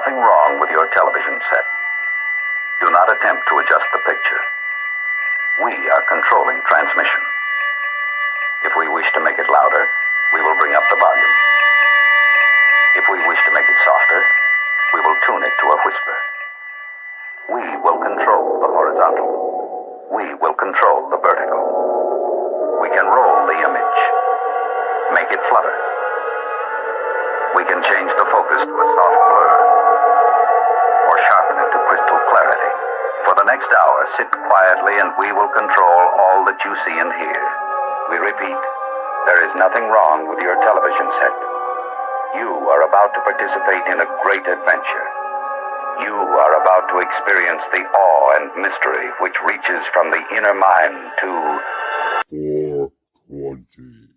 nothing wrong with your television set. Do not attempt to adjust the picture. We are controlling transmission. If we wish to make it louder, we will bring up the volume. If we wish to make it softer, we will tune it to a whisper. We will control the horizontal. We will control the vertical. We can roll the image, make it flutter. We can change the focus to a soft blur, or sharpen it to crystal clarity. For the next hour, sit quietly and we will control all that you see and hear. We repeat, there is nothing wrong with your television set. You are about to participate in a great adventure. You are about to experience the awe and mystery which reaches from the inner mind to 420.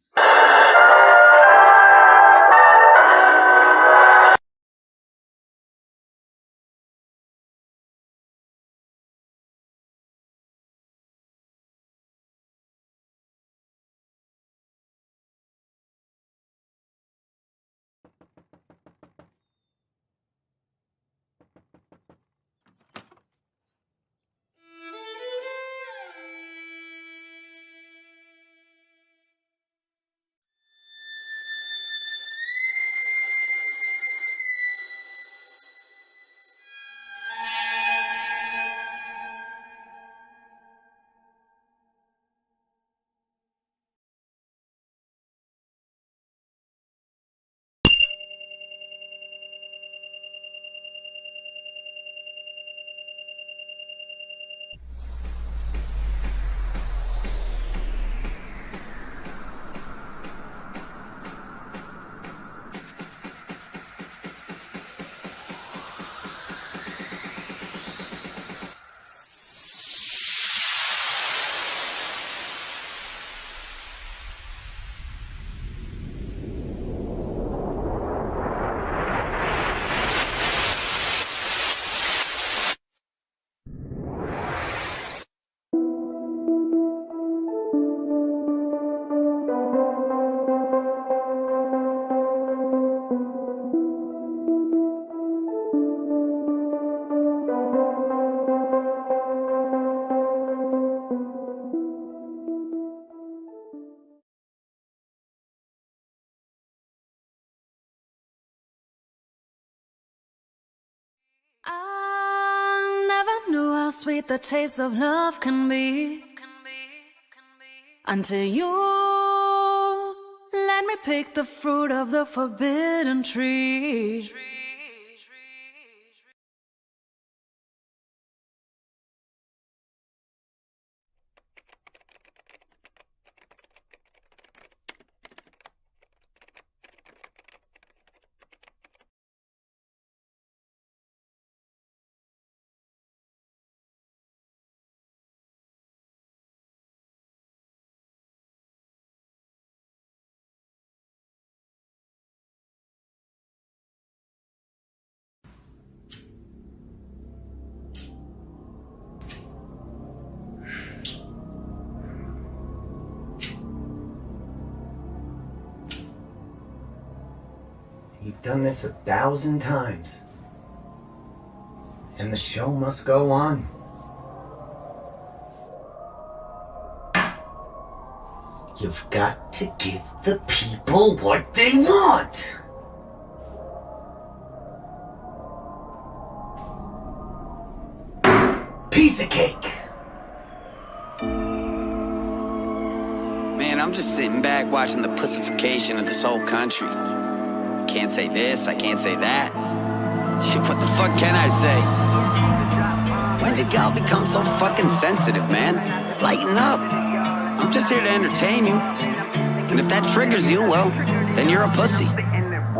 I never knew how sweet the taste of love can be until you let me pick the fruit of the forbidden tree. You've done this 1,000 times. And the show must go on. You've got to give the people what they want. Piece of cake. Man, I'm just sitting back watching the pussification of this whole country. Can't say this, I can't say that. Shit, what the fuck can I say? When did y'all become so fucking sensitive, man? Lighten up. I'm just here to entertain you. And if that triggers you, well, then you're a pussy.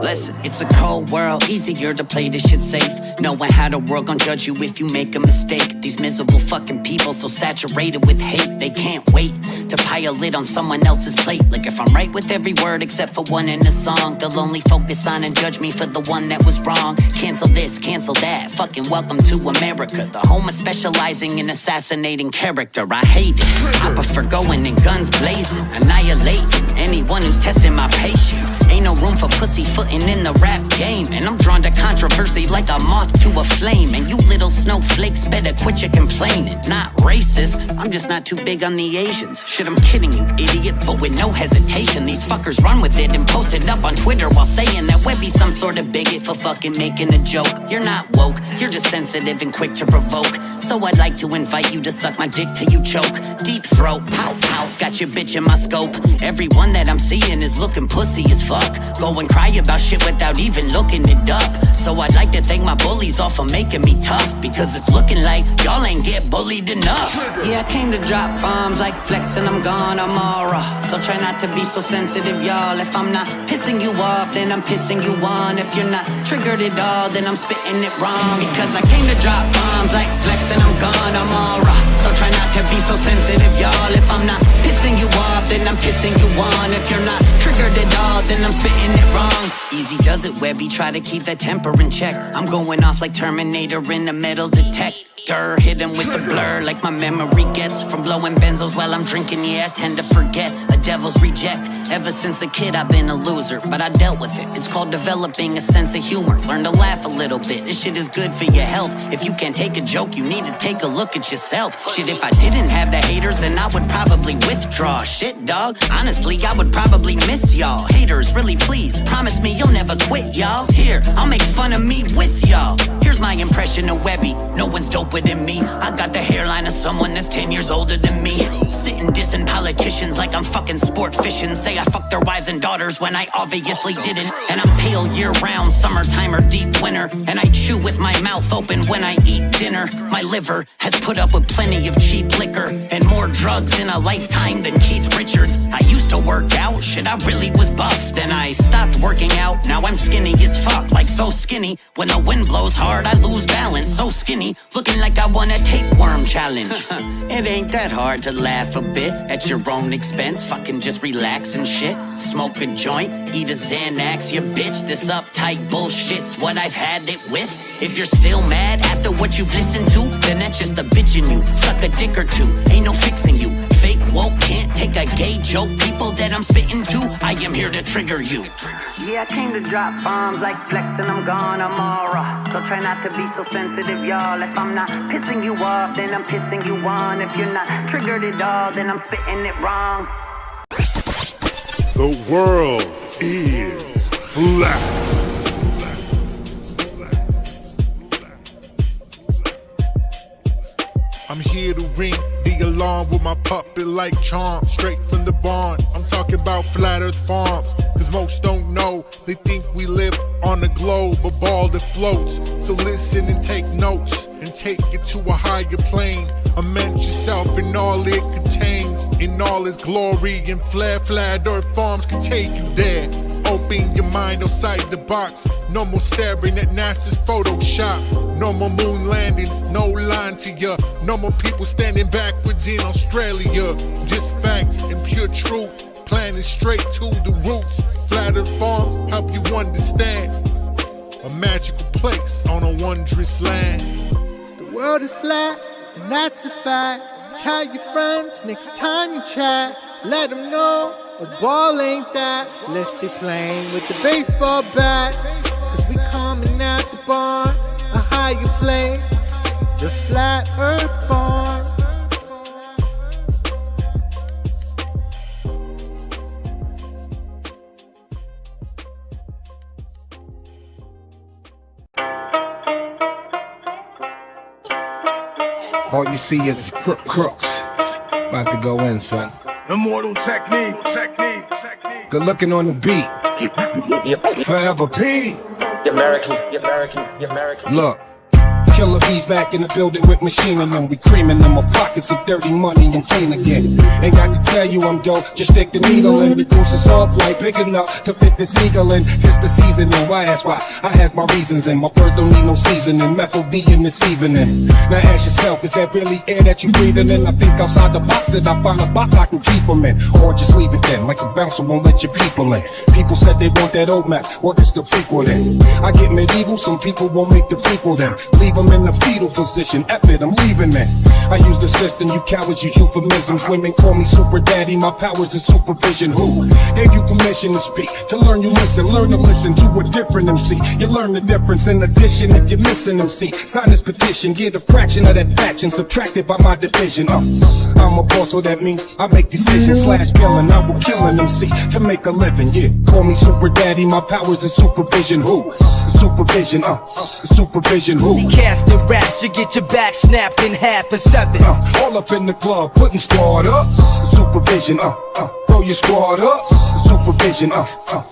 Listen, it's a cold world, easier to play this shit safe. Knowing how the world gon' judge you if you make a mistake. These miserable fucking people so saturated with hate, they can't wait to pile it on someone else's plate. Like if I'm right with every word except for one in the song, they'll only focus on and judge me for the one that was wrong. Cancel this, cancel that, fucking welcome to America. The home of specializing in assassinating character, I hate it. I prefer going in guns blazing, annihilating anyone who's testing my patience. Ain't no room for pussyfooting in the rap game. And I'm drawn to controversy like a moth to a flame. And you little snowflakes better quit your complaining. Not racist, I'm just not too big on the Asians. Shit, I'm kidding you, idiot, but with no hesitation. These fuckers run with it and post it up on Twitter while saying that Webby's some sort of bigot for fucking making a joke. You're not woke, you're just sensitive and quick to provoke. So I'd like to invite you to suck my dick till you choke. Deep throat, pow pow, got your bitch in my scope. Everyone that I'm seeing is looking pussy as fuck. Go and cry about shit without even looking it up. So I'd like to thank my bullies all for making me tough, because it's looking like y'all ain't get bullied enough. Yeah, I came to drop bombs like Flex and I'm gone, I'm aura. So try not to be so sensitive, y'all. If I'm not pissing you off, then I'm pissing you on. If you're not triggered at all, then I'm spitting it wrong. Because I came to drop bombs like Flex and I'm gone, I'm aura. So try not to be so sensitive, y'all. If I'm not pissing you off, then I'm pissing you on. If you're not triggered at all, then I'm spitting it wrong. Easy does it, Webby, try to keep that temper in check. I'm going off like Terminator in the metal detector. Hit him with the blur like my memory gets from blowing benzos while I'm drinking. Yeah, I tend to forget, a devil's reject. Ever since a kid I've been a loser, but I dealt with it. It's called developing a sense of humor. Learn to laugh a little bit, this shit is good for your health. If you can't take a joke, you need to take a look at yourself. Shit, if I didn't have the haters, then I would probably withdraw. Shit, dog, honestly, I would probably miss y'all. Haters, really please, promise me you'll never quit, y'all. Here, I'll make fun of me with y'all. Here's my impression of Webby, no one's doper than me. I got the hairline of someone that's 10 years older than me. Sitting dissing politicians like I'm fucking sport fishing. Say I fucked their wives and daughters when I obviously didn't. And I'm pale year round, summertime or deep winter. And I chew with my mouth open when I eat dinner. My liver has put up with plenty of cheap liquor and more drugs in a lifetime than Keith Richards. I used to work out, shit, I really was buff. Then I stopped working out, now I'm skinny as fuck. Like so skinny, when the wind blows hard I lose balance. So skinny, looking like I won a tapeworm challenge. It ain't that hard to laugh a bit at your own expense. Fucking just relax and shit. Smoke a joint, eat a Xanax, you bitch. This uptight bullshit's what I've had it with. If you're still mad after what you've listened to, then that's just a bitch in you. Suck a dick or two, ain't no fixing you. Fake woke can't take a gay joke. People that I'm spitting to, I am here to trigger you. Yeah, I came to drop bombs like Flex and I'm gone, I'm aura. So try not to be so sensitive, y'all. If I'm not pissing you off, then I'm pissing you on. If you're not triggered at all, then I'm spitting it wrong. The world is flat. I'm here to ring the alarm with my puppet like charm, straight from the barn. I'm talking about Flat Earth Farms, cause most don't know. They think we live on a globe, a ball that floats. So listen and take notes, and take it to a higher plane. Immerse yourself in all it contains, in all its glory and flair. Flat Earth Farms can take you there. Open your mind outside the box. No more staring at NASA's Photoshop. No more moon landings, no line to ya. No more people standing backwards in Australia. Just facts and pure truth, planning straight to the roots. Flat Earth Farms help you understand. A magical place on a wondrous land. The world is flat, and that's a fact. Tell your friends next time you chat. Let them know a ball ain't that. Let's stay playing with the baseball bat. Cause we coming at the barn, a higher place, the Flat Earth Farms. All you see is crooks. About to go in, son. Immortal technique. Good looking on the beat. Forever P. The American. Look. Killer bees back in the building with machine in them. We creaming them, my pockets of dirty money and clean again. Ain't got to tell you I'm dope, just stick the needle in. The goose is all white, big enough to fit the seagull in. Just the seasoning, why ask why? I has my reasons and my birds don't need no seasoning. Methyl D in this evening. Now ask yourself, is that really air that you breathing in? I think outside the box that I find a box I can keep them in. Or just leave it then, like a bouncer won't let your people in. People said they want that old map, well it's the prequel then. I get medieval, some people won't make the prequel then. Leave them I'm in a fetal position. F it, I'm leaving it. I use the system, you cowards use euphemisms. Women call me super daddy, my powers is supervision. Who gave you permission to speak? To learn you listen, learn to listen to a different MC. You learn the difference in addition if you're missing MC. Sign this petition, get a fraction of that faction subtracted by my division. I'm a boss, so that means I make decisions slash killing. I will kill an MC to make a living, yeah. Call me super daddy, my powers is supervision. Who? Supervision, supervision. Who? We casting raps, you get your back snapped in half and seven. All up in the club, putting squad up. Supervision, throw your squad up. Supervision,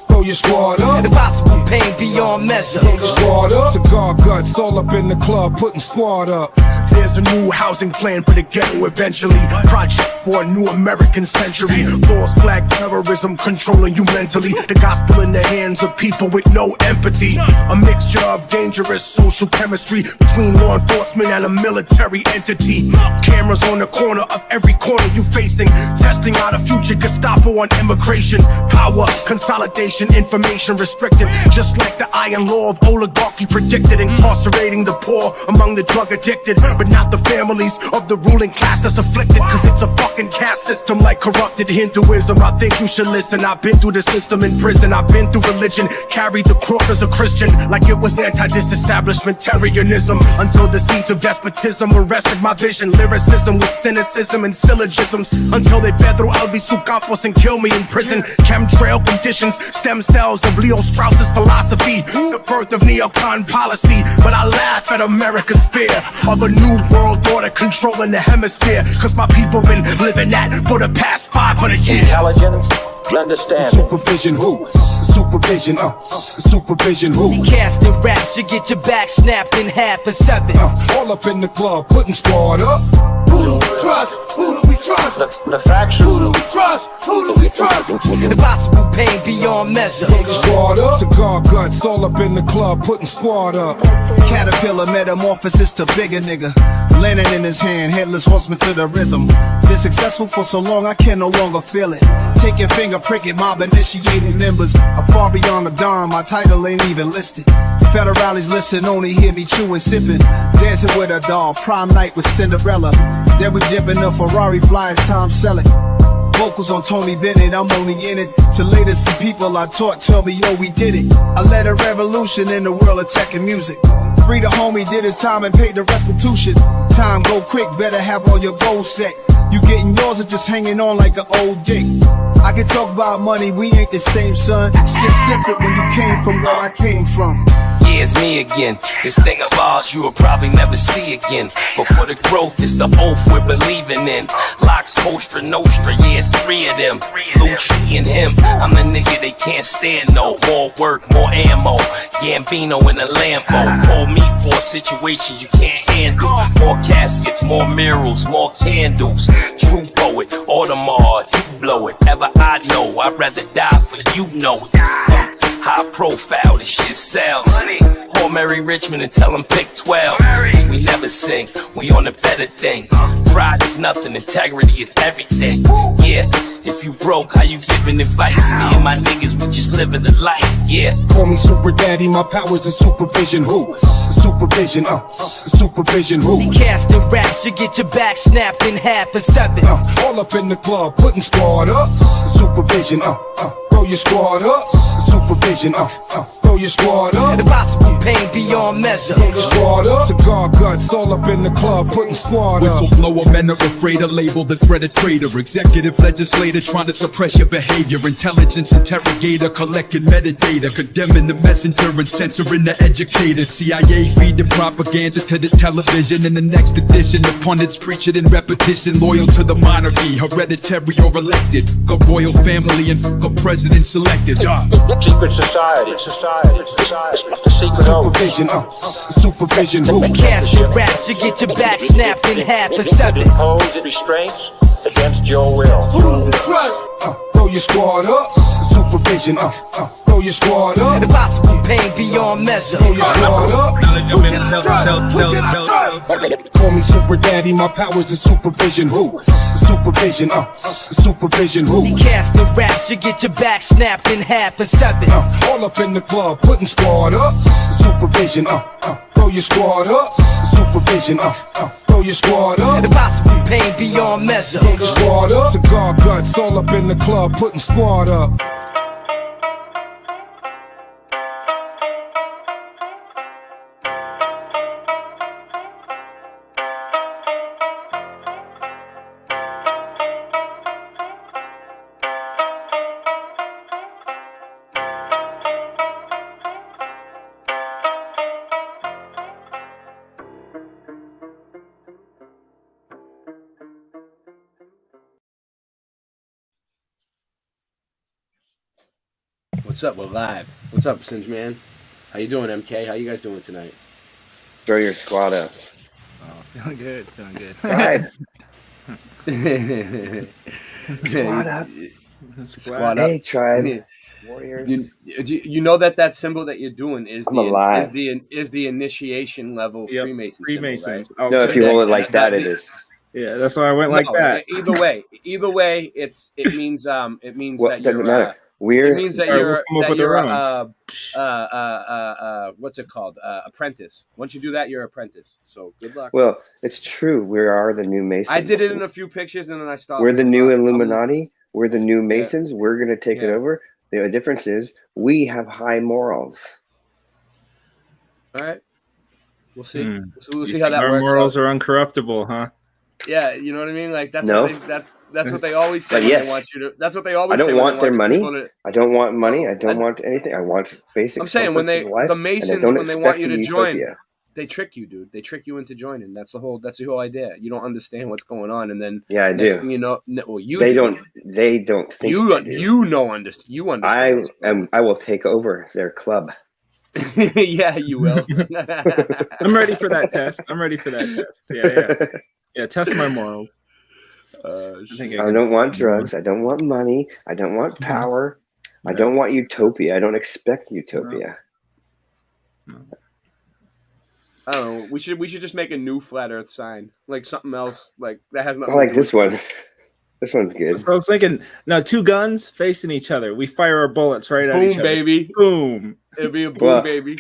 throw your squad up. Impossible pain beyond measure. Squad up. Cigar guts, all up in the club, putting squad up. There's a new housing plan for the ghetto eventually. Project for a new American century. False flag terrorism controlling you mentally. The gospel in the hands of people with no empathy. A mixture of dangerous social chemistry between law enforcement and a military entity. Cameras on the corner of every corner you facing. Testing out a future Gestapo on immigration. Power, consolidation, information restricted. Just like the iron law of oligarchy predicted. Incarcerating the poor among the drug addicted. But not the families of the ruling class that's afflicted. Cause it's a fucking caste system like corrupted Hinduism. I think you should listen. I've been through the system in prison. I've been through religion. Carried the cross as a Christian like it was anti-disestablishmentarianism. Until the seeds of despotism arrested my vision. Lyricism with cynicism and syllogisms. Until they Pedro Albizu Campos and kill me in prison. Chemtrail conditions, stem cells of Leo Strauss's philosophy. The birth of neocon policy. But I laugh at America's fear of a new world order controlling the hemisphere. Cause my people been living that for the past 500 years. Intelligence, understanding. Supervision who? Supervision, supervision who? We casting raps, you get your back snapped in half and seven. All up in the club, putting squad up. Who do we trust? Who do we trust? The faction. Who do we trust? Who do we trust? Impossible pain beyond measure. Squad up. Cigar guts, all up in the club, putting squad up. Caterpillar metamorphosis to bigger nigga. Lantern in his hand, headless horseman to the rhythm. Been successful for so long, I can no longer feel it. Take your finger, prick it, mob initiated members are far beyond the dime, my title ain't even listed. Federales listen, only hear me chewing, sipping. Dancing with a doll, prom night with Cinderella. Then we dip in the Ferrari, fly as time selling. Vocals on Tony Bennett, I'm only in it to later see people I taught tell me, yo, we did it. I led a revolution in the world of tech and music. Free the homie, did his time and paid the restitution. Time go quick, better have all your goals set. You getting yours or just hanging on like an old dick? I can talk about money, we ain't the same, son. It's just different when you came from where I came from. Yeah, it's me again. This thing of ours you will probably never see again. But for the growth, it's the oath we're believing in. Locks, Kostra, Nostra, yeah, it's three of them. Lucci and him, I'm the nigga they can't stand no. More work, more ammo. Gambino in a Lambo. Pull me for a situation you can't handle. More caskets, more murals, more candles. True poet, Audemars, you blow it. Ever I know, I'd rather die for you know it. High profile, this shit sells. Call Mary Richmond and tell him pick 12. Cause we never sing, we on the better things. Pride is nothing, integrity is everything. Yeah, if you broke, how you giving advice? Me and my niggas, we just living the life, yeah. Call me super daddy, my powers is supervision who? Supervision, supervision who? We casting raps, you get your back snapped in half and seven. All up in the club, putting squad up. Supervision, throw your squad up. Supervision, throw your squad up. Impossible pain beyond measure. Squad up. Cigar guts, all up in the club, putting squad up. Whistleblower, men are afraid to label the threat a traitor. Executive legislator trying to suppress your behavior. Intelligence interrogator, collecting metadata. Condemning the messenger and censoring the educator. CIA feeding propaganda to the television. In the next edition, the pundits preach it in repetition. Loyal to the monarchy, hereditary or elected. Go royal family and go president selected. Secret society, secret supervision, supervision who? Casting raps, you get your back snapped in half and seven. Impose restraints against your will. Who do we trust? Throw your squad up. Supervision, throw your squad up. Impossible pain beyond measure. Throw your squad up. Call me super daddy, my powers is supervision who? Supervision, supervision who? We casting raps, you get your back snapped in half and seven. All up in the club, putting squad up. Supervision, throw throw your squad up. Supervision, throw your squad up. Impossible pain beyond measure. Throw your squad up. Cigar guts all up in the club, putting squad up. What's up? We're live. What's up, Singe Man? How you doing, MK? How you guys doing tonight? Throw your squad up. Feeling good, feeling good. Right. Squad up. Squad up. Hey, tribe. Warriors. You know that symbol that you're doing is I'm alive. is the initiation level Freemason Freemasons. symbol, right? No, if you hold it like that, it is. Yeah, that's why I went like that. Either way, it means Well, that doesn't you're matter. it means that you're what's it called? Apprentice. Once you do that, you're apprentice. So good luck. Well, it's true. We are the new Masons. I did it in a few pictures and then I stopped. We're the new Illuminati. We're the new Masons. We're going to take it over. The difference is we have high morals. All right. We'll see. We'll see how that Our works. morals are uncorruptible, huh? Yeah, you know what I mean? Like that's No. that's what they always say But when yes. they want you to. That's what they always I say. don't when want they their money. people to- I don't want money. I don't want anything. I want basic. I'm saying when comforts of life, the and I Masons don't when they want expect you to be join, utopia. they trick you, dude. They trick you into joining. That's the whole idea. You don't understand what's going on, and then Yeah, I next do. thing you know, well, you They do. don't. They don't think You they do. you understand. You understand. I will take over their club. Yeah, you will. I'm ready for that test. Yeah. Test my morals. I don't want drugs. I don't want money. I don't want power. I don't want utopia. I don't expect utopia. I don't know. We should just make a new flat Earth sign, like something else, like that has I nothing. like to do this with one. This one's good. So I was thinking, no, two guns facing each other. We fire our bullets right at each Boom, other. baby. Boom. It'd be a boom, Well, baby.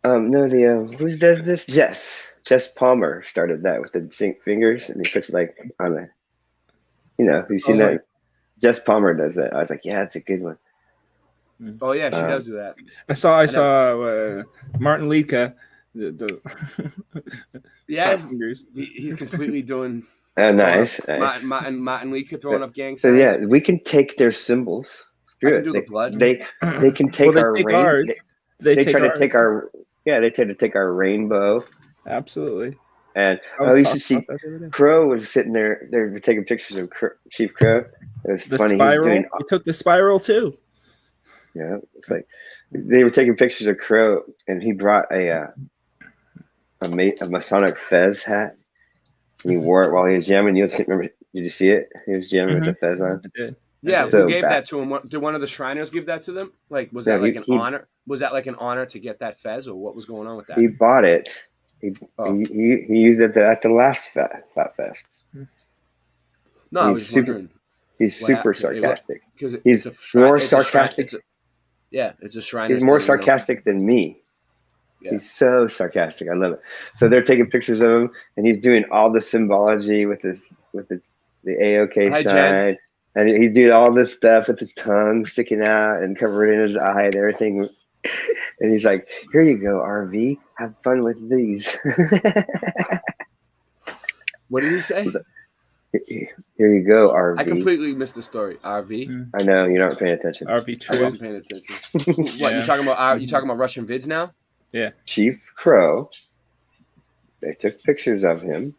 No, who does this? Jess Palmer started that with the zinc fingers, and he puts like on a, you've seen that. Jess Palmer does that. I was like, yeah, it's a good one. Oh yeah, she does do that. I saw Martin Lika. Yeah, fingers. he's completely doing. Oh, nice. Martin Lee could throwing up gang So signs. yeah, we can take their symbols. Screw I can it. do the blood. They can take Well, our they take rain. ours. They take try to ours. take our they try to take our rainbow. Absolutely. And I was you talking should see about that the other day. Crow was sitting there. They were taking pictures of Chief Crow. It was The funny. spiral. He was doing, We took the spiral too. yeah, it's like they were taking pictures of Crow, and he brought a Masonic fez hat. And he wore it while he was jamming. You remember? Did you see it? He was jamming with the fez on. I did. Yeah, So who gave bad. that to him? Did one of the Shriners give that to them? Like, was Yeah, that like he- honor? Was that like an honor to get that fez, or what was going on with that? He bought it. He used it at the last Fat Fest. No, I was he's just super. wondering. He's what super happened. sarcastic. Because He's more sarcastic. It's a Shriners. He's more thing, you know? sarcastic than me. Yeah. He's so sarcastic. I love it. So they're taking pictures of him, and he's doing all the symbology with the AOK Hi, sign, Jen. and he's doing all this stuff with his tongue sticking out and covered in his eye and everything. And he's like, "Here you go, RV. Have fun with these." What did he say? Here you go, RV. I completely missed the story. RV. I know you're not paying attention. RV I True. wasn't paying attention. What you talking about? You talking about Russian vids now? Yeah. Chief Crow. They took pictures of him.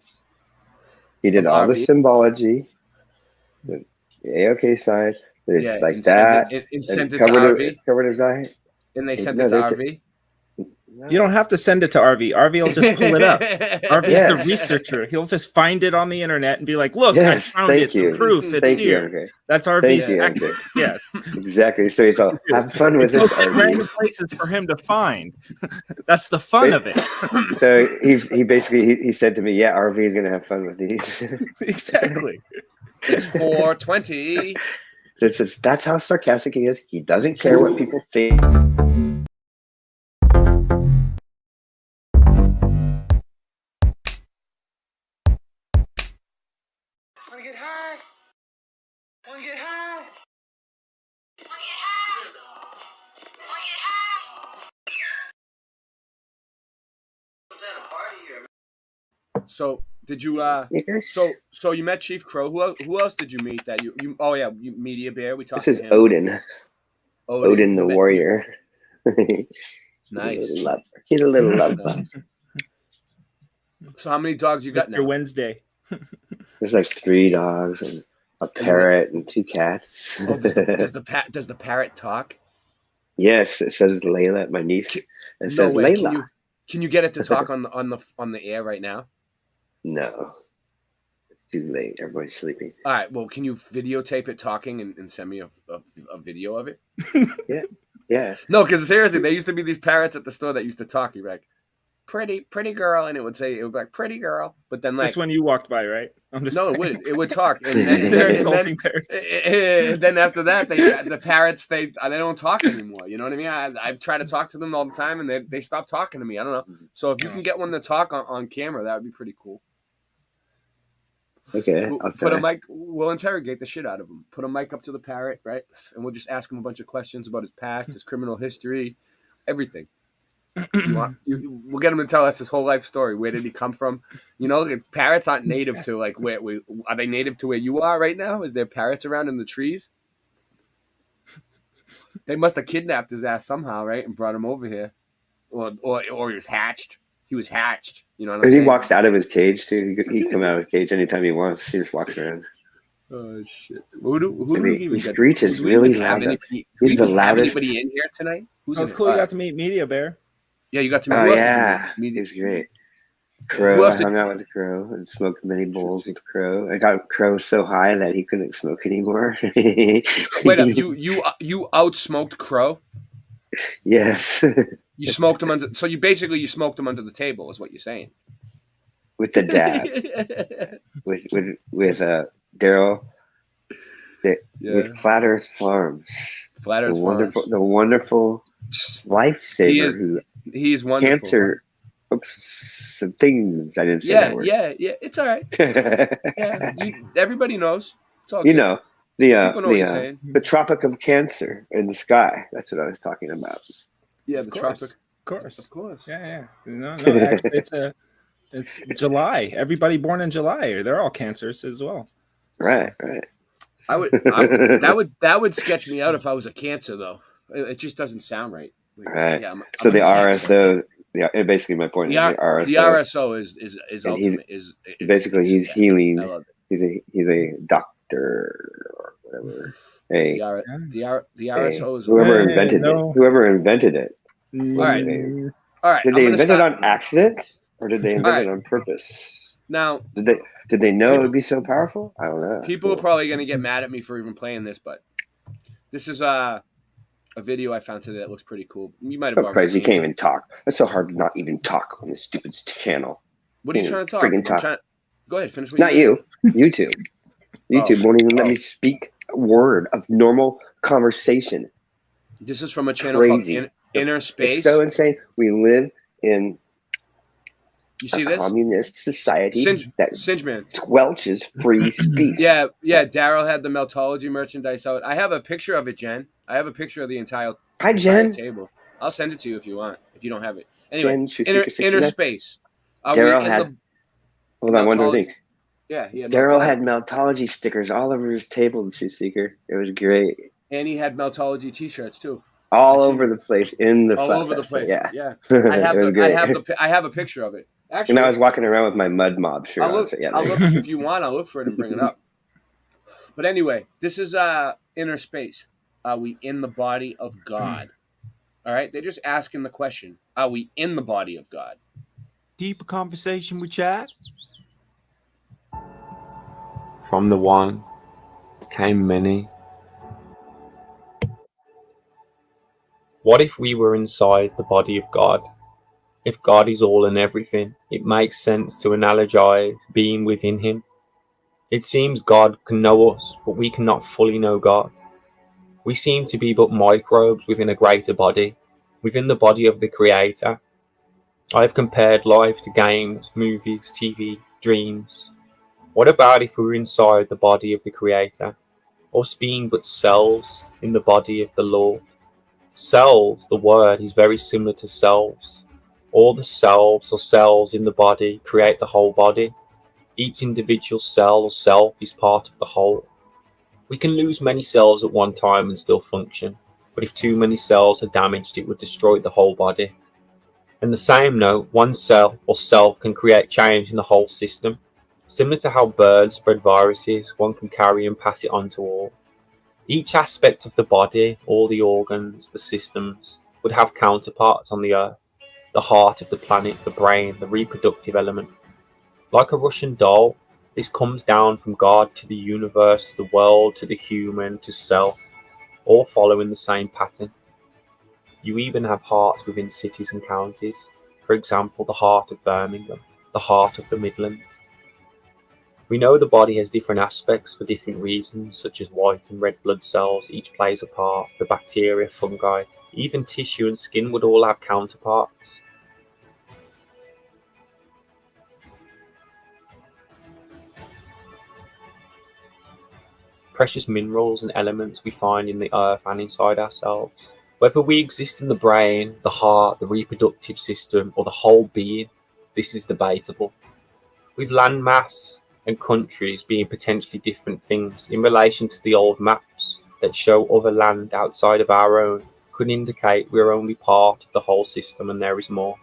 He did Of all the RV? symbology, the AOK sign, Yeah, like and that. sent it to covered RV? covered his eye. And they sent No, it to they RV. You don't have to send it to RV. RV will just pull it up. RV's the Yes. researcher. He'll just find it on the internet and be like, "Look, Yes, I found thank it. you. The proof. It's Thank you, here." MJ. That's Thank RV's you, act- MJ. Yeah. Exactly. So he's all, have fun with this, Look at random RV. places for him to find. That's the fun of it. So he basically he said to me, "Yeah, RV is gonna have fun with these." Exactly. It's 420. That's how sarcastic he is. He doesn't care what people think. So did you so you met Chief Crow? Who else did you meet that you oh yeah, you Media Bear, we talked This to is him. Odin. Odin the You met- warrior. Nice. He's a little love bug. So how many dogs you got Mr. now? Wednesday. There's like 3 dogs and a parrot and 2 cats. Oh, does the parrot talk? Yes, it says Layla, my niece. It says way. Layla. Can you get it to talk on the air right now? No. It's too late. Everybody's sleeping. All right. Well, can you videotape it talking and send me a video of it? Yeah. Yeah. No, because seriously, there used to be these parrots at the store that used to talk. You'd be like, pretty girl, and it would be like pretty girl. But then just when you walked by, right? I'm just no, playing. it would talk. And They're then after that, the parrots they don't talk anymore. You know what I mean? I try to talk to them all the time, and they stop talking to me. I don't know. So if you can get one to talk on camera, that would be pretty cool. Okay. Put a mic. We'll interrogate the shit out of him. Put a mic up to the parrot, right? And we'll just ask him a bunch of questions about his past, his criminal history, everything. We'll get him to tell us his whole life story. Where did he come from? You know, parrots aren't native to like where are they native to where you are right now? Is there parrots around in the trees? They must have kidnapped his ass somehow, right, and brought him over here, or he was hatched. He was hatched. You know what I'm saying? He walks out of his cage too. He can come out of his cage anytime he wants. He just walks around. Oh shit! Who do we even get? Screech is really loud. He's the loudest. Anybody in here tonight? It was cool. You got to meet Media Bear. Yeah, you got to meet. Oh yeah, he's great. Crow. I hung out with Crow and smoked many bowls with Crow. I got Crow so high that he couldn't smoke anymore. Wait up! You outsmoked Crow? Yes. You smoked him under. So you smoked him under the table, is what you're saying? With the dab. with Daryl. With Flat Earth Farms. Flat Earth Farms. The wonderful lifesaver he's wonderful. Cancer. Oops, some things I didn't say that word. Yeah. It's all right. Yeah, everybody knows. It's all you good. know the Tropic of Cancer in the sky. That's what I was talking about. Yeah, the tropic. Of course. Yeah. No, actually, it's July. Everybody born in July, they're all cancers as well. Right. That would sketch me out if I was a Cancer, though. It just doesn't sound right. Right. Yeah, so the RSO. Yeah, basically my point is the RSO. The RSO is ultimate. He's healing. He's a doctor or whatever. The RSO is whoever invented it. Whoever invented it. All right. Did they invent it on accident, or did they invent it on purpose? Now, did they know it would be so powerful? I don't know. People are probably going to get mad at me for even playing this, but this is a video I found today that looks pretty cool. You might have crazy. You can't even talk. It's so hard to not even talk on this stupid channel. What are you trying to talk? Freaking talk. Go ahead, finish. Not you. YouTube. YouTube won't even let me speak a word of normal conversation. This is from a channel called Inner Space. It's so insane. We live in a communist society that Singeman squelches free speech. Yeah. Daryl had the Meltology merchandise out. I have a picture of it, Jen. I have a picture of the entire table. I'll send it to you if you want. If you don't have it, anyway. Jen, Inner Space. Daryl had. Hold on, one more thing. Yeah. Daryl had Meltology stickers all over his table, the Truth Seeker. It was great. And he had Meltology T-shirts too. All over the place all over the place. Yeah. I have a picture of it. Actually, and I was walking around with my Mud Mob shirt. I'll look if you want. I'll look for it and bring it up. But anyway, this is Inner Space. Are we in the body of God? All right. They're just asking the question: are we in the body of God? Deeper conversation with Chad. From the one came many. What if we were inside the body of God? If God is all and everything, it makes sense to analogize being within him. It seems God can know us, but we cannot fully know God. We seem to be but microbes within a greater body, within the body of the Creator. I have compared life to games, movies, TV, dreams. What about if we were inside the body of the Creator? us being but cells in the body of the Lord. Cells, the word, is very similar to selves. All the selves or cells in the body create the whole body. Each individual cell or self is part of the whole. We can lose many cells at one time and still function, but if too many cells are damaged, it would destroy the whole body. In the same note, one cell or cell can create change in the whole system. Similar to how birds spread viruses, one can carry and pass it on to all. Each aspect of the body, all the organs, the systems, would have counterparts on the earth. The heart of the planet, the brain, the reproductive element. Like a Russian doll, this comes down from God to the universe, to the world, to the human, to self, all following the same pattern. You even have hearts within cities and counties. For example, the heart of Birmingham, the heart of the Midlands. We know the body has different aspects for different reasons, such as white and red blood cells, each plays a part, the bacteria, fungi, even tissue and skin would all have counterparts. Precious minerals and elements we find in the earth and inside ourselves. Whether we exist in the brain, the heart, the reproductive system, or the whole being, this is debatable. With land mass and countries being potentially different things in relation to the old maps that show other land outside of our own, could indicate we're only part of the whole system and there is more.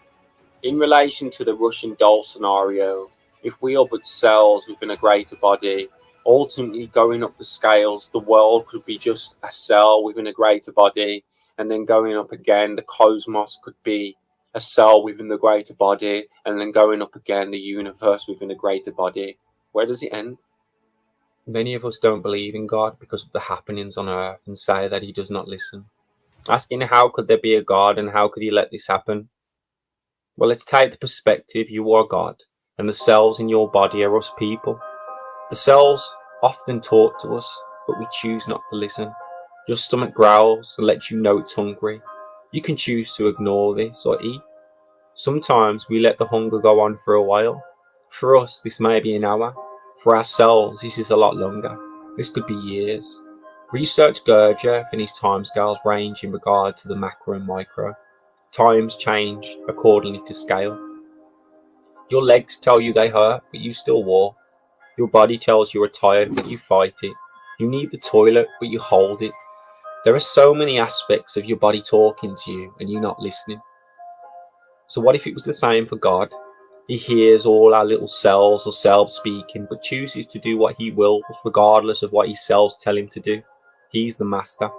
In relation to the Russian doll scenario, if we are but cells within a greater body, ultimately going up the scales, the world could be just a cell within a greater body, and then going up again, the cosmos could be a cell within the greater body, and then going up again, the universe within a greater body. Where does it end? Many of us don't believe in God because of the happenings on earth and say that he does not listen. Asking how could there be a God and how could he let this happen? Well, let's take the perspective you are God and the cells in your body are us people. The cells often talk to us, but we choose not to listen. Your stomach growls and lets you know it's hungry. You can choose to ignore this or eat. Sometimes we let the hunger go on for a while. For us, this may be an hour. For ourselves, this is a lot longer. This could be years. Research Gurdjieff and his timescales range in regard to the macro and micro. Times change accordingly to scale. Your legs tell you they hurt, but you still walk. Your body tells you are tired, but you fight it. You need the toilet, but you hold it. There are so many aspects of your body talking to you and you not listening. So what if it was the same for God? He hears all our little cells or selves speaking, but chooses to do what he wills, regardless of what his cells tell him to do. He's the master.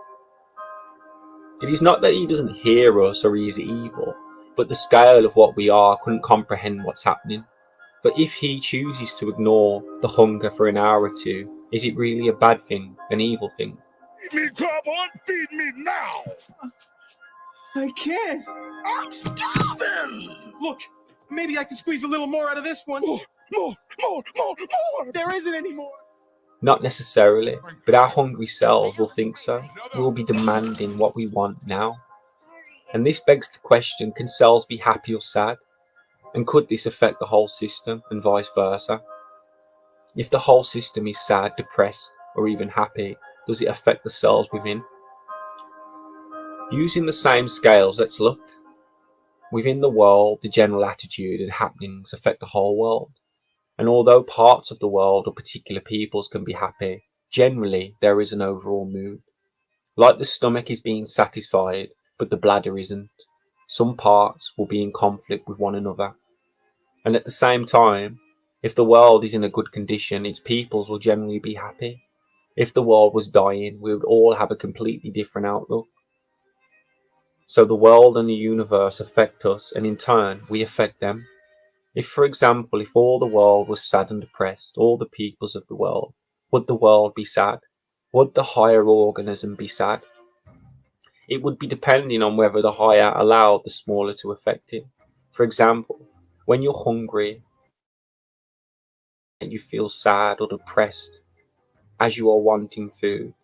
It is not that he doesn't hear us or he is evil, but the scale of what we are couldn't comprehend what's happening. But if he chooses to ignore the hunger for an hour or two, is it really a bad thing, an evil thing? Feed me, Carbon! Feed me now! I can't. I'm starving! Look, maybe I can squeeze a little more out of this one. More! There isn't any more. Not necessarily, but our hungry selves will think so. We will be demanding what we want now. And this begs the question, can cells be happy or sad? And could this affect the whole system and vice versa? If the whole system is sad, depressed, or even happy, does it affect the cells within? Using the same scales, let's look. Within the world, the general attitude and happenings affect the whole world. And although parts of the world or particular peoples can be happy, generally there is an overall mood. Like the stomach is being satisfied, but the bladder isn't. Some parts will be in conflict with one another. And at the same time, if the world is in a good condition, its peoples will generally be happy. If the world was dying, we would all have a completely different outlook. So the world and the universe affect us, and in turn, we affect them. If, for example, if all the world was sad and depressed, all the peoples of the world, would the world be sad? Would the higher organism be sad? It would be depending on whether the higher allowed the smaller to affect it. For example, when you're hungry and you feel sad or depressed as you are wanting food,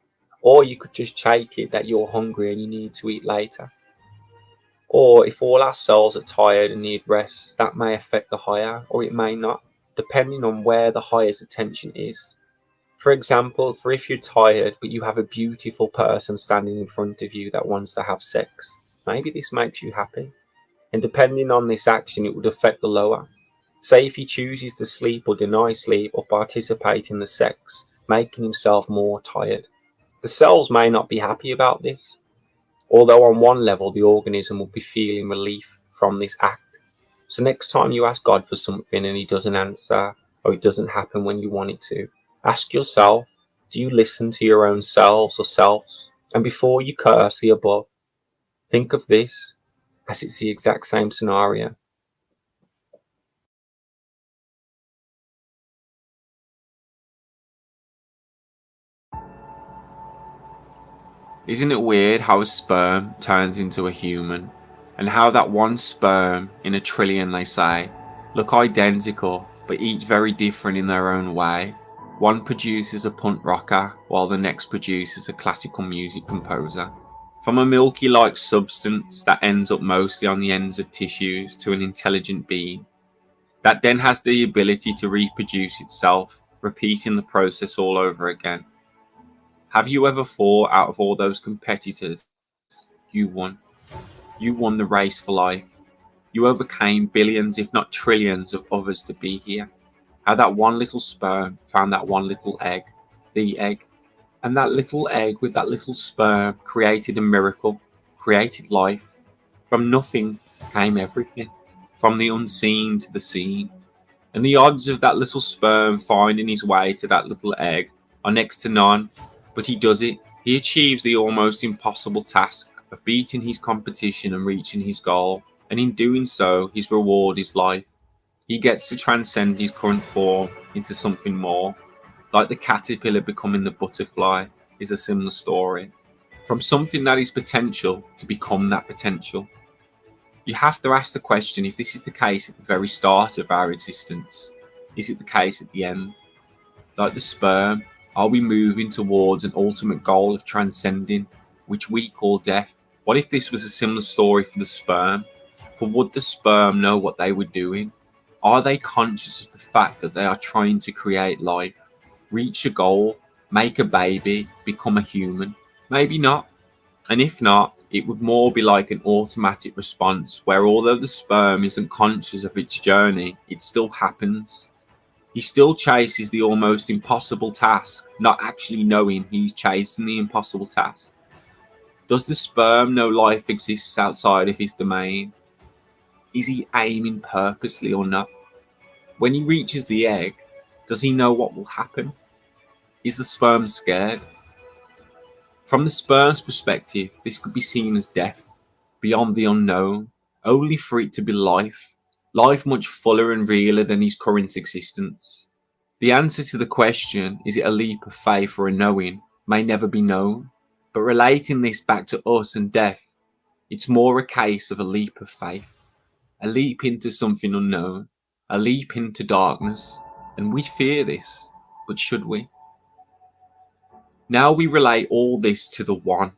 or you could just take it that you're hungry and you need to eat later. Or if all our cells are tired and need rest, that may affect the higher, or it may not, depending on where the highest attention is. For example, for if you're tired but you have a beautiful person standing in front of you that wants to have sex, maybe this makes you happy. And depending on this action, it would affect the lower. Say if he chooses to sleep or deny sleep or participate in the sex, making himself more tired. The cells may not be happy about this, although on one level the organism will be feeling relief from this act. So next time you ask God for something and he doesn't answer, or it doesn't happen when you want it to, ask yourself, do you listen to your own selves or selves? And before you curse the above, think of this as it's the exact same scenario. Isn't it weird how a sperm turns into a human, and how that one sperm in a trillion, they say, look identical but each very different in their own way? One produces a punk rocker while the next produces a classical music composer. From a milky-like substance that ends up mostly on the ends of tissues to an intelligent being that then has the ability to reproduce itself, repeating the process all over again. Have you ever thought, out of all those competitors, you won? You won the race for life. You overcame billions, if not trillions, of others to be here. How that one little sperm found that one little egg, the egg. And that little egg with that little sperm created a miracle, created life. From nothing came everything, from the unseen to the seen. And the odds of that little sperm finding his way to that little egg are next to none. But he does it. He achieves the almost impossible task of beating his competition and reaching his goal. And in doing so, his reward is life. He gets to transcend his current form into something more. Like the caterpillar becoming the butterfly is a similar story. From something that is potential to become that potential. You have to ask the question, if this is the case at the very start of our existence, is it the case at the end? Like the sperm, are we moving towards an ultimate goal of transcending, which we call death? What if this was a similar story for the sperm? For would the sperm know what they were doing? Are they conscious of the fact that they are trying to create life, reach a goal, make a baby, become a human? Maybe not. And if not, it would more be like an automatic response where although the sperm isn't conscious of its journey, it still happens. He still chases the almost impossible task, not actually knowing he's chasing the impossible task. Does the sperm know life exists outside of his domain? Is he aiming purposely or not? When he reaches the egg, does he know what will happen? Is the sperm scared? From the sperm's perspective, this could be seen as death, beyond the unknown, only for it to be life. Life much fuller and realer than his current existence. The answer to the question, is it a leap of faith or a knowing, may never be known. But relating this back to us and death, it's more a case of a leap of faith. A leap into something unknown. A leap into darkness. And we fear this, but should we? Now we relate all this to the one.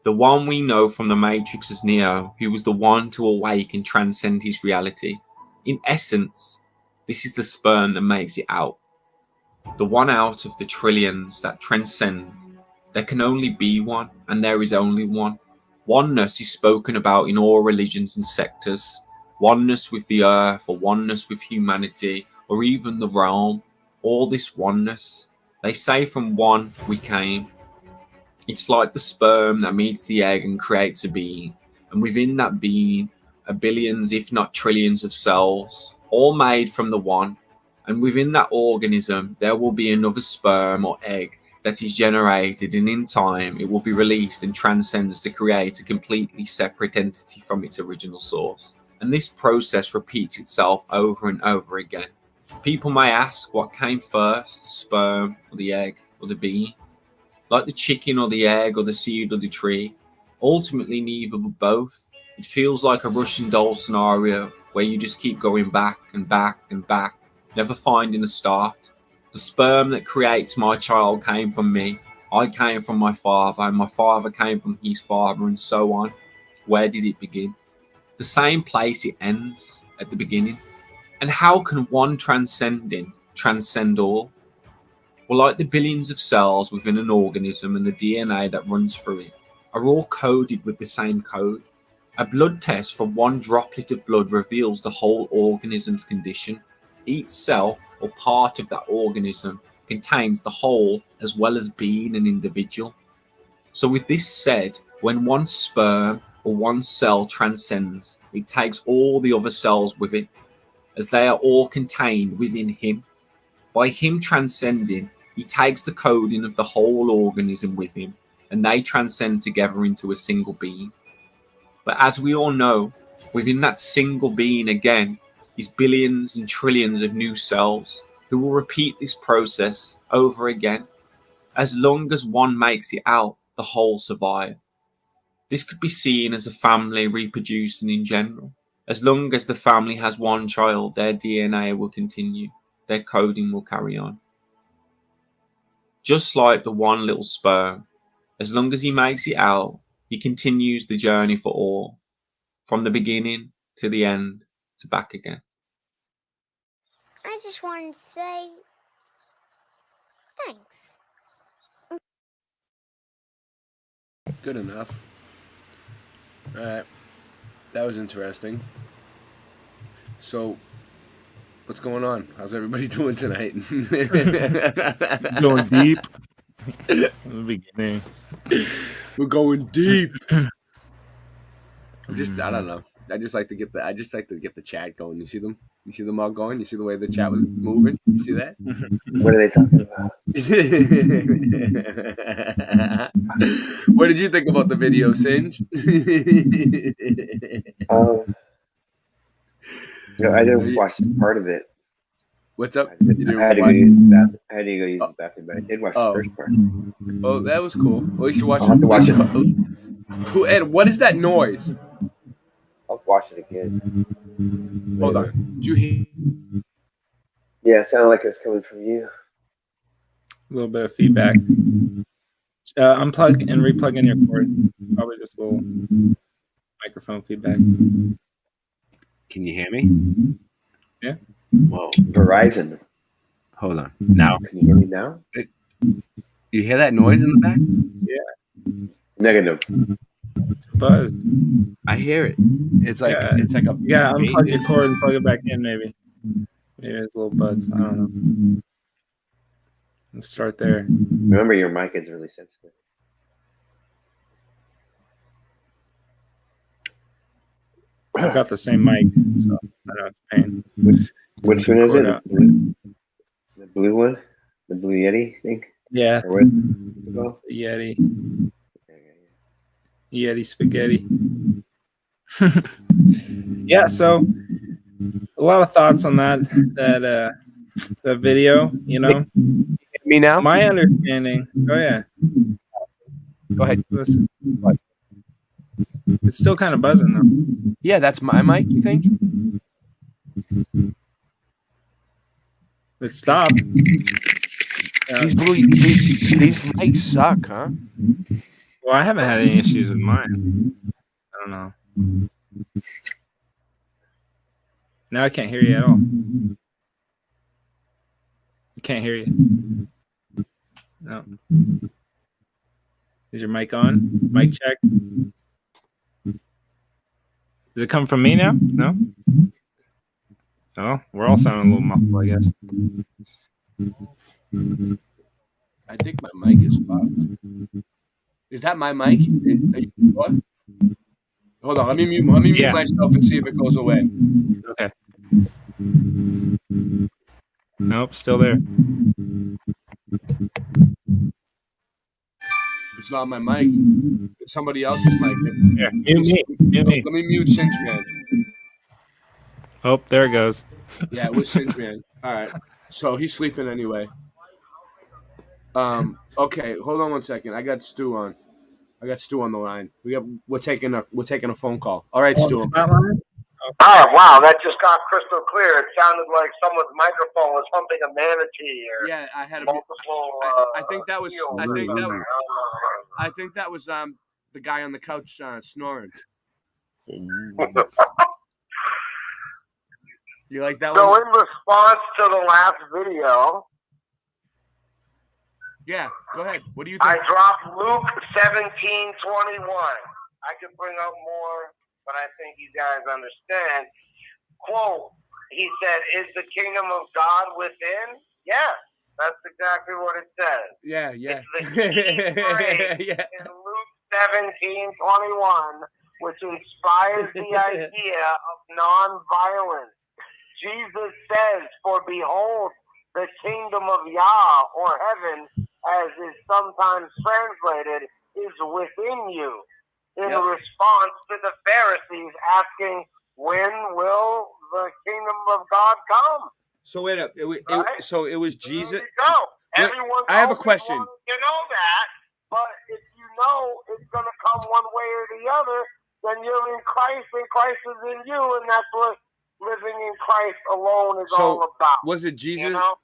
The one we know from the Matrix as Neo, who was the one to awake and transcend his reality. In essence, this is the sperm that makes it out. The one out of the trillions that transcend. There can only be one, and there is only one. Oneness is spoken about in all religions and sectors. Oneness with the earth, or oneness with humanity, or even the realm. All this oneness. They say from one we came. It's like the sperm that meets the egg and creates a being. And within that being are billions, if not trillions of cells, all made from the one. And within that organism, there will be another sperm or egg that is generated, and in time it will be released and transcends to create a completely separate entity from its original source. And this process repeats itself over and over again. People may ask, what came first, the sperm or the egg or the being? Like the chicken or the egg or the seed or the tree? Ultimately neither but both. It feels like a Russian doll scenario where you just keep going back and back and back, never finding a start. The sperm that creates my child came from me. I came from my father, and my father came from his father, and so on. Where did it begin? The same place it ends, at the beginning. And how can one transcending transcend all? Well, like the billions of cells within an organism and the DNA that runs through it are all coded with the same code. A blood test for one droplet of blood reveals the whole organism's condition. Each cell or part of that organism contains the whole as well as being an individual. So with this said, when one sperm or one cell transcends, it takes all the other cells with it, as they are all contained within him. By him transcending, he takes the coding of the whole organism with him, and they transcend together into a single being. But as we all know, within that single being again is billions and trillions of new cells who will repeat this process over again. As long as one makes it out, the whole survive. This could be seen as a family reproducing in general. As long as the family has one child, their DNA will continue, their coding will carry on. Just like the one little sperm, as long as he makes it out, he continues the journey for all, from the beginning to the end to back again. I just wanted to say thanks. Good enough. All right. That was interesting. So, what's going on? How's everybody doing tonight? Going deep. In the beginning. We're going deep. I don't know. I just like to get the chat going. You see them? You see them all going? You see the way the chat was moving? You see that? What are they talking about? What did you think about the video, Singe? I just watched part of it. What's up? I had to go use the bathroom, but I did watch the first part. Oh, that was cool. Well, you should watch I'll have to watch it. Ed, what is that noise? I'll watch it again. Hold on. Did you hear? Yeah, it sounded like it was coming from you. A little bit of feedback. Unplug and replug in your cord. It's probably just a little microphone feedback. Can you hear me? Yeah. Whoa. Verizon. Hold on. Now. Can you hear me now? You hear that noise in the back? Yeah. Negative. It's a buzz. I hear it. It's like a unplug your cord and plug it back in. Maybe it's a little buzz. I don't know. Let's start there. Remember, your mic is really sensitive. I've got the same mic, so I know it's a pain. Which one is it? The blue one? The Blue Yeti thing? Yeah. Or what? The Yeti. Yeti spaghetti. Yeah, so a lot of thoughts on that video, you know. Me now? My understanding. Oh yeah. Go ahead. Listen. It's still kind of buzzing though. Yeah, that's my mic, you think? It stopped. These mics suck, huh? Well, I haven't had any issues with mine. I don't know. Now I can't hear you at all. I can't hear you. No. Is your mic on? Mic check. Does it come from me now? No? Oh, we're all sounding a little muffled, I guess. I think my mic is fucked. Is that my mic? Are you what? Hold on, let me mute myself and see if it goes away. Okay. Nope, still there. It's not my mic. It's somebody else's mic. Yeah, mute me. Let me mute Singe Man. Oh, there it goes. Yeah, it was Singe Man. All right. So he's sleeping anyway. Okay, hold on 1 second. I got Stu on. the line. We're taking a phone call. All right, Stu. Oh, wow, that just got crystal clear. It sounded like someone's microphone was humping a manatee or yeah, I had multiple. I think that was the guy on the couch snoring. You like that So one? in response to the last video, Yeah, go ahead. What do you I think? dropped Luke 17:21. I could bring up more, but I think you guys understand. Quote, he said, is the kingdom of God within? Yes, that's exactly what it says. Yeah. It's the key phrase in Luke 17:21, which inspires the idea of nonviolence. Jesus says, for behold, the kingdom of Yah, or heaven, as is sometimes translated, is within you. In response to the Pharisees asking, when will the kingdom of God come? So wait up. So it was Jesus. There you go. Everyone's I have a always question. wanting to know that, but if you know it's going to come one way or the other, then you're in Christ and Christ is in you, and that's what living in Christ alone is all about. Was it Jesus? You know?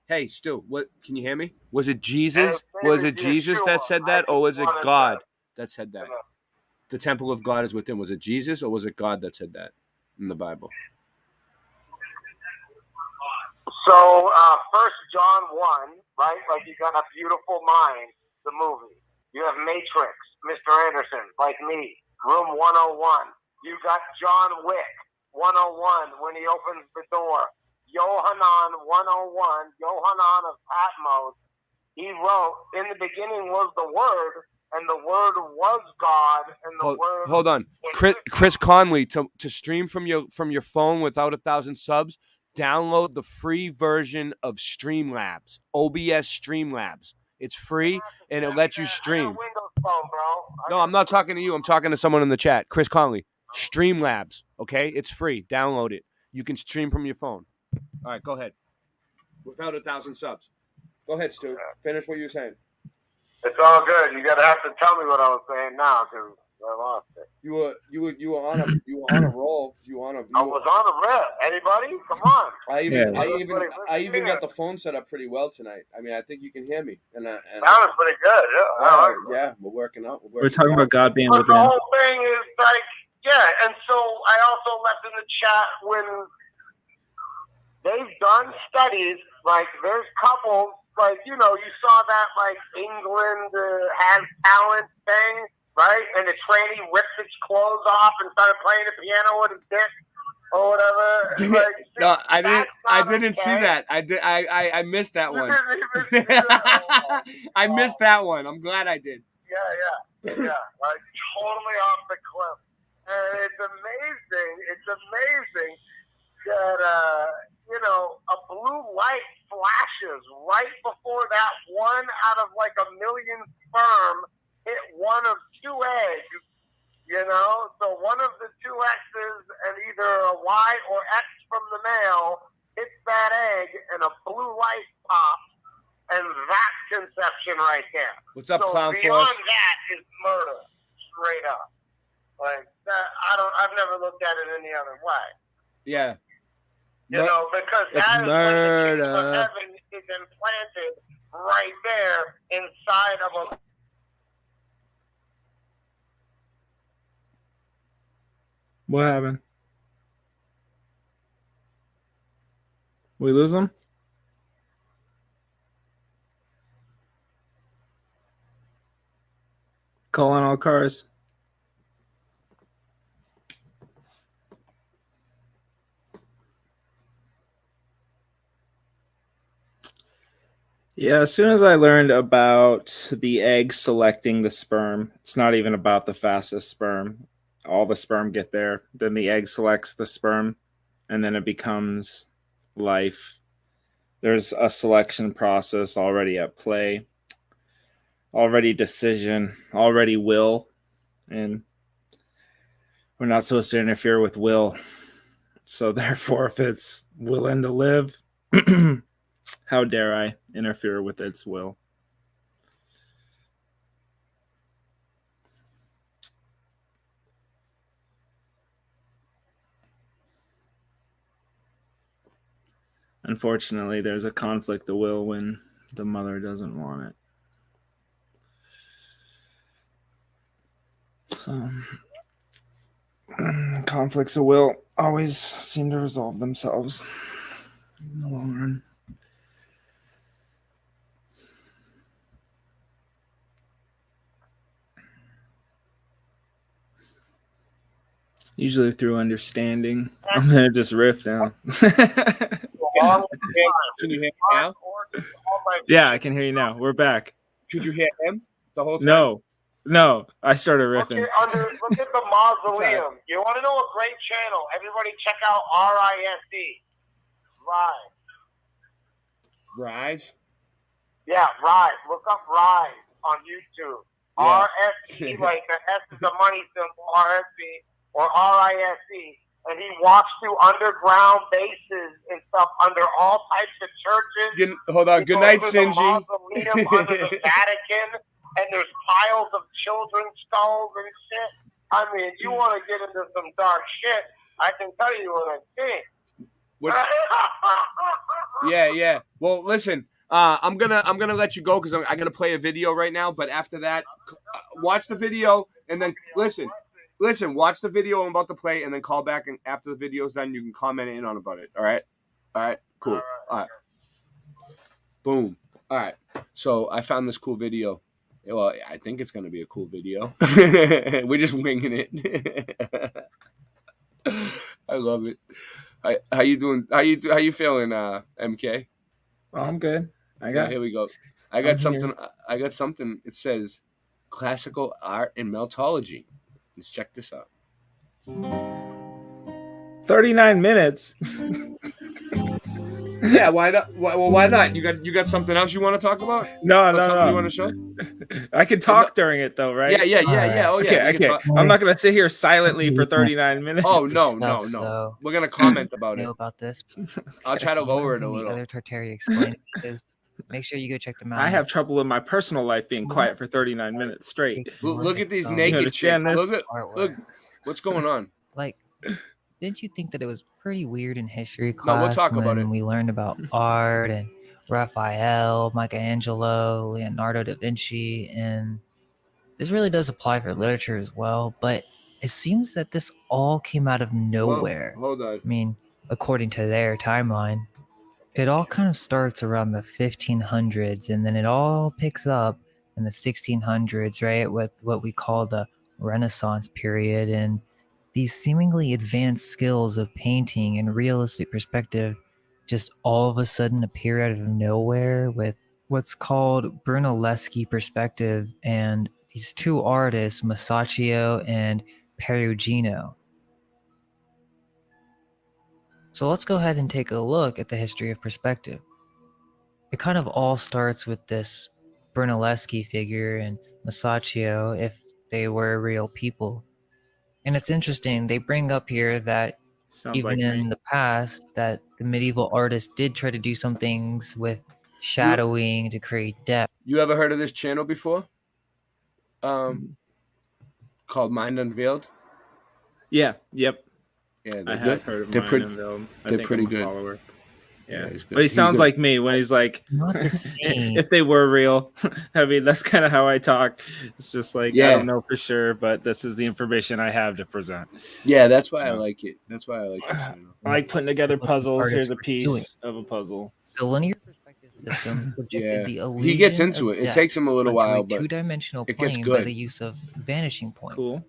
Hey, Stu. What? Can you hear me? Was it Jesus? Was it Jesus that said that, or was it God that said that? The temple of God is within. Was it Jesus, or was it God that said that in the Bible? So, 1 John 1, right? Like you got A Beautiful Mind, the movie. You have Matrix, Mr. Anderson, like me, Room 101. You got John Wick, 101, when he opens the door. Yohanan 101, Yohanan of Patmos. He wrote, in the beginning was the Word, and the Word was God, and the Word... Hold on. Chris Conley, to stream from your phone without 1,000 subs, download the free version of Streamlabs, OBS Streamlabs. It's free, and it lets you stream. Windows phone, bro. No, I'm not talking to you. I'm talking to someone in the chat. Chris Conley. Streamlabs, okay? It's free. Download it. You can stream from your phone. All right, go ahead. Without 1,000 subs. Go ahead, Stu. Finish what you were saying. It's all good. You gotta have to tell me what I was saying now, because I lost it. You were on a roll. I was on a rip. Anybody? Come on. I even got the phone set up pretty well tonight. I mean, I think you can hear me. And that was pretty good. Yeah, we're working out. We're talking about God being but within. the whole thing is like, and so I also left in the chat when they've done studies, like there's couples, like, you saw that, like, England has talent thing, right? And the trainee ripped its clothes off and started playing the piano with his dick or whatever. Like, no, I didn't see that. I missed that one. I missed that one. I'm glad I did. Yeah, like totally off the cliff. And it's amazing that, a blue light flashes right before that one out of like a million sperm hit one of two eggs, So one of the two X's and either a Y or X from the male hits that egg and a blue light pops, and that's conception right there. What's up, Clown Force? Beyond that is murder, straight up. Like that, I've never looked at it any other way. Yeah. Because that is when the kingdom of heaven is implanted right there inside of a... What happened? We lose him? Call on all cars. Yeah, as soon as I learned about the egg selecting the sperm, it's not even about the fastest sperm. All the sperm get there. Then the egg selects the sperm, and then it becomes life. There's a selection process already at play, already decision, already will, and we're not supposed to interfere with will. So therefore, if it's willing to live, how dare I interfere with its will? Unfortunately, there's a conflict of will when the mother doesn't want it. So, conflicts of will always seem to resolve themselves in the long run. Usually through understanding. I'm gonna just riff now. Can you hear me now? Yeah, I can hear you now. We're back. Could you hear him the whole time? No, I started riffing. Look at the mausoleum. You want to know a great channel? Everybody check out RISE. Rise? Yeah, Rise. Look up Rise on YouTube. Yeah. RSE, like the S is the money symbol, RSE or RISE. And he walks through underground bases and stuff under all types of churches. Hold on. Good night, Sinji. Mausoleum under the Vatican, and there's piles of children's skulls and shit. I mean, you want to get into some dark shit, I can tell you what I think. Yeah. Well, listen. I'm gonna let you go because I'm gonna play a video right now. But after that, watch the video and then listen. Watch the video I'm about to play and then call back. And after the video's done, you can comment in on about it. All right. Cool. All right. Boom. All right. So I found this cool video. Well, I think it's gonna be a cool video. We're just winging it. I love it. How you doing? How you feeling, MK? Oh, I'm good. Here we go. I got something. It says classical art and meltology. Let's check this out. 39 minutes. Yeah, why not? Why not? You got something else you want to talk about? No. You want to show? I can talk during it though, right? Yeah. Oh, yeah. Okay. I'm not gonna sit here silently for 39 minutes. Oh no. We're gonna comment about it. About this. I'll try to lower it a little. Other Tartaria explain because make sure you go check them out. I have trouble in my personal life being quiet for 39 minutes straight. Look at these naked chicks. Look, what's going on? Like, didn't you think that it was pretty weird in history class? No, we'll talk about it. We learned about art and Raphael, Michelangelo, Leonardo da Vinci, and this really does apply for literature as well. But it seems that this all came out of nowhere. Hold on. I mean, according to their timeline, it all kind of starts around the 1500s, and then it all picks up in the 1600s, right, with what we call the Renaissance period. And these seemingly advanced skills of painting and realistic perspective just all of a sudden appear out of nowhere with what's called Brunelleschi perspective and these two artists, Masaccio and Perugino. So let's go ahead and take a look at the history of perspective. It kind of all starts with this Brunelleschi figure and Masaccio, if they were real people. And it's interesting, they bring up here that even in the past, that the medieval artists did try to do some things with shadowing to create depth. You ever heard of this channel before? Called Mind Unveiled? Yeah, yep. Yeah, I have heard of Mind Unveiled. They're pretty good. Follower. Yeah, he's good. But he sounds like me when he's like, not the same. If they were real. I mean, that's kind of how I talk. It's just like, I don't know for sure, but this is the information I have to present. Yeah, that's why I like it. That's why I like it. I like putting together puzzles. Here's a piece of a puzzle. The linear perspective system projected the illusion. He gets into it. It takes him a little while, but two-dimensional it gets plane good by the use of vanishing points,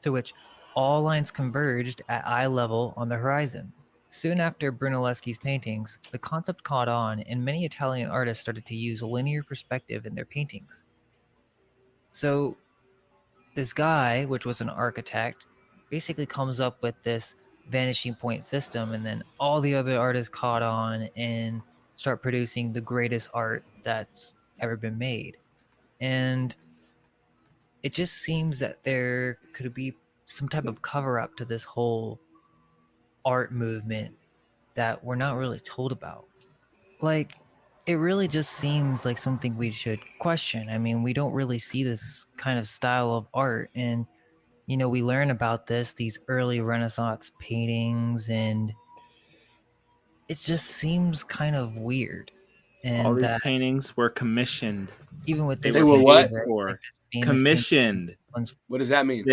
to which all lines converged at eye level on the horizon. Soon after Brunelleschi's paintings, the concept caught on, and many Italian artists started to use linear perspective in their paintings. So, this guy, which was an architect, basically comes up with this vanishing point system, and then all the other artists caught on and start producing the greatest art that's ever been made. And it just seems that there could be some type of cover-up to this whole art movement that we're not really told about. Like, it really just seems like something we should question. I mean, we don't really see this kind of style of art, and we learn about these early Renaissance paintings, and it just seems kind of weird. And all these paintings were commissioned. Even with this, they were what? Right? Commissioned. What does that mean?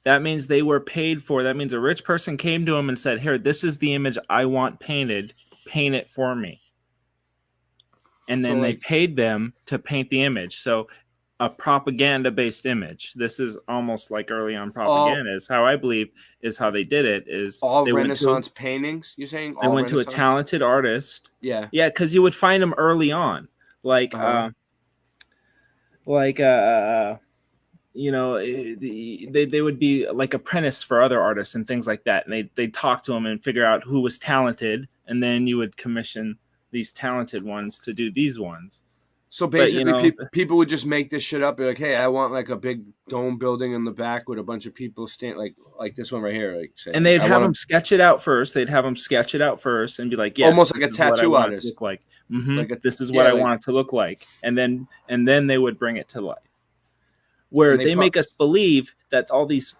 That means they were paid for. That means a rich person came to him and said, "Here, this is the image I want painted. Paint it for me." And then they paid them to paint the image. So a propaganda-based image. This is almost like early on propaganda. Is how I believe is how they did it. Is all they Renaissance paintings? You're saying they went to a talented artist. Yeah, because you would find them early on, like you know, they would be like apprentice for other artists and things like that, and they'd talk to them and figure out who was talented, and then you would commission these talented ones to do these ones. So basically, people would just make this shit up. Be like, hey, I want like a big dome building in the back with a bunch of people stand like this one right here. Like, say, and they'd have them sketch it out first. They'd have them sketch it out first and be like, yes, almost like a tattoo artist. Look like, this is what I want it to look like, and then they would bring it to life. Where they make us believe that all these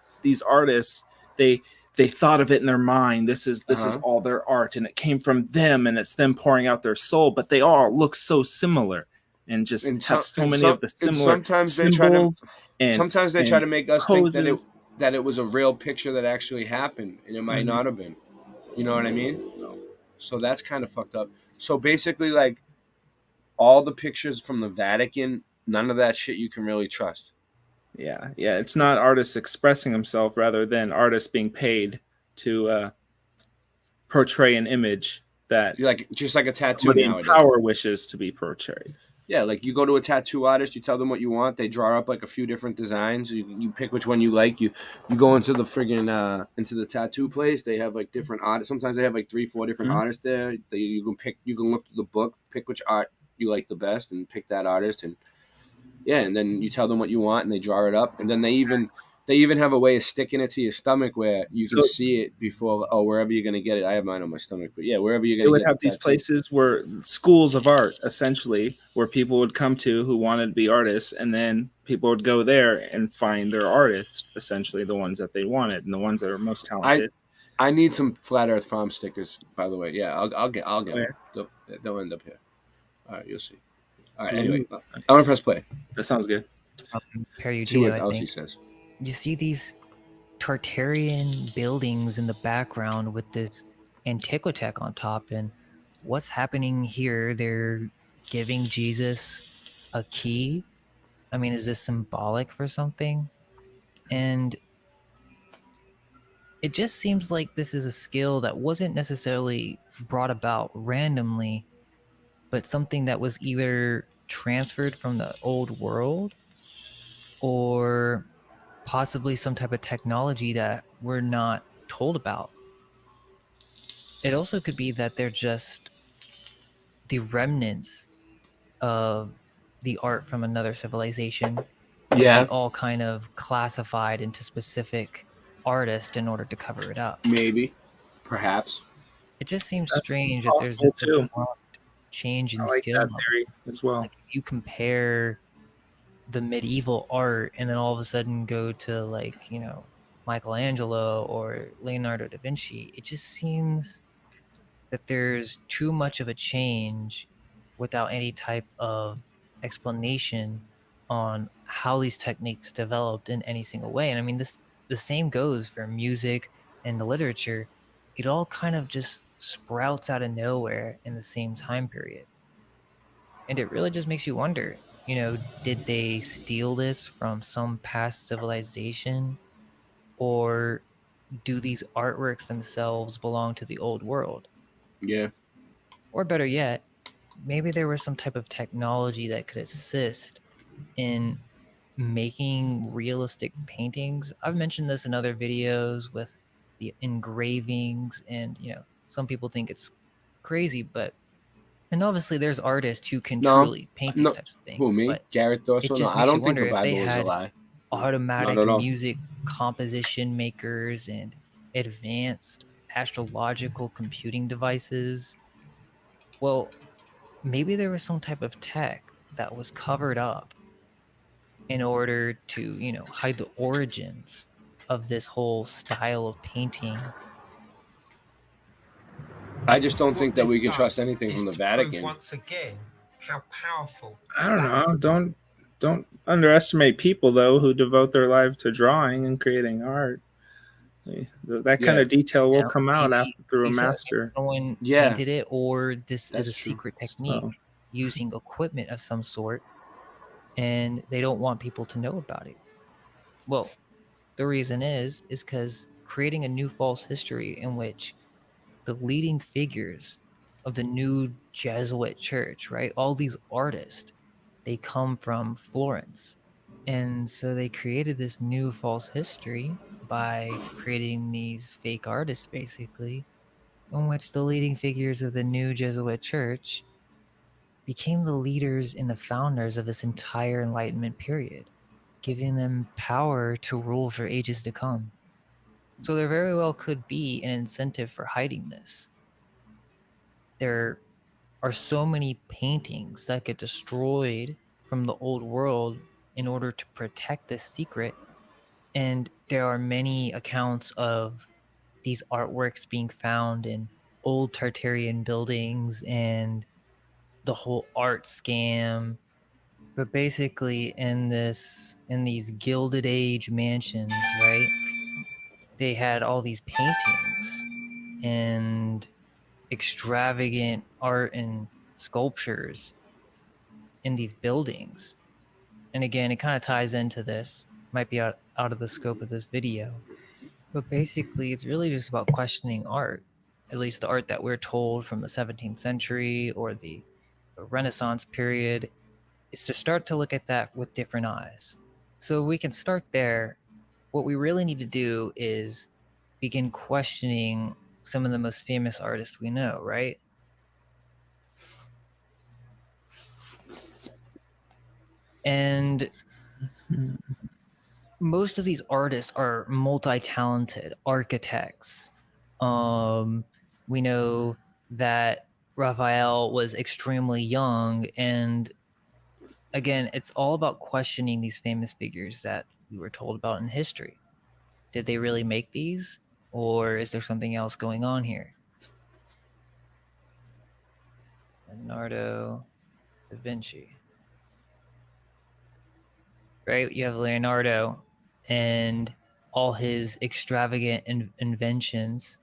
artists, they thought of it in their mind. This is all their art, and it came from them, and it's them pouring out their soul. But they all look so similar. And just have so many of the similar sometimes symbols. Sometimes they try to make us think that it was a real picture that actually happened, and it might not have been. You know what I mean? So that's kind of fucked up. So basically, like all the pictures from the Vatican, none of that shit you can really trust. Yeah. It's not artists expressing themselves, rather than artists being paid to portray an image that just like a tattoo. Somebody in power wishes to be portrayed. Yeah, like you go to a tattoo artist, you tell them what you want, they draw up like a few different designs. You pick which one you like. You go into the friggin' into the tattoo place. They have like different artists. Sometimes they have like 3-4 different artists there. You can look through the book, pick which art you like the best, and pick that artist. And and then you tell them what you want, and they draw it up. And then they even have a way of sticking it to your stomach where you can see it before. Oh, wherever you're gonna get it. I have mine on my stomach, but wherever you're gonna. They would have these places where schools of art, essentially, where people would come to who wanted to be artists, and then people would go there and find their artists, essentially the ones that they wanted and the ones that are most talented. I need some Flat Earth Farm stickers, by the way. Yeah, I'll get them. They'll end up here. All right, you'll see. All right. Anyway, I'm gonna press play. That sounds good. Perugino, I think. Says. You see these Tartarian buildings in the background with this Antiquitech on top, and what's happening here? They're giving Jesus a key. I mean, is this symbolic for something? And it just seems like this is a skill that wasn't necessarily brought about randomly, but something that was either transferred from the old world or possibly some type of technology that we're not told about. It also could be that they're just the remnants of the art from another civilization. Yeah. All kind of classified into specific artists in order to cover it up. Maybe. Perhaps. It just seems strange that there's a change in skill. That theory as well. Like if you compare the medieval art and then all of a sudden go to Michelangelo or Leonardo da Vinci, it just seems that there's too much of a change without any type of explanation on how these techniques developed in any single way. And I mean, the same goes for music and the literature. It all kind of just sprouts out of nowhere in the same time period. And it really just makes you wonder, did they steal this from some past civilization, or do these artworks themselves belong to the old world? Yeah. Or better yet, maybe there was some type of technology that could assist in making realistic paintings. I've mentioned this in other videos with the engravings, and some people think it's crazy, and obviously there's artists who can truly paint these types of things. Who, me? But Garrett Dorsey? It just I makes don't you think wonder the if they Bible is a had lie. automatic music composition makers and advanced astrological computing devices. Well, maybe there was some type of tech that was covered up in order to, hide the origins of this whole style of painting. I just don't think that we can trust anything from the Vatican. Once again, how powerful. I don't know. Don't underestimate people though who devote their life to drawing and creating art. That kind of detail will come out through a master. Someone painted it, or this is a secret technique using equipment of some sort. and they don't want people to know about it. Well, the reason is because creating a new false history in which the leading figures of the new Jesuit church, right? All these artists, they come from Florence. And so they created this new false history by creating these fake artists, basically, in which the leading figures of the new Jesuit church became the leaders and the founders of this entire Enlightenment period, giving them power to rule for ages to come. So there very well could be an incentive for hiding this. There are so many paintings that get destroyed from the old world in order to protect this secret. And there are many accounts of these artworks being found in old Tartarian buildings and the whole art scam. But basically in these Gilded Age mansions, right? They had all these paintings and extravagant art and sculptures in these buildings. And again, it kind of ties into this, might be out of the scope of this video, but basically it's really just about questioning art, at least the art that we're told from the 17th century or the Renaissance period. It's to start to look at that with different eyes. So we can start there. What we really need to do is begin questioning some of the most famous artists we know, right? And most of these artists are multi-talented architects. We know that Raphael was extremely young, and again, it's all about questioning these famous figures that we were told about in history. Did they really make these? Or is there something else going on here? Leonardo da Vinci. Right? You have Leonardo and all his extravagant inventions.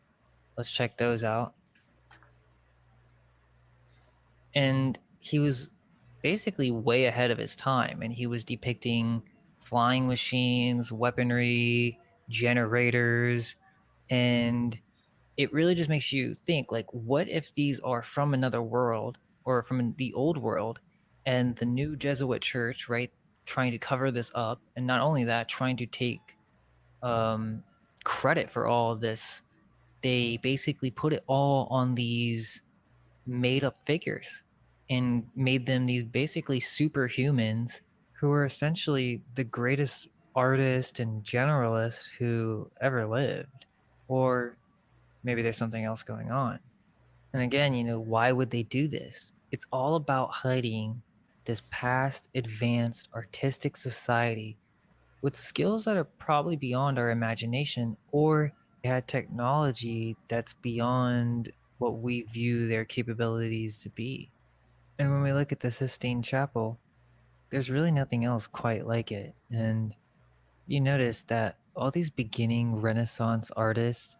Let's check those out. And he was basically way ahead of his time, and he was depicting flying machines, weaponry, generators, and it really just makes you think, like, what if these are from another world or from the old world, and the new Jesuit church, right, trying to cover this up, and not only that, trying to take credit for all of this. They basically put it all on these made-up figures and made them these basically superhumans who are essentially the greatest artist and generalist who ever lived. Or maybe there's something else going on. And again, why would they do this? It's all about hiding this past advanced artistic society with skills that are probably beyond our imagination, or they had technology that's beyond what we view their capabilities to be. And when we look at the Sistine Chapel, there's really nothing else quite like it. And you notice that all these beginning Renaissance artists,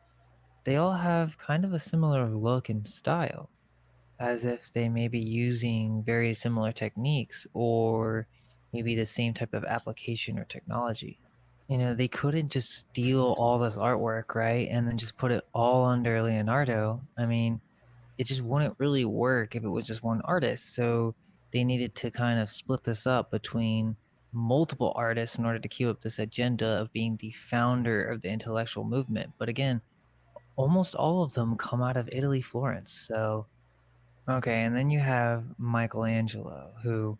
they all have kind of a similar look and style, as if they may be using very similar techniques or maybe the same type of application or technology. They couldn't just steal all this artwork, right, and then just put it all under Leonardo. I mean, it just wouldn't really work if it was just one artist. So they needed to kind of split this up between multiple artists in order to keep up this agenda of being the founder of the intellectual movement. But again, almost all of them come out of Italy, Florence. So, okay, and then you have Michelangelo, who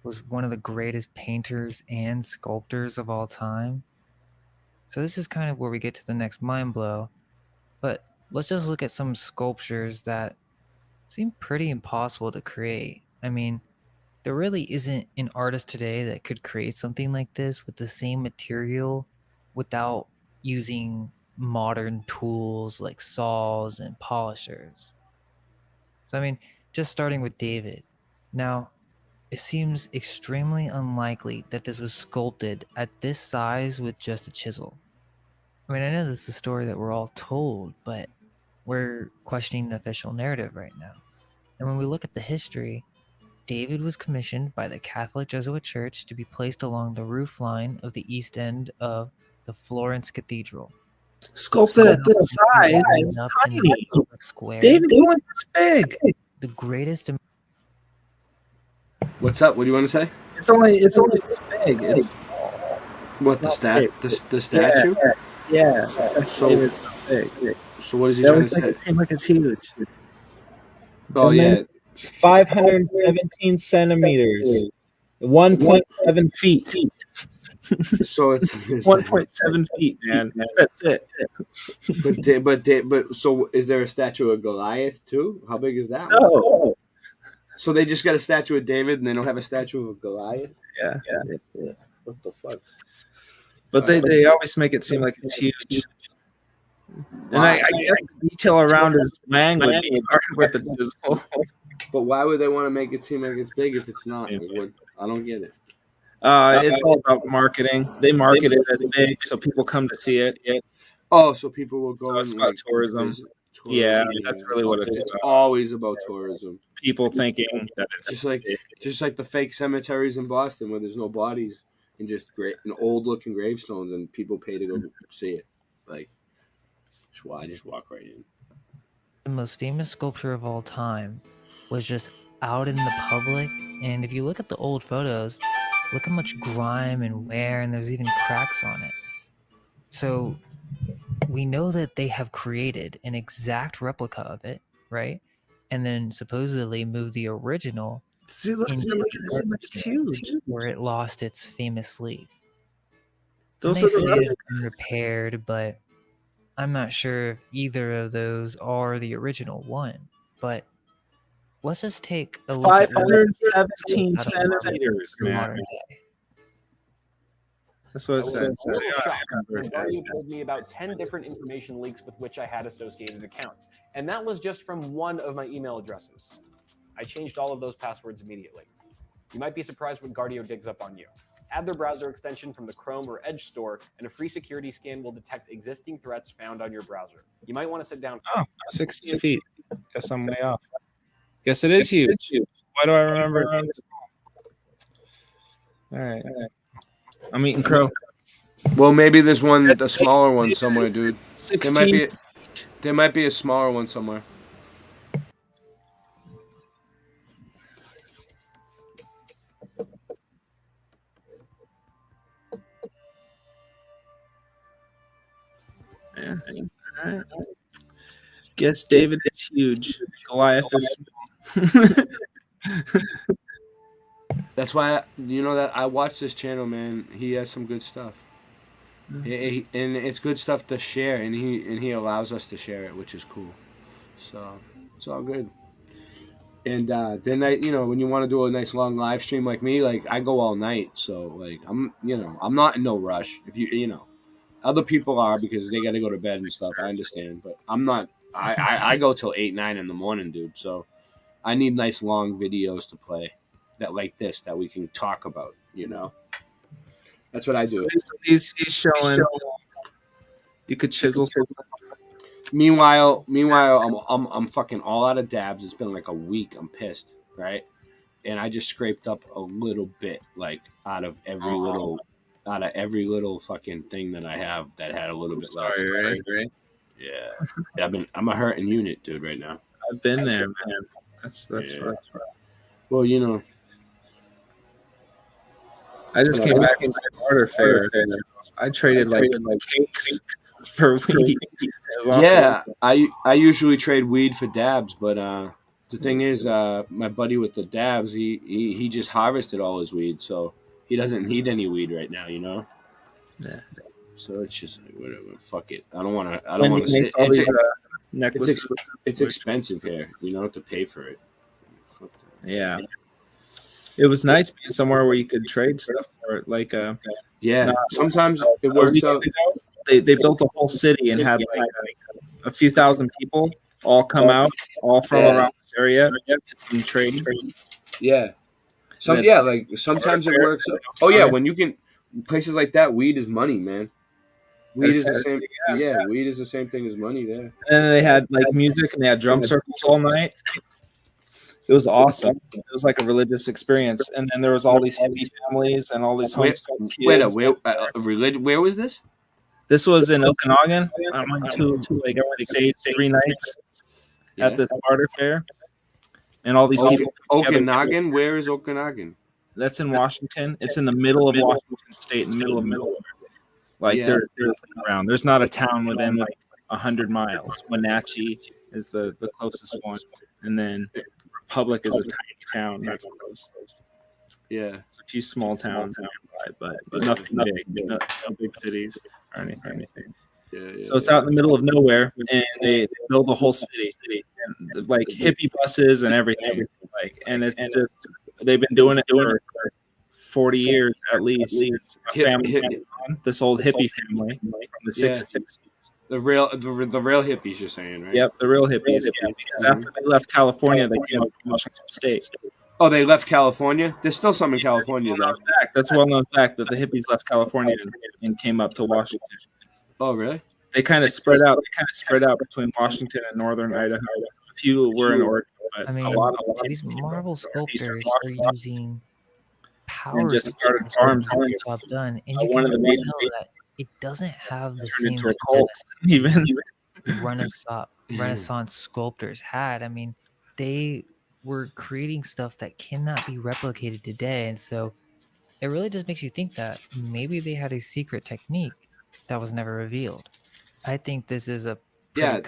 was one of the greatest painters and sculptors of all time. So this is kind of where we get to the next mind blow. But let's just look at some sculptures that seem pretty impossible to create. I mean, there really isn't an artist today that could create something like this with the same material without using modern tools like saws and polishers. So, I mean, just starting with David. Now, it seems extremely unlikely that this was sculpted at this size with just a chisel. I mean, I know this is a story that we're all told, but we're questioning the official narrative right now. And when we look at the history, David was commissioned by the Catholic Jesuit Church to be placed along the roof line of the east end of the Florence Cathedral. Sculpted at this size, it's Up in tiny. the public square. David's only this big. The greatest. What's up? What do you want to say? It's only this big. It's What, the not stat? big. The statue? Yeah. So, big. so what is he They trying always to make say? it seem like it's huge. Oh, yeah. It's 517 centimeters, 1.7 feet. So it's 1.7 feet, man. That's it. But so is there a statue of Goliath too? How big is that? No. So they just got a statue of David and they don't have a statue of Goliath? Yeah. What the fuck? But they always make it seem like it's huge. And I guess the detail around his wang would be hard with the chisel. But why would they want to make it seem like it's big if it's not? I don't get it. It's all about marketing. They market it as big so people come to see it. Oh, so people will go. So it's and, about like, tourism. visit Yeah, that's really what it's about. always about tourism. People thinking that it's Just like the fake cemeteries in Boston where there's no bodies and just old looking gravestones and people pay to go see it. Like, I just walk right in. The most famous sculpture of all time was just out in the public, and if you look at the old photos, look how much grime and wear, and there's even cracks on it. So we know that they have created an exact replica of it, right? And then supposedly moved the original it's huge. where it lost its famous leaf. Those And they are say the it's been repaired, but I'm not sure if either of those are the original one. But let's just take a look at 517 out of modern- centimeters, man. modern day. That's what it I was says. a little shocked when Guardian told me about 10 different information leaks with which I had associated accounts. And that was just from one of my email addresses. I changed all of those passwords immediately. You might be surprised what Guardio digs up on you. Add their browser extension from the Chrome or Edge store, and a free security scan will detect existing threats found on your browser. You might want to sit down. 60 feet. Guess I'm way off. Guess it is huge. Why do I remember it being small? All right. I'm eating crow. Well, maybe there's a smaller one somewhere, dude. 16. There might be a smaller one somewhere. Yeah. All right. Guess David is huge. Goliath is small. That's why that I watch this channel, man. He has some good stuff, and it's good stuff to share, and he allows us to share it, which is cool. So it's all good. And then when you want to do a nice long live stream like me, like I go all night, so like I'm not in no rush. If other people are because they got to go to bed and stuff. I understand, but I'm not. I go till 8, 9 in the morning, dude. So I need nice long videos to play that we can talk about. That's what I do. He's showing. You could chisel. Meanwhile, I'm fucking all out of dabs. It's been like a week. I'm pissed, right? And I just scraped up a little bit, like out of every little fucking thing that I have that had a little bit left. Right? Yeah, I'm a hurting unit, dude, right now. I've been there, man. That's rough. Well, I just came back into the barter fair. I traded like cakes for weed. Yeah, I usually trade weed for dabs, but the thing is, my buddy with the dabs, he just harvested all his weed, so he doesn't need any weed right now, Yeah. So it's just like, whatever. Fuck it. I don't want to. It's expensive here, to pay for it. Yeah. It was nice being somewhere where you could trade stuff for it. Like, sometimes it works out. They built a whole city and had like a few thousand people all come out, all from around this area to trade. Yeah. Sometimes it works. Oh yeah, when you can places like that, weed is money, man. Weed is the same. Yeah, weed is the same thing as money there. And then they had like music and they had drum circles all night. It was awesome. It was like a religious experience, and then there was all these hippie families and all these homeschooled kids. Where was this? This was in Okanagan. I went to stay 3 nights at the Sparta Fair, and all these people. Okanagan. Where is Okanagan? That's in Washington. It's in the middle of Washington State, in the middle of nowhere. Like there's nothing around. There's not a town within like 100 miles. Wenatchee is the closest one, and then Republic is a tiny town that's close. Yeah, it's a few small towns, but nothing big. No big cities or anything. So it's out in the middle of nowhere, and they build a whole city, and like hippie buses and everything. Like, and it's just they've been doing it for 40 years at least. This old hippie family from the 60s. The real hippies, you're saying, right? Yep, the real hippies. Yeah, because after they left California, they came up to Washington State. Oh, they left California? There's still some in California, though. That's a well-known fact that the hippies left California and came up to Washington. Oh, really? They kind of spread out. Between Washington and northern Idaho. A few were in Oregon, but I mean, a lot these marble sculptors are using power and just started farms. to get the job done, and you One can of the really major tell that it doesn't have the turned same into a cult, even. Renaissance sculptors had. I mean, they were creating stuff that cannot be replicated today, and so it really just makes you think that maybe they had a secret technique that was never revealed. I think this is a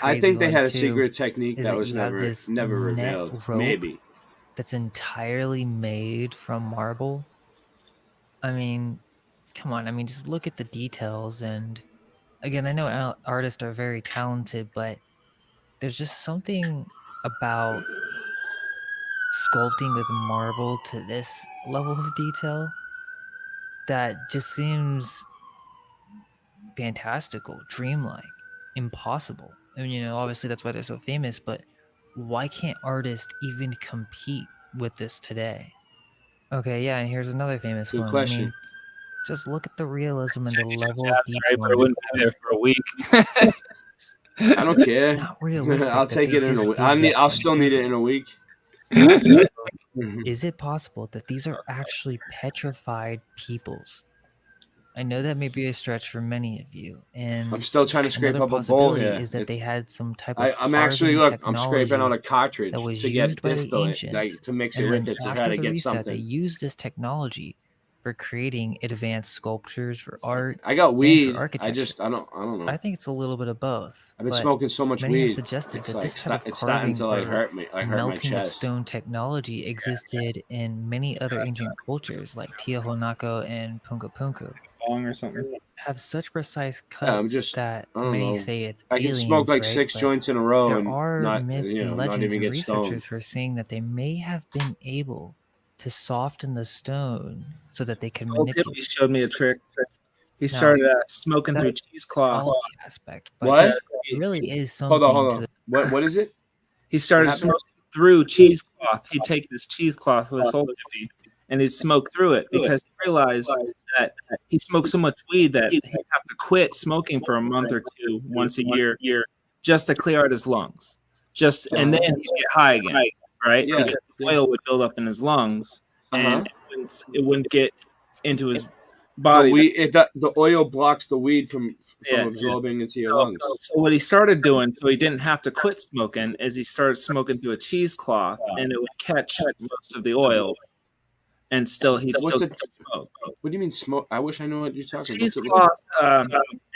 I think they had a too, secret technique that was you have never this revealed. net rope Maybe that's entirely made from marble. I mean, come on. I mean, just look at the details. And again, I know artists are very talented, but there's just something about sculpting with marble to this level of detail that just seems fantastical, dreamlike, impossible. I mean, obviously that's why they're so famous, but why can't artists even compete with this today? Okay, yeah, and here's another famous Good one. question. I mean, just look at the realism and the level of detail. Right, but I wouldn't be there for a week. I don't care. Not realistic. I'll take it in a week. I'll still need it in a week. Is it possible that these are actually petrified peoples? I know that may be a stretch for many of you, and I'm still trying to scrape another up a bowl possibility here. is that they had some type of I'm actually I'm scraping out a technology cartridge that was to get used by the distillate, ancients, like, to mix it and with then it to after try to the get reset, something. They used this technology for creating advanced sculptures for art. I got and weed. for architecture. I don't know. I think it's a little bit of both. I've been but smoking so much many weed. have suggested It's that like this type of it's starting carving to like or hurt me, like hurt my melting of chest. stone technology existed in many other ancient cultures like Tiahuanaco and Punka Punku. Or something. Have such precise Yeah, I'm cuts just that I don't many know. say it's I can aliens, smoke like right? 6 But joints in a row there and are not myths and not legends even and get stoned. researchers who are saying that they may have been able to soften the stone so that they can Old manipulate. hippie showed me a trick. He No, started smoking through cheesecloth. technology aspect, but What? it really is something Hold to on. the What is it? He started What happened? smoking through cheesecloth. He'd take this cheesecloth with his old hippie and he'd smoke through it because he realized that he smoked so much weed that he'd have to quit smoking for a month or two once a year just to clear out his lungs. And then he'd get high again, right? Yeah. Because the oil would build up in his lungs and it wouldn't get into his body. The oil blocks the weed from absorbing into your lungs. So what he started doing, so he didn't have to quit smoking, is he started smoking through a cheesecloth, and it would catch most of the oil, and still he'd still get smoke. What do you mean smoke? I wish I knew what you're talking about. Cheesecloth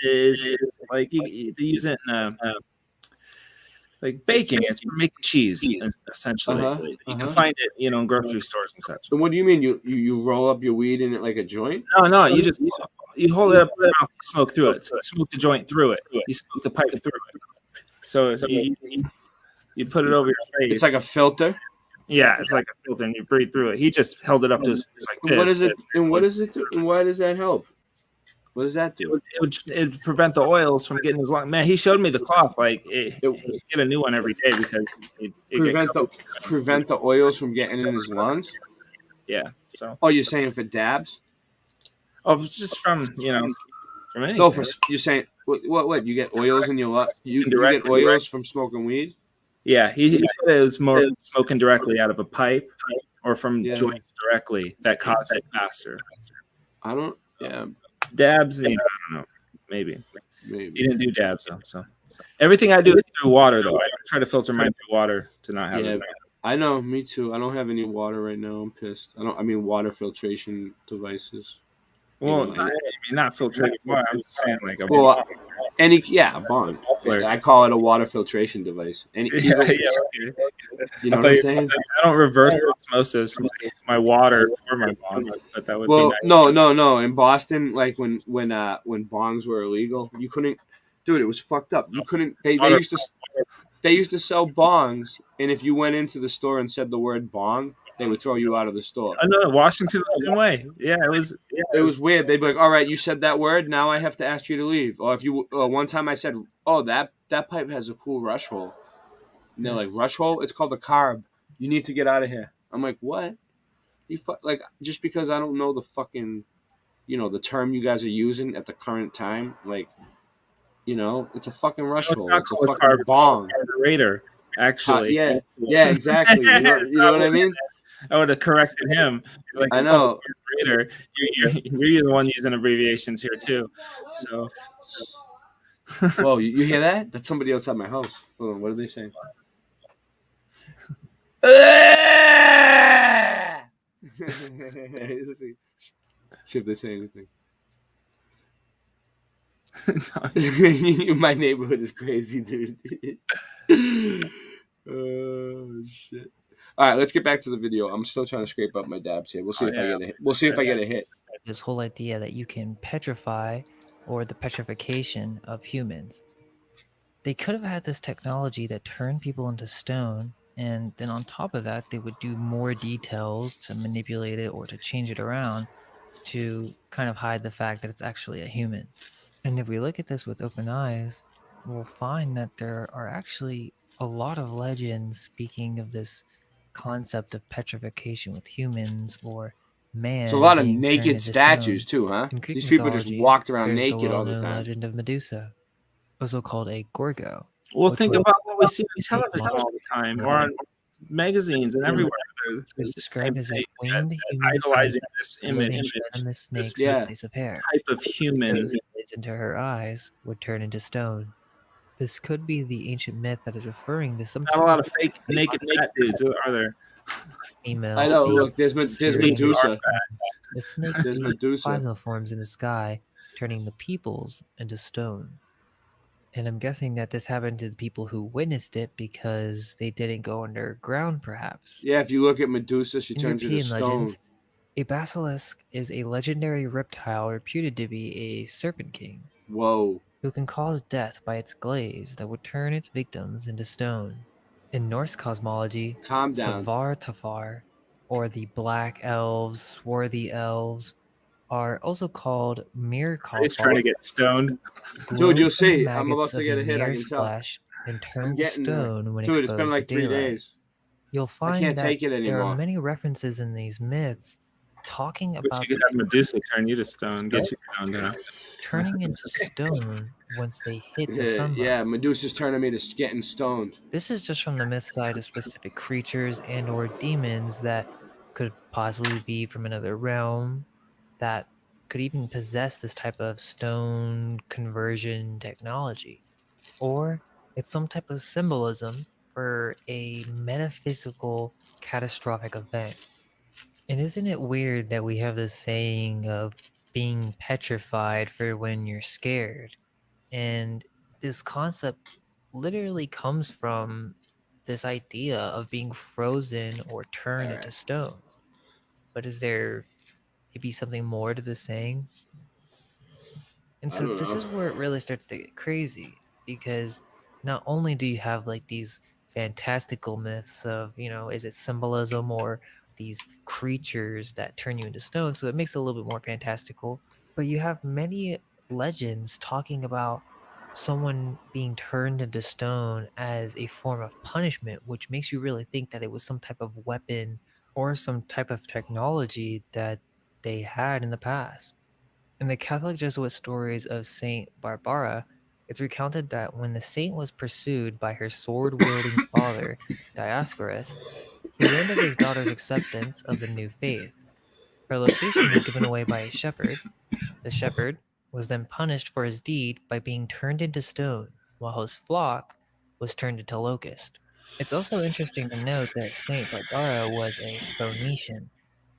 is like they use it in like baking. It's for making cheese, essentially. You can find it, in grocery stores and such. So what do you mean? You roll up your weed in it like a joint? No, you just you hold it up in your mouth, you smoke through it. So you smoke the joint through it. You smoke the pipe through it. So you put it over your face. It's like a filter. Yeah, it's like a filter, and you breathe through it. He just held it up to his face like this. What is it? And what does it do? And why does that help? What does that do? It would prevent the oils from getting his lung. Man, he showed me the cloth. Like he'd get a new one every day because it prevent the oils from getting in his lungs. Yeah. So. Oh, you're saying for dabs? Oh, just from from anything. No, you're saying what? You get oils in your lungs? You get oils from smoking weed? Yeah, he said it was more smoking directly out of a pipe or from Yeah. joints directly that caused it faster. I don't. Yeah. Dabs, I don't know. Maybe. He didn't do dabs though. So everything I do is through water though. I try to filter mine through water to not have Yeah, it. I know. Me too. I don't have any water right now. I'm pissed. I mean, water filtration devices. Well, You know, not filtrated water. I'm just saying like a a bong. I call it a water filtration device. Yeah, okay. You know what I'm saying? I don't reverse osmosis my water for my bong, but that would be nice. No. In Boston, like when bongs were illegal, you couldn't. Dude, it was fucked up. You couldn't. They used to sell bongs, and if you went into the store and said the word bong, they would throw you out of the store. I know Washington was the same way. Yeah, it was weird. They'd be like, "All right, you said that word. Now I have to ask you to leave." Or if you one time I said, "Oh, that pipe has a cool rush hole," and they're like, "Rush hole? It's called a carb. You need to get out of here." I'm like, "What? Like just because I don't know the fucking, the term you guys are using at the current time, like." It's a fucking rush hole. It's a fucking bong. Carburetor, actually. Yeah, exactly. You know what I mean? I would have corrected him. Like, I know. Carburetor. You're the one using abbreviations here too. So. Whoa, you hear that? That's somebody outside my house. Hold on, what are they saying? See if they say anything. My neighborhood is crazy, dude. Oh shit! All right, let's get back to the video. I'm still trying to scrape up my dabs here. We'll see if I get a hit. We'll see if I get a hit. This whole idea that you can petrify, or the petrification of humans. They could have had this technology that turned people into stone, and then on top of that, they would do more details to manipulate it or to change it around to kind of hide the fact that it's actually a human. And if we look at this with open eyes, we'll find that there are actually a lot of legends speaking of this concept of petrification with humans or man. It's a lot of being turned naked into statues stone. too, huh? In Greek These people just mythology, walked around there's naked all the well-known time. legend of Medusa, also called a Gorgo. Well, which think was about what we see on television all the time, or on magazines and everywhere. It's described as a winged human idolizing creature this with image, venomous snakes yeah, in place of hair. type of human. Into her eyes would turn into stone. This could be the ancient myth that is referring to some. Not a lot of fake naked fat dudes, are there? Female. I know. being Look, there's Medusa. The snakes There's leave Medusa. plasma forms in the sky, turning the peoples into stone. And I'm guessing that this happened to the people who witnessed it because they didn't go underground, perhaps. Yeah, if you look at Medusa, she In turns into European stone. legends, a basilisk is a legendary reptile reputed to be a serpent king. Whoa. Who can cause death by its glaze that would turn its victims into stone. In Norse cosmology, Calm down. Savar Tafar, or the Black Elves, Swarthy Elves, are also called Mirkal. He's trying to get stoned. Dude, you'll see. I'm about to get a hit. I can tell. Flesh and turn I'm to getting there. stone when Dude, exposed it's been like to 3 daylight. days. You'll find can't that take it there anymore. are many references in these myths talking Wish about you could have Medusa turn you to stone, get you stoned. Yeah. turning into stone once they hit the sunlight. Yeah, Medusa's turning me to getting stoned. This is just from the myth side of specific creatures and or demons that could possibly be from another realm that could even possess this type of stone conversion technology. Or it's some type of symbolism for a metaphysical catastrophic event. And isn't it weird that we have this saying of being petrified for when you're scared? And this concept literally comes from this idea of being frozen or turned into stone. But is there maybe something more to the saying? And so this is where it really starts to get crazy, because not only do you have like these fantastical myths of, is it symbolism or these creatures that turn you into stone, so it makes it a little bit more fantastical, but you have many legends talking about someone being turned into stone as a form of punishment, which makes you really think that it was some type of weapon or some type of technology that they had in the past. In the Catholic Jesuit stories of Saint Barbara, It's recounted that when the saint was pursued by her sword-wielding father, Dioscorus, he learned of his daughter's acceptance of the new faith. Her location was given away by a shepherd. The shepherd was then punished for his deed by being turned into stone, while his flock was turned into locust. It's also interesting to note that Saint Barbara was a Phoenician.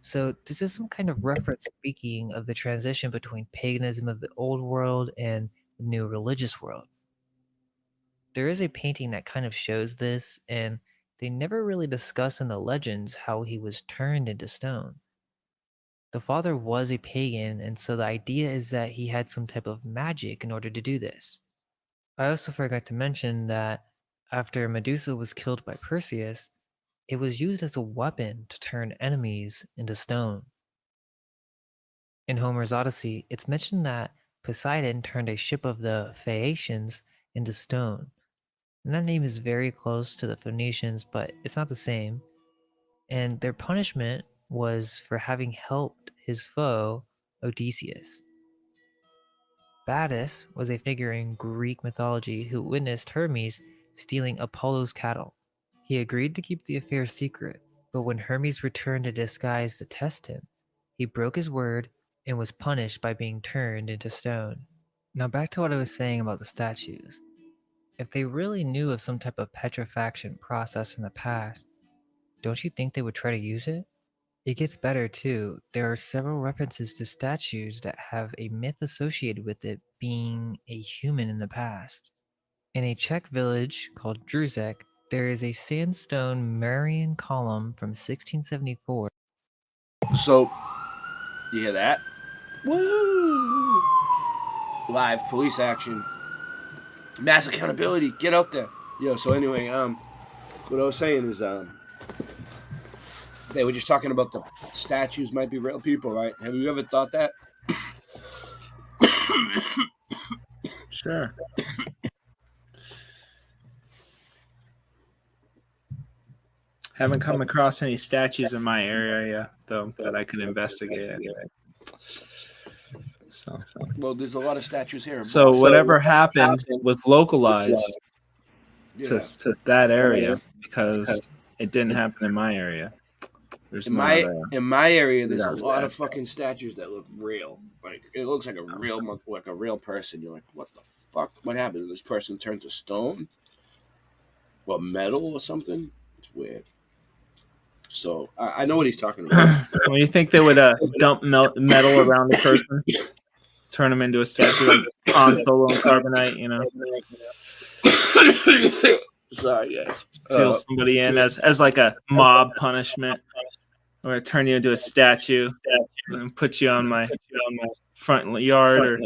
So this is some kind of reference speaking of the transition between paganism of the old world and the new religious world. There is a painting that kind of shows this, and they never really discuss in the legends how he was turned into stone. The father was a pagan, and so the idea is that he had some type of magic in order to do this. I also forgot to mention that after Medusa was killed by Perseus, it was used as a weapon to turn enemies into stone. In Homer's Odyssey, it's mentioned that Poseidon turned a ship of the Phaeacians into stone. And that name is very close to the Phoenicians, but it's not the same. And their punishment was for having helped his foe, Odysseus. Bacchus was a figure in Greek mythology who witnessed Hermes stealing Apollo's cattle. He agreed to keep the affair secret, but when Hermes returned in disguise to test him, he broke his word and was punished by being turned into stone. Now back to what I was saying about the statues. If they really knew of some type of petrifaction process in the past, don't you think they would try to use it? It gets better too. There are several references to statues that have a myth associated with it being a human in the past. In a Czech village called Druzek, there is a sandstone Marian column from 1674. So, you hear that? Woo! Live police action. Mass accountability. Get out there. Yo, so anyway, what I was saying is, they were just talking about the statues might be real people, right? Have you ever thought that? Sure. Haven't come across any statues in my area, though, that I could investigate anyway. So, Well, there's a lot of statues here. so whatever happened was localized to that area because it didn't happen in my area. There's In my area, there's a lot of fucking statues that look real. Like it looks like a real person. You're like, what the fuck? What happened? Did this person turn to stone? What, metal or something? It's weird. So I know what he's talking about. When you think they would dump metal around the person, turn them into a statue like Han Solo and Carbonite, you know? Sorry, guys. Seal somebody in as like a mob punishment, or turn you into a statue and put you on my front yard, or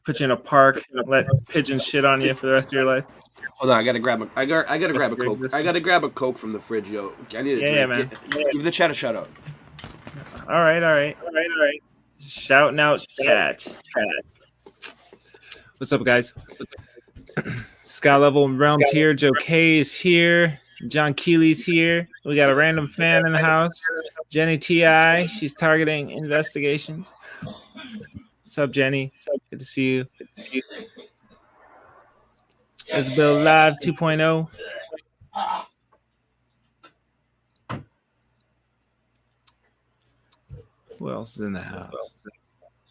put you in a park and let pigeons shit on you for the rest of your life. Hold on, I gotta grab a Coke. I gotta grab a Coke from the fridge, yo. I need a drink. Yeah, man. Give the chat a shout out. All right. Shouting out chat. What's up, guys? Sky Level Realms here. Joe K is here. John Keeley's here. We got a random fan in the house. Jenny T.I. She's targeting investigations. What's up, Jenny? Good to see you. Isabel Live 2.0. Who else is in the house?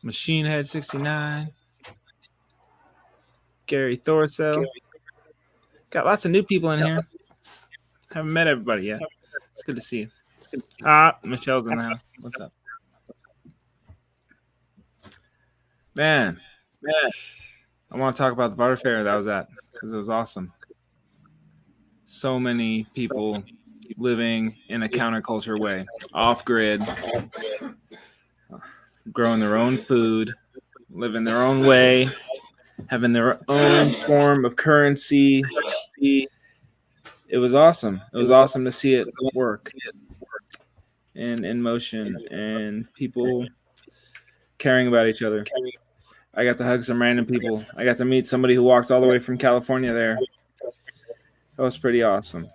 Machine Head 69. Gary Thorcell. Got lots of new people in here. Haven't met everybody yet. It's good to see you. Michelle's in the house. What's up? Man. I want to talk about the butter fair that I was at because it was awesome. So many people living in a counterculture way, off grid, growing their own food, living their own way, having their own form of currency. It was awesome. It was awesome to see it work and in motion and people caring about each other. I got to hug some random people. I got to meet somebody who walked all the way from California there. That was pretty awesome.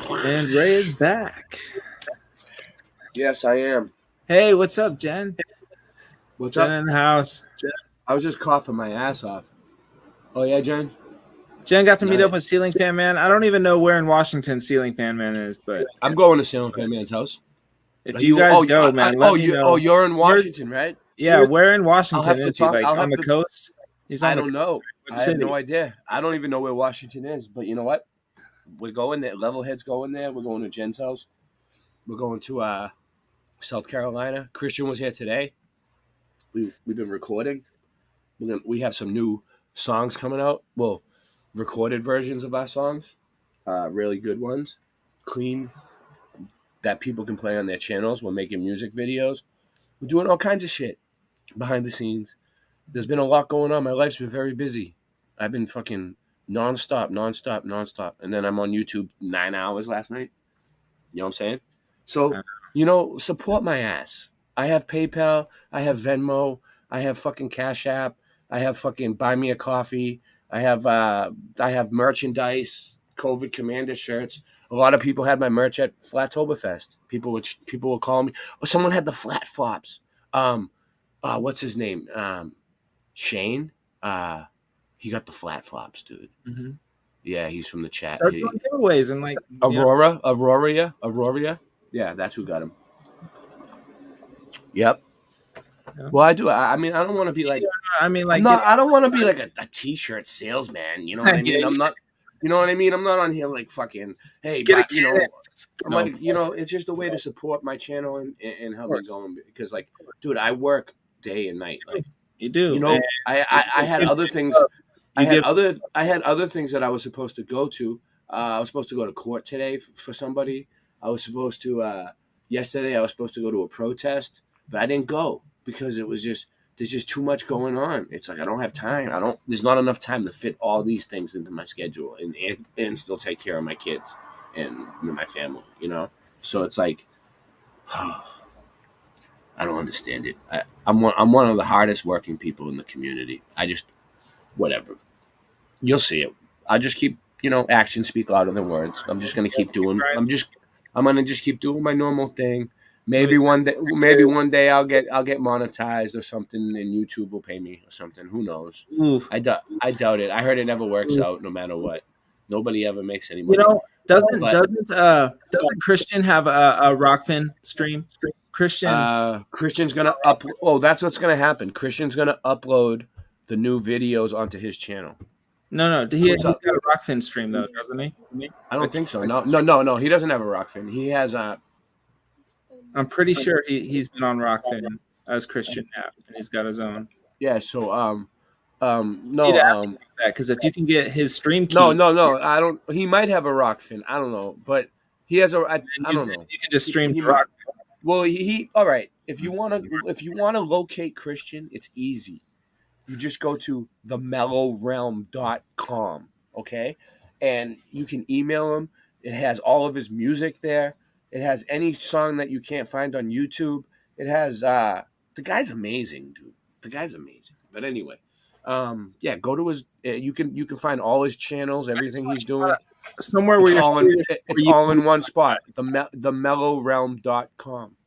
And Ray is back. Yes, I am. Hey, what's up, Jen? What's Jen up? in the house. I was just coughing my ass off. Oh yeah, Jen. Jen got to meet Nice. up with Ceiling Fan Man. I don't even know where in Washington Ceiling Fan Man is, but I'm going to Ceiling Fan Man's house. if you guys go, man, let me know. You're in Washington, right? Yeah, where in Washington I'll have to is he? talk- Like I'll on the have to- coast? He's on I the don't know. What I have city? no idea. I don't even know where Washington is. But you know what? We're going there. Levelhead's going there. We're going to Jen's house. We're going to South Carolina. Christian was here today. We've been recording. We have some new songs coming out. Well, recorded versions of our songs. Really good ones. Clean. That people can play on their channels. We're making music videos. We're doing all kinds of shit behind the scenes. There's been a lot going on. My life's been very busy. I've been fucking nonstop. And then I'm on YouTube 9 hours last night. You know what I'm saying? So, support my ass. I have PayPal. I have Venmo. I have fucking Cash App. I have fucking Buy Me a Coffee. I have merchandise, COVID Commander shirts. A lot of people had my merch at Flattoberfest. People were calling me. Oh, someone had the flat flops. What's his name? Shane. He got the flat flops, dude. Mm-hmm. Yeah, he's from the chat. Start doing giveaways and like Aurora. Yeah, that's who got him. Yep. Yeah. Well, I do. I mean, I don't want to be like. I mean, like, I don't want to be like a t-shirt salesman. You know what I mean? I'm not. You know what I mean? I'm not on here like fucking. Hey, I'm like, it's just a way to support my channel and help me going because, like, dude, I work day and night. Like, you do. I had other things. I had other things that I was supposed to go to. I was supposed to go to court today for somebody. I was supposed to yesterday. I was supposed to go to a protest, but I didn't go because there's just too much going on. It's like I don't have time. There's not enough time to fit all these things into my schedule and still take care of my kids and my family. So it's like I don't understand it. I'm one of the hardest working people in the community. Whatever. You'll see it. I just keep, actions speak louder than words. I'm just gonna keep doing. I'm gonna just keep doing my normal thing. Maybe one day I'll get monetized or something, and YouTube will pay me or something. Who knows? Oof. I doubt it. I heard it never works out, no matter what. Nobody ever makes any money. Doesn't Christian have a Rockfin stream? Christian's gonna Oh, that's what's gonna happen. Christian's gonna upload the new videos onto his channel. No. He's got a Rockfin stream though, doesn't he? I don't think so. No. He doesn't have a Rockfin. He has a. I'm pretty sure he's been on Rockfin as Christian now, and he's got his own. Yeah. So no. Because if you can get his stream key, no. I don't. He might have a Rockfin. I don't know, but he has a. I don't know. You can just stream Rockfin. Well, he all right. If you want to locate Christian, it's easy. You just go to themellowrealm.com, okay? And you can email him. It has all of his music there. It has any song that you can't find on YouTube. It has the guy's amazing, dude. The guy's amazing. But anyway, go to his you can find all his channels, everything he's doing. Somewhere where it's all in one spot. Themellowrealm.com.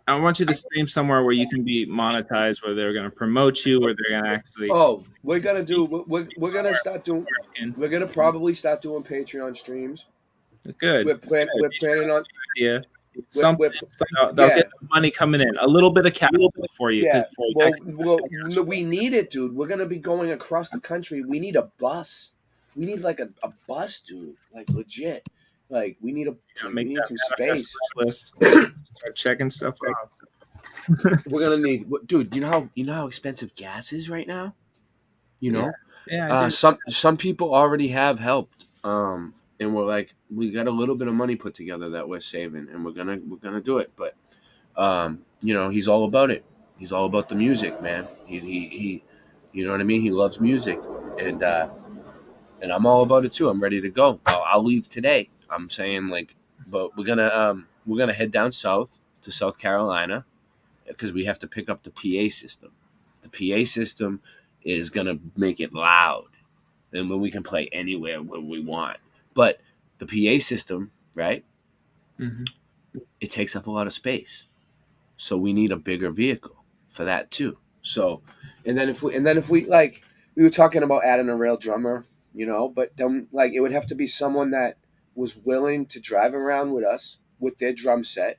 I want you to stream somewhere where you can be monetized, where they're going to promote you, where they're going to actually. Oh, we're gonna start doing. We're gonna probably start doing Patreon streams. Good. We're planning on. Yeah. Something. They'll get some money coming in. A little bit of capital for you. Yeah. We need it, dude. We're gonna be going across the country. We need a bus. We need like a bus, dude. Like legit. Like we need some space. List. Start checking stuff out. We're gonna need, dude. You know how expensive gas is right now. Yeah. Some people already have helped. And we're like, we got a little bit of money put together that we're saving, and we're gonna do it. But he's all about it. He's all about the music, man. He you know what I mean. He loves music, and I'm all about it too. I'm ready to go. I'll leave today. I'm saying but we're gonna head down south to South Carolina because we have to pick up the PA system. The PA system is gonna make it loud, and when we can play anywhere where we want. But the PA system, right? Mm-hmm. It takes up a lot of space, so we need a bigger vehicle for that too. So, and then if we like, we were talking about adding a rail drummer, you know, but then like it would have to be someone that was willing to drive around with us with their drum set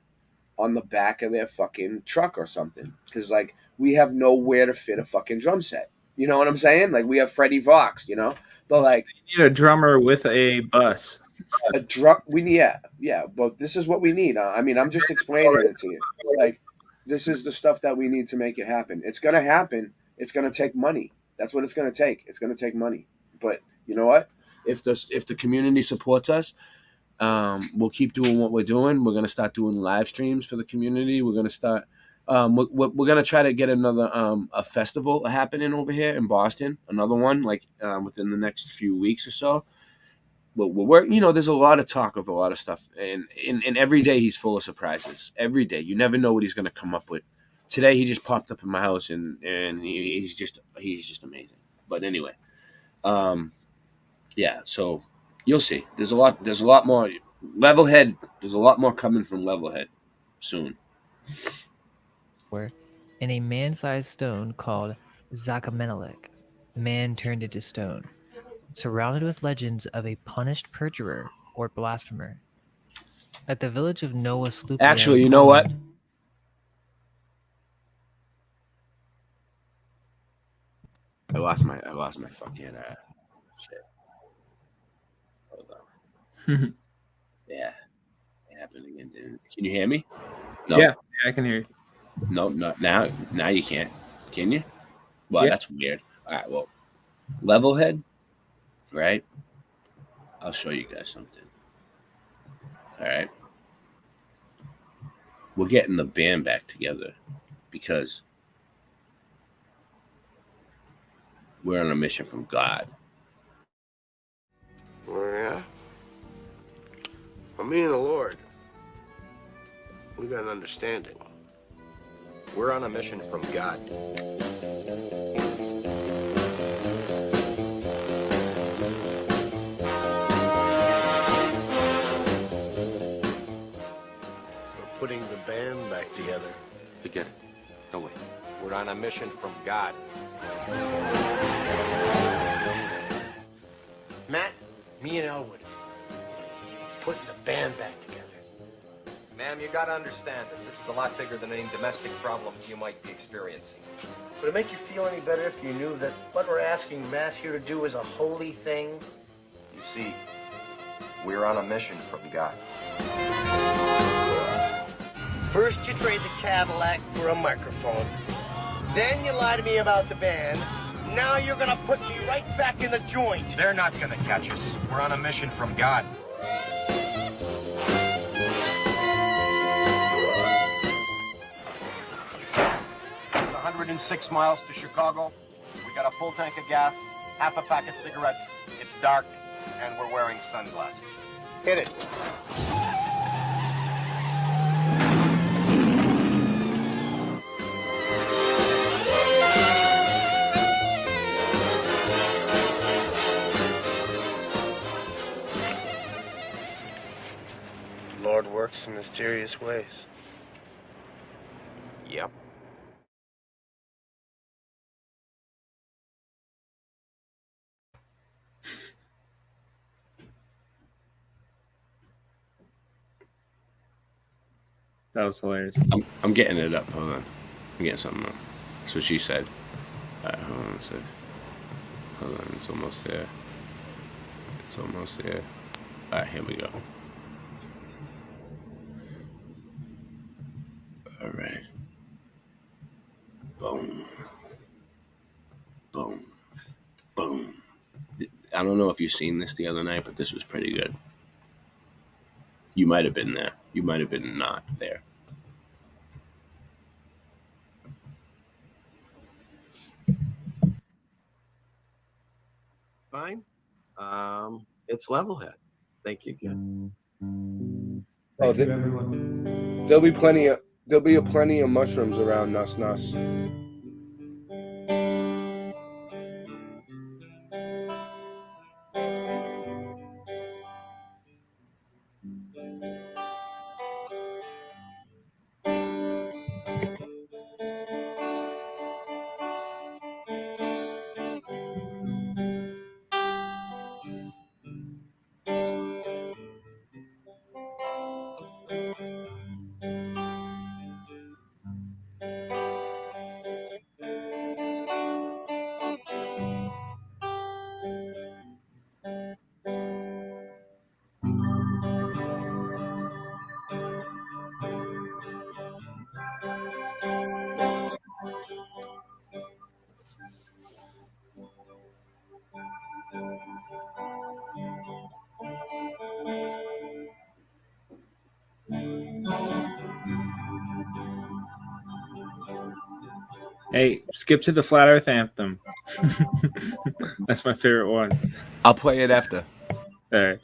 on the back of their fucking truck or something. Because like we have nowhere to fit a fucking drum set. You know what I'm saying? Like we have Freddie Vox, you know, but like you need a drummer with a bus. A drum. We need, yeah. But this is what we need. I mean, I'm just explaining it to you. Like this is the stuff that we need to make it happen. It's gonna happen. It's gonna take money. That's what it's gonna take. It's gonna take money. But you know what? If the community supports us, we'll keep doing what we're doing. We're gonna start doing live streams for the community. We're gonna start. We're gonna try to get another a festival happening over here in Boston. Another one like within the next few weeks or so. We'll work. You know, there's a lot of talk of a lot of stuff, and every day he's full of surprises. Every day, you never know what he's gonna come up with. Today he just popped up in my house, and he's just amazing. But anyway, yeah. So you'll see. There's a lot more. Levelhead. There's a lot more coming from Levelhead soon. Where, in a man-sized stone called Zakamenelik, man turned into stone, surrounded with legends of a punished perjurer or blasphemer. At the village of Noah Slupia. Actually, you know what? I lost my fucking shit. Hold on. Yeah, it happened again. Can you hear me? No. Yeah, I can hear you. No, now you can't. Can you? Well, Yeah. that's weird. All right, well, Levelhead, right? I'll show you guys something. All right. We're getting the band back together because we're on a mission from God. Oh, yeah? Well, me and the Lord, we got an understanding. We're on a mission from God. We're putting the band back together. Forget it. No way. We're on a mission from God. Matt, me and Elwood, putting the band back together. Ma'am, you gotta understand that this is a lot bigger than any domestic problems you might be experiencing. Would it make you feel any better if you knew that what we're asking Matt here to do is a holy thing? You see, we're on a mission from God. First you trade the Cadillac for a microphone. Then you lie to me about the band. Now you're gonna put me right back in the joint. They're not gonna catch us. We're on a mission from God. 106 miles to Chicago. We got a full tank of gas, half a pack of cigarettes. It's dark, and we're wearing sunglasses. Hit it. The Lord works in mysterious ways. Yep. That was hilarious. I'm getting it up. Hold on. I'm getting something up. That's what she said. All right, hold on a sec. Hold on. It's almost there. It's almost there. All right, here we go. All right. Boom. Boom. Boom. I don't know if you've seen this the other night, but this was pretty good. You might have been there. You might have been not there. Fine. It's Levelhead. Thank you again. Oh, there'll be plenty of mushrooms around Nuss Nuss. Hey, skip to the Flat Earth Anthem. That's my favorite one. I'll play it after. All right.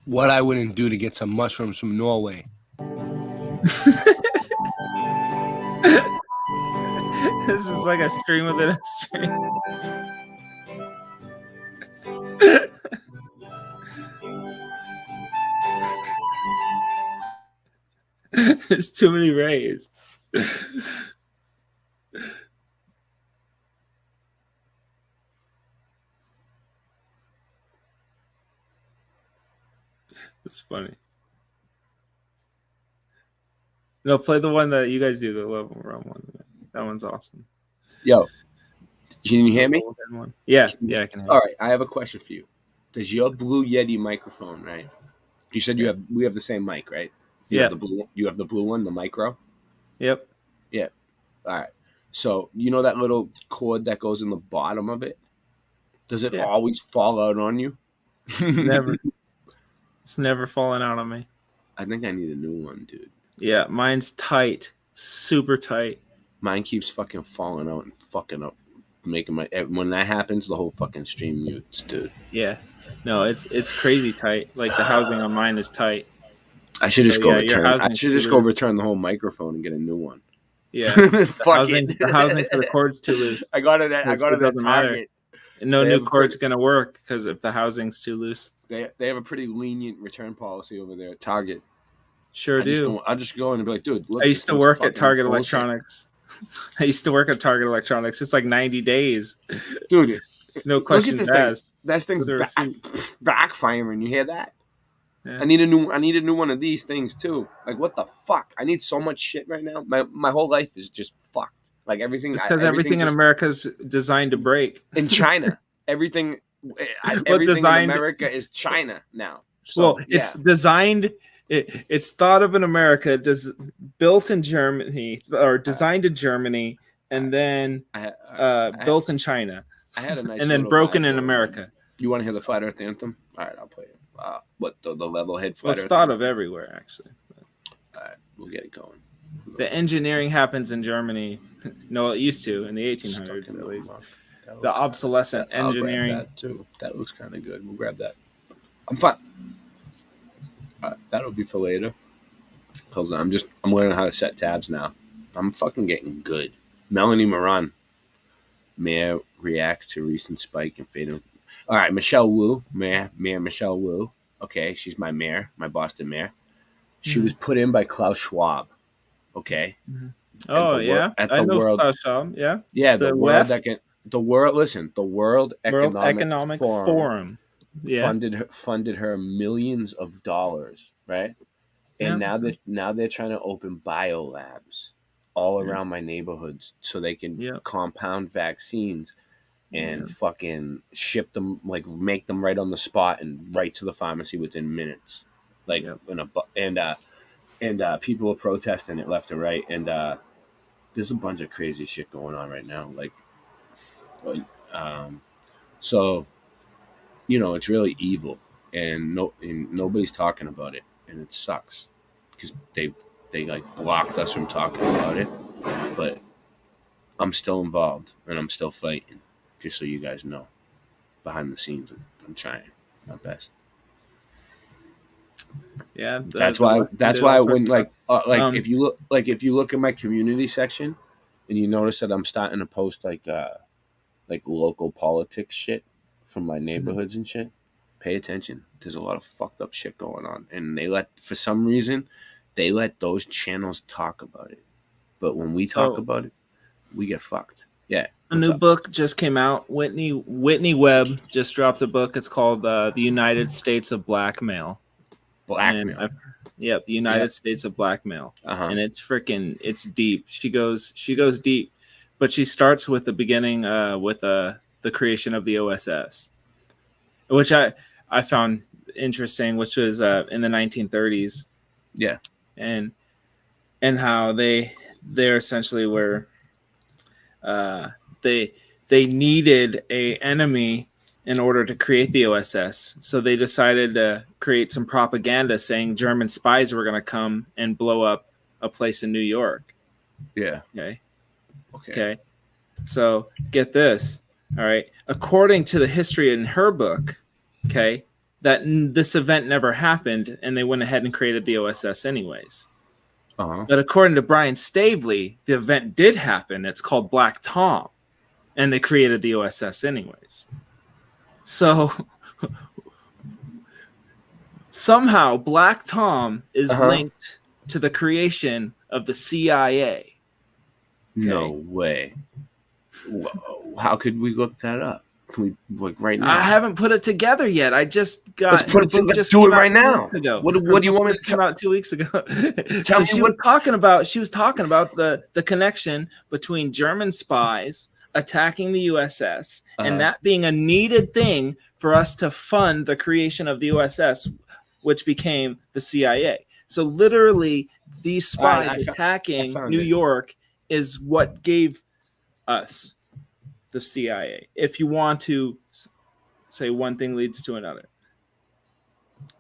What I wouldn't do to get some mushrooms from Norway. This is like a stream within a stream. There's too many rays. It's funny. No, play the one that you guys do, the level round one. That one's awesome. Yo, can you hear me? Yeah, I can hear you. All right, I have a question for you. Does your Blue Yeti microphone, right? You said we have the same mic, right? You have the blue one, the micro? Yep. Yeah. All right. So, you know that little cord that goes in the bottom of it? Does it always fall out on you? Never. It's never fallen out on me. I think I need a new one, dude. Yeah, mine's tight. Super tight. Mine keeps fucking falling out and fucking up. When that happens, the whole fucking stream mutes, dude. Yeah. No, it's crazy tight. Like the housing on mine is tight. I should just go return. I should just go return the whole microphone and get a new one. Yeah, the housing for the cord's too loose. I got it at Target. No new cord's gonna work because if the housing's too loose. They have a pretty lenient return policy over there at Target. Sure do. I'll just go in and be like, dude, look. I used to work at Target Electronics. It's like 90 days. Dude, no questions asked. That thing's backfiring. You hear that? Yeah. I need a new one of these things too. Like, what the fuck? I need so much shit right now. My whole life is just fucked. Like everything. It's because everything in America is designed to break. In China, everything in America is China now. So, it's designed. It's thought of in America, built in Germany or designed in Germany, and then built in China. I had a nice and then broken in America. You want to hear the Flat Earth Anthem? All right, I'll play it. What the level head Flat Earth? It's Earth thought Anthem? of everywhere, actually. All right, we'll get it going. The engineering happens in Germany. No, it used to in the 1800s at least. The obsolescent engineering. That too. That looks kind of good. We'll grab that. I'm fine. That'll be for later. Hold on, I'm learning how to set tabs now. I'm fucking getting good. Melanie Moran. Mayor reacts to recent spike in fatal. All right, Michelle Wu, Mayor Michelle Wu. Okay, she's my mayor, my Boston mayor. She was put in by Klaus Schwab. Okay. Mm-hmm. Oh yeah, I know Klaus Schwab. Yeah. Yeah, the World Economic Forum. Yeah. Funded her millions of dollars, right? And now they're trying to open bio labs all around my neighborhoods so they can compound vaccines and fucking ship them, like make them right on the spot and right to the pharmacy within minutes. Like and people are protesting it left and right, and there's a bunch of crazy shit going on right now. So it's really evil, and nobody's talking about it, and it sucks because they like blocked us from talking about it. But I'm still involved, and I'm still fighting. Just so you guys know, behind the scenes, I'm trying my best. Yeah, that's why when if you look at my community section, and you notice that I'm starting to post like local politics shit from my neighborhoods and shit, pay attention. There's a lot of fucked up shit going on, and for some reason they let those channels talk about it, but when we talk about it, we get fucked. Yeah. A new book just came out. Whitney Webb just dropped a book. It's called The United States of Blackmail. The United States of Blackmail. And it's deep. She goes deep, but she starts with the beginning with the creation of the OSS, which I found interesting, which was in the 1930s. Yeah. And how they they're essentially where they needed a enemy in order to create the OSS. So they decided to create some propaganda saying German spies were going to come and blow up a place in New York. Yeah. Okay. So get this. All right. According to the history in her book, okay, that this event never happened, and they went ahead and created the OSS anyways. But according to Brian Stavely, the event did happen. It's called Black Tom, and they created the OSS anyways. So somehow Black Tom is linked to the creation of the CIA. Okay? No way. Whoa. How could we look that up? Can we look right now? I haven't put it together yet. I just got. Let's do it right now. What do you want me to come out 2 weeks ago? Tell me she was talking about the connection between German spies attacking the USS and that being a needed thing for us to fund the creation of the USS, which became the CIA. So literally, these spies attacking New York is what gave us the CIA. If you want to say one thing leads to another.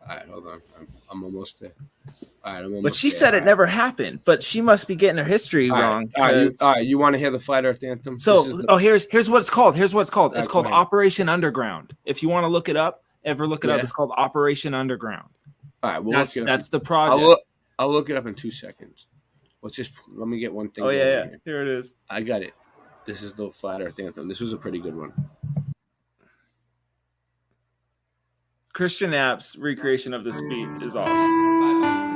All right, hold on. I'm almost there. All right, but she said it never happened. But she must be getting her history wrong. All right, you want to hear the Flat Earth Anthem? So, here's what it's called. It's called Operation Underground. If you want to look it up, it's called Operation Underground. All right, that's the project. I'll look it up in 2 seconds. Let me get one thing. Oh yeah, here it is. I got it. This is the Flat Earth Anthem. This was a pretty good one. Christian App's recreation of this beat is awesome.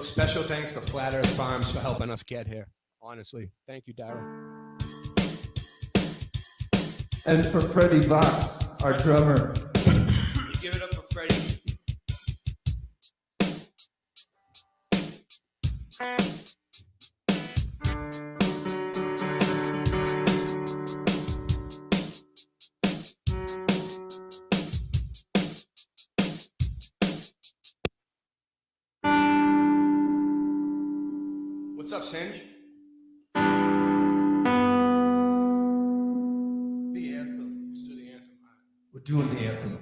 Special thanks to Flat Earth Farms for helping us get here. Honestly. Thank you, Daryl. And for Freddie Vox, our drummer. Give it up for Freddie. What's up, Singe? The anthem. Let's do the anthem. We're doing the anthem.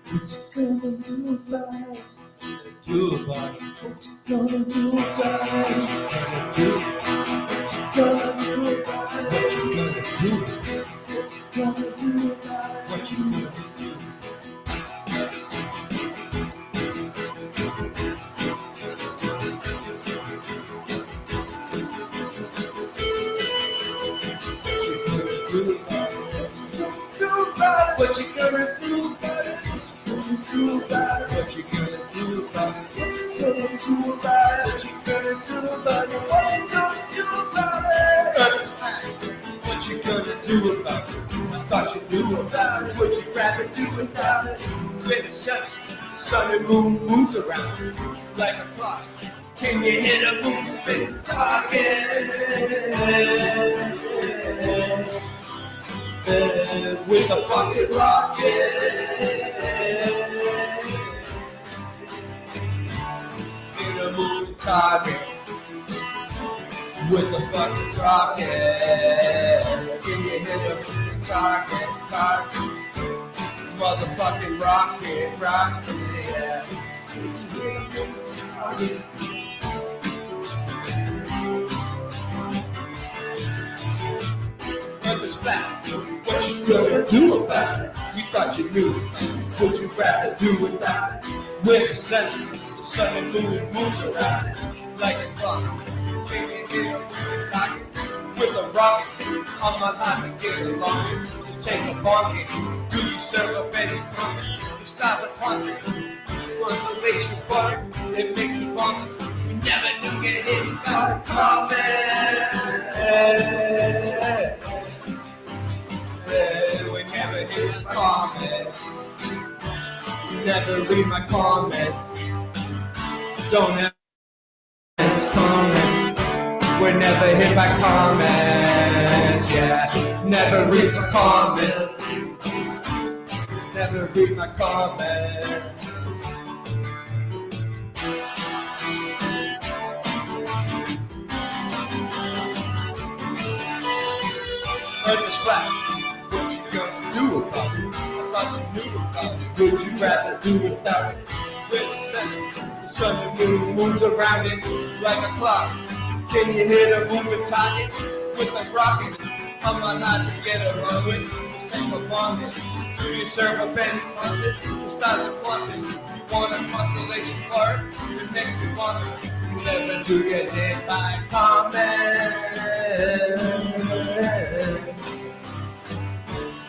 What you gonna do about it? What you gonna do about it? What you gonna do about it? What you gonna do about it? What you gonna do about it? What you gonna do about it? What you gonna do about it? I thought you knew about it. Would you rather do without it? When it's sun and moon moves around like a clock. Can you hit a moving target? With a fucking rocket. In a moving target. With a fucking rocket. Can you hit a moving target? Motherfucking rocket, yeah. Earth is flat. What you gonna do about it? You thought you knew. Would you rather do without it? With the sun and moon moves around it like a clock. Can you hear a moving target? With a rocket, I'm not hard to get along. Just take a bomb hit. Do you serve up any comment? The stars are quantum. Consolation for it, it makes me vomit. We never do get hit by a comment. We never hit a comment. Never read my comments. Don't ever comment. We're never hit by comments. Yeah, never read my comments. Never read my comments. Earth is flat. What you gonna do about it? I thought you knew about it. Would you rather do without it? With the sun and moon moves around it like a clock. Can you hear the moving target? With a rocket, I'm not hard to get along with. Just take a bomb it. Do you serve a penny content? The stars are quantum. You want a consolation for it? It makes me wonder. You never do get hit by a comment.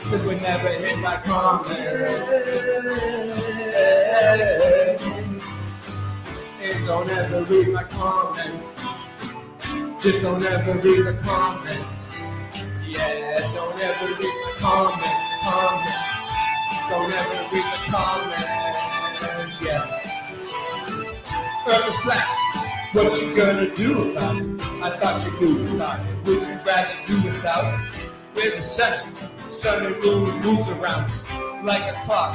Cause we never hit by comment. And don't ever read my comment. Just don't ever read the comments. Yeah, don't ever read the comments. Don't ever read the comments. Yeah. Earth is flat. What you gonna do about it? I thought you knew about it. Would you rather do without it? With the sun and moon moves around it like a clock.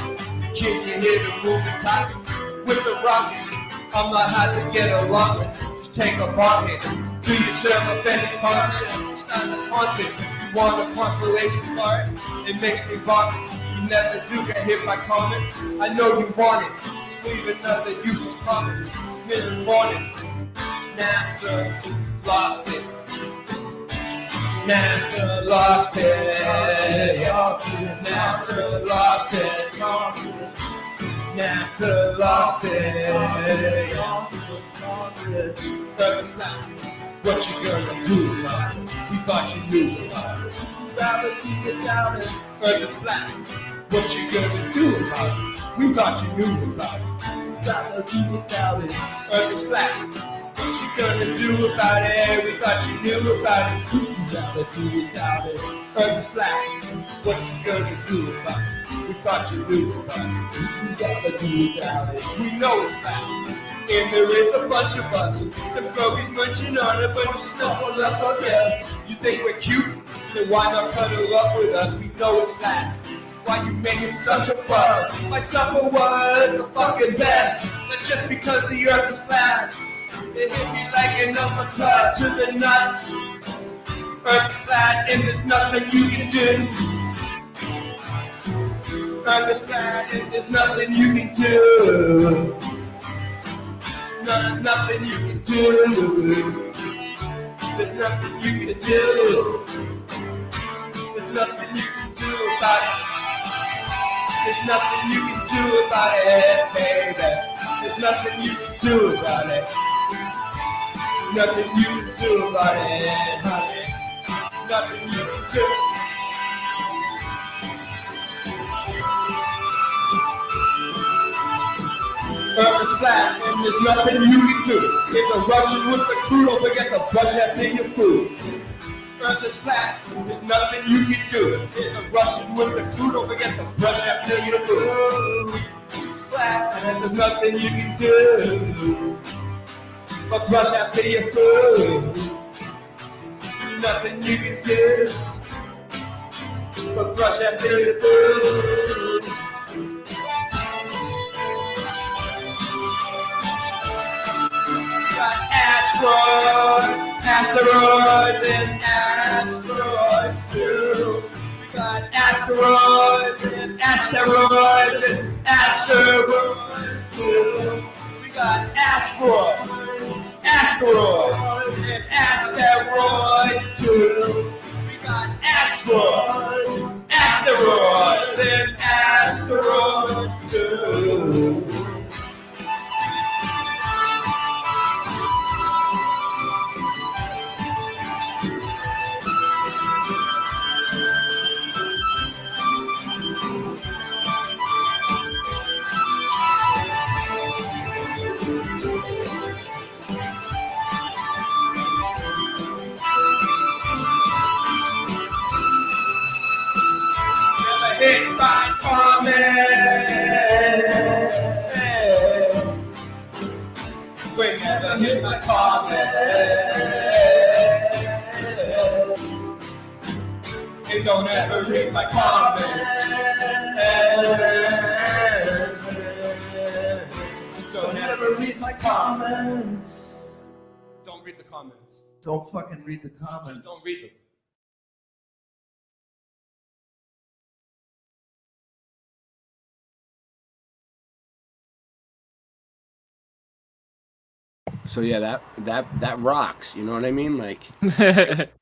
Can you hear the moving target? With the rocket, I'm not hard to get along with. Just take a bomb hit. Do you serve a penny content? Stars are haunted. You want a consolation for it? It makes me vomit. You never do get hit by comment. I know you want it. Just leave another useless comment. Didn't want it. NASA lost it. NASA lost it. NASA lost it. NASA lost it. Earth is flat. What you gonna do about it? We thought you knew about it. Rather do without it. Earth is flat. What you gonna do about it? We thought you knew about it. Rather do without it. Earth is flat. What you gonna do about it? We thought you knew about it. Would you rather do without it? Earth is flat. What you gonna do about it? We thought you knew about it. Would you rather do without it? We know it's flat. And there is a bunch of us. The brogies munching on a bunch of snuggle up on us. You think we're cute? Then why not cuddle up with us? We know it's flat. Why you making such a fuss? My supper was the fucking best. But just because the earth is flat, it hit me like an uppercut to the nuts. Earth is flat and there's nothing you can do. Earth is flat and there's nothing you can do. Nothing you can do. There's nothing you can do. There's nothing you can do about it. There's nothing you can do about it, baby. There's nothing you can do about it. Nothing you can do about it, honey. Nothing you can do. Earth is flat and there's nothing you can do. It's a Russian with the crew, don't forget to brush after your food. Earth is flat, there's nothing you can do. It's a Russian with the crew, don't forget to brush after your food. It's flat and there's nothing you can do but brush after your food. Nothing you can do but brush after your food. Asteroids and asteroids too. We got asteroids and asteroids and asteroids too. We got asteroids and asteroids too. We got asteroids and asteroids read my comments. Don't ever read my comments. Don't read the comments. Don't fucking read the comments. Don't read them. So yeah, that rocks. You know what I mean? Like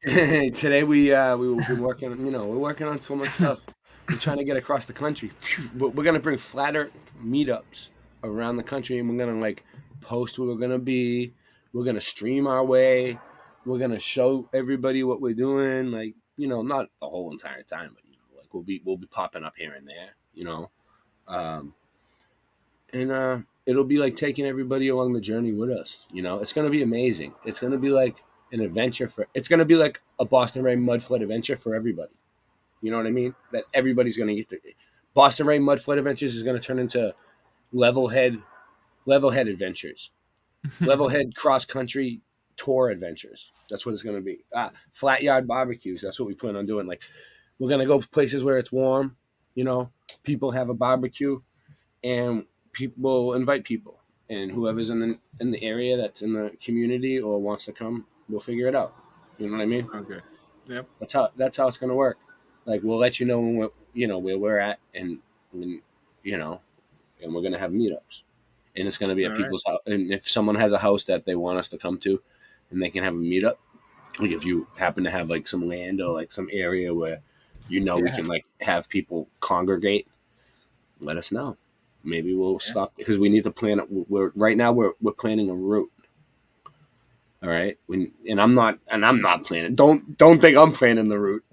today we've been working. You know, we're working on so much stuff. We're trying to get across the country. We're gonna bring Flat Earth meetups around the country, and we're gonna like post where we're gonna be. We're gonna stream our way. We're gonna show everybody what we're doing. Like, you know, not the whole entire time, but you know, like we'll be popping up here and there. You know, and it'll be like taking everybody along the journey with us. You know, it's gonna be amazing. It's gonna be like an adventure it's gonna be like a Boston Ray Mud Flood adventure for everybody. You know what I mean? That everybody's gonna get to. Boston Ray Mud Flood Adventures is gonna turn into Levelhead Adventures, Levelhead cross country tour adventures. That's what it's gonna be. Flat yard barbecues. That's what we plan on doing. Like, we're gonna go places where it's warm. You know, people have a barbecue, and people invite people, and whoever's in the area that's in the community or wants to come, we'll figure it out. You know what I mean? Okay. Yep. That's how it's gonna work. Like, we'll let you know where we're at, and you know, and we're gonna have meetups, and it's gonna be at people's house. And if someone has a house that they want us to come to, and they can have a meetup, like if you happen to have like some land or like some area where we can like have people congregate, let us know. Maybe we'll stop because we need to plan it. We're planning a route. All right. I'm not planning. Don't think I'm planning the route.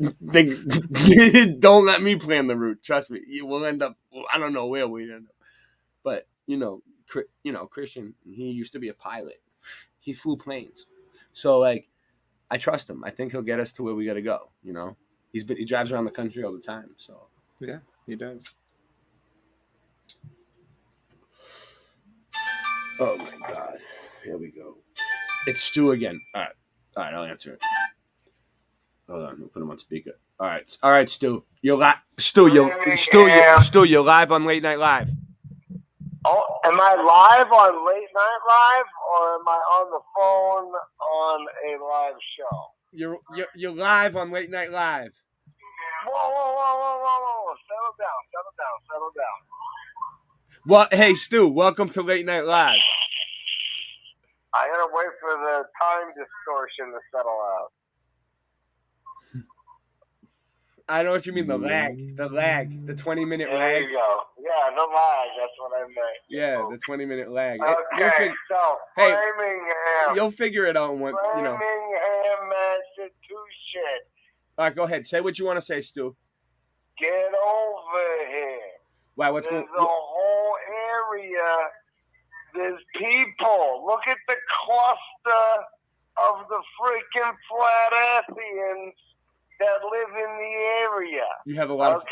Don't let me plan the route. Trust me. We'll end up. I don't know where we end up. But Christian, he used to be a pilot. He flew planes. So like, I trust him. I think he'll get us to where we got to go. You know, he drives around the country all the time. So yeah, he does. Oh my God. Here we go. It's Stu again. All right, I'll answer it. Hold on, we'll put him on speaker. All right, Stu. You're live. Stu, you're live on Late Night Live. Oh, am I live on Late Night Live, or am I on the phone on a live show? You're live on Late Night Live. Whoa. Settle down. Well, hey, Stu, welcome to Late Night Live. I gotta wait for the time distortion to settle out. I know what you mean, the lag, the 20-minute lag. There you go. Yeah, the lag, that's what I meant. Yeah, the 20-minute lag. Okay, so Framingham. You'll figure it out when, Framingham, Massachusetts. All right, go ahead. Say what you want to say, Stu. Get over here. Wow, what's going on? There's a whole area. There's people. Look at the cluster of the freaking flat earthians that live in the area. You have a lot of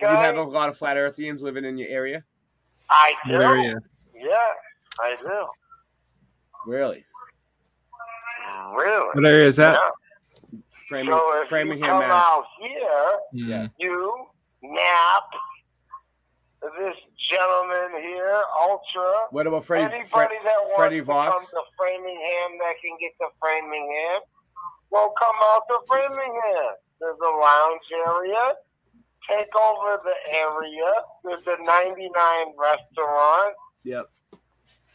flat earthians living in your area? I do. What area? Yeah, I do. Really? What area is that? Yeah. Framingham, you come Mass. out here, you nap. This gentleman here, Ultra. What about Freddie that wants to Vox? come to Framingham that can get to Framingham, well, come out to Framingham. There's a lounge area. Take over the area. There's a 99 restaurant. Yep.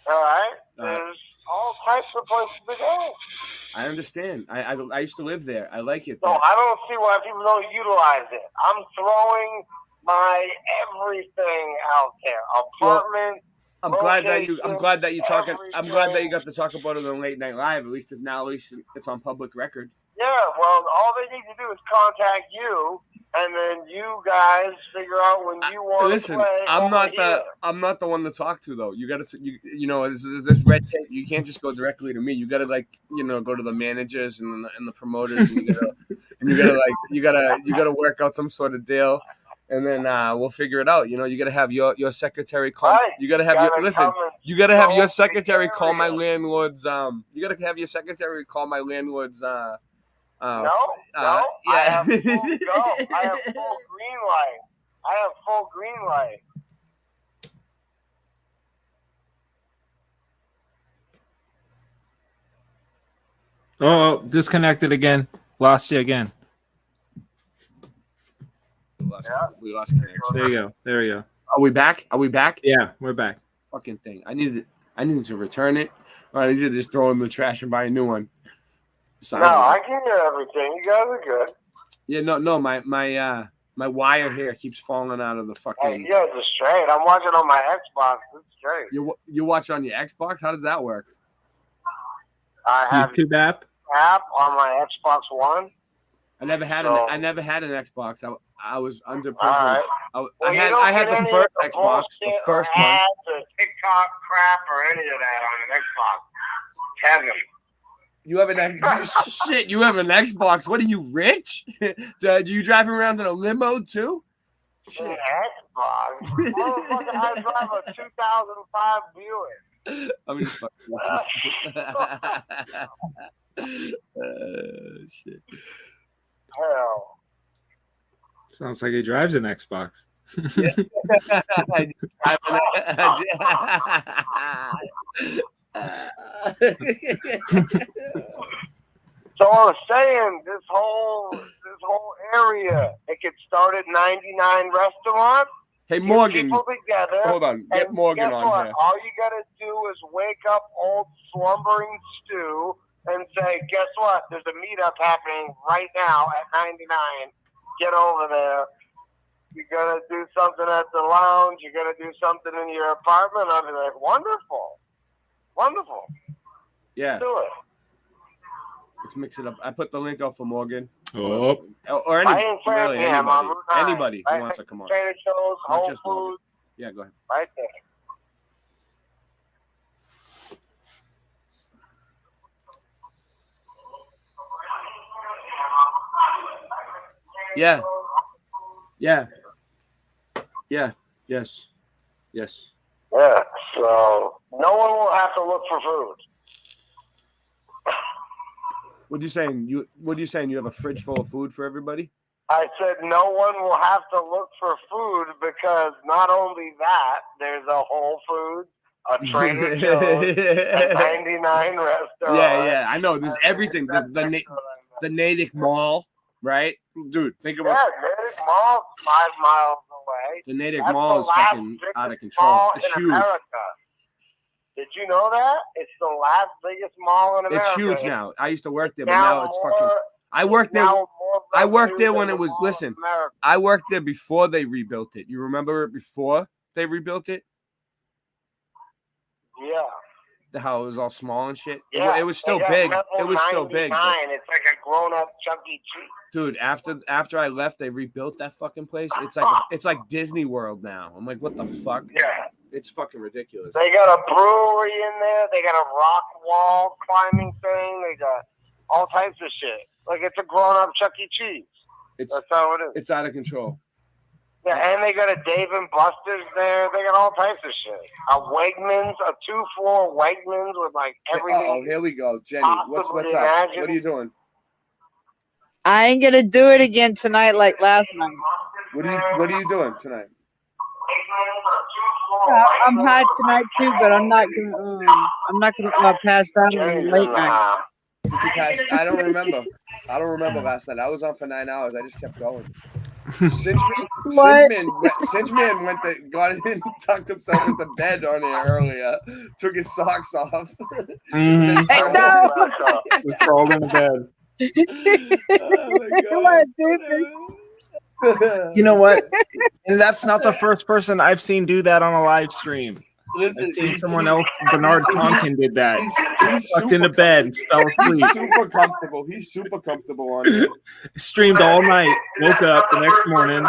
All right. There's all types of places to go. I understand. I used to live there. I like it. So I don't see why people don't utilize it. I'm throwing my everything out there. Apartment. I'm glad that you got to talk about it on Late Night Live. At least it's on public record. Yeah, well, all they need to do is contact you, and then you guys figure out when you want to play. I'm not the one to talk to though. You got to there's red tape. You can't just go directly to me. You got to go to the managers and the promoters, and you gotta work out some sort of deal. And then we'll figure it out. You got to have your secretary call. Right. You got to have your secretary call my landlord's. You got to have your secretary call my landlord's No. I yeah. have full go. I have full green light. I have full green light. Oh, disconnected again. Lost you again. We lost connection. There you go. There we go. Are we back? Are we back? Yeah, we're back. Fucking thing. I needed to return it, or I needed to just throw it in the trash and buy a new one. No, I can hear everything. You guys are good. Yeah, no. My wire here keeps falling out of the fucking. Hey, you guys are straight. I'm watching on my Xbox. It's straight. You watch it on your Xbox? How does that work? I have YouTube app on my Xbox One. I never had an Xbox. I was underprivileged. Right. I had the first Xbox, the first one. Ads or TikTok crap or any of that on an Xbox. Heaven. You have an shit. You have an Xbox. What are you, rich? Do you drive around in a limo too? Shit. Xbox. Motherfucker, I drive a 2005 Buick. I'm just fucking shit. Hell. Sounds like he drives an Xbox. So I was saying, this whole area, it could start at 99 restaurants. Hey, Morgan. People together. Hold on. Get Morgan on what? here. All you gotta do is wake up old slumbering Stu and say, guess what? There's a meetup happening right now at 99. Get over there. You're gonna do something at the lounge. You're gonna do something in your apartment. I'll be like, wonderful. Wonderful. Yeah. Do it. Let's mix it up. I put the link out for Morgan. Oh. Or anybody who wants to come on. Trader shows, Not Whole just Morgan. Foods, Yeah, go ahead. right there. Yeah. Yeah. Yeah. Yes. Yes. Yeah. So no one will have to look for food. What are you saying? What are you saying? You have a fridge full of food for everybody? I said no one will have to look for food because not only that, there's a Whole Foods, a Trader Joe's, a 99 restaurant. Yeah. I know. There's everything. There's the Natick Mall, right? Dude, think about Natick Mall's 5 miles away. the Natick That's Mall the is last fucking biggest out of control. mall It's in huge. America. Did you know that? It's the last biggest mall in America. It's huge now. I used to work there, but now now it's fucking. I worked there. I worked there when it was. Listen, I worked there before they rebuilt it. You remember it before they rebuilt it? Yeah. How it was all small and shit. Yeah. It was still They got big. level It was still big. 99. It's like a grown-up Chuck E. Cheese. Dude, after I left, they rebuilt that fucking place. It's like Disney World now. I'm like, what the fuck? Yeah. It's fucking ridiculous. They got a brewery in there. They got a rock wall climbing thing. They got all types of shit. Like it's a grown-up Chuck E. Cheese. That's how it is. It's out of control. Yeah, and they got a Dave and Buster's there. They got all types of shit. A Wegmans, a 2-floor Wegmans with like everything. Oh, here we go, Jenny. What's possibly up? imagine. What are you doing? I ain't gonna do it again tonight like last night. What are you doing tonight? I'm high tonight too, but I'm not gonna pass out on late night. I don't remember. I don't remember last night. I was on for 9 hours. I just kept going. Cinchman got in, tucked himself into bed on here earlier, took his socks off. Just crawled into bed. What a doofus. You know what? And that's not the first person I've seen do that on a live stream. Listen, I've seen someone else. Bernard Conkin did that. He's tucked into bed and fell asleep. He's super comfortable on it. Streamed all night. Woke up the next morning.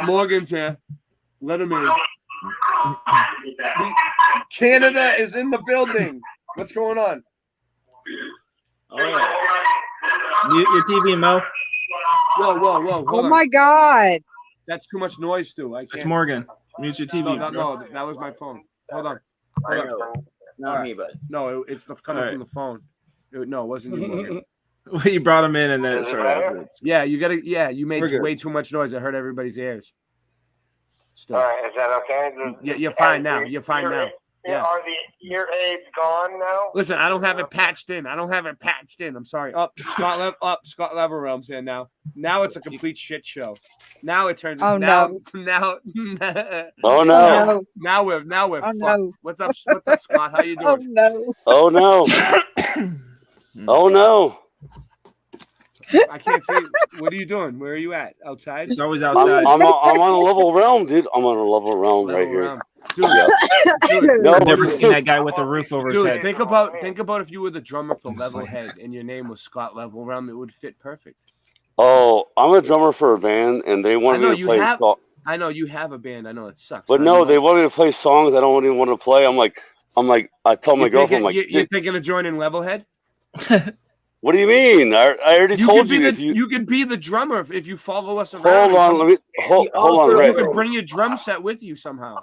Morgan's here. Let him in. Canada is in the building. What's going on? Oh, yeah. Mute your TV, Mo. Whoa. Hold Oh on. my God. That's too much noise, Stu. I can't. It's Morgan. Mute your TV. No, that was my phone. Hold on. Not me, but no, it's coming from the phone. No, it wasn't you, Morgan. You brought him in, and then it Is it started better? afterwards. Yeah, you gotta. Yeah, you made We're good. way too much noise. It hurt everybody's ears. Still. All right, is that okay? You're fine now. You're fine now. Yeah. Are the ear aids gone now? Listen, I don't have it patched in. I'm sorry. Scott Level Realms here now. Now it's a complete shit show. Now it turns. Oh, now, no. now. Oh no! Now we're Oh, fucked. no. What's up, Scott? How you Oh doing? no. Oh no! Oh no! I can't see. What are you doing? Where are you at? Outside? He's always I'm outside. on a level realm, dude. I'm on a level realm right here. Around. Dude, No, They're bringing that guy with a roof over his dude, head. think about if you were the drummer for Levelhead and your name was Scott Level Realm, it would fit perfect. Oh, I'm a drummer for a band, and they I wanted know me to you play. have. I know you have a band. I know it sucks. But no, they wanted to play songs I don't even want to play. I'm like, I told my girlfriend, I'm like, you're thinking of joining Levelhead? what do you mean? I already told you. You could be the drummer if you follow us around. Hold on, You Ray. could bring your drum set with you somehow.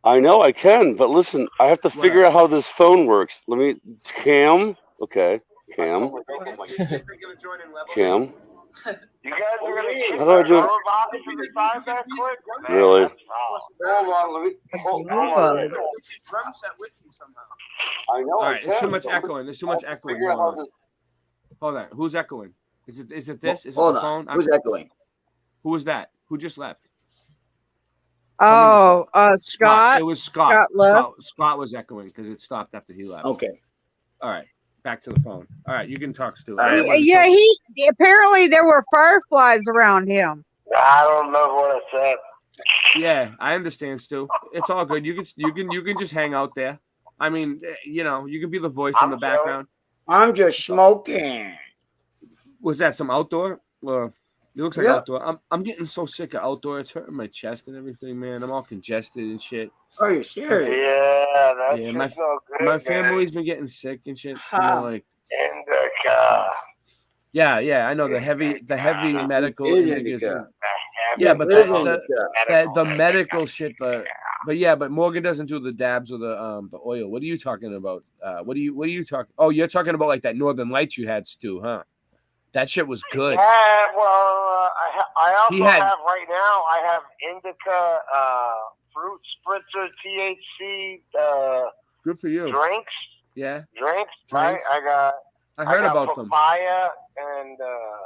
I know I can, but listen, I have to figure out how this phone works. Cam. Okay, Cam. Cam. You guys are gonna keep How do I that do it? power box to the side that quick? Man, Really? that's foul. Hold on. Drum set with you somehow. I know. All right, there's too much echoing. There's too much echoing. Hold on. Who's echoing? Is it this? Is it Hold the on. phone? Who's echoing? Who was that? Who just left? Oh, Scott. It was Scott. Scott left. Scott was echoing because it stopped after he left. Okay. All right. Back to the phone. All right, you can talk, Stu. Yeah, he apparently there were fireflies around him. I don't know what I said. Yeah, I understand, Stu. It's all good. You can just hang out there. I mean, you can be the voice in the background. I'm just smoking. Was that some outdoor? Well, it looks like Yeah. outdoor. I'm getting so sick of outdoor. It's hurting my chest and everything, man. I'm all congested and shit. Are you serious? Yeah, that's Yeah, just no good, my man. family's been getting sick and shit. Like Indica. yeah, I know the heavy medical. It is niggas. indica. Yeah, but It is the medical shit, but Morgan doesn't do the dabs or the oil. What are you talking about? What are you talking? Oh, you're talking about like that Northern Lights you had, Stu, huh? That shit was good. Yeah, well, I also had- have right now. I have indica, fruit spritzer, THC, Good for you. drinks. Yeah, Drinks. Drinks. Right? I heard got about them. papaya and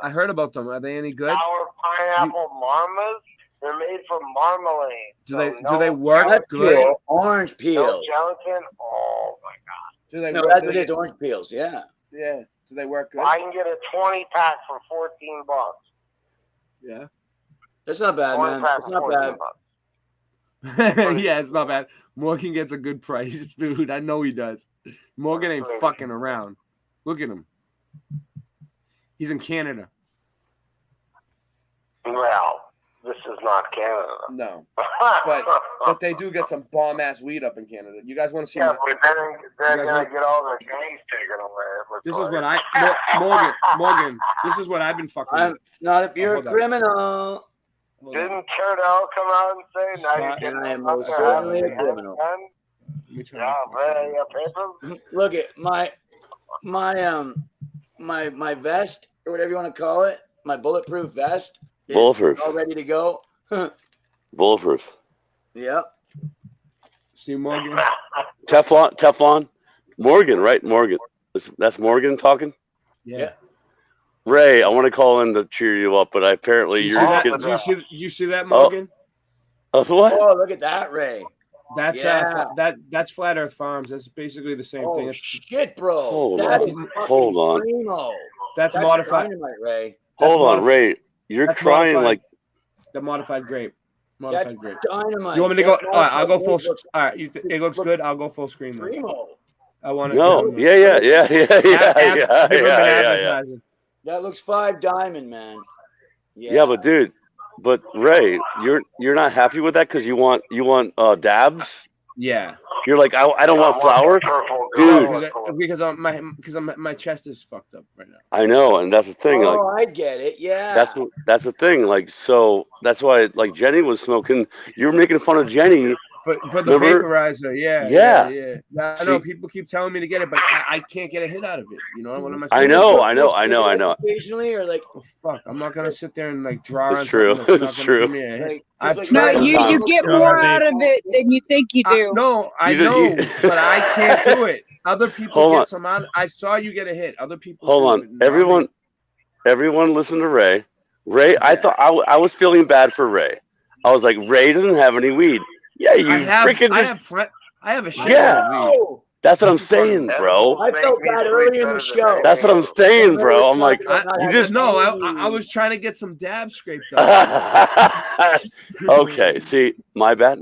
I heard about them. Are they any good? sour pineapple marmas. They're made from marmalade. Do they work That's good? cool. Orange No peels. gelatin. Oh my god. Do they No, work? that's do what they- it is. Orange peels. Yeah. Yeah. Do they work good? I can get a 20-pack for $14. Yeah. That's not bad, 20 man. pack It's for not $14. bad. Yeah, it's not bad. Morgan gets a good price, dude. I know he does. Morgan ain't fucking around. Look at him. He's in Canada. Well, this is not Canada. No. But they do get some bomb ass weed up in Canada. You guys want to see? Yeah, my- but then they're guys gonna want- get all their gays taken away. it looks This is like. what Morgan. This is what I've been fucking. I'm not if you're a hold on. criminal. Didn't Turtle come out and say, now you're Scott, getting I am up most there certainly having a criminal. gun? Let me turn Yeah, this off. man, your papers? Look at my vest or whatever you want to call it. My bulletproof vest. is Bulletproof. All ready to go. Bulletproof. Yep. See Morgan. Teflon. Morgan, right? Morgan. That's Morgan talking. Yeah. Ray, I want to call in to cheer you up, but apparently You you're see that? getting. Did you see that, Morgan? What? Oh, look at that, Ray. That's Yeah. that's Flat Earth Farms. That's basically the same Oh thing. shit, bro. Hold That on. is fucking Hold on. primo. That's modified. Dynamite, Ray. Hold on, Ray. You're that's trying modified. like. The modified grape. That's Modified grape. dynamite. You want me to go? That All right, I'll go full. modified grape All right, it looks good. I'll go full screen. Then. primo. I want to. No. Yeah. That looks 5 diamond, man. Yeah, but dude, Ray, you're not happy with that because you want dabs. Yeah. You're like I don't want flour, dude. Because my chest is fucked up right now. I know, and that's the thing. Oh, Like I get it. Yeah. that's the thing. Like so, that's why like Jenny was smoking. You're making fun of Jenny For the Remember? vaporizer, yeah. I know See- people keep telling me to get it, but I can't get a hit out of it. You know what am I? I know. Occasionally, or like, Oh, fuck, I'm not gonna sit there and like draw It's on true. something that's It's not gonna true. give me a hit. Like, I've like- No, tried you sometimes. get more out of it than you think you do. No, I You do- know, you- but I can't do it. Other people Hold get on. some out. I saw you get a hit. Other people. Hold do, on, but not everyone, listen to Ray. Ray, I thought I was feeling bad for Ray. I was like, Ray doesn't have any weed. Yeah, you I have. freaking I just. have a shit Yeah. ton of weed. That's what I'm saying, bro. I felt bad early in the show. That's what I'm saying, bro. I'm like, you just No, I was trying to get some dabs scraped up. okay. See, my bad.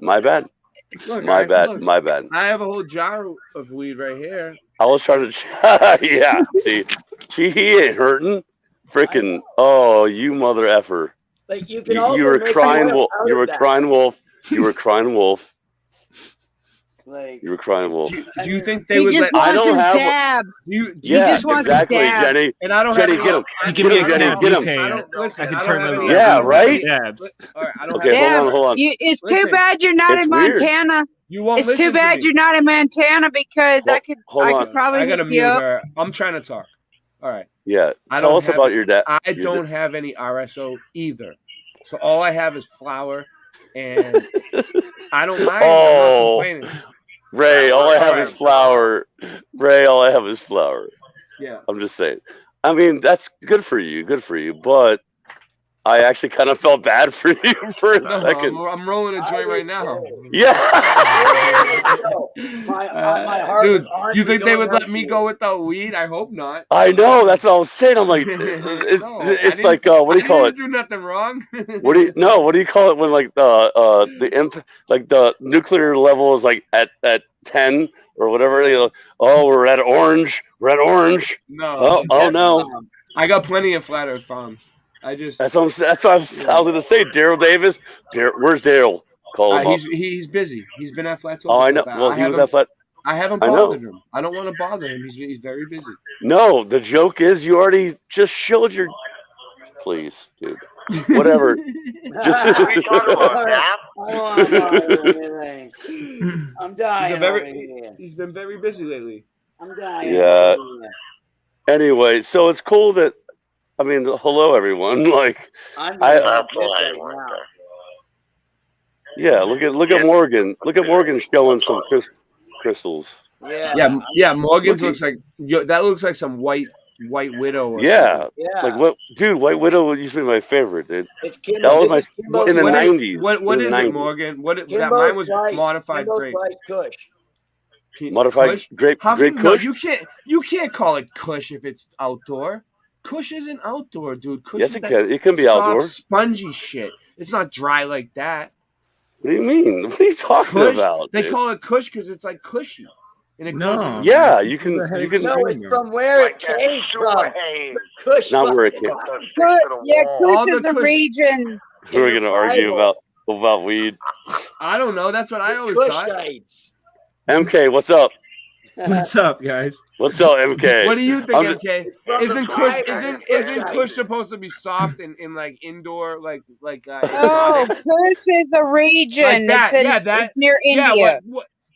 Look, My bad. look, My bad. I have a whole jar of weed right here. I was trying to. Yeah. See, he ain't hurting. Freaking. Oh, you mother effer. Like you can You also were make crying oil wolf. out You of were that. crying wolf. You were crying wolf. Like You were crying wolf. Do you think they He would just let? I wants don't his have- dabs. You, He just wants his exactly, dabs. Jenny. and I don't Jenny, have get any. him. I Get him, don't- Jenny. I don't- Get him. I don't listen. I can I don't turn have them any. into Yeah, dabs. right? Dabs. All right, I don't Okay, have. hold on. It's too Listen, bad you're not it's in weird. Montana. You won't It's listen too to bad me. you're not in Montana because Hold- I could hold on. probably I gotta hook you mute up. her. I'm trying to talk. All right. Yeah. I Tell don't us have- about your dad. I don't have any RSO either. So all I have is flour, and I don't mind. Oh. I'm not complaining. Ray, all I have Alright. is flour. Ray, all I have is flour. Yeah. I'm just saying. I mean, that's good for you. Good for you. But I actually kind of felt bad for you for a No, second. I'm rolling a joint right now. Yeah. my heart Dude, was honestly you think they going would out let me to go you. without weed? I hope not. I know. That's what I was saying. I'm like, it's No, I it's didn't- like what do you I call it? didn't do nothing wrong. What do you call it when like the nuclear level is like at 10 or whatever? You know, oh, we're at orange. We're at orange. No. Oh no. I got plenty of Flat Earth Farms. I just That's what I was gonna say. Daryl Davis. Where's Daryl? Call him up. he's busy. He's been at Flat Oh, I know. Well, he was at Flat. I haven't I know. bothered him. I don't want to bother him. He's very busy. No, the joke is you already just showed your. Please, dude. Whatever. I'm dying. over here. He's been very busy lately. I'm dying. Yeah. over here. Anyway, so it's cool that. I mean, hello everyone. Like, I'm I. just right now. Yeah, look at Morgan. Look at Morgan showing some crystals. Yeah. Morgan's Look looks like that looks like some white widow. Or Yeah. something. Like what, dude? White Widow used to be my favorite, dude. It's That was my Kimbo, in the What is- 90s. What in is the it, 90s. Morgan? What that Kimbo mine was Slice. modified Kimbo grape. Slice Kush. Modified Kush? grape How grape can, no, Kush. you can't call it Kush if it's outdoor. Kush isn't outdoor, dude. Kush Yes, is it that can. It can be soft, outdoor. spongy shit. It's not dry like that. What do you mean? What are you talking Kush, about? they dude? call it Kush because it's like cushy. And it No. goes with- Yeah, you can. What the You heck? can. No, it's from where it came from. Kush. Not where it came. Yeah, All Kush is the a Kush- region. We're gonna argue about weed. I don't know. That's what I always thought. Kushites. MK, what's up? What's up, guys? What's up, MK? What do you think, I'm- MK? From Isn't the Kush private. isn't Kush supposed to be soft and in like indoor Oh, exotic? Kush is a region. Like that, It's, in, yeah, that- it's near Yeah, India.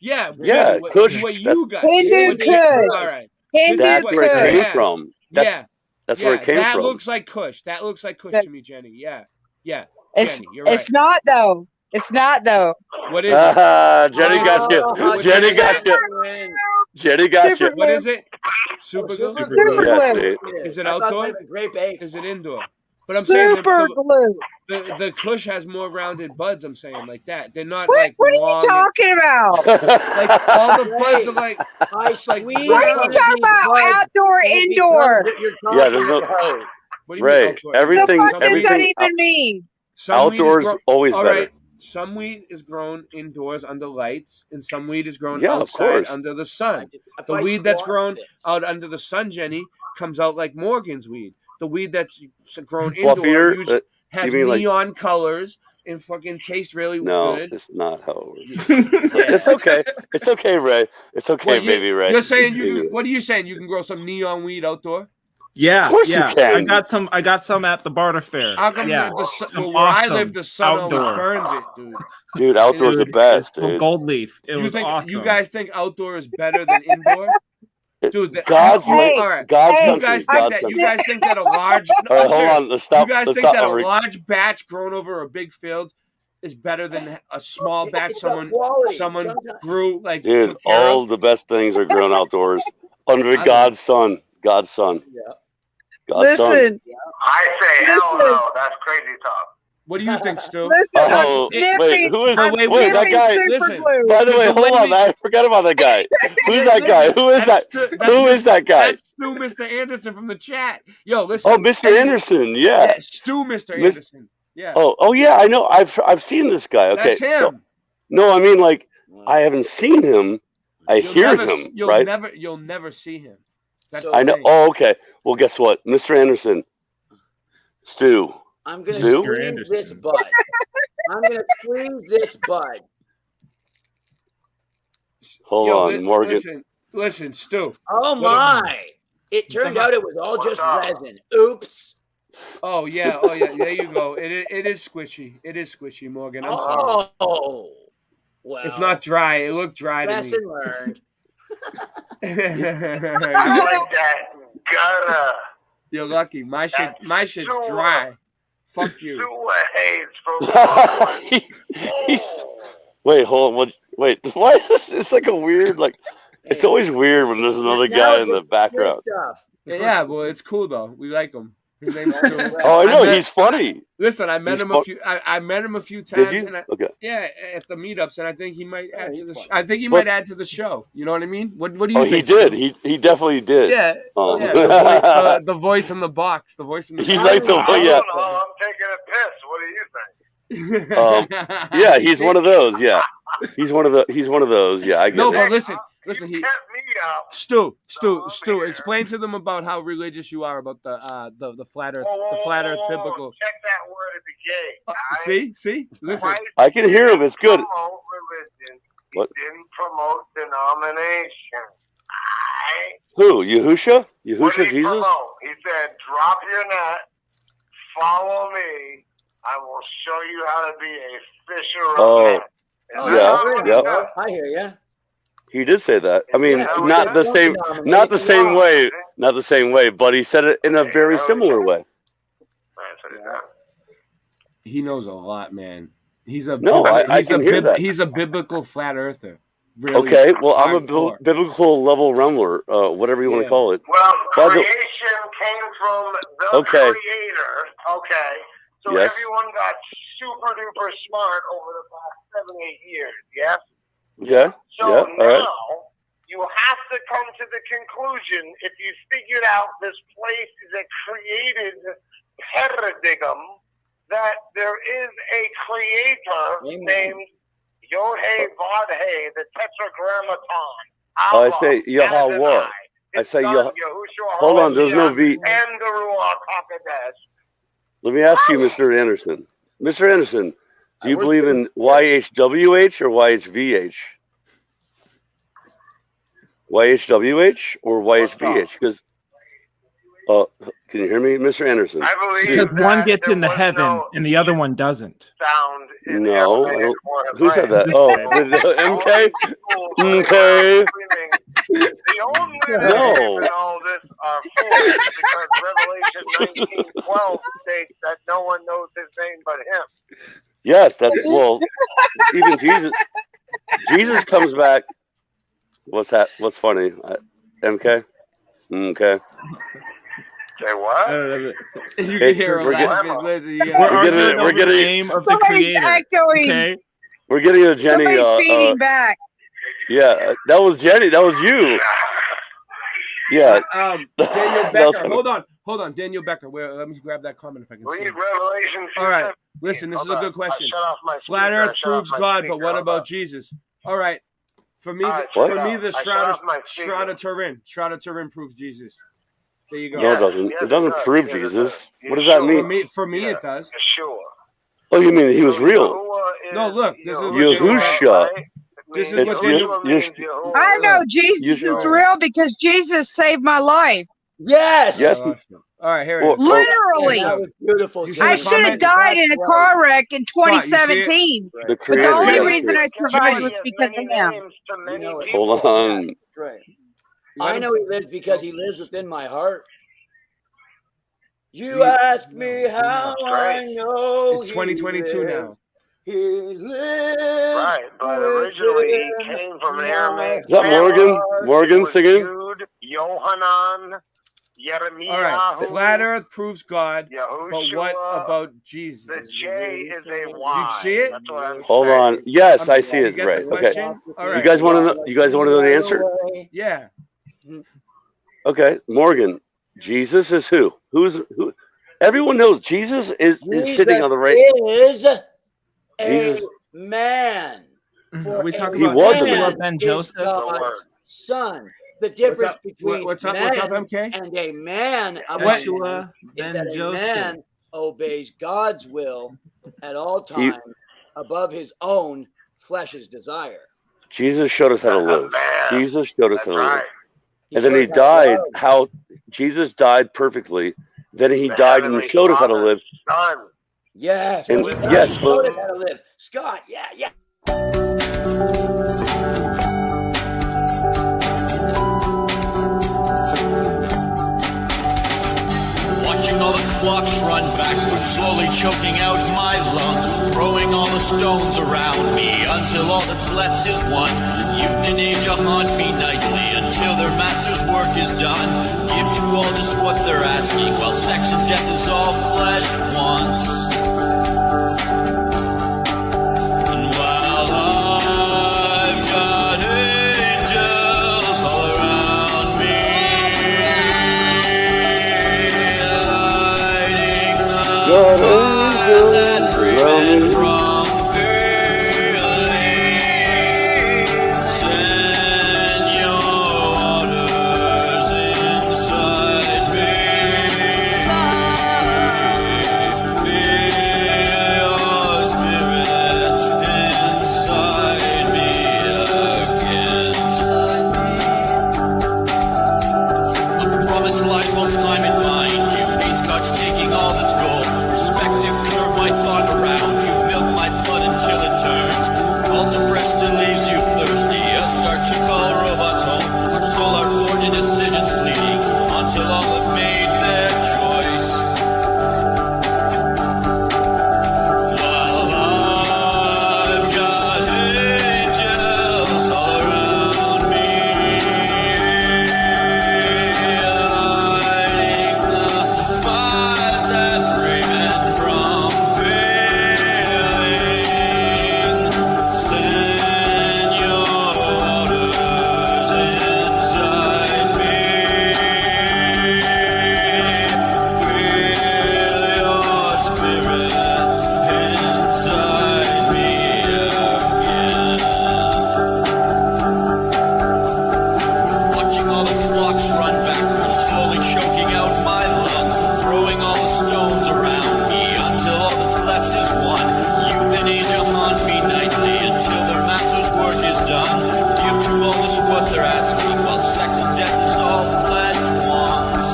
yeah, Yeah, Jenny, what Kush, you got? Hindu what- Kush. All right. Hindu That's where it came Kush. from. That's where it came that from. looks like Kush. That looks like Kush to me, Jenny. Yeah. It's, Jenny, you're right. it's not though. It's not though. What is it? Jenny got you. Oh, Jenny got you. Jenny got you. What is it? Super glue? Super Yeah, glue. see. Is it I thought outdoor? they were grape ape. Is it indoor? But I'm saying Super glue. the Kush has more rounded buds. I'm saying like that. They're not What? like What are you long and- talking about? Like all the buds are like. I Like, squeeze What are you one of talking these about? buds, Outdoor, and it indoor. becomes what you're Yeah, talking there's no- about. What do you Ray, mean outdoor? The everything, fuck does that everything even mean? Some weed is outdoors grown- always all better. right, some weed is grown indoors under lights, and some weed is grown Yeah, of outside course. under the sun. If The I weed that's squash grown this- out under the sun, Jenny, comes out like Morgan's weed. The weed that's grown Fluffier. indoor usually has you mean like- neon colors and fucking tastes really No, good. it's not how it works. It's okay. It's okay, Ray. It's okay, What, baby Ray. You're saying what are you saying? You can grow some neon weed outdoor? Yeah, Of course yeah. you can. I got some at the barter fair. How come yeah. where I live, the sun always burns it, dude? Dude, outdoors the best, dude. Gold leaf. It was think, awesome. You guys think outdoor is better than indoor? Dude, God's all right. God's You country. guys God's think that? country. You guys think that a large? All right, hold on. Let's stop. You guys let's think stop. that a large batch grown over a big field is better than a small batch someone grew like? Dude, took care all of? the best things are grown outdoors under I God's sun. God's sun. Yeah. God's sun. Listen. I say hell no. That's crazy talk. What do you think, Stu? Listen, Oh, wait, who is wait, that guy? Listen. By the way, hold on. I forgot about that guy. Who's that guy? Who is that? Who is that guy? That's Stu, Mr. Anderson from the chat. Yo, listen. Oh, Mr. Anderson. Yeah. Stu, Mr. Anderson. Yeah. Oh, yeah. I know. I've seen this guy. Okay. That's him. So, no, I mean like I haven't seen him. I hear him. Right. You'll never see him. That's I know. the thing. Oh, okay. Well, guess what, Mr. Anderson, Stu. I'm gonna Stu? squeeze this bud. I'm gonna squeeze this bud. Hold on, Morgan. Listen, Stu. Oh my! It turned out it was all just resin. Oops. Oh yeah. There you go. It is squishy. It is squishy, Morgan. I'm sorry. Oh. Well. It's not dry. It looked dry to me. Lesson learned. I like that gutter. You're lucky. My shit's dry. Fuck you. Wait, hold on. Wait, why? It's like a weird, like, it's always weird when there's another guy in the background. Yeah, well, it's cool though. We like him. His name's Stu. Oh, I know he's funny. Listen, I met him a few. I met him a few times. Did you? And Okay. Yeah, at the meetups, and I think he might add to the. I think he might add to the show. You know what I mean? What do you Oh, think? he did. He definitely did. Yeah. Oh. Yeah, the voice in the box. The voice in the. He's box. like the yeah. I'm taking a piss. What do you think? Yeah, he's one of those. Yeah, he's one of those. Yeah, I get No, it. but listen. Stu, explain to them about how religious you are about the flat Earth, biblical. Check that word at the gate. See, listen. I can hear him. It's good. Promote religion. What? He didn't promote denomination. Who? Yahusha? What did Yahusha he Jesus? promote? He said, "Drop your net, follow me. I will show you how to be a fisher of men." Yeah. I hear you. He did say that. I mean, not the same way, but he said it in a very similar way. He knows a lot, man. He's a I can hear that. He's a biblical flat earther. Really Okay, well, I'm a hardcore. biblical level rumbler, whatever you want to call it. Well, By the- creation came from the Creator. Okay, so Yes. everyone got super duper smart over the past 7-8 years. Yes. Yeah. So Yeah. now All right. you have to come to the conclusion, if you figured out this place is a created paradigm, that there is a creator named Yod-Heh-Vod-Heh, the Tetragrammaton. I say Yahweh. I say Yah. Hold on, there's no V. And the Ruach HaKodesh. Let me ask you, Mr. Anderson. Mr. Anderson, do you believe in YHWH or YHVH? YHWH or YHVH? Because, can you hear me, Mr. Anderson? I believe Because one gets into heaven and the other one doesn't. Sound in No, I don't. Who said that? Right. Oh, MK. Okay. The only No. in all this are fools because Revelation 19:12 states that no one knows his name but him. Yes, that's well. Even Jesus comes back. What's that? What's funny? MK. Okay. Say what? You It's- can hear we're him getting- laughing. Listen, you We're gotta- getting. We're the getting. name of the Somebody's creator. echoing. Okay. We're getting a Jenny. Somebody's feeding back. Yeah, that was Jenny. That was you. Yeah. Daniel That was Becker. funny. Hold on, Daniel Becker. Wait, let me grab that comment if I can see. Read it. Revelation. All right, 2:17. listen, this is a Hold good on. question. I shut off my Flat speaker. I Earth shut off proves my God, speaker. but what Hold about on. Jesus? All right, for me, All right, for shut me, off. the I shut off my speaker. Shroud of Turin proves Jesus. There you go. No, it doesn't. Yes, It doesn't it does. prove Yes, it Jesus. does. What does that Yeshua. mean? For me, it does. Yeshua. Oh, you mean he was real? Yahuwah No, is look, this is what Yahusha. This is It's what Daniel. Yahuwah means Yahuwah. I know Jesus is real because Jesus saved my life. Yes. Yes. All right, here Well, it is. Literally. That was beautiful. You see I the should have comment? died in a car wreck in Scott, you see it? 2017. The But the creator. only Yeah, reason I survived Jimmy, was because of him. You know it. hold on. That's right. Let I him- know he lives because he lives within my heart. You ask me how I know. It's 2022 now. He lives. Right, but originally he within came from an my Aramaic Is that Morgan? family. Morgan It was singing? Jude, Yohanan, Jeremiah. All right, flat Earth proves God, but Yahushua. what about Jesus? The J is a Y. You see it? That's what I'm Hold saying. on. Yes, I see You it. get Right. the Okay. question? All You right. guys want to know? You guys want to know the answer? Yeah. Okay, Morgan. Jesus is who? Who? Everyone knows Jesus is sitting on the right. Is Jesus. a man. Are we talking He about was a Yeshua man. ben Is Joseph? God's son. The difference up? between What's up, man MK? and a man among Yeshua men is ben that a Joseph. man obeys God's will at all times above his own flesh's desire. Jesus showed us how to live. Jesus showed us how to live. Right. And then he showed how to died. love. How Jesus died perfectly. Then he The died and Heavenly showed us how to live. Father's Son. Yes, And when he died, yes, he showed but us how to live. Scott, yeah. Watching all the clocks run backwards, slowly choking out my lungs, throwing all the stones around me until all that's left is one. Youth and age haunt me nightly until their master's work is done. Give to all just what they're asking, while sex and death is all flesh wants. And while I've got angels all around me, fires that prevent from failing. Send your waters inside me. Feel your spirit inside me again. The promised life will time in mind you. Peace cuts taking all that's gold. Perspective curve my thought around you. Milk my blood until it turns. Cult of rest till leaves you thirsty. A start to call robots home. Our soul, our forging decisions fleeting until all have made their choice. While I've got angels all around me, lighting the fires that prevent from failing. Send your waters inside me. Feel your spirit inside me again. Watching all the clocks run backwards, slowly choking out my lungs, throwing all the stones around me until all that's left is one. Youth and age haunt me nightly until their master's work is done. Give to all just what they're asking, while sex and death is all flesh wants.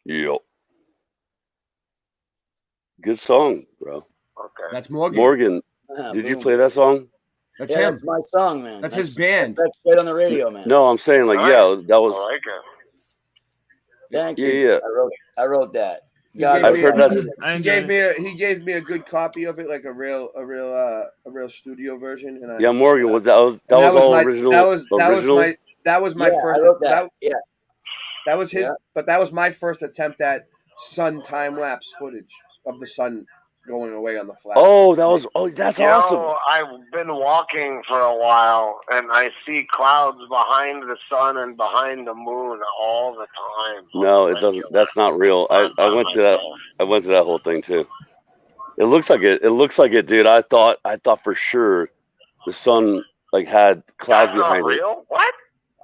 Yep. Good song, bro. Okay. That's Morgan. Morgan, Ah, did you boom. play that song? That's Yeah, him. that's my song, man. That's his band. That's straight on the radio, man. No, I'm saying like, yeah, that I was. like it. Thank Yeah, you. yeah. I wrote that. He God, gave I've me heard a- that's. He gave me a good copy of it, like a real studio version. And Yeah, Morgan, that was and all my, original. That was original. my Yeah, first. I wrote that. Yeah. That was his, Yeah. but that was my first attempt at sun time lapse footage of the sun going away on the flag. Oh, that's awesome. I've been walking for a while, and I see clouds behind the sun and behind the moon all the time. No, it doesn't. That's not real. I went to that. I went to that whole thing too. It looks like it. It looks like it, dude. I thought for sure the sun like had clouds That's not behind it. real? What?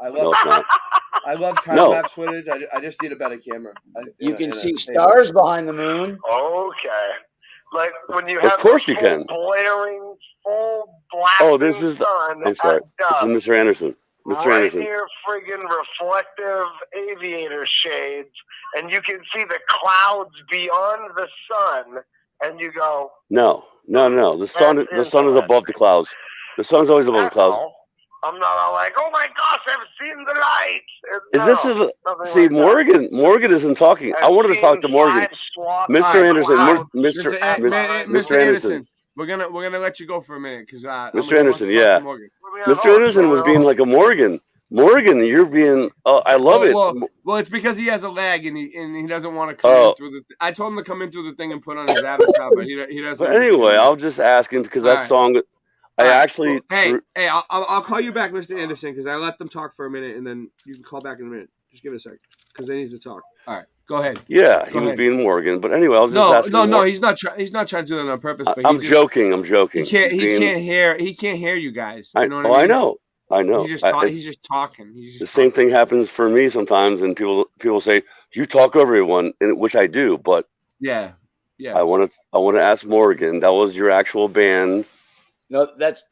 I No, love it's not. I love time No. lapse footage. I just need a better camera. You can see stars behind the moon. Okay. Like when you Of have course the you full can. blaring, full black Oh, this is. sun I'm sorry. at This dusk, is Mr. Anderson. Mr. right Anderson. near friggin' reflective aviator shades, and you can see the clouds beyond the sun, and you go, No. The sun is above the clouds. The sun's always above the clouds. "Oh, I'm not all like, oh my gosh, I've seen the light." Morgan isn't talking. I wanted to talk to Morgan. Mr. Anderson. Mr. Anderson. We're gonna let you go for a minute because Mr. Anderson, yeah. Mr. Anderson was being like a Morgan. Morgan, you're being. I love it. Well, it's because he has a lag and he doesn't want to come in through the. I told him to come in through the thing and put on his avatar, but he doesn't. But anyway, I'll just ask him because that song. I actually. Hey, I'll call you back, Mr. Anderson, because I let them talk for a minute, and then you can call back in a minute. Just give it a second, because they need to talk. All right, go ahead. Yeah, he was being Morgan, but anyway, I was just asking. No, he's not. He's not trying to do that on purpose. But I'm joking. He can't hear. He can't hear you guys. You know what I mean? I know. He's just talking. The same thing happens for me sometimes, and people say you talk over everyone, which I do. But yeah. I want to ask Morgan. That was your actual band. No, that's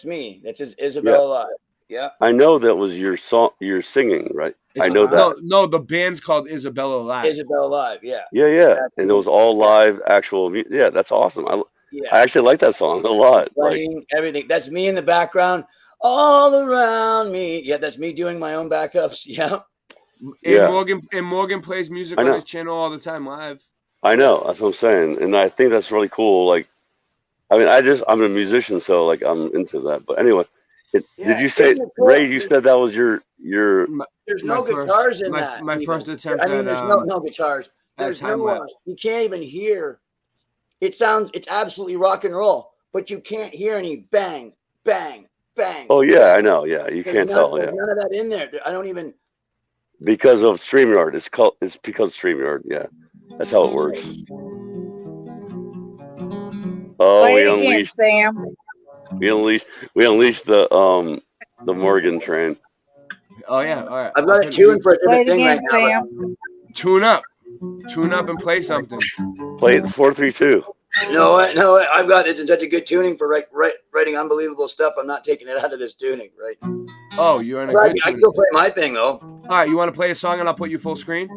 me. That's Isabel Alive. Yeah. I know that was your song. You're singing, right? I know that. No, the band's called Isabella Live. Isabel Alive. Yeah. Yeah, and it was all live, actual. Yeah, that's awesome. I actually like that song a lot. Playing everything. That's me in the background, all around me. Yeah, that's me doing my own backups. Yeah. Morgan plays music on his channel all the time live. I know. That's what I'm saying, and I think that's really cool. Like, I mean, I'm a musician, so like I'm into that. But anyway, did you say, Ray? You said that was your. There's no guitars in that. My first attempt. I mean, there's no guitars. There's no. You can't even hear. It's absolutely rock and roll, but you can't hear any bang, bang, bang. Oh yeah, I know. Yeah, you can't tell. Yeah. None of that in there. I don't even. Because of StreamYard, it's because of StreamYard. Yeah, that's how it works. Oh, Play it again, Sam. We unleashed the Morgan train. Oh yeah, all right. I've got it tuned for a different thing right now. Sam. Tune up and play something. Play it 4-3-2. No, I've got it's in such a good tuning for writing unbelievable stuff. I'm not taking it out of this tuning, right? Oh, you're in a I good can still play my thing though. All right, you want to play a song and I'll put you full screen?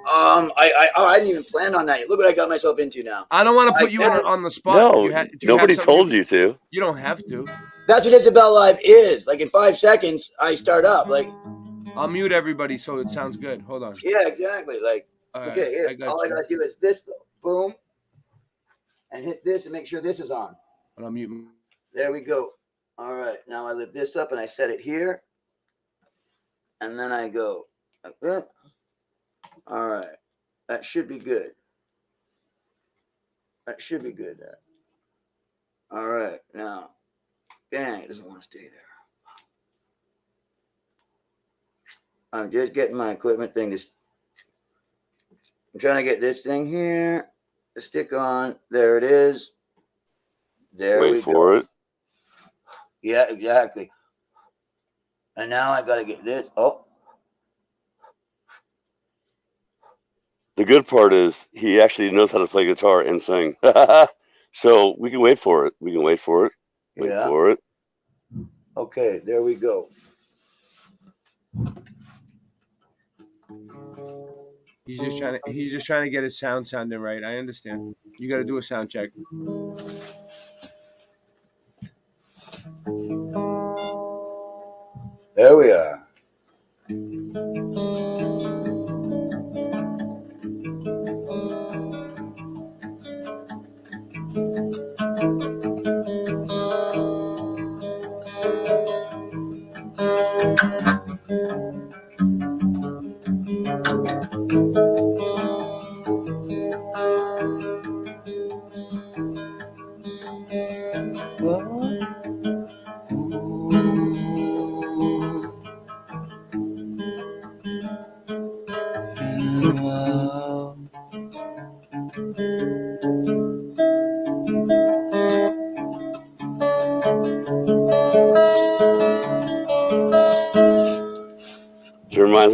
I didn't even plan on that. Look what I got myself into now. I don't want to put you on the spot. No, nobody told you to. You don't have to. That's what Isabel Live is. Like in 5 seconds, I start up. Like I'll mute everybody so it sounds good. Hold on. Yeah, exactly. Like okay, here. All I gotta do is this though. Boom. And hit this and make sure this is on. And I'll mute. There we go. All right. Now I lift this up and I set it here. And then I go like that. All right. That should be good. That should be good. All right. Now, bang, it doesn't want to stay there. I'm just getting my equipment thing to. I'm trying to get this thing here to stick on. There it is. There we go. Wait for it. Yeah, exactly. And now I've got to get this. Oh. The good part is he actually knows how to play guitar and sing. So we can wait for it. We can wait for it. Wait for it. Okay, there we go. He's just trying to get his sounding right. I understand. You got to do a sound check. There we are.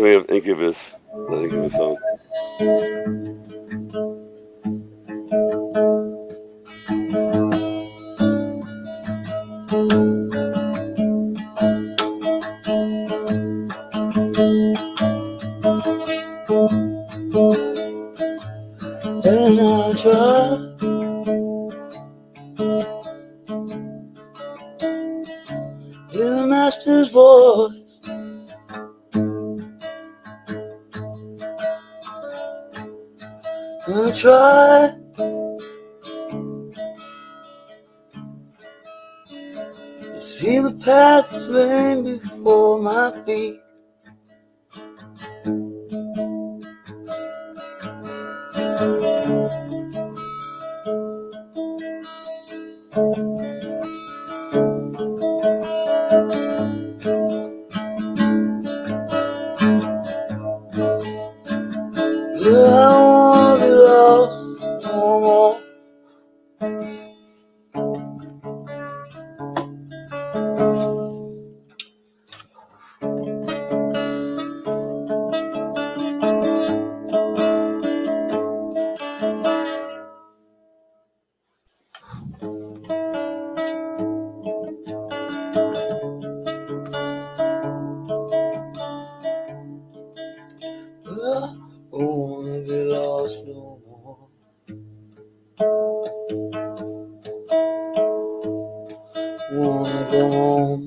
me of Incubus. The Incubus song. And I try hear the master's voice. I try to see the path that's laying before my feet. Yeah, I wanna be lost no more. I wanna be lost no more. Wanna go home.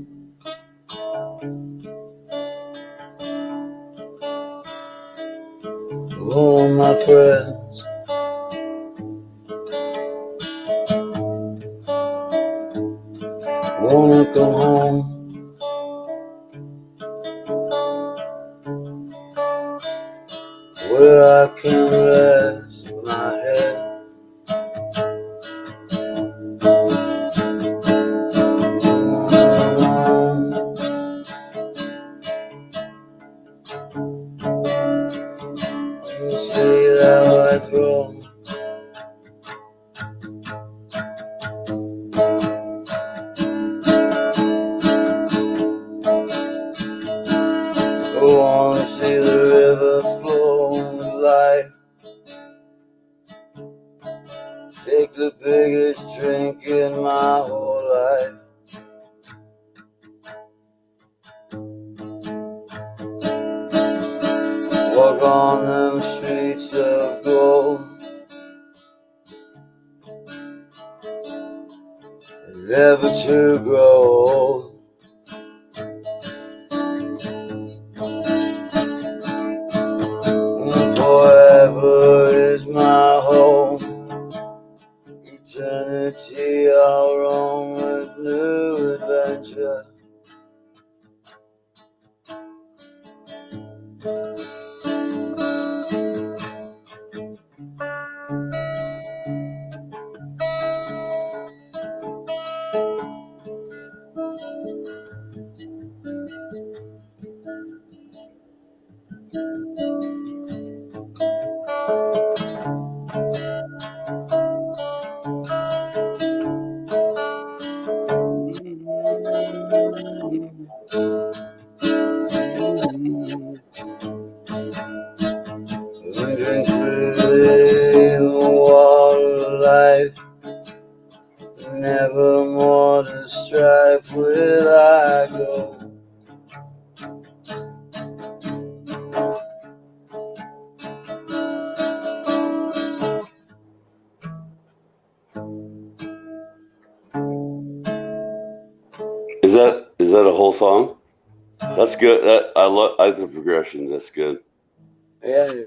Oh, my friends. Wanna come home. Where I can rest my head. You see that white throne. I wanna see the river flow with life. Take the biggest drink in my whole life. Walk on them streets of gold. Never to grow old. Forever is my home. Eternity I'll roam with new adventure. Drink freely the water of life. Never more to strife will I go. Is that a whole song? That's good. I like the progression. That's good. Yeah,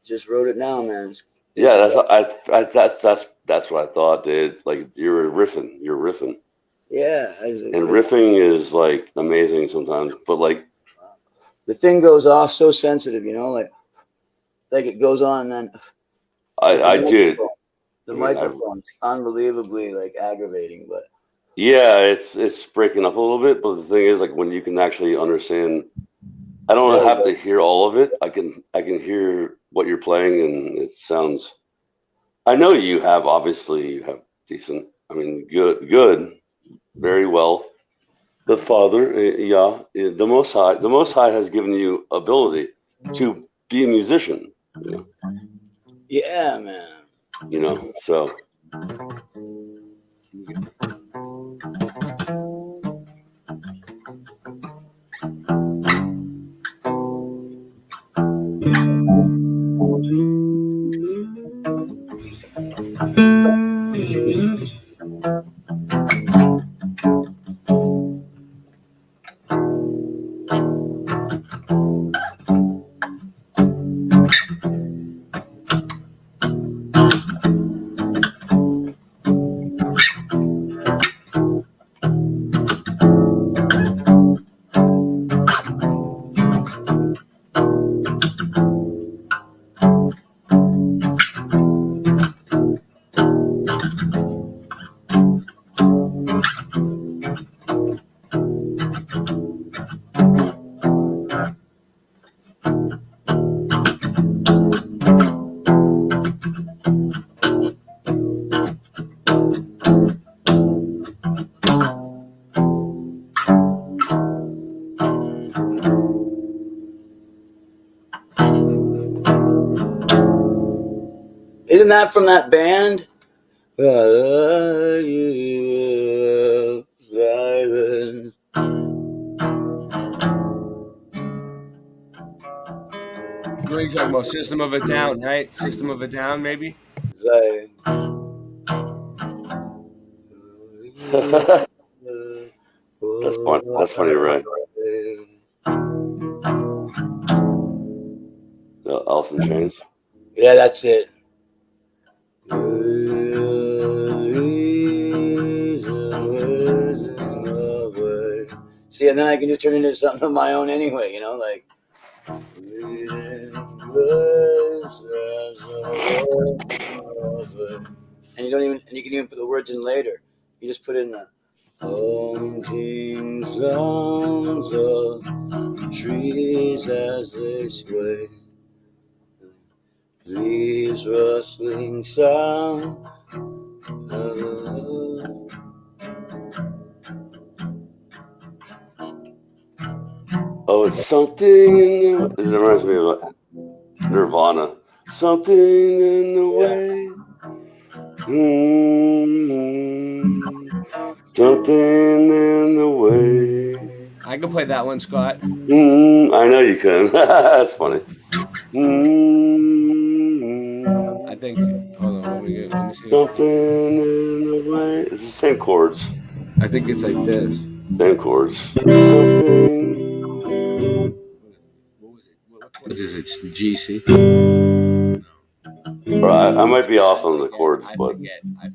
just wrote it down, man. Yeah, that's what I thought, dude. Like you're riffing. Yeah. And riffing is like amazing sometimes, but like the thing goes off so sensitive, you know, like it goes on, and then I did. The microphone's unbelievably like aggravating, but yeah, it's breaking up a little bit. But the thing is, like when you can actually understand, I don't have to hear all of it. I can hear what you're playing, and it sounds. I know you have decent. I mean, good, very well. The Father, the Most High has given you ability. to be a musician. Yeah, man. So. Isn't that from that band? What are you talking about? System of a Down, right? System of a Down, maybe? That's fun. That's funny, right? Alice in Chains. Yeah, that's it. See, and then I can just turn it into something of my own anyway, like. And you can even put the words in later. You just put in the haunting sounds of trees as they sway. Leaves rustling sound. Oh, it's something in the. It reminds me of Nirvana. Something in the way. Something in the way. I can play that one, Scott. I know you can. That's funny. I think. Hold on, let me see. Something in the way. It's the same chords. I think it's like this. Same chords. Something. What is it? It's the GC. Or I might be off on the chords, but I forget. I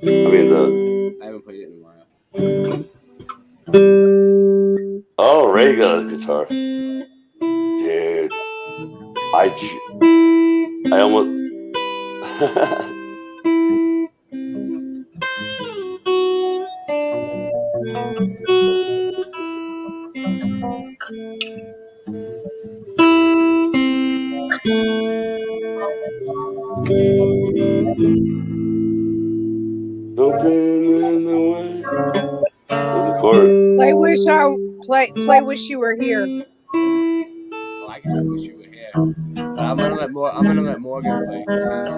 mean I haven't played it in a while. Oh, Ray got a guitar. Dude. I almost. Something in the way. What's the chord? Play Wish You Were Here. Well, I can wish you were here. But I'm gonna let Morgan play because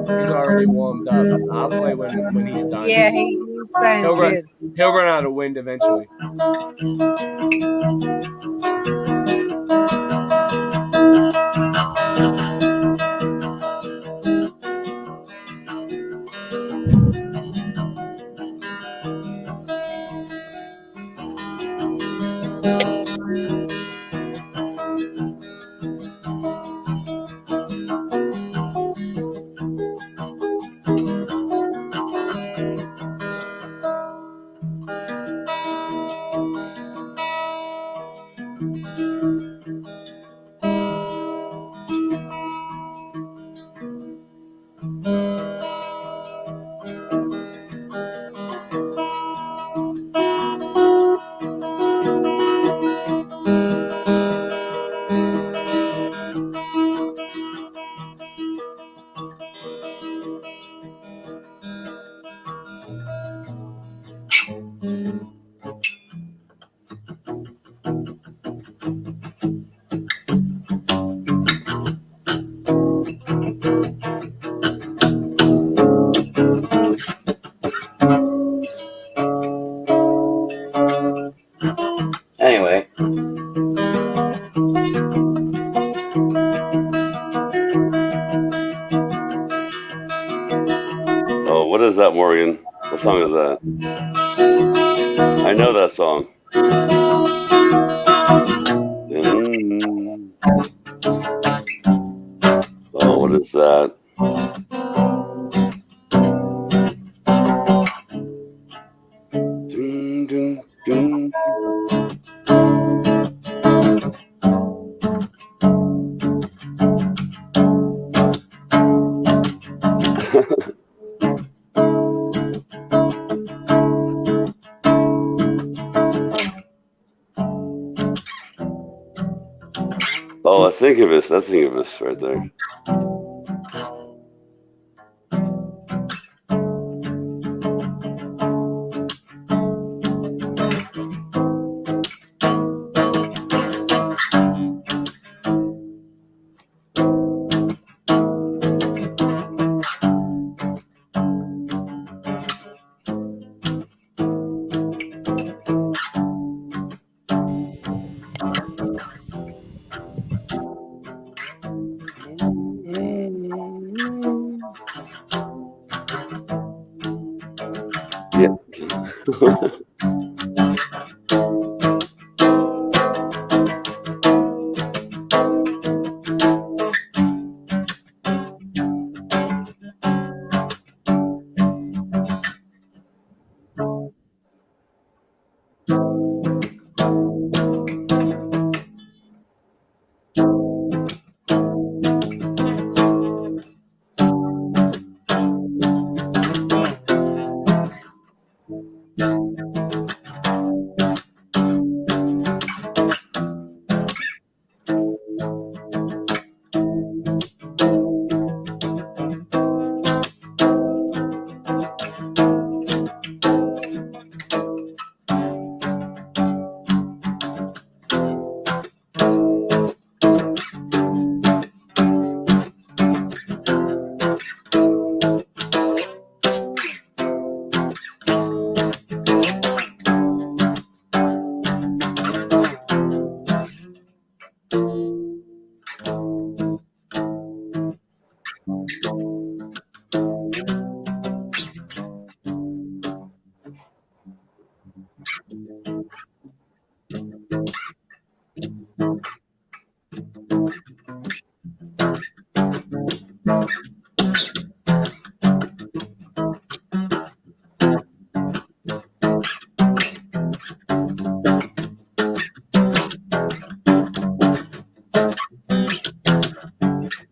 he's already warmed up. I'll play when he's done. Yeah, he's saying good. He'll run out of wind eventually. What is that, Morgan? What song is that? I know that song. Oh, what is that? Dun, dun, dun. Oh, that's Incubus. That's Incubus right there. Yeah.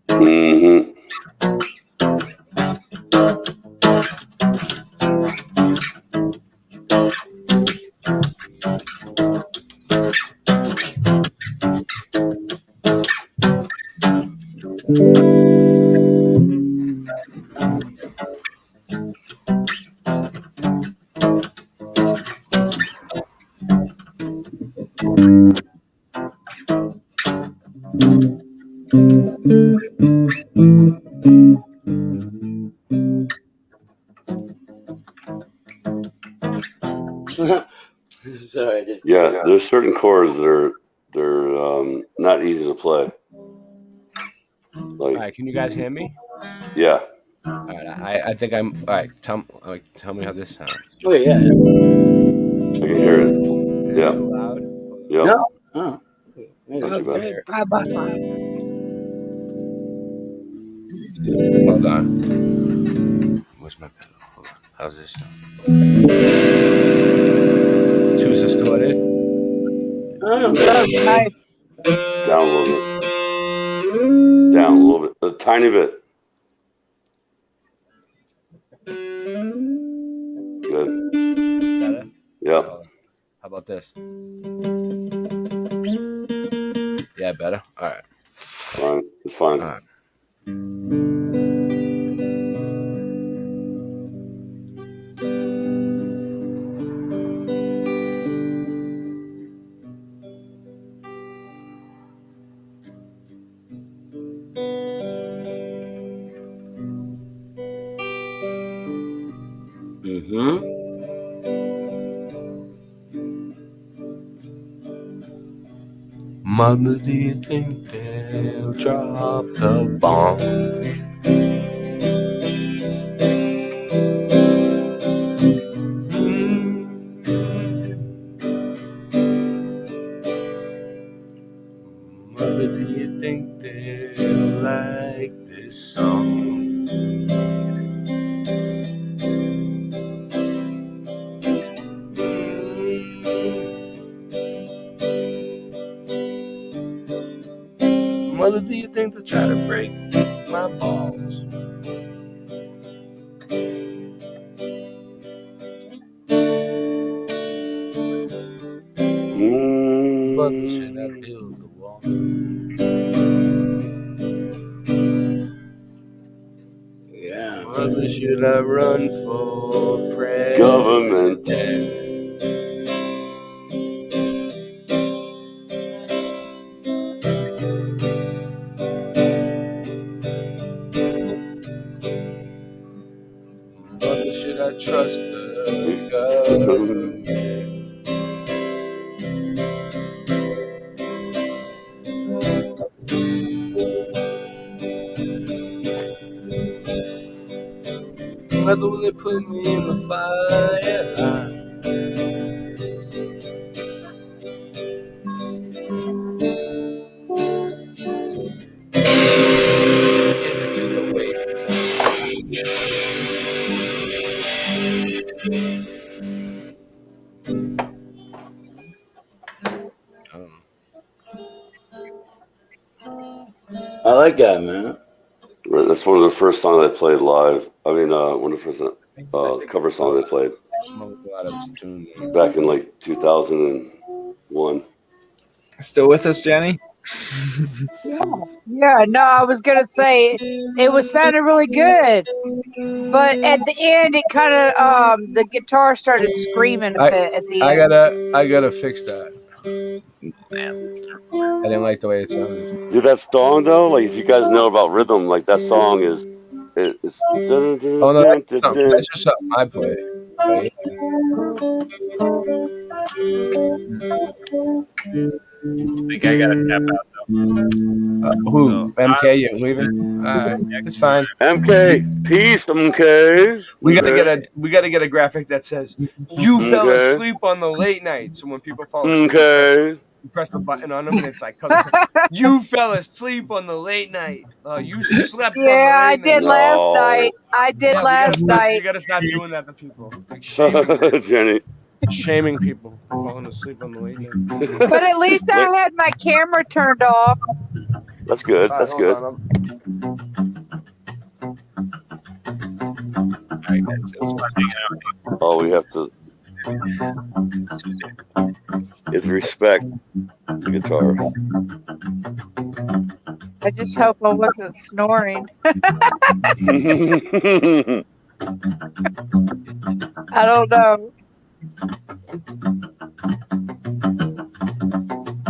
Mm-hmm. Sorry, I just Yeah, there's certain chords that are not easy to play. All Like, right, can you guys hear me? yeah. All right, I think I'm. All right, tell me how this sounds. Oh yeah. I can hear it. Is Yeah. it too loud? Yeah. No. Oh. Not too bad. Hold on. Where's my pedal? Hold on. How's this sound? Too distorted? Oh, that's nice. Down a little bit. Down a little bit. A tiny bit. Good. Better? Yep. How about this? Yeah, better? All right. Fine. It's fine. All right. Mm-hmm. Mother, do you think they'll drop the bomb? think they'll like this song? Mother, do you think they'll try to break my balls? Mother, should I build a wall? Yeah. Mother, should I run for president? Government. Mother, should I trust the government? Mother, will they put me in the fire? Is it just a waste of time? I like that, man. Right, that's one of the first songs I played live. I mean, one of the first cover songs I played back in like 2001. Still with us, Jenny? Yeah, no, I was gonna say it was sounded really good, but at the end it kind of the guitar started screaming a bit at the end. I gotta fix that. I didn't like the way it sounded. Dude, that song though, like if you guys know about rhythm, like that song is it's Oh no, that's just something I play. Right? I think I gotta tap out though. Who? MK, you leaving? It's fine. MK, peace, MK. We gotta get a graphic that says you fell asleep on the late night. So when people fall asleep, you press the button on them and it's like you fell asleep on the late night. You slept on the late night. I did last night. I did last night. You gotta stop doing that to people. Like shaming people for falling asleep on the late night. But at least I had my camera turned off. That's good. That's good. Oh, we have to. It's respect the guitar. I just hope I wasn't snoring. I don't know.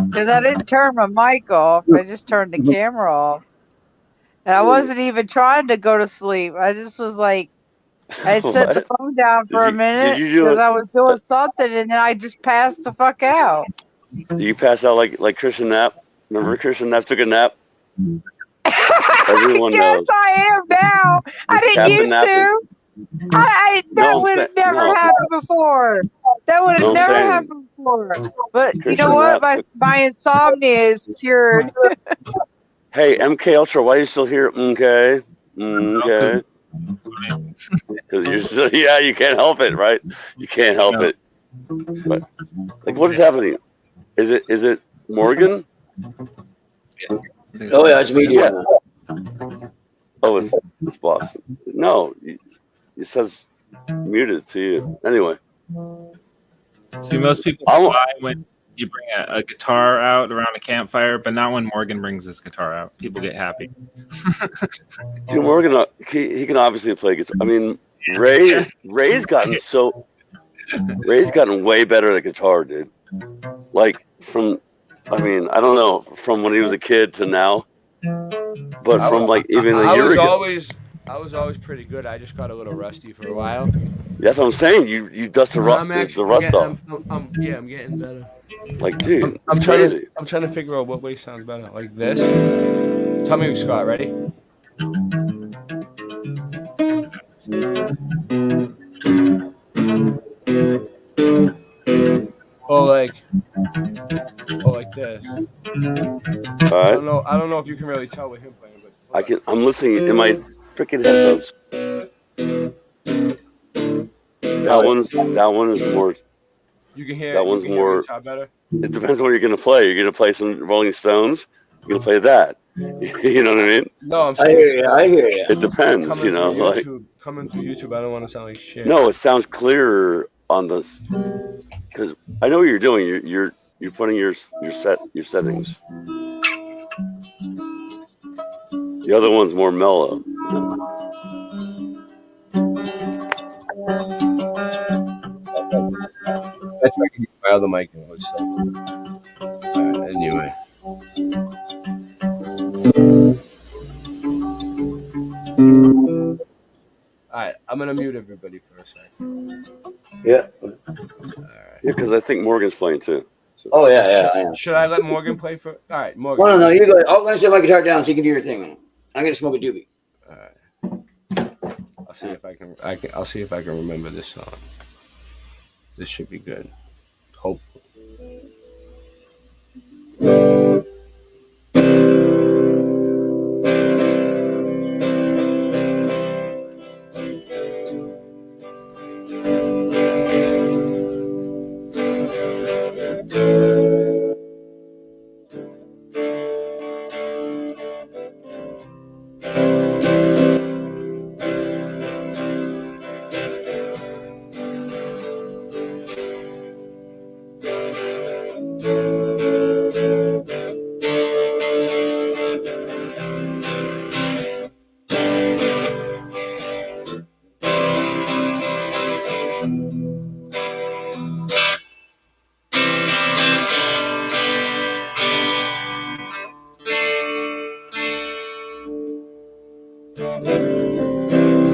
Because I didn't turn my mic off. I just turned the camera off. And I wasn't even trying to go to sleep. I just was like, I set the phone down for a minute because I was doing something and then I just passed the fuck out. You pass out like Christian Knapp? Remember Christian Knapp took a nap? Everyone yes, knows. I am now. I didn't used to. That would have never happened before. That would have never happened before. But you know what? My insomnia is cured. Hey, MK Ultra, why are you still here? Okay. Okay. Because you're still, you can't help it, right? You can't help it. But, like, what is happening? Is it Morgan? Oh yeah, it's me. Yeah. Oh, it's boss. No, it says muted to you. Anyway. See, most people fly when you bring a guitar out around a campfire, but not when Morgan brings his guitar out. People get happy. Dude, Morgan, he can obviously play guitar. I mean, Ray's gotten way better at guitar, dude. Like I don't know, from when he was a kid to now. But from like even a year ago. I was always pretty good. I just got a little rusty for a while. That's what I'm saying. You dust the rust off. I'm getting better. Like, dude, I'm crazy. trying to figure out what way sounds better. Like this. Tell me, Scott. Ready? Or like this. All right. I don't know if you can really tell with him playing, but I'm listening in my freaking headphones. That one is more. You can hear. That one's more. Better. It depends on what you're gonna play. You're gonna play some Rolling Stones. You're gonna play that. You know what I mean? No, I'm saying. I hear you. It depends. Coming You know, like coming through YouTube, I don't want to sound like shit. no, it sounds clearer on this because I know what you're doing. You're putting your settings. The other one's more mellow. That's why I can use my other mic and what's Alright, anyway. Alright, I'm gonna mute everybody for a second. Yeah. Yeah, because I think Morgan's playing too. So. Oh yeah, I am. Should I let Morgan play for? All right, Morgan. No, you go. I'm gonna set my guitar down so you can do your thing. I'm gonna smoke a doobie. All right. I'll see if I can. I'll see if I can remember this song. This should be good. Hopefully.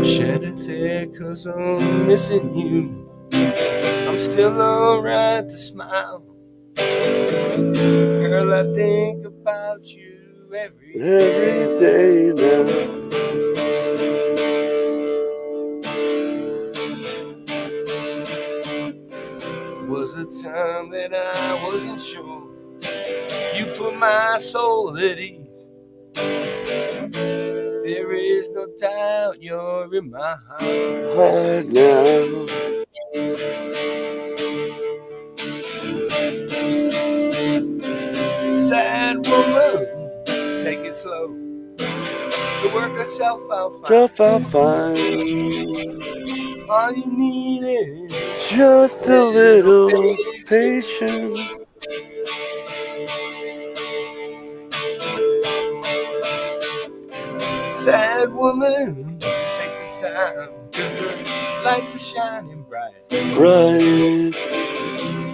Shed a tear 'cause I'm missing you. I'm still alright to smile. Girl, I think about you every day now. Was a time that I wasn't sure. You put my soul at ease. There is no doubt you're in my heart now. Sad woman, take it slow. The work itself I'll find. All you need is just a little patience. Sad woman, take the time, 'cause the lights are shining bright.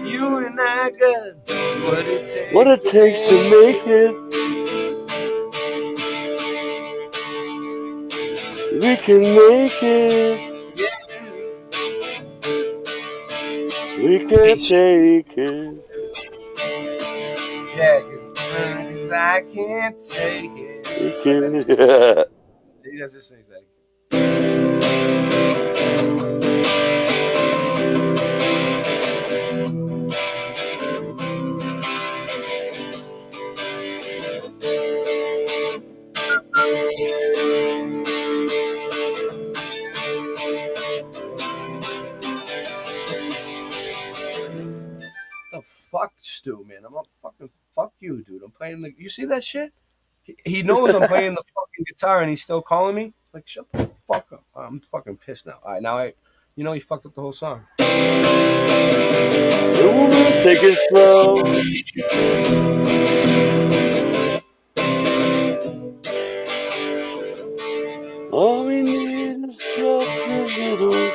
You and I got what it takes to make it. We can make it. We can take it. Yeah, 'cause I can't take it. We can, yeah. He does this thing like. The fuck, Stu, man. I'm not fucking fuck you, dude. I'm playing the. You see that shit? He knows I'm playing the fucking guitar and he's still calling me. Like, shut the fuck up. I'm fucking pissed now. All right, now he fucked up the whole song. Take it slow. All we need is just a little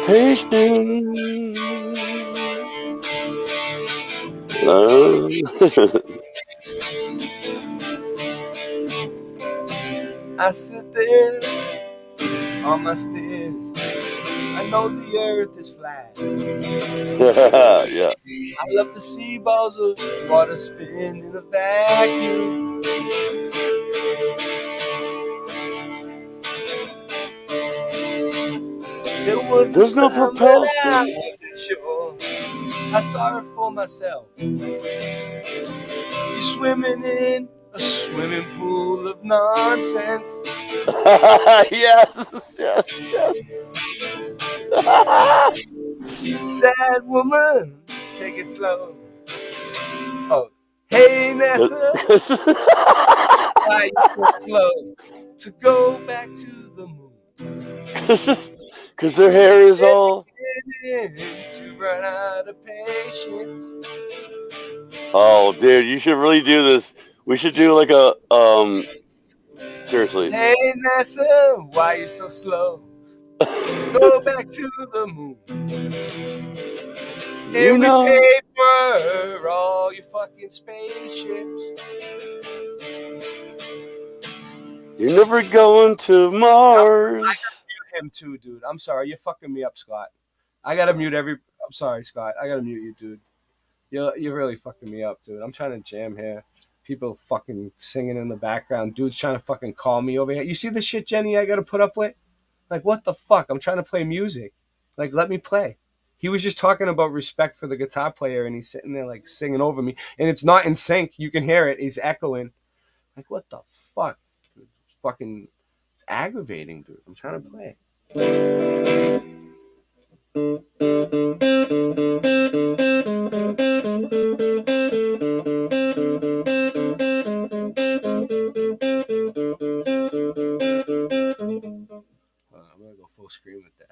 patience. I sit there on my stairs. I know the earth is flat. Yeah. I love to see balls of water spin in a vacuum. There's no propulsion. I wasn't sure. I saw it for myself. You're swimming in a swimming pool of nonsense. Yes. Sad woman, take it slow. Oh, hey NASA, why you so slow to go back to the moon? Because their hair is all. To run out of patience. Oh, dude, you should really do this. We should do like a seriously. Hey NASA, why you so slow? Go back to the moon. You And know. we pay for all your fucking spaceships. You're never going to Mars. I gotta mute him too, dude. I'm sorry, you're fucking me up, Scott. I gotta mute every. I'm sorry, Scott. I gotta mute you, dude. You're really fucking me up, dude. I'm trying to jam here. People fucking singing in the background. Dude's trying to fucking call me over here. You see the shit, Jenny, I gotta put up with? Like, what the fuck? I'm trying to play music. Like, let me play. He was just talking about respect for the guitar player, and he's sitting there, like, singing over me. And it's not in sync. You can hear it. He's echoing. Like, what the fuck? Dude, it's fucking... It's aggravating, dude. I'm trying to play. I'm gonna go full screen with that.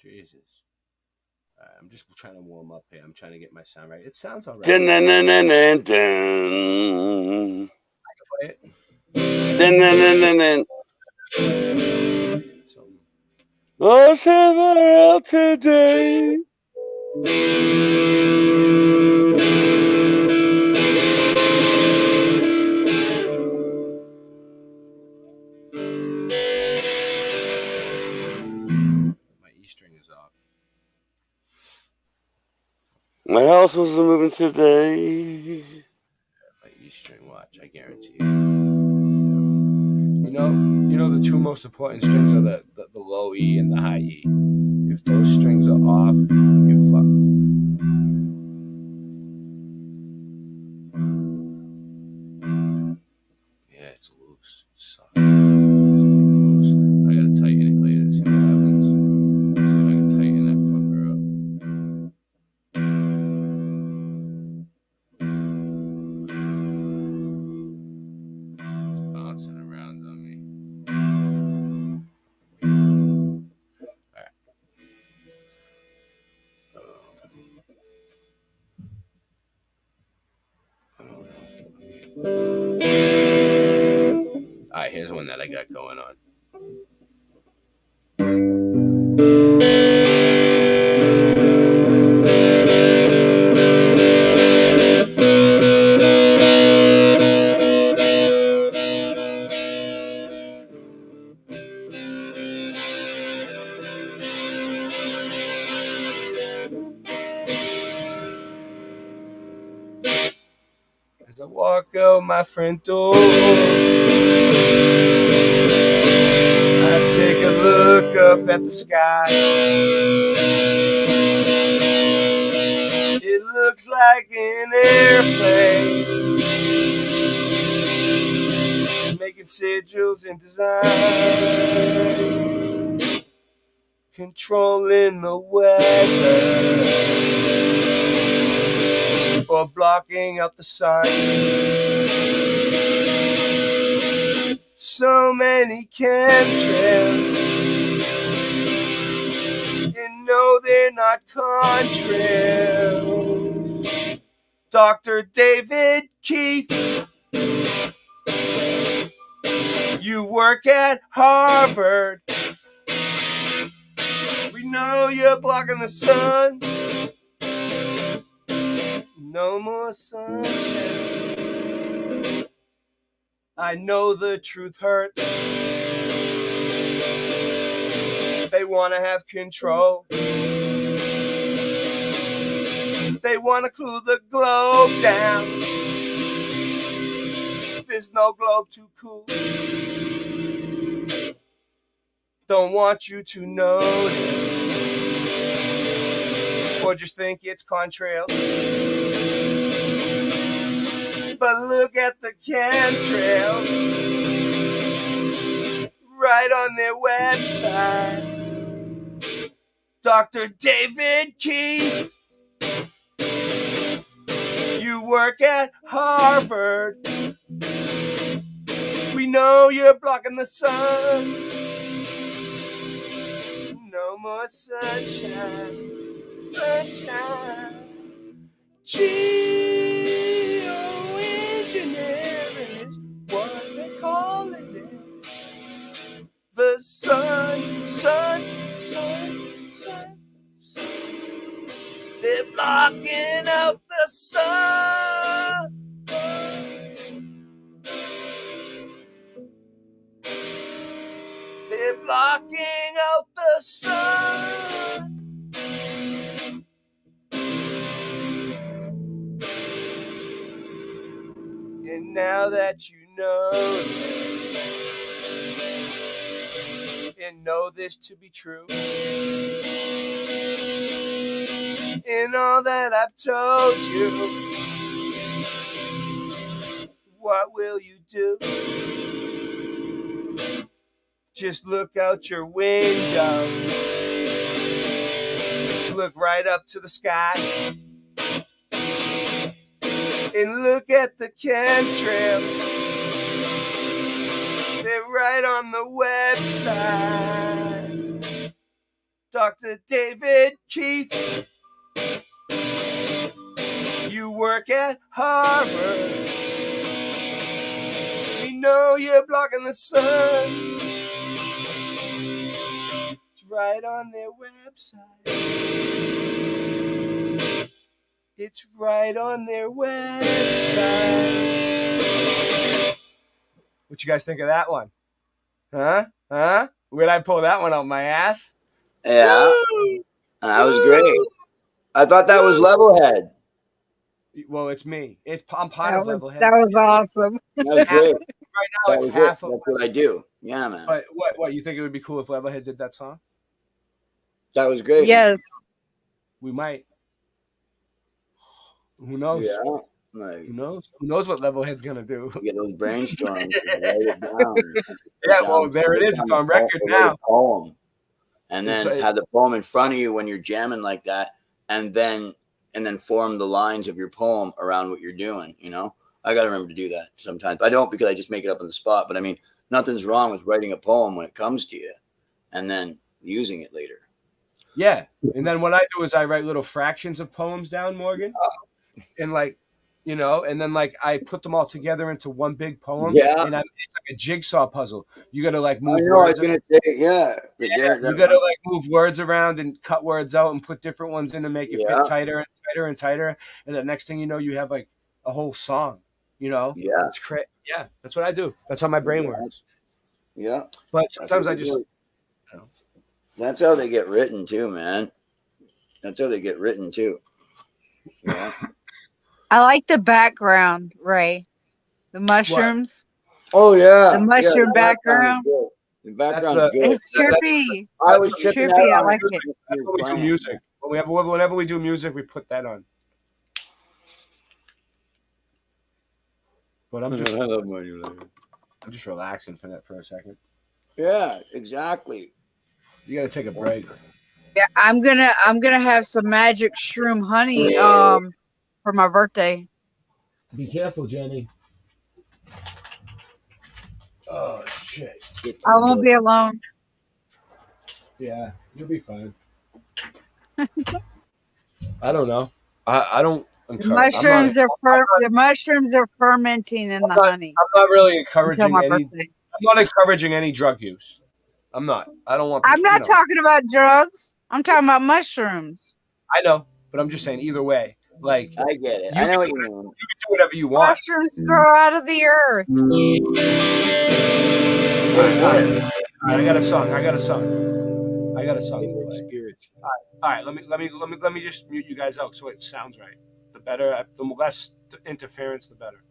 Jesus. I'm just trying to warm up here. I'm trying to get my sound right. It sounds all right. Dun, dun, dun, dun, dun, dun. I can play it. Dun, dun, dun, dun, dun. Oh, out today. My E string is off. My house wasn't moving today. My E string watch, I guarantee you. You know the two most important strings are the low E and the high E. If those strings are off, you're fucked. Yeah, it's loose. It sucks. It's loose. I gotta tighten it later. See what happens. See if I can tighten that fucker up. It's bouncing around on me. Alright, here's one that I got going on. As I walk out my front door, I take a look up at the sky. It looks like an airplane, making sigils and design, controlling the weather, or blocking out the sun. So many chemtrails, and no, they're not contrails. Dr. David Keith, you work at Harvard. We know you're blocking the sun. No more sunshine. I know the truth hurts. They want to have control. They want to cool the globe down. There's no globe too cool. Don't want you to notice, or just think it's contrails. But look at the chemtrails right on their website. Dr. David Keith, you work at Harvard. We know you're blocking the sun. No more sunshine, sunshine. Geoengineering is what they're calling it. The sun, sun, sun, sun, sun. They're blocking out the sun. They're blocking out the sun. And now that you know this, and know this to be true, in all that I've told you, what will you do? Just look out your window, look right up to the sky, and look at the chemtrails. They're right on the website. Dr. David Keith, you work at Harvard. We know you're blocking the sun. It's right on their website. It's right on their website. What you guys think of that one? Huh? Where'd I pull that one out my ass? Yeah. Woo! That was great. I thought that was Levelhead. Well, it's me. I'm part of Levelhead. That was awesome. That was great. Right now, it's half of. That's what I do. Yeah, man. But what? You think it would be cool if Levelhead did that song? That was great. Yes. We might. Who knows? Yeah. Like, who knows? Who knows what Levelhead's gonna do? Get those brainstorms. Write it down. Yeah, well, there it is. It's on record now. Poem. And then have the poem in front of you when you're jamming like that, and then form the lines of your poem around what you're doing. You know, I gotta remember to do that sometimes. I don't, because I just make it up on the spot. But I mean, nothing's wrong with writing a poem when it comes to you, and then using it later. Yeah, and then what I do is I write little fractions of poems down, Morgan, and like, you know, and then like I put them all together into one big poem. Yeah, and it's like a jigsaw puzzle. You got to like move. I know. I was gonna say, yeah. You got to like move words around and cut words out and put different ones in to make it fit tighter and tighter and tighter. And the next thing you know, you have like a whole song. You know. Yeah. It's crazy. Yeah, that's what I do. That's how my brain works. Yeah. But sometimes I just. That's how they get written too, man. That's how they get written too. Yeah. I like the background, Ray. The mushrooms. Oh yeah, The mushroom the background. is good. The background's good. It's trippy. I was It's checking trippy. that I out. like it. That's when we do music. Whenever we do music, we put that on. But I'm just, I love when you I'm just relaxing for a second. Yeah, exactly. You got to take a break. Yeah, I'm gonna have some magic shroom honey for my birthday. Be careful, Jenny. Oh shit! I won't be alone. Yeah, you'll be fine. I don't know. I don't. The mushrooms the mushrooms are fermenting in the honey. I'm not really encouraging until my any. birthday. I'm not encouraging any drug use. I'm not. I don't want. I'm not talking about drugs. I'm talking about mushrooms. I know, but I'm just saying. Either way, like I get it. I know what you mean. You can do whatever you want. Mushrooms grow out of the earth. All right. I got a song. to play. All right. Let me just mute you guys out so it sounds right. The less interference, the better.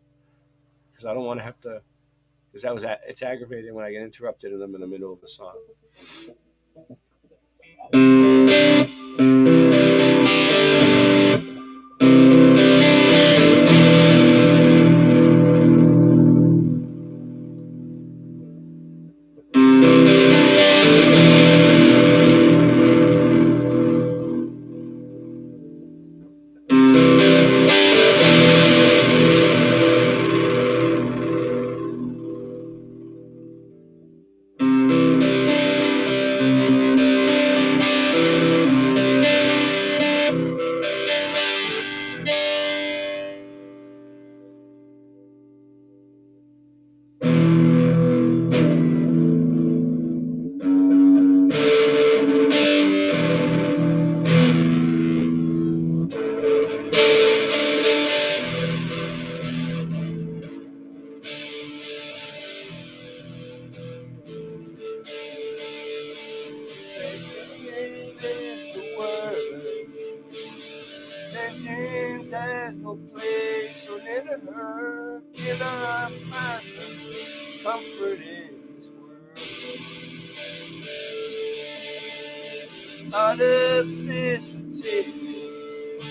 Because I don't want to have to. Because it's aggravating when I get interrupted and I'm in the middle of the song. Vengeance has no place, so let her can I find comfort in this world. Artificial tears,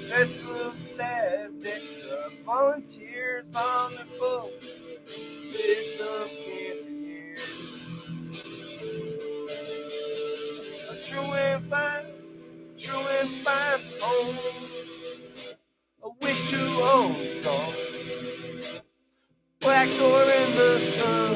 vessels stabbed extra, volunteers on the boat, wisdom can't hear. A true and finds home. I wish to hold on. Black door in the sun.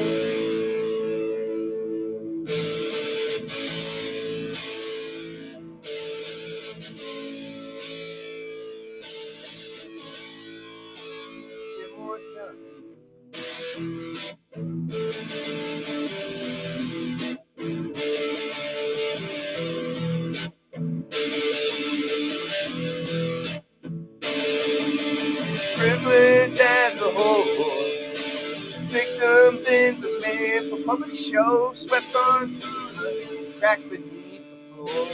Privilege as a whole, victims in demand for public show, swept on through the cracks beneath the floor.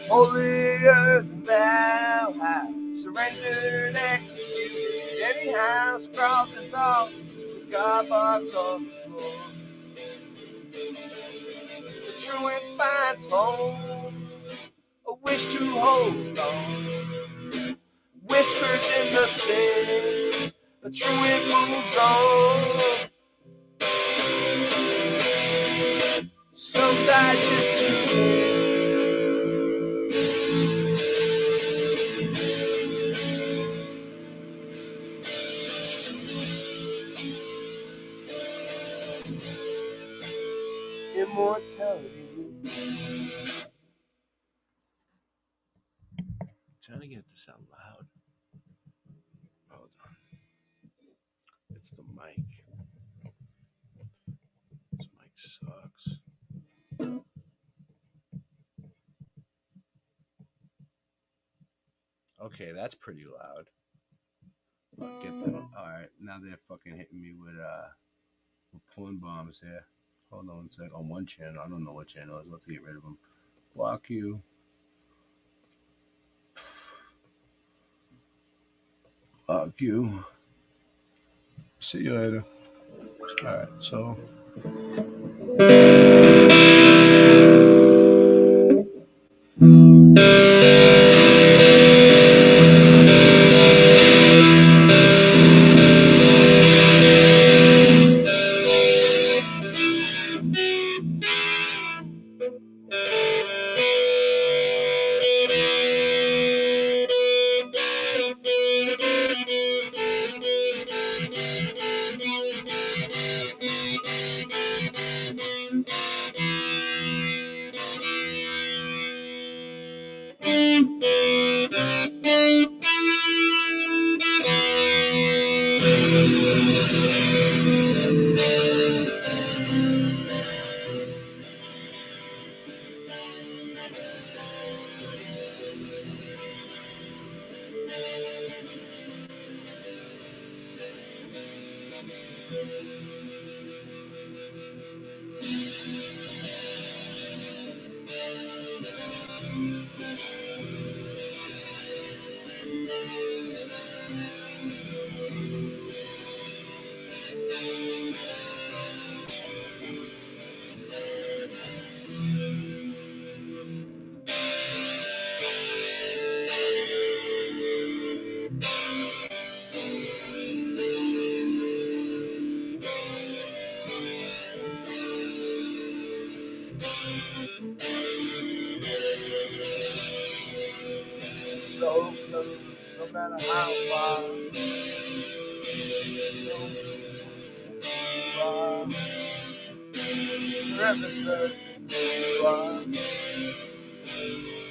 Holier than thou, I surrendered, executed, anyhow, scrawled dissolved, cigar box on the floor. The truant finds home, a wish to hold on. Whispers in the sand, the truant moves on. Some die just to live. Immortality. I'm trying to get this out loud. Hold on. It's the mic. This mic sucks. Okay, that's pretty loud. Get them. All right, now they're fucking hitting me with porn bombs here. Hold on one sec. On one channel, I don't know what channel it is. We'll have to get rid of them. Block you. Fuck you. See you later. All right, so. So close, no matter how far you are. Forever trusting who you are.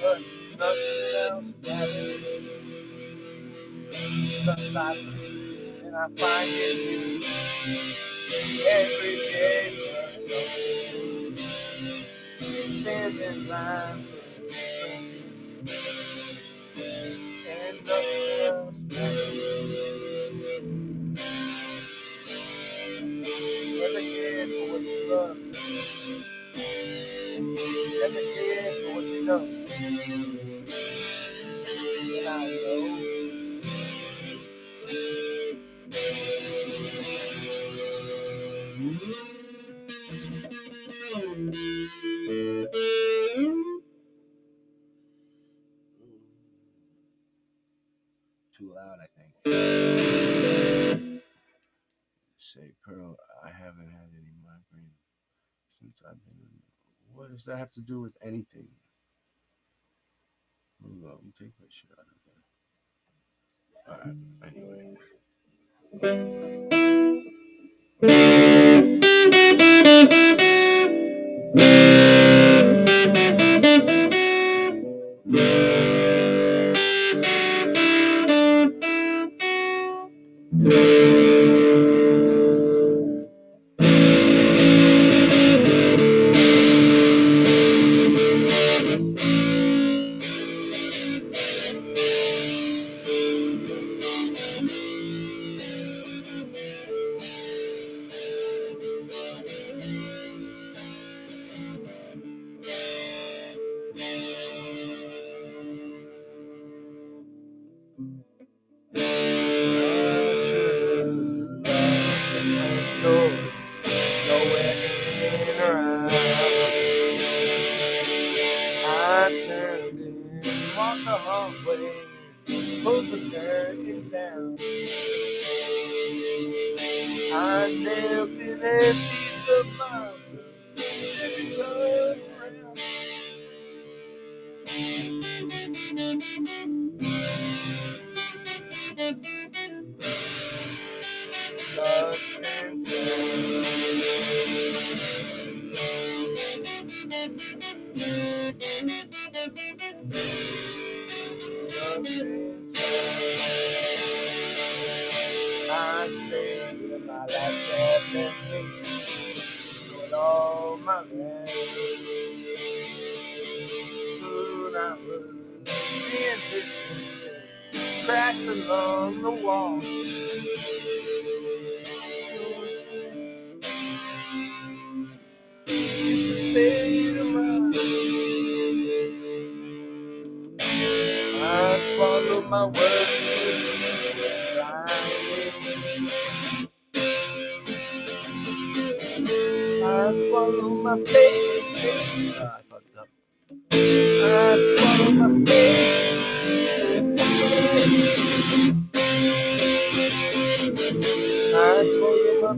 But nothing else matters. Trust I seek and I find in you. Every day for something new. Stand in line for something. And nothing else matters. Never cared for what you love. Never cared for what you know. And I know. Too loud, I think. Say, Pearl, I haven't had any migraine since I've been in. What does that have to do with anything? Hold on, let me take that shit out of there. Alright, anyway. I stayed in my last cab left me with all my land. Soon I was seeing visions and cracks along the wall. It's a state of mind. I swallowed my words to the truth. I'd swallow my face. I fucked up. I'd swallow my face. I'd swallow my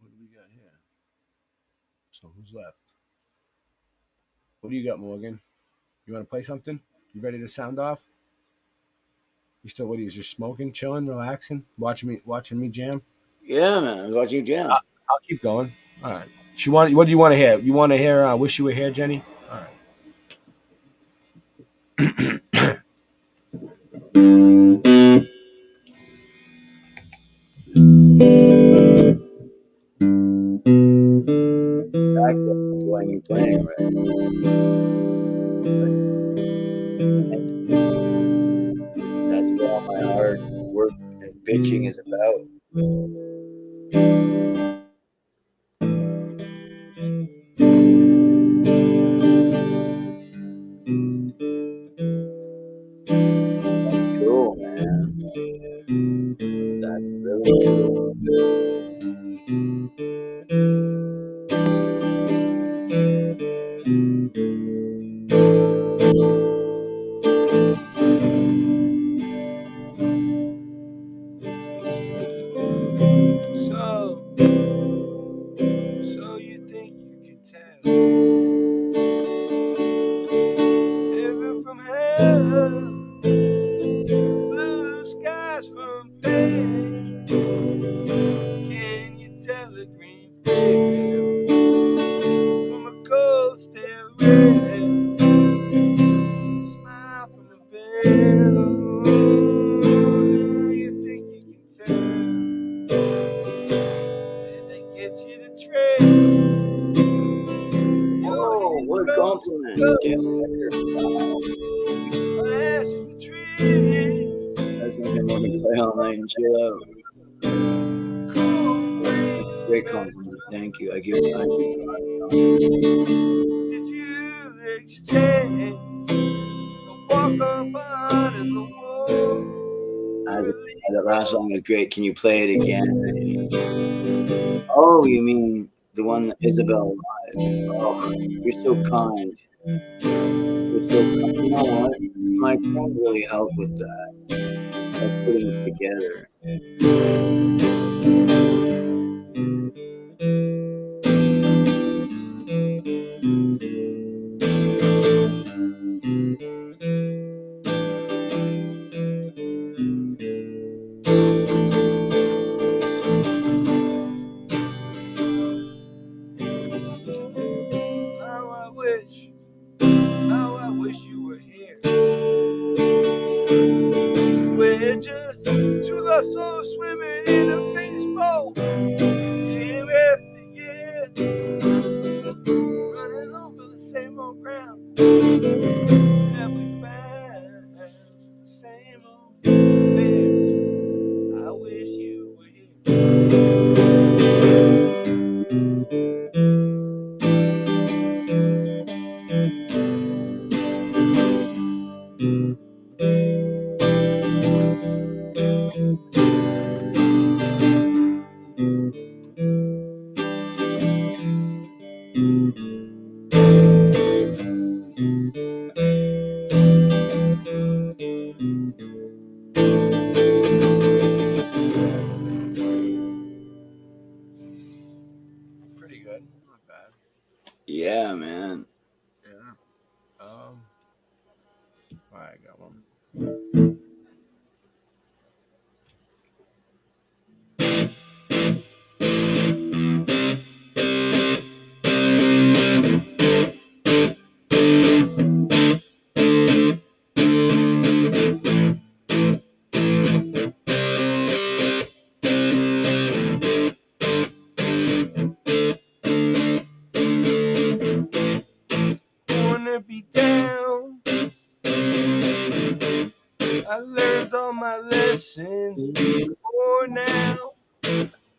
What do we got here? So who's left? What do you got, Morgan? You want to play something? You ready to sound off? You still, what are you, just smoking, chilling, relaxing, watching me jam? Yeah, man, I was watching you jam. I'll keep going. All right. What do you want to hear? You want to hear Wish You Were Here, Jenny? All right. When you playing, right? That's what all my hard work and bitching is about. That's cool, man. That's really cool. So you think you can tell heaven from hell, blue skies from pain? Can you tell the green field from a cold stale red? Smile from a veil. Do you think you can tell? Did they get you to trade? Oh, what a compliment. Damn, that's nothing more than play all night and chill out. That's a great compliment. Thank you. I give it time. Did you exchange a walk upon in the wall? That last song is great. Can you play it again? Oh, you mean the one that Isabel live? Oh, you're so kind. You're so kind. You know what? My phone really helped with that. Like putting it together. How I wish you were here. We're just two lost souls swimming in a fishbowl, year after year, running over the same old ground. Have we found the same old fears? I wish you were here. Pretty good, not bad. Yeah, man. Yeah. All right, I got one. Wanna be down I learned all my lessons before now.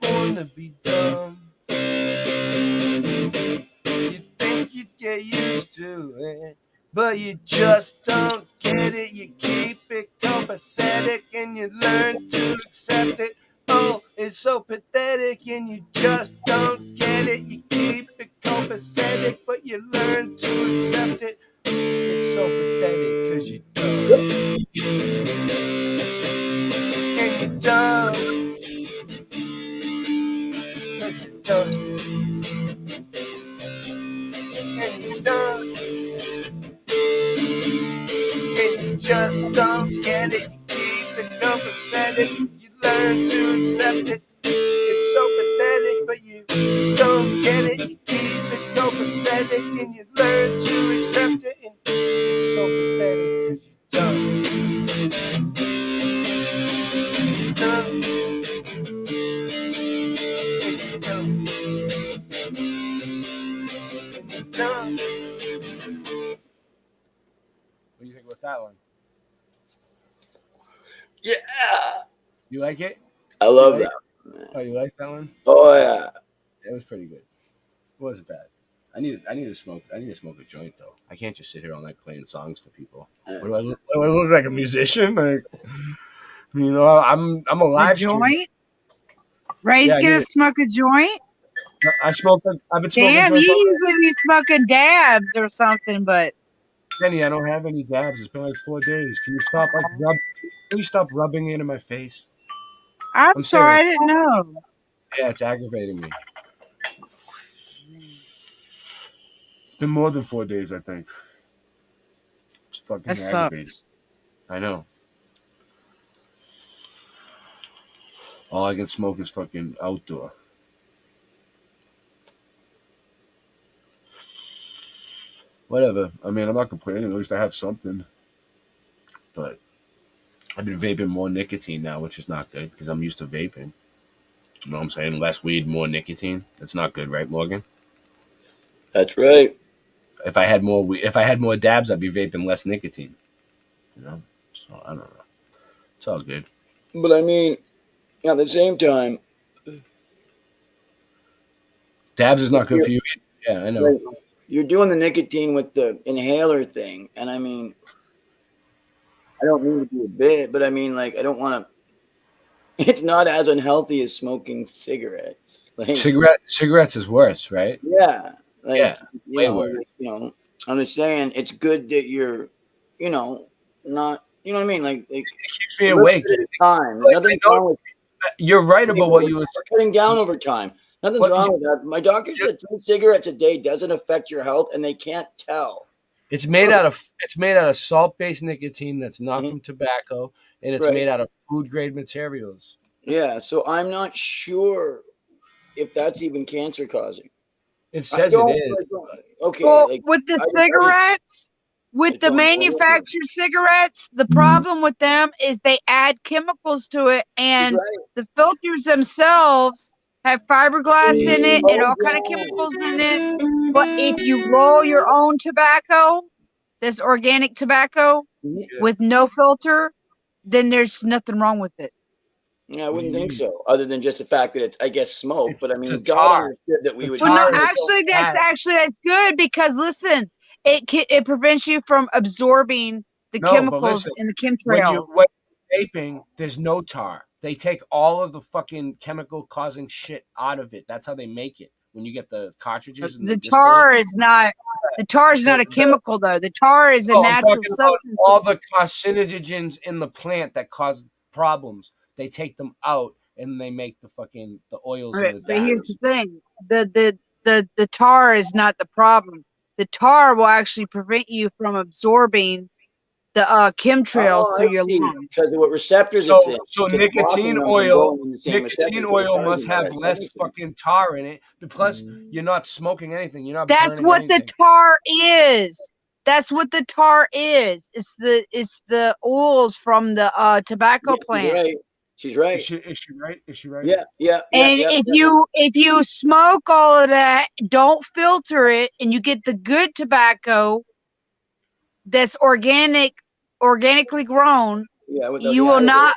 Born to be dumb. You think you'd get used to it, but you just don't get it. You keep it copacetic and you learn to accept it. Oh, it's so pathetic and you just don't get it. You keep it copacetic, but you learn to accept it. It's so pathetic because you're dumb. And you're dumb. Because you're dumb. And you're dumb. And you just don't get it. You keep it copacetic. You learn to accept it. It's so pathetic, but you just don't get it. You keep it copacetic and you learn to accept it. And it's so pathetic because you're dumb. You're dumb. You're dumb. You're dumb. What do you think about that one? Yeah. You like it? I love that. that. Oh, you like that one? Oh yeah. It was pretty good. It wasn't bad. I need to smoke a joint though. I can't just sit here all night playing songs for people. What do I look like, a musician? Like, you know, I'm a live streamer. joint? Ray's Yeah, I gonna need it. smoke a joint? I've been smoking. Damn, for you so long. usually be smoking dabs or something, but Jenny, I don't have any dabs. It's been like 4 days. Can you stop Can you stop rubbing it in my face? I'm sorry, I serious. didn't know. Yeah, it's aggravating me. It's been more than 4 days, I think. It's fucking That aggravating. sucks. I know. All I can smoke is fucking outdoor. Whatever. I mean, I'm not complaining. At least I have something. But I've been vaping more nicotine now, which is not good because I'm used to vaping. You know what I'm saying? Less weed, more nicotine. That's not good, right, Morgan? That's right. If I had more dabs, I'd be vaping less nicotine. You know? So I don't know. It's all good. But I mean, at the same time, dabs is not good for you. Yeah, I know. like, you're doing the nicotine with the inhaler thing, and I mean, I don't mean to be a bit, but I mean, like, I don't want to. It's not as unhealthy as smoking cigarettes. Like, Cigarettes is worse, right? yeah, like, Yeah, you way know, worse. like, you know, I'm just saying it's good that you're, you know, not, you know what I mean, like it keeps me awake. Time, Like, nothing I know- wrong with You're right about what you were cutting down over time. Nothing's What wrong you- with that. My doctor said 2 cigarettes a day doesn't affect your health, and they can't tell. It's made out of salt-based nicotine that's not from tobacco, and it's Right. made out of food-grade materials. Yeah, so I'm not sure if that's even cancer causing. It says it is. Okay, Well, like, with the I- cigarettes, with the don't know. manufactured cigarettes, the problem with them is they add chemicals to it, and the filters themselves have fiberglass in it and all kind of chemicals in it. But if you roll your own tobacco, this organic tobacco with no filter, then there's nothing wrong with it. Yeah, I wouldn't think so, other than just the fact that it's, I guess, smoke. But I mean, a God tar. understood that we would. Well, no, use it. that's good because listen, it prevents you from absorbing the No, but chemicals listen, in the When chemtrail. you're vaping, there's no tar. They take all of the fucking chemical-causing shit out of it. That's how they make it. When you get the cartridges, and The tar is not a chemical though. The tar is a I'm natural talking about substance. all the carcinogens in the plant that cause problems. They take them out and they make the oils Right, and the but here's dyes. the thing: the tar is not the problem. The tar will actually prevent you from absorbing the chemtrails through your lungs. Because of what receptors So, it's in. so It's nicotine blocking them from oil, going in the same nicotine receptors oil as must have carbon less dioxide. fucking tar in it. Plus, you're not smoking anything. You're not. That's burning what anything. the tar is. That's what the tar is. It's the oils from the tobacco plant. Right. She's right. Is she right? Is she right? Yeah. And if you smoke all of that, don't filter it, and you get the good tobacco that's organically grown, you will not.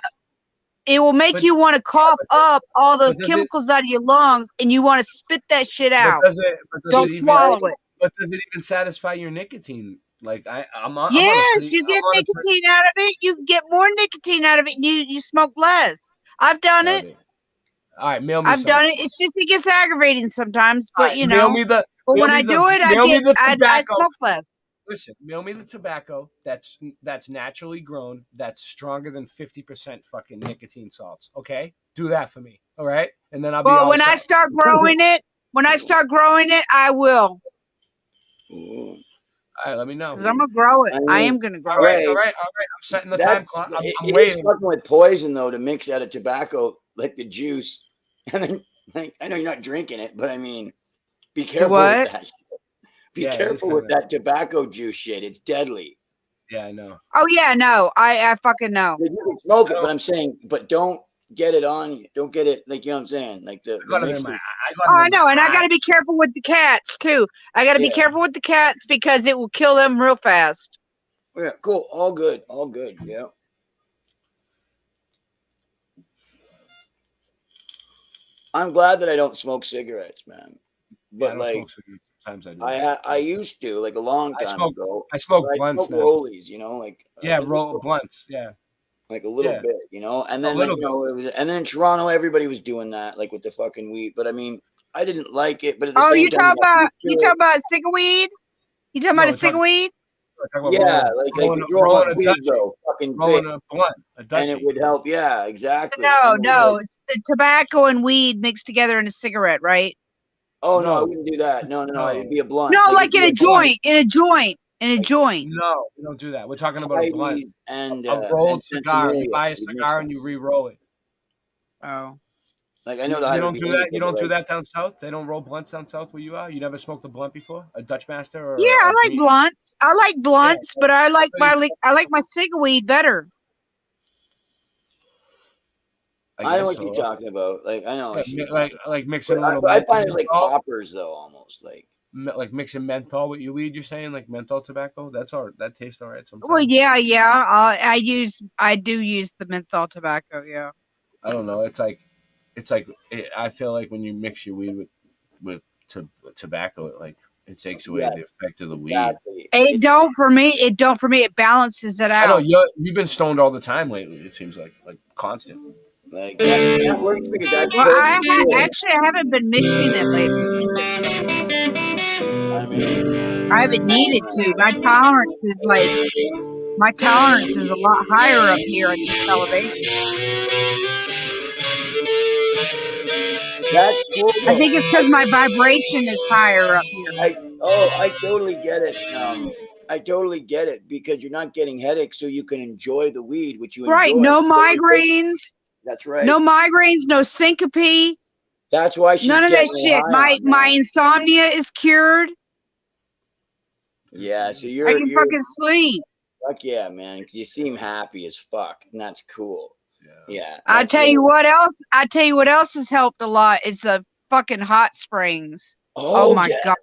It will make you want to cough up all those chemicals out of your lungs, and you want to spit that shit out. Don't swallow it. But does it even satisfy your nicotine? Like yes, you get nicotine out of it. You get more nicotine out of it. And you smoke less. I've done it. All right, mail me. I've done it. It's just it gets aggravating sometimes, but you know. Mail me the. But when I do it, I smoke less. Listen, mail me the tobacco that's naturally grown, that's stronger than 50% fucking nicotine salts. Okay, do that for me. All right, and then I'll be. Well, when I start growing it, I will. All right, let me know. Because I'm gonna grow it. I am gonna grow it. All right. I'm setting the time clock. I'm waiting. Fucking with poison though to mix out of tobacco like the juice, and then I know you're not drinking it, but I mean, be careful with that. Be careful with that tobacco juice shit. It's deadly. Yeah, I know. Oh yeah, no, I fucking know. Like, you can smoke it, but I'm saying, but don't get it on you. Don't get it like, you know what I'm saying, like the I know, and I got to be careful with the cats too. I got to be careful with the cats because it will kill them real fast. Yeah, cool. All good. Yeah. I'm glad that I don't smoke cigarettes, man. But sometimes I do. I used to, like a long time ago. I smoke blunts now. Rollies, you know, like roll blunts, like a little bit, you know. And then like, and then in Toronto, everybody was doing that, like with the fucking weed. But I mean, I didn't like it. But at the same time, you talking about a stick of weed? You talking about a stick of weed? Yeah, like rolling a weed, though, fucking rolling a blunt, and it would help. Yeah, exactly. No, it's the tobacco and weed mixed together in a cigarette, right? Oh no, I wouldn't do that. No, it'd be a blunt. No, like in a joint, in a joint. No, we don't do that. We're talking about a blunt and a rolled cigar. You buy a cigar and you re-roll it. Oh, like I know you don't do that. You don't do that down south. They don't roll blunts down south where you are. You never smoked a blunt before, a Dutch Master or I like blunts. I like blunts, but I like my cigar weed better. I know what you're talking about. Like I know, like mixing a little. I find it's like poppers though, almost like mixing menthol with your weed. You're saying like menthol tobacco. That tastes all right sometimes. Well, yeah. I do use the menthol tobacco. Yeah. I don't know. I feel like when you mix your weed with tobacco, it takes away the effect of the weed. Exactly. It don't for me. It balances it out. I know you've been stoned all the time lately. It seems like constant. Like I haven't been mixing it lately. I haven't needed to. My tolerance is a lot higher up here at this elevation. That's cool. I think it's because my vibration is higher up here. I totally get it. I totally get it because you're not getting headaches, so you can enjoy the weed, which you enjoy. Right, no migraines. That's right. No migraines, no syncope. That's why she's none of that shit. My insomnia is cured. Yeah, so I can fucking sleep. Fuck yeah, man. You seem happy as fuck, and that's cool. Yeah. I tell you what else has helped a lot is the fucking hot springs. Oh my god.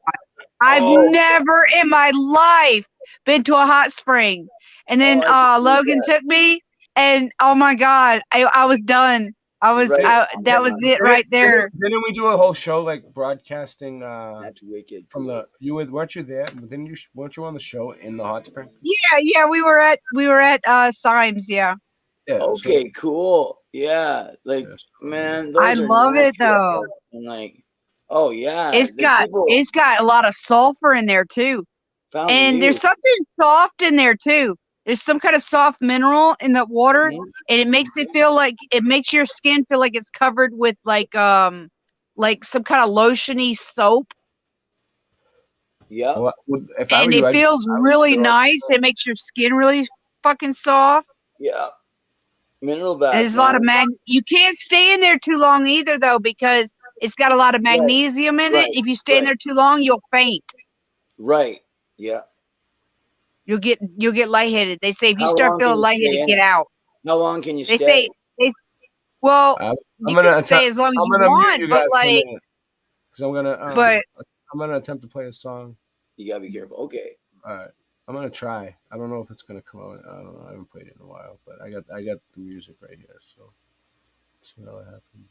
I've never in my life been to a hot spring. And then Logan took me and oh my god, I was done. That was it right there. Didn't we do a whole show like broadcasting that's wicked. From weren't you there? Weren't you on the show in the hot spring? Yeah, we were at Symes, yeah. Yeah, okay, cool. Yeah, like man, I love it though. And like, oh yeah, it's got a lot of sulfur in there too, and there's something soft in there too. There's some kind of soft mineral in the water, and it makes your skin feel like it's covered with like some kind of lotiony soap. Yeah, and it feels really nice. It makes your skin really fucking soft. Yeah. Mineral bath. There's a lot of you can't stay in there too long either though, because it's got a lot of magnesium in it. If you stay in there too long, you'll faint. Right. Yeah. You'll get lightheaded. They say if you start feeling lightheaded, get out. How long can you stay? They say you can stay as long as you want, but like I'm gonna attempt to play a song. You gotta be careful. Okay. All right. I'm gonna try. I don't know if it's gonna come out. I don't know. I haven't played it in a while, but I got the music right here, so see how it happens.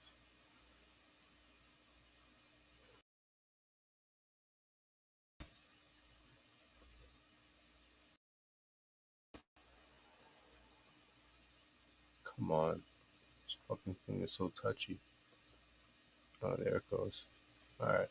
Come on, this fucking thing is so touchy. Oh, there it goes. All right.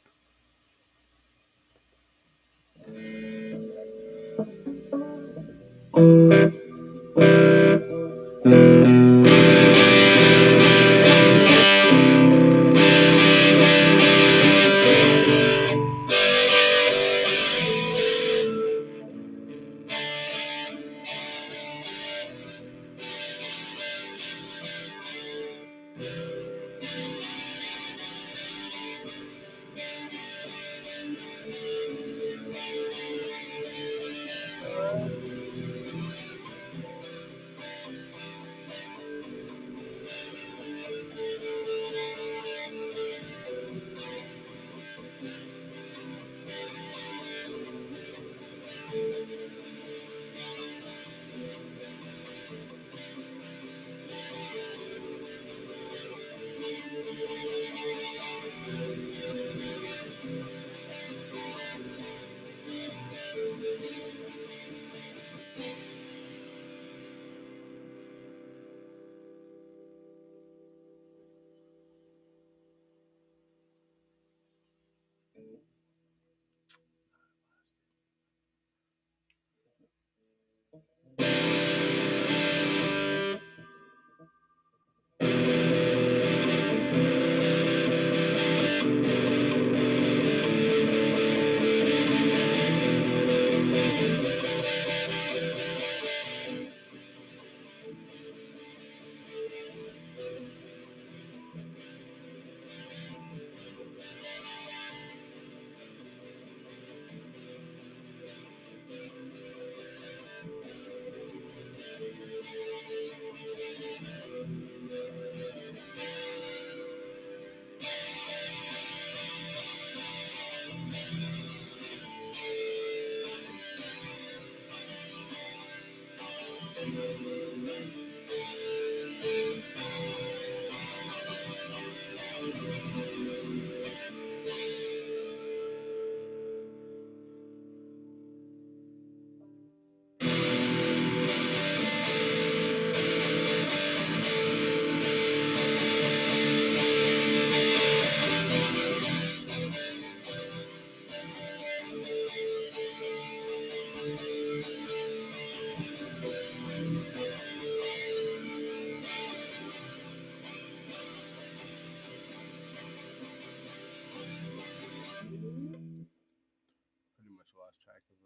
Pretty much lost track of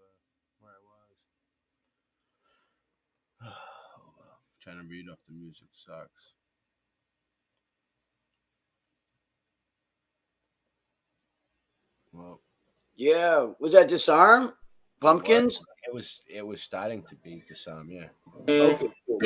where I was. Oh, well. Trying to read off the music sucks. Well, yeah, was that Disarm? Pumpkins? It was starting to be Disarm, yeah. Okay, cool.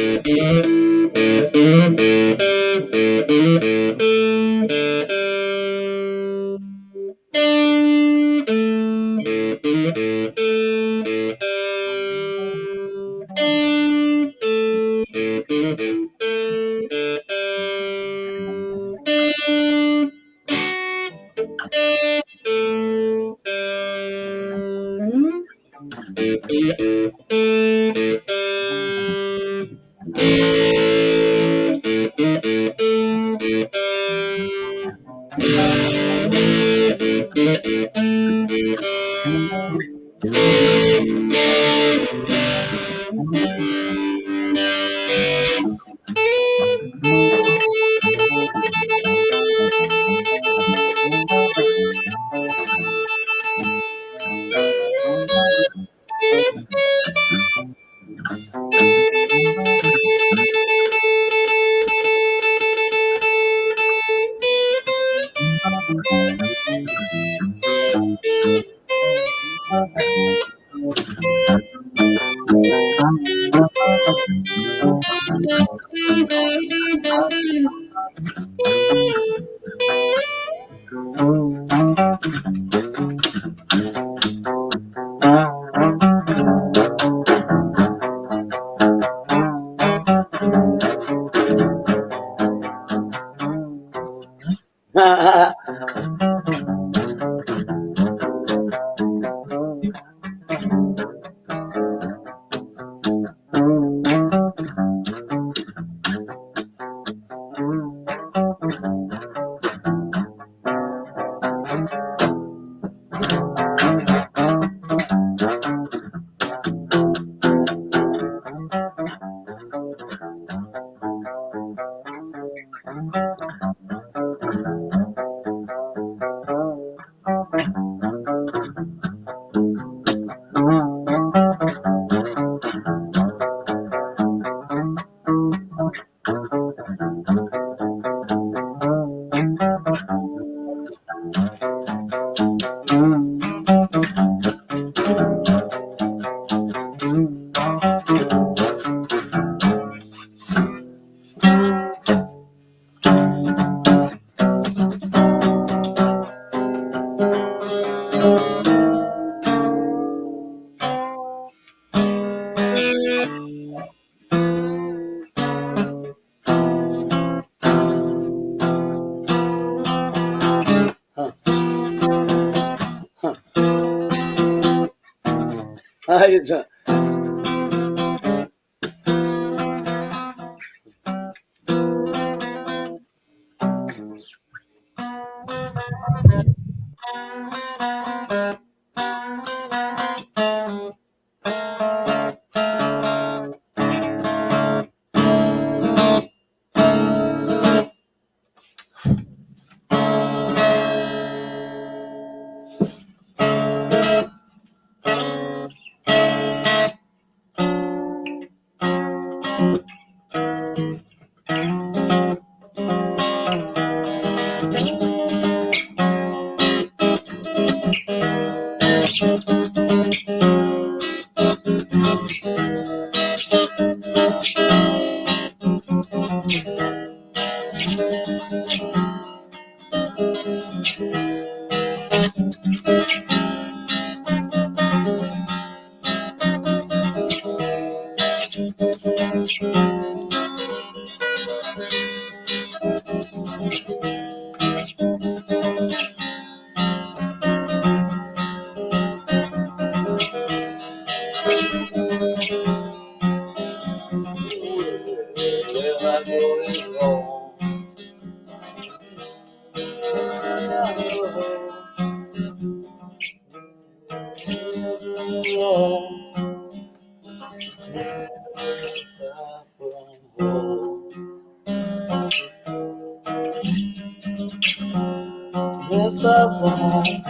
Never far from home.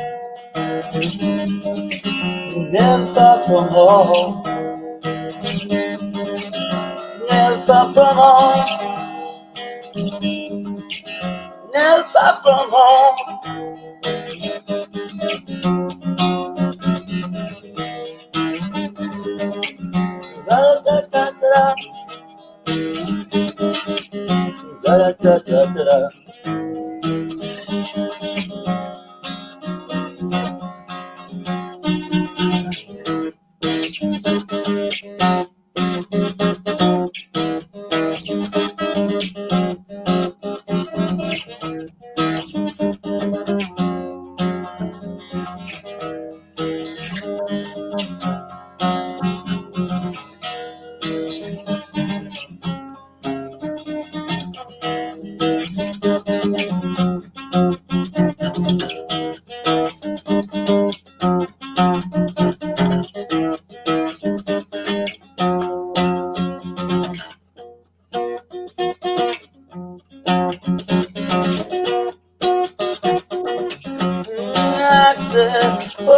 Never far from home. Never far from home. Never far from home. Da da da da da da da da da. Oh,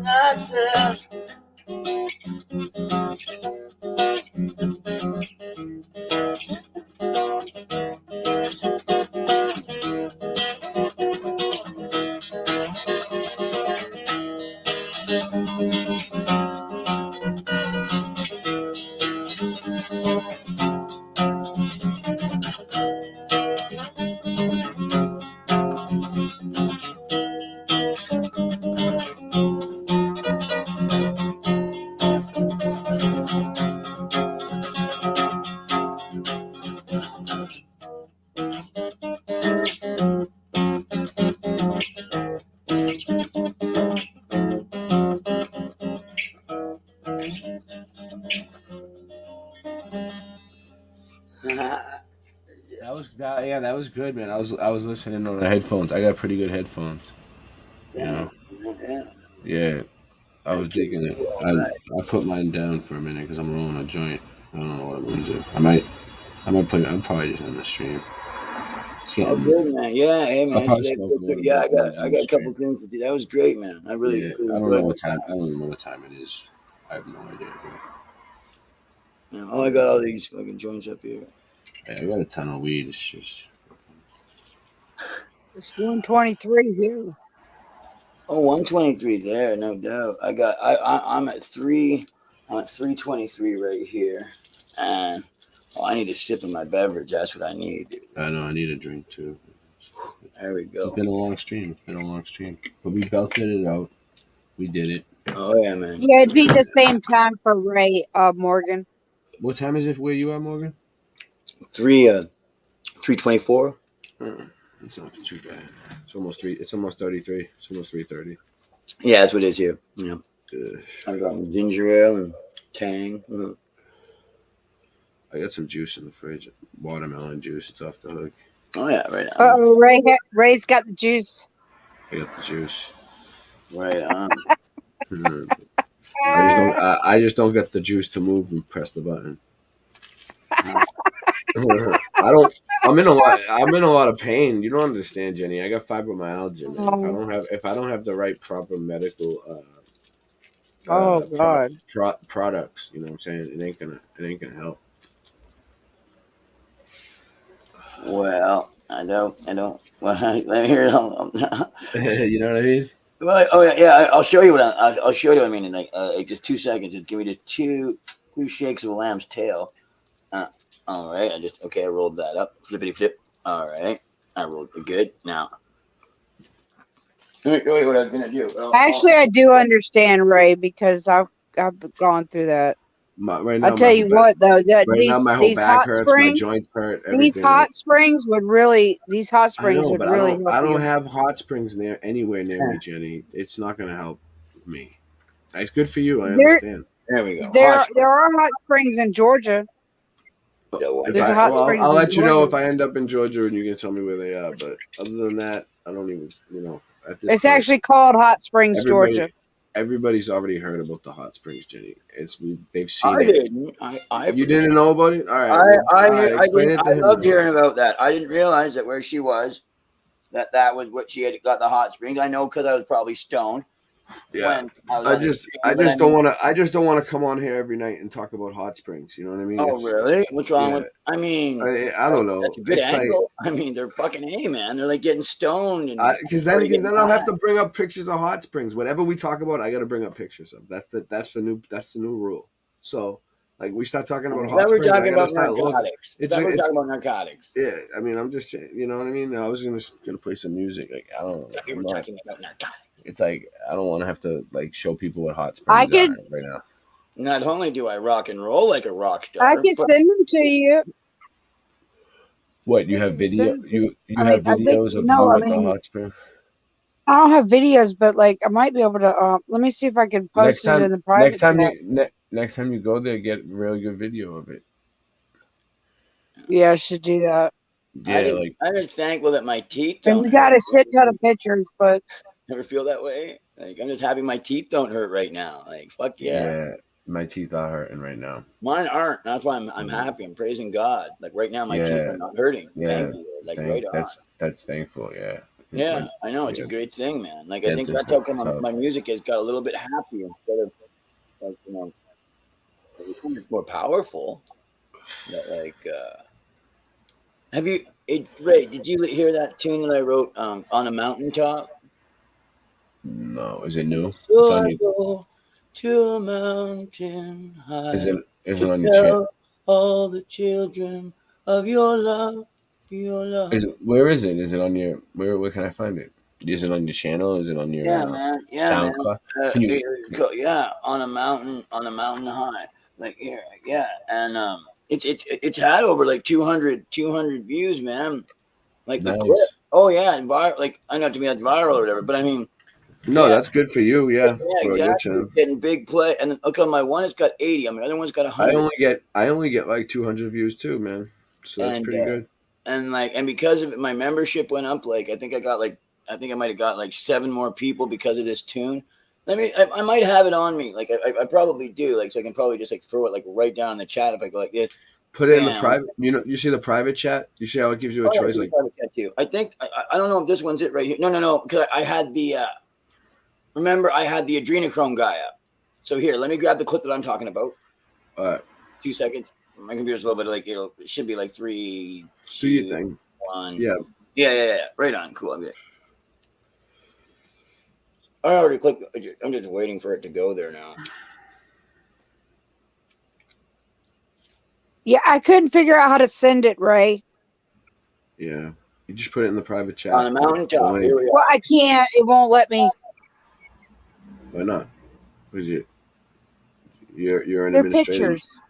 I said, that was good, man. I was listening on the headphones. I got pretty good headphones. You know? Yeah. I was digging it. I put mine down for a minute because I'm rolling a joint. I don't know what I'm gonna do. I might play. I'm probably just in the stream. Oh, good, man. Yeah, hey, man. I got a couple things to do. That was great, man. I really. I don't know what time. I don't know what time it is. I have no idea. Oh, I got all these fucking joints up here. Yeah, I got a ton of weed. It's just. It's 123 here. Oh, 123 there, no doubt. I'm at 323 right here, and I need a sip of my beverage. That's what I need. I know. I need a drink too. There we go. It's been a long stream. But we belted it out. We did it. Oh yeah, man. Yeah, it'd be the same time for Ray, Morgan. What time is it where you are, Morgan? 324. It's not too bad. It's almost 33. It's almost 3:30. Yeah, that's what it is here. Yeah. I've got ginger ale and Tang. I got some juice in the fridge. Watermelon juice. It's off the hook. Oh yeah, right on. Oh, Ray's got the juice. I got the juice. Right on. I just don't get the juice to move and press the button. I'm in a lot of pain. You don't understand, Jenny. I got fibromyalgia, man. If I don't have the right proper medical God. products, you know what I'm saying? It ain't gonna help. Well, I don't. Well, let me hear it. You know what I mean? Well, oh yeah. I'll show you what I'll show you. I mean, in like just 2 seconds. Just give me just two shakes of a lamb's tail. All right. I rolled that up. Flippity flip. All right. I rolled it good. Now, let me show you what I was gonna do. Actually, I do understand, Ray, because I've gone through that. Right now, I'll tell you what, though, that these hot hurts, springs, my joints hurt, these hot springs would really help I don't you. have hot springs anywhere near me, Jenny. It's not going to help me. It's good for you. I understand. There we go. There are hot springs in Georgia. There's a hot springs. I'll let in you know Georgia. if I end up in Georgia and you can tell me where they are. But other than that, I don't even, at this It's point, actually called Hot Springs, Georgia. Everybody's already heard about the hot springs, Jenny. They've seen I it. didn't. You didn't know about it? All right. I loved hearing about that. I didn't realize that where she was, that was what she had got the hot springs. I know because I was probably stoned. Yeah. I just don't want to come on here every night and talk about hot springs. You know what I mean? Oh, really? What's wrong with? I mean, I don't know. That's a good angle. I mean, they're fucking man. They're like getting stoned. Because then I'll have to bring up pictures of hot springs. Whatever we talk about, I got to bring up pictures of. That's the new rule. So like we start talking about hot springs. We're talking about narcotics. We're talking about narcotics. Yeah, I mean, I'm just, you know what I mean. I was gonna play some music. Like I don't know. We're talking about narcotics. It's like I don't want to have to like show people what hot springs are right now. Not only do I rock and roll like a rock star, I can send them to you. What you have video? You have videos of the hot spring? I don't have videos, but like I might be able to. Let me see if I can post it in the private. Next time you go there, get really good video of it. Yeah, I should do that. Yeah, I'm just thankful that my teeth. And we got a shit ton of pictures, but never feel that way. Like I'm just happy my teeth don't hurt right now. Like fuck yeah. Yeah, my teeth are hurting right now. Mine aren't. That's why I'm happy. I'm praising God. Like right now, my teeth are not hurting. Yeah, thank you. Like right on. That's thankful. Yeah. Yeah, I know it's a good thing, man. Like I think that's how come my music has got a little bit happy instead of like it's more powerful. Like have you Ray? Did you hear that tune that I wrote on a mountaintop? No, is it new? It's on you. To a mountain high. Is it on your channel? All the children of your love. Where is it? Is it on your where can I find it? Is it on your channel? Is it on your man. SoundCloud? Man. On a mountain high. Like here, yeah. And it's had over like 200 views, man. Like the clip. Oh yeah, and like I know to be viral or whatever, but I mean that's good for you, yeah. Yeah, exactly. Getting big play, and then look on my one, it's got 80. I mean, the other one's got 100. I only get like 200 views too, man. So that's pretty good. And because of it, my membership went up. Like I think I might have got like 7 more people because of this tune. I might have it on me. Like I probably do. Like so I can probably just like throw it like right down in the chat if I go like this. Put it in the private. You see the private chat. You see how it gives you a choice. Like I think I don't know if this one's it right here. No. Because I had the. Remember, I had the adrenochrome guy up. So here, let me grab the clip that I'm talking about. All right. 2 seconds. My computer's a little bit like it should be like 3, 2, do your thing. 1. Yeah. Right on. Cool. I already clicked. I'm just waiting for it to go there now. Yeah, I couldn't figure out how to send it, Ray. Yeah, you just put it in the private chat. On a mountaintop. Here we are. Well, I can't. It won't let me. Why not? Because you're an They're administrator. pictures.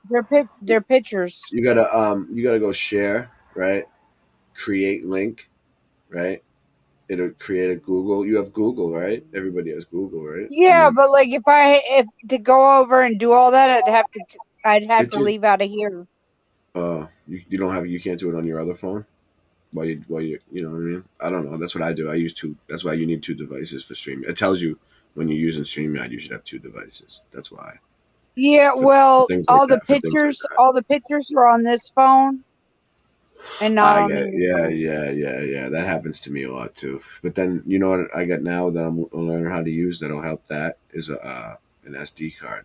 They're pictures. You gotta go share, right? Create link, right? it'll create a Google. You have Google, right? Everybody has Google, right? Yeah, but like if to go over and do all that, I'd have It to just- leave out of here. You don't have, you can't do it on your other phone. While you you know what I mean? I don't know. That's what I do. I use two. That's why you need two devices for streaming. It tells you when you're using StreamYard, you should have two devices. That's why. Yeah, For well, things all like the that, for things like pictures, all the pictures are on this phone, and not I on get the it. Yeah. That happens to me a lot too. But then you know what I got now that I'm learning how to use that'll help. That is an SD card.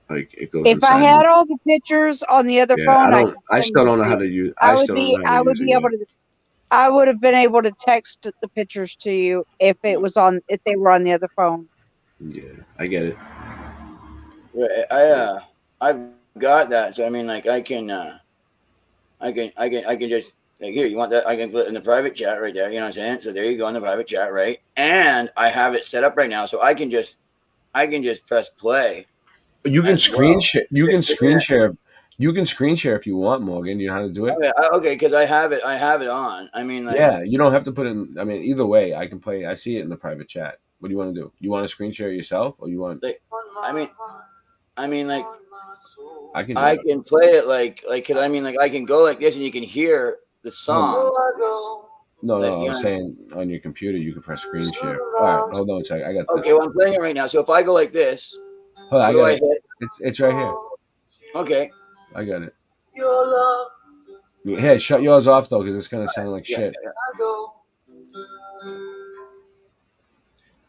Like it goes. If I inside had the- all the pictures on the other Yeah, phone, I I don't. could I send still them don't know to how you. to use. I I would still don't be, know how to I would use it be able yet. to, I would have been able to text the pictures to you if it was on, if they were on the other phone. Yeah, I get it. I've got that. So I mean, like I can just like here. You want that? I can put it in the private chat right there. You know what I'm saying? So there you go in the private chat, right? And I have it set up right now, so I can just press play. You can as screen well. share. You can Yeah. screen share. You can screen share if you want, Morgan. You know how to do it. Okay, because I have it on. I mean, like, Yeah, you don't have to put it in. I mean, either way, I can play. I see it in the private chat. What do you want to do? You want to screen share yourself, or you want? like, I mean, like, I can. Do I it. can play it like, cause I mean, like, I can go like this, and you can hear the song. No, like, no. you I'm know- saying on your computer, you can press screen share. All right, hold on a second. I got this. Okay, well, I'm playing it right now. So if I go like this, Hold on, I what do got I it. hit? It's right here. Okay. I got it. Hey, shut yours off though, because it's gonna sound like shit.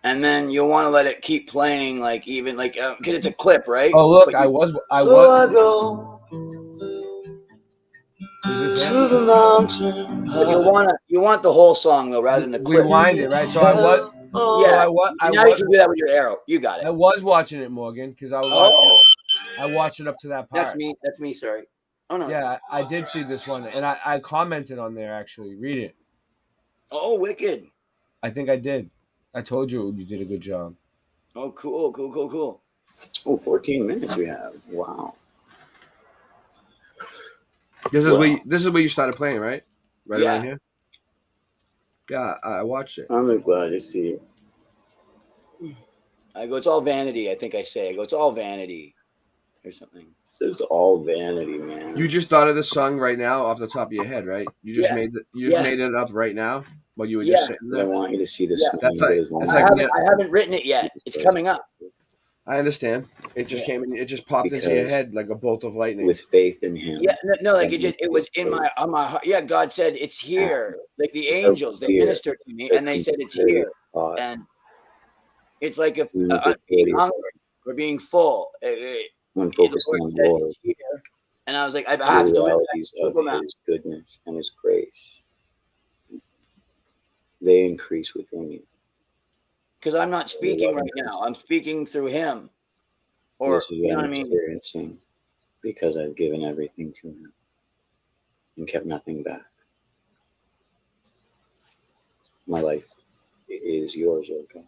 And then you'll want to let it keep playing, like even like because it's a clip, right? Oh look, But I you- was. Is this to the mountain. But you want the whole song though, rather than the clip. Rewind it, right? So I was. Yeah. I now you can do that with your arrow. You got it. I was watching it, Morgan, because I was watching. I watched it up to that part. That's me. That's me. Sorry. Oh no. Yeah, I did see this one, and I commented on there actually. Read it. Oh, wicked. I think I did. I told you you did a good job. Oh, cool. Oh, 14 minutes we have. Wow. This is where you started playing, right? Right Yeah. around here. Yeah, I watched it. I'm glad to see it. I go, it's all vanity. I think I say, it's all vanity, or something. It's just all vanity, man. You just thought of this song right now off the top of your head, right? You just Yeah. made it up right now while you were Yeah. just sitting there. I want you to see this. Yeah. That's like I haven't written it yet. It's coming up. I understand. It just came in. It just popped into your Because head like a bolt of lightning. with faith in Him. Yeah, no, like it was in on my heart. Yeah, God said it's here. Like the angels, they ministered to me and they said it's here. And it's like if being hungry or being full. When focused on the Lord. And I was like, I have to live that. His goodness and His grace. They increase within you. Because I'm not speaking right now. I'm speaking through Him. Or this is what I'm experiencing because I've given everything to Him and kept nothing back. My life is yours, Lord God.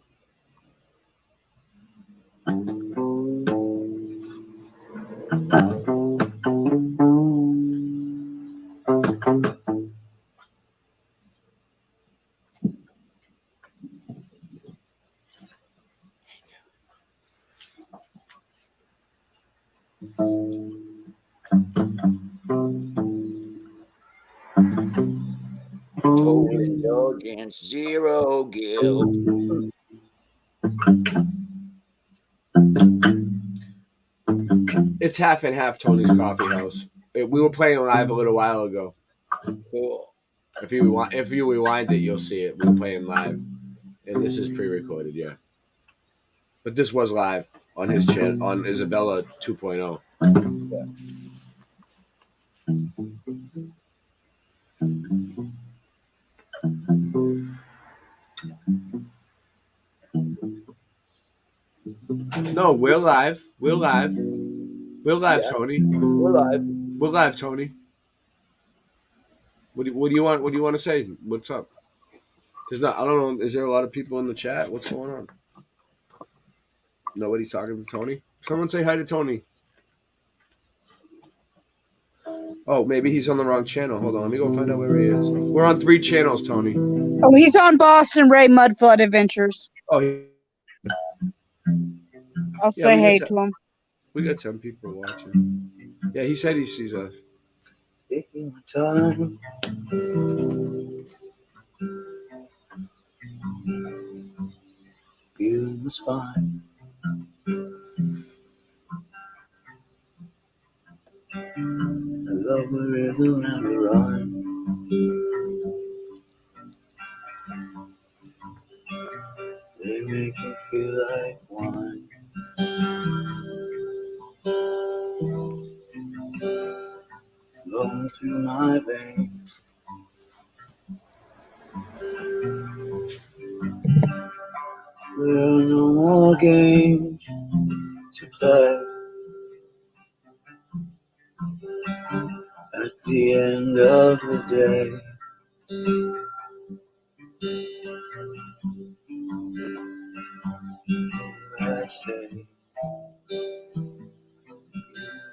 Total indulgence, zero guilt. It's half and half. Tony's Coffee House. We were playing live a little while ago. Cool. If you rewind it, you'll see it. We were playing live, and this is pre-recorded, yeah. But this was live on his channel on Isabella 2.0. Yeah. No, we're live. We're live. We're live, Yeah. Tony. We're live. We're live, Tony. What do you want? What do you want to say? What's up? There's not. I don't know. Is there a lot of people in the chat? What's going on? Nobody's talking to Tony. Someone say hi to Tony. Oh, maybe he's on the wrong channel. Hold on, let me go find out where he is. We're on 3 channels, Tony. Oh, he's on Boston Ray Mudflood Adventures. Oh, I'll say hey to him. We got 10 people watching. Yeah, he said he sees us. Taking my time. Feel my spine. I love the rhythm and the rhyme. They make me feel like wine. Flowing through my veins. There are no more games to play. At the end of the day, I stay.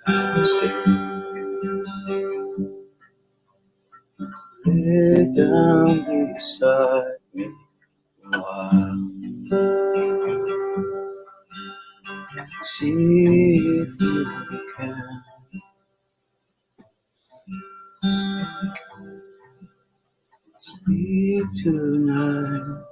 I stay. Lay down beside me a while. See if you can. Sleep tonight.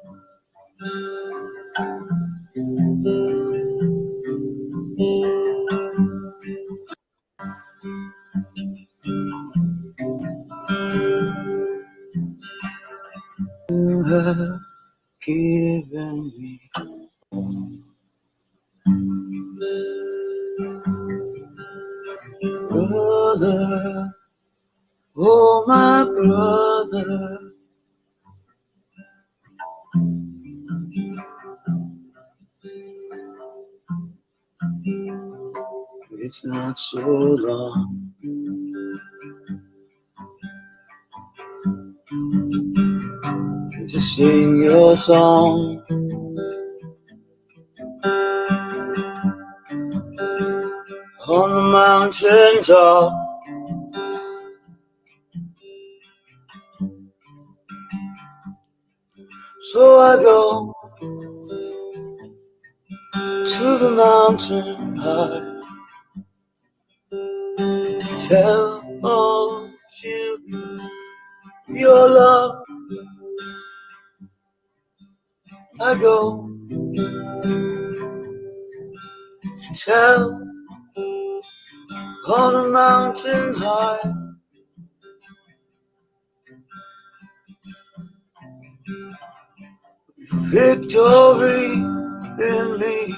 You have given me brother, oh my brother. It's not so long to sing your song. On the mountain top, so I go to the mountain high. Tell all children your love. I go to tell on a mountain high. Victory in me,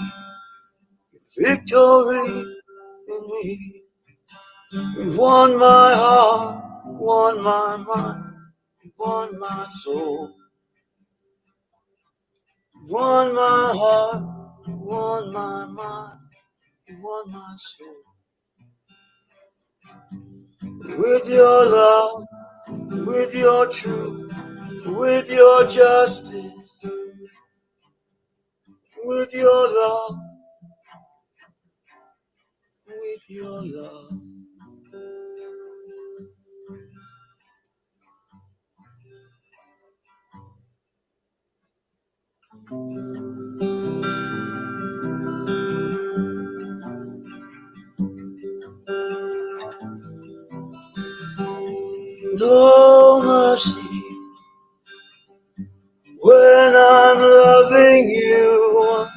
victory in me. You won my heart, won my mind, you won my soul. You won my heart, won my mind, you won my soul. With your love, with your truth, with your justice, with your love, with your love. No mercy when I'm loving you,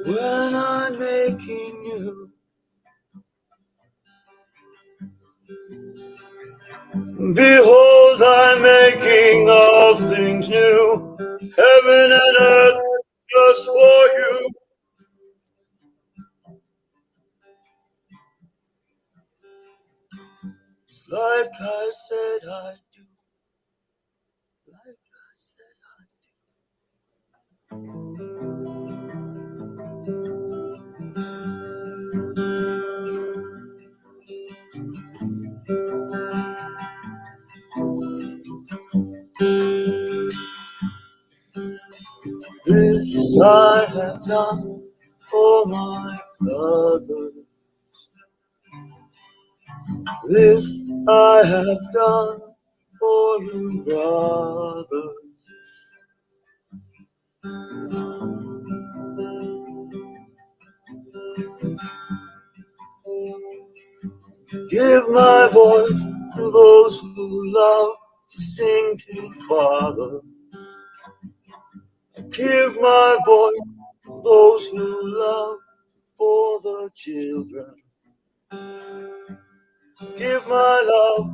when I'm making you. Behold, I'm making all things new, heaven and earth just for you. It's like I said I'd do, like I said I'd do. This I have done for my others. This I have done for you, brothers. Give my voice to those who love to sing to Father. Give my voice to those who love for the children. Give my love,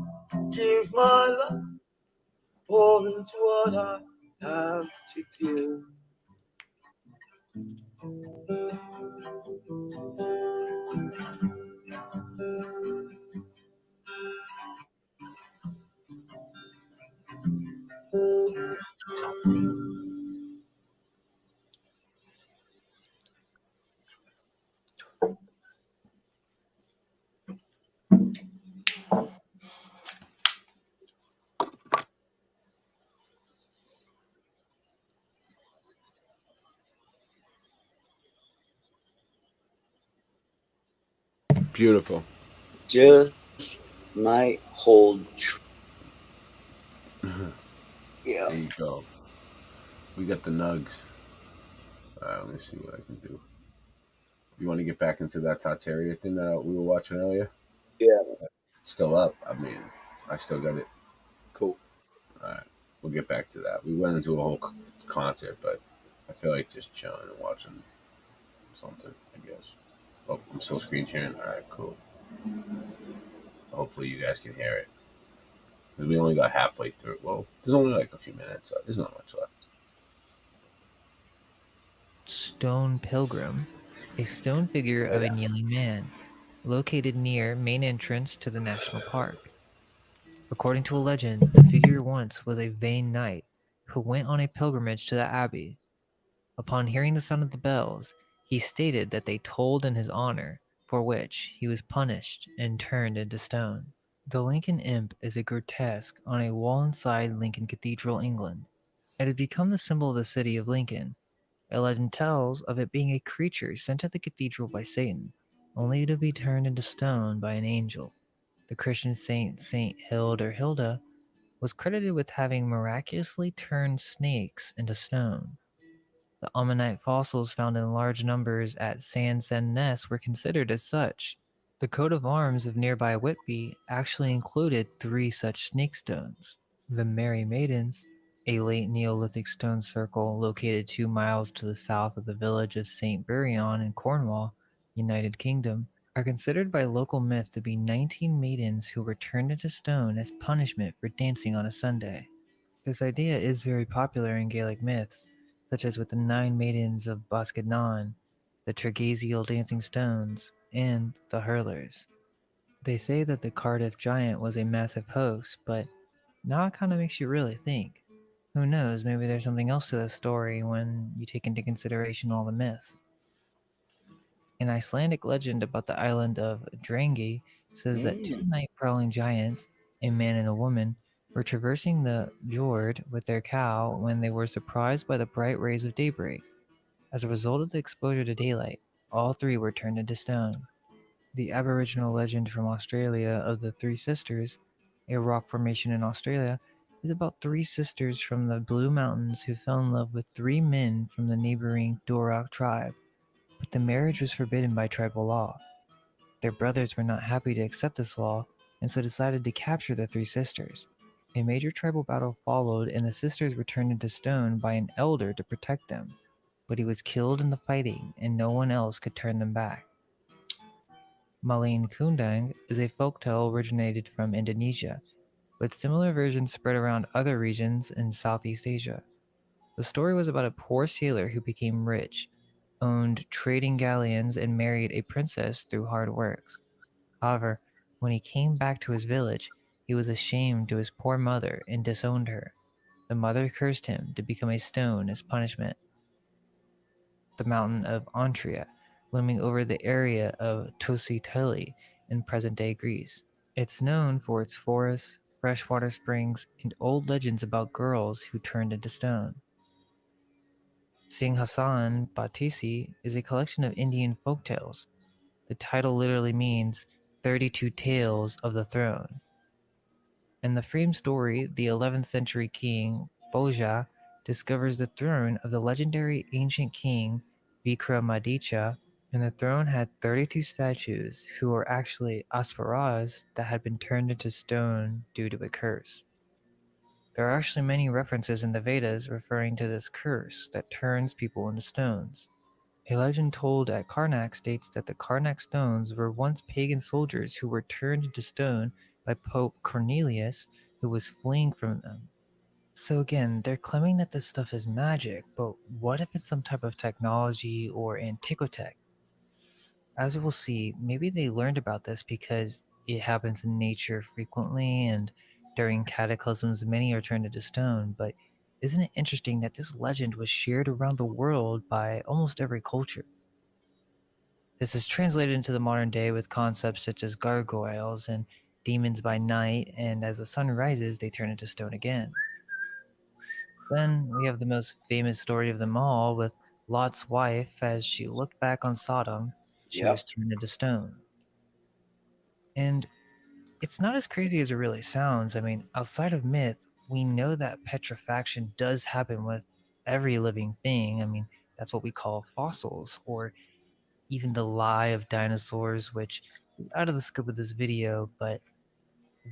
for it's what I have to give. Beautiful. Just might hold true. Yeah. There you go. We got the nugs. Let me see what I can do. You want to get back into that Tartaria thing that we were watching earlier? Yeah. It's still up. I mean, I still got it. Cool. All right. We'll get back to that. We went into a whole concert, but I feel like just chilling and watching something, I guess. Oh, I'm still screen sharing? All right, cool. Hopefully you guys can hear it. Because we only got halfway through. Well, there's only like a few minutes. There's not much left. Stone Pilgrim, a stone figure of a kneeling man, located near main entrance to the national park. According to a legend, the figure once was a vain knight who went on a pilgrimage to the abbey. Upon hearing the sound of the bells, he stated that they tolled in his honor, for which he was punished and turned into stone. The Lincoln Imp is a grotesque on a wall inside Lincoln Cathedral, England. It had become the symbol of the city of Lincoln. A legend tells of it being a creature sent to the cathedral by Satan, only to be turned into stone by an angel. The Christian saint Saint Hilda was credited with having miraculously turned snakes into stone. The ammonite fossils found in large numbers at San Ness were considered as such. The coat of arms of nearby Whitby actually included 3 such snake stones. The Merry Maidens, a late Neolithic stone circle located 2 miles to the south of the village of St. Burion in Cornwall, United Kingdom, are considered by local myth to be 19 maidens who were turned into stone as punishment for dancing on a Sunday. This idea is very popular in Gaelic myths, such as with the 9 maidens of Boscadan, the Tregezial dancing stones, and the hurlers. They say that the Cardiff giant was a massive hoax, but now it kind of makes you really think. Who knows, maybe there's something else to this story when you take into consideration all the myths. An Icelandic legend about the island of Drangi says that 2 night-prowling giants, a man and a woman, were traversing the fjord with their cow when they were surprised by the bright rays of daybreak. As a result of the exposure to daylight, all 3 were turned into stone. The Aboriginal legend from Australia of the 3 Sisters, a rock formation in Australia, is about 3 sisters from the Blue Mountains who fell in love with 3 men from the neighboring Dorok tribe, but the marriage was forbidden by tribal law. Their brothers were not happy to accept this law, and so decided to capture the 3 sisters. A major tribal battle followed, and the sisters were turned into stone by an elder to protect them, but he was killed in the fighting, and no one else could turn them back. Malin Kundang is a folktale originated from Indonesia, with similar versions spread around other regions in Southeast Asia. The story was about a poor sailor who became rich, owned trading galleons, and married a princess through hard works. However, when he came back to his village, he was ashamed to his poor mother and disowned her. The mother cursed him to become a stone as punishment. The mountain of Antria, looming over the area of Tositeli in present-day Greece. It's known for its forests, freshwater springs, and old legends about girls who turned into stone. Singhasan Batisi is a collection of Indian folktales. The title literally means 32 Tales of the Throne. In the frame story, the 11th century king Bhoja discovers the throne of the legendary ancient king Vikramaditya, and the throne had 32 statues who were actually Asparas that had been turned into stone due to a curse. There are actually many references in the Vedas referring to this curse that turns people into stones. A legend told at Karnak states that the Karnak stones were once pagan soldiers who were turned into stone by Pope Cornelius, who was fleeing from them. So again, they're claiming that this stuff is magic, but what if it's some type of technology or antiquitech? As we'll see, maybe they learned about this because it happens in nature frequently, and during cataclysms many are turned into stone, but isn't it interesting that this legend was shared around the world by almost every culture? This is translated into the modern day with concepts such as gargoyles and demons by night, and as the sun rises, they turn into stone again. Then we have the most famous story of them all with Lot's wife. As she looked back on Sodom, she was turned into stone. And it's not as crazy as it really sounds. I mean, outside of myth, we know that petrifaction does happen with every living thing. I mean, that's what we call fossils, or even the lie of dinosaurs, which is out of the scope of this video. But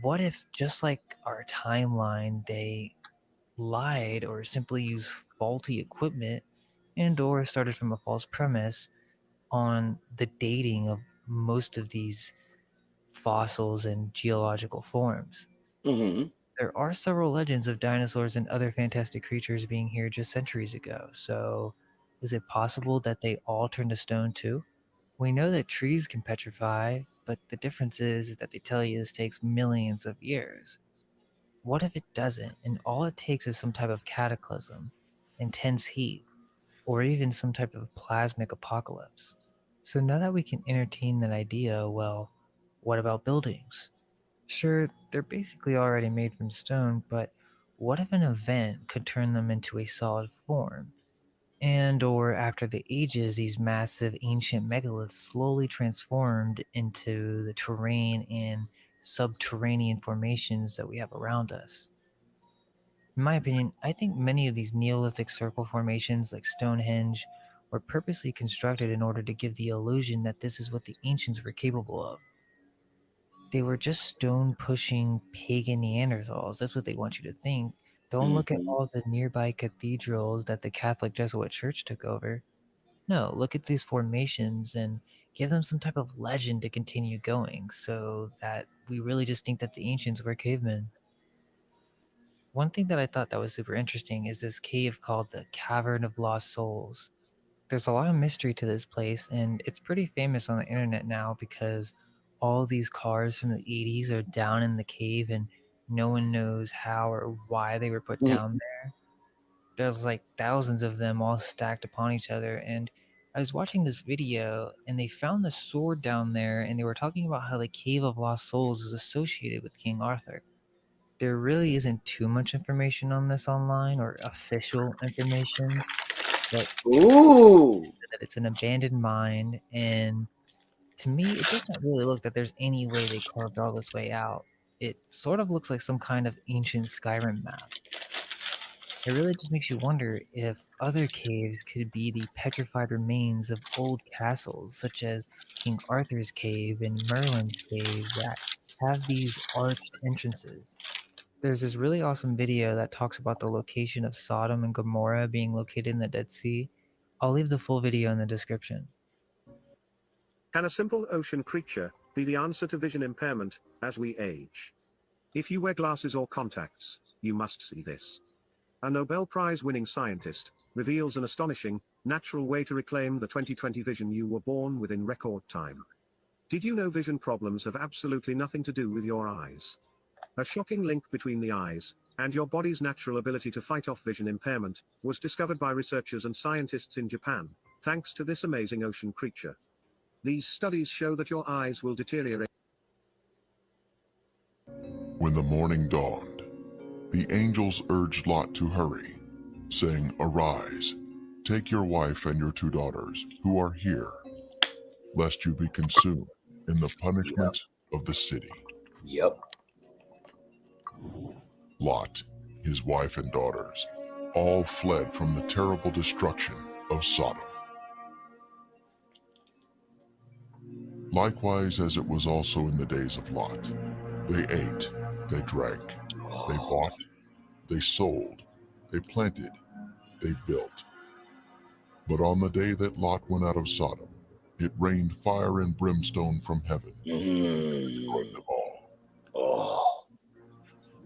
what if, just like our timeline, they lied or simply used faulty equipment and or started from a false premise on the dating of most of these fossils and geological forms? There are several legends of dinosaurs and other fantastic creatures being here just centuries ago, so is it possible that they all turned to stone too? We know that trees can petrify, but the difference is that they tell you this takes millions of years. What if it doesn't, and all it takes is some type of cataclysm, intense heat, or even some type of plasmic apocalypse? So now that we can entertain that idea, well, what about buildings? Sure, they're basically already made from stone, but what if an event could turn them into a solid form? And or after the ages, these massive ancient megaliths slowly transformed into the terrain and subterranean formations that we have around us. In my opinion, I think many of these Neolithic circle formations like Stonehenge were purposely constructed in order to give the illusion that this is what the ancients were capable of. They were just stone-pushing pagan Neanderthals. That's what they want you to think. Don't look at all the nearby cathedrals that the Catholic Jesuit Church took over. No, look at these formations and give them some type of legend to continue going so that we really just think that the ancients were cavemen. One thing that I thought that was super interesting is this cave called the Cavern of Lost Souls. There's a lot of mystery to this place, and it's pretty famous on the internet now because all these cars from the 80s are down in the cave and no one knows how or why they were put down there. There's like thousands of them all stacked upon each other, and I was watching this video and they found the sword down there, and they were talking about how the Cave of Lost Souls is associated with King Arthur. There really isn't too much information on this online or official information, but that it's an abandoned mine, and to me it doesn't really look that there's any way they carved all this way out. It sort of looks like some kind of ancient Skyrim map. It really just makes you wonder if other caves could be the petrified remains of old castles, such as King Arthur's Cave and Merlin's Cave, that have these arched entrances. There's this really awesome video that talks about the location of Sodom and Gomorrah being located in the Dead Sea. I'll leave the full video in the description. Can a simple ocean creature be the answer to vision impairment as we age? If you wear glasses or contacts, you must see this. A Nobel Prize-winning scientist reveals an astonishing, natural way to reclaim the 20/20 vision you were born with in record time. Did you know vision problems have absolutely nothing to do with your eyes? A shocking link between the eyes and your body's natural ability to fight off vision impairment was discovered by researchers and scientists in Japan, thanks to this amazing ocean creature. These studies show that your eyes will deteriorate. When the morning dawned, the angels urged Lot to hurry, saying, "Arise, Take your wife and your 2 daughters, who are here, lest you be consumed in the punishment of the city. Yep. Lot, his wife and daughters, all fled from the terrible destruction of Sodom. Likewise, as it was also in the days of Lot, they ate, they drank, they bought, they sold, they planted, they built. But on the day that Lot went out of Sodom, it rained fire and brimstone from heaven, destroyed them all. Oh,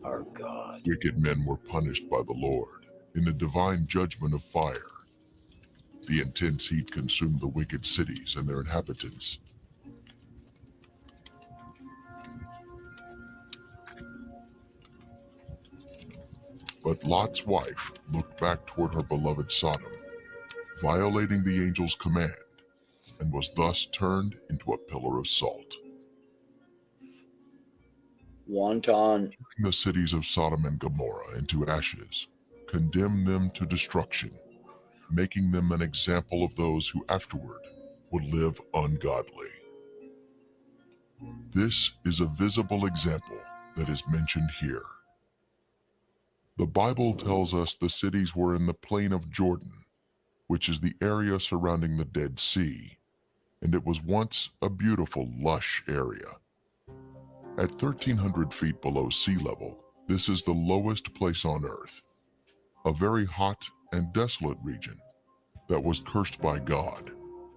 our God. Wicked men were punished by the Lord in a divine judgment of fire. The intense heat consumed the wicked cities and their inhabitants. But Lot's wife looked back toward her beloved Sodom, violating the angel's command, and was thus turned into a pillar of salt. Wonton. The cities of Sodom and Gomorrah into ashes, condemned them to destruction, making them an example of those who afterward would live ungodly. This is a visible example that is mentioned here. The Bible tells us the cities were in the plain of Jordan, which is the area surrounding the Dead Sea, and it was once a beautiful, lush area. At 1,300 feet below sea level, this is the lowest place on earth, a very hot and desolate region that was cursed by God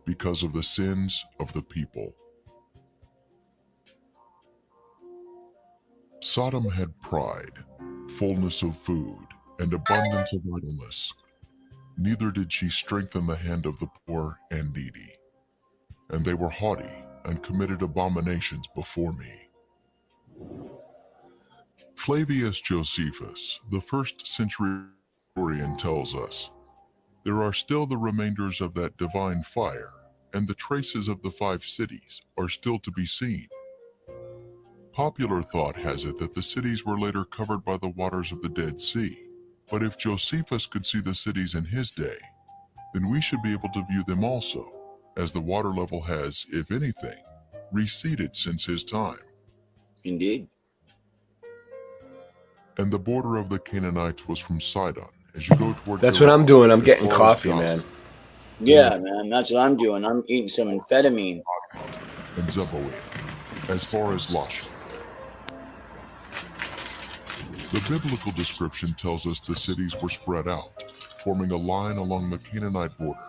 because of the sins of the people. Sodom had pride, fullness of food, and abundance of idleness. Neither did she strengthen the hand of the poor and needy. And they were haughty and committed abominations before me. Flavius Josephus, the 1st century historian, tells us, there are still the remainders of that divine fire, and the traces of the 5 cities are still to be seen. Popular thought has it that the cities were later covered by the waters of the Dead Sea. But if Josephus could see the cities in his day, then we should be able to view them also, as the water level has, if anything, receded since his time. Indeed. And the border of the Canaanites was from Sidon. As you go toward That's what I'm doing. I'm getting coffee, Gaza, man. Yeah, man, that's what I'm doing. I'm eating some amphetamine. And Zeboim, as far as Lasha. The biblical description tells us the cities were spread out, forming a line along the Canaanite border,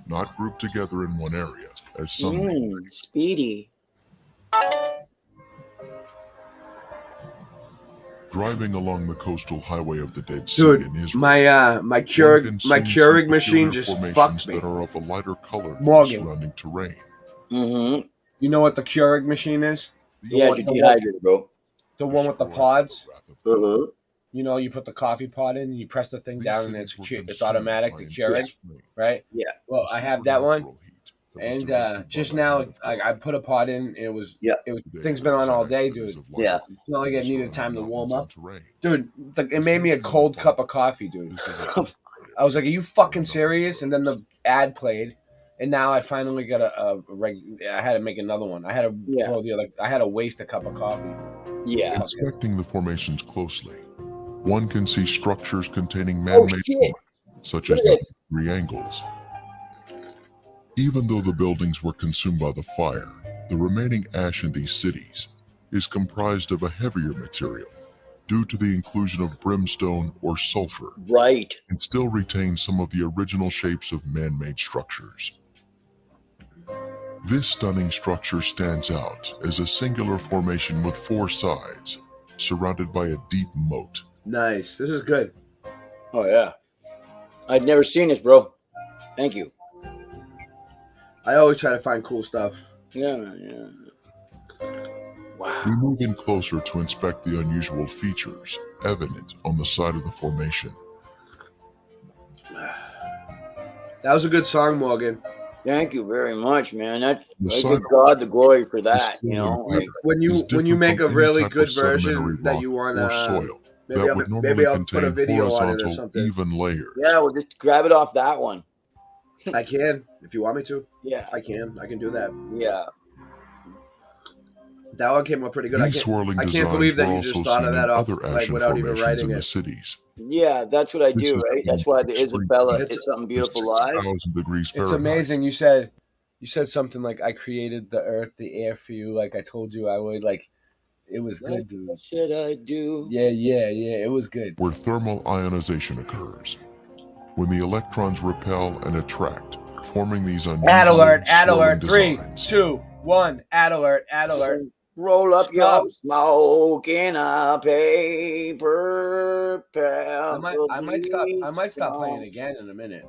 not grouped together in one area, as some Speedy. Driving along the coastal highway of the Dead Sea in Dude, Israel, my Keurig machine just fucked me. that are of a lighter color than the Morgan. surrounding terrain. Mm-hmm. You know what the Keurig machine is? Yeah, to dehydrate, bro. The one with the pods. Uh-huh. You know, you put the coffee pod in, and you press the thing down, and it's automatic. The Keurig, right? Yeah. Well, I have that one, and just now I put a pod in. And it was thing's been on all day, dude. Yeah. It's not like I needed time to warm up, dude. It made me a cold cup of coffee, dude. I was like, "Are you fucking serious?" And then the ad played, and now I finally got I had to make another one. I had to throw the other. I had to waste a cup of coffee. Yeah. Inspecting the formations closely, one can see structures containing man-made elements, such as triangles. Even though the buildings were consumed by the fire, the remaining ash in these cities is comprised of a heavier material due to the inclusion of brimstone or sulfur. Right. And still retains some of the original shapes of man-made structures. This stunning structure stands out as a singular formation with 4 sides, surrounded by a deep moat. Nice. This is good. Oh, yeah. I'd never seen this, bro. Thank you. I always try to find cool stuff. Yeah. We move in closer to inspect the unusual features evident on the side of the formation. That was a good song, Morgan. Thank you very much, man. I give God the glory for that. You know, like, when you make a really good version that you want maybe I'll put a video on it or something. Even layer. Yeah, we'll just grab it off that one. I can, if you want me to. Yeah. I can do that. Yeah. That one came up pretty good. These swirling I can't designs believe that were you also just thought seen of in that off other like action without even formations writing in the it. cities. Yeah, that's what I This do, is right? That's why the extreme Isabella heat. is something beautiful live. 6,000 degrees It's Fahrenheit. amazing. You said something like, "I created the earth, the air for you." Like I told you I would. Like it was good, dude. I said I do. Yeah. It was good. Where thermal ionization occurs, when the electrons repel and attract, forming these unusual Ad alert! swirling 3, designs. 2, 1. Ad alert! Roll up Stop. your smoke in a paper bag. I might stop playing again in a minute.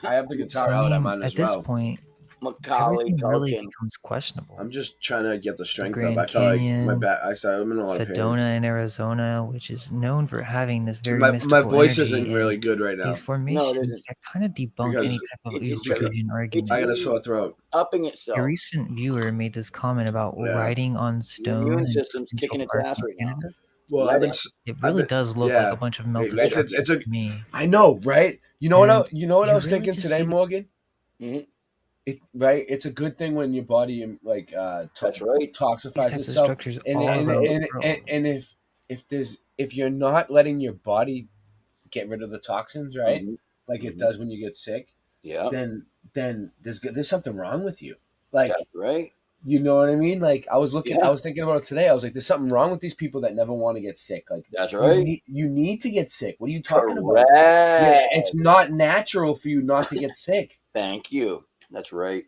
I have the guitar I out. I mean, might as at this well. point, Macaulay everything really Culkin. becomes questionable. I'm just trying to get the strength Grand up. I felt like Canyon, my back. I'm in a lot of pain. Sedona in Arizona, which is known for having this very My mystical voice energy, isn't really and good right now. these formations that kind of debunk Because any type of it's just Euclidean argument. I got a sore throat. Upping itself. A recent viewer made this comment about writing on Your stone. immune in system's Provincial kicking its Park ass in right now. Canada. Well, Let It really does look like a bunch of melted structures to me. I know, right? You know what? I was you really thinking just today, see the- Morgan. Mhm. Right? It's a good thing when your body That's right. These toxifies types of itself. structures all around the world. And if you're not letting your body get rid of the toxins, right? Like it does when you get sick. Yeah. Then there's something wrong with you. Like That's right. you know what I mean? Like I was Yeah. I was thinking about it today. I was like, there's something wrong with these people that never want to get sick. Like That's right. You need to get sick. What are you talking about? Correct. Yeah, it's not natural for you not to get sick. Thank you. That's right.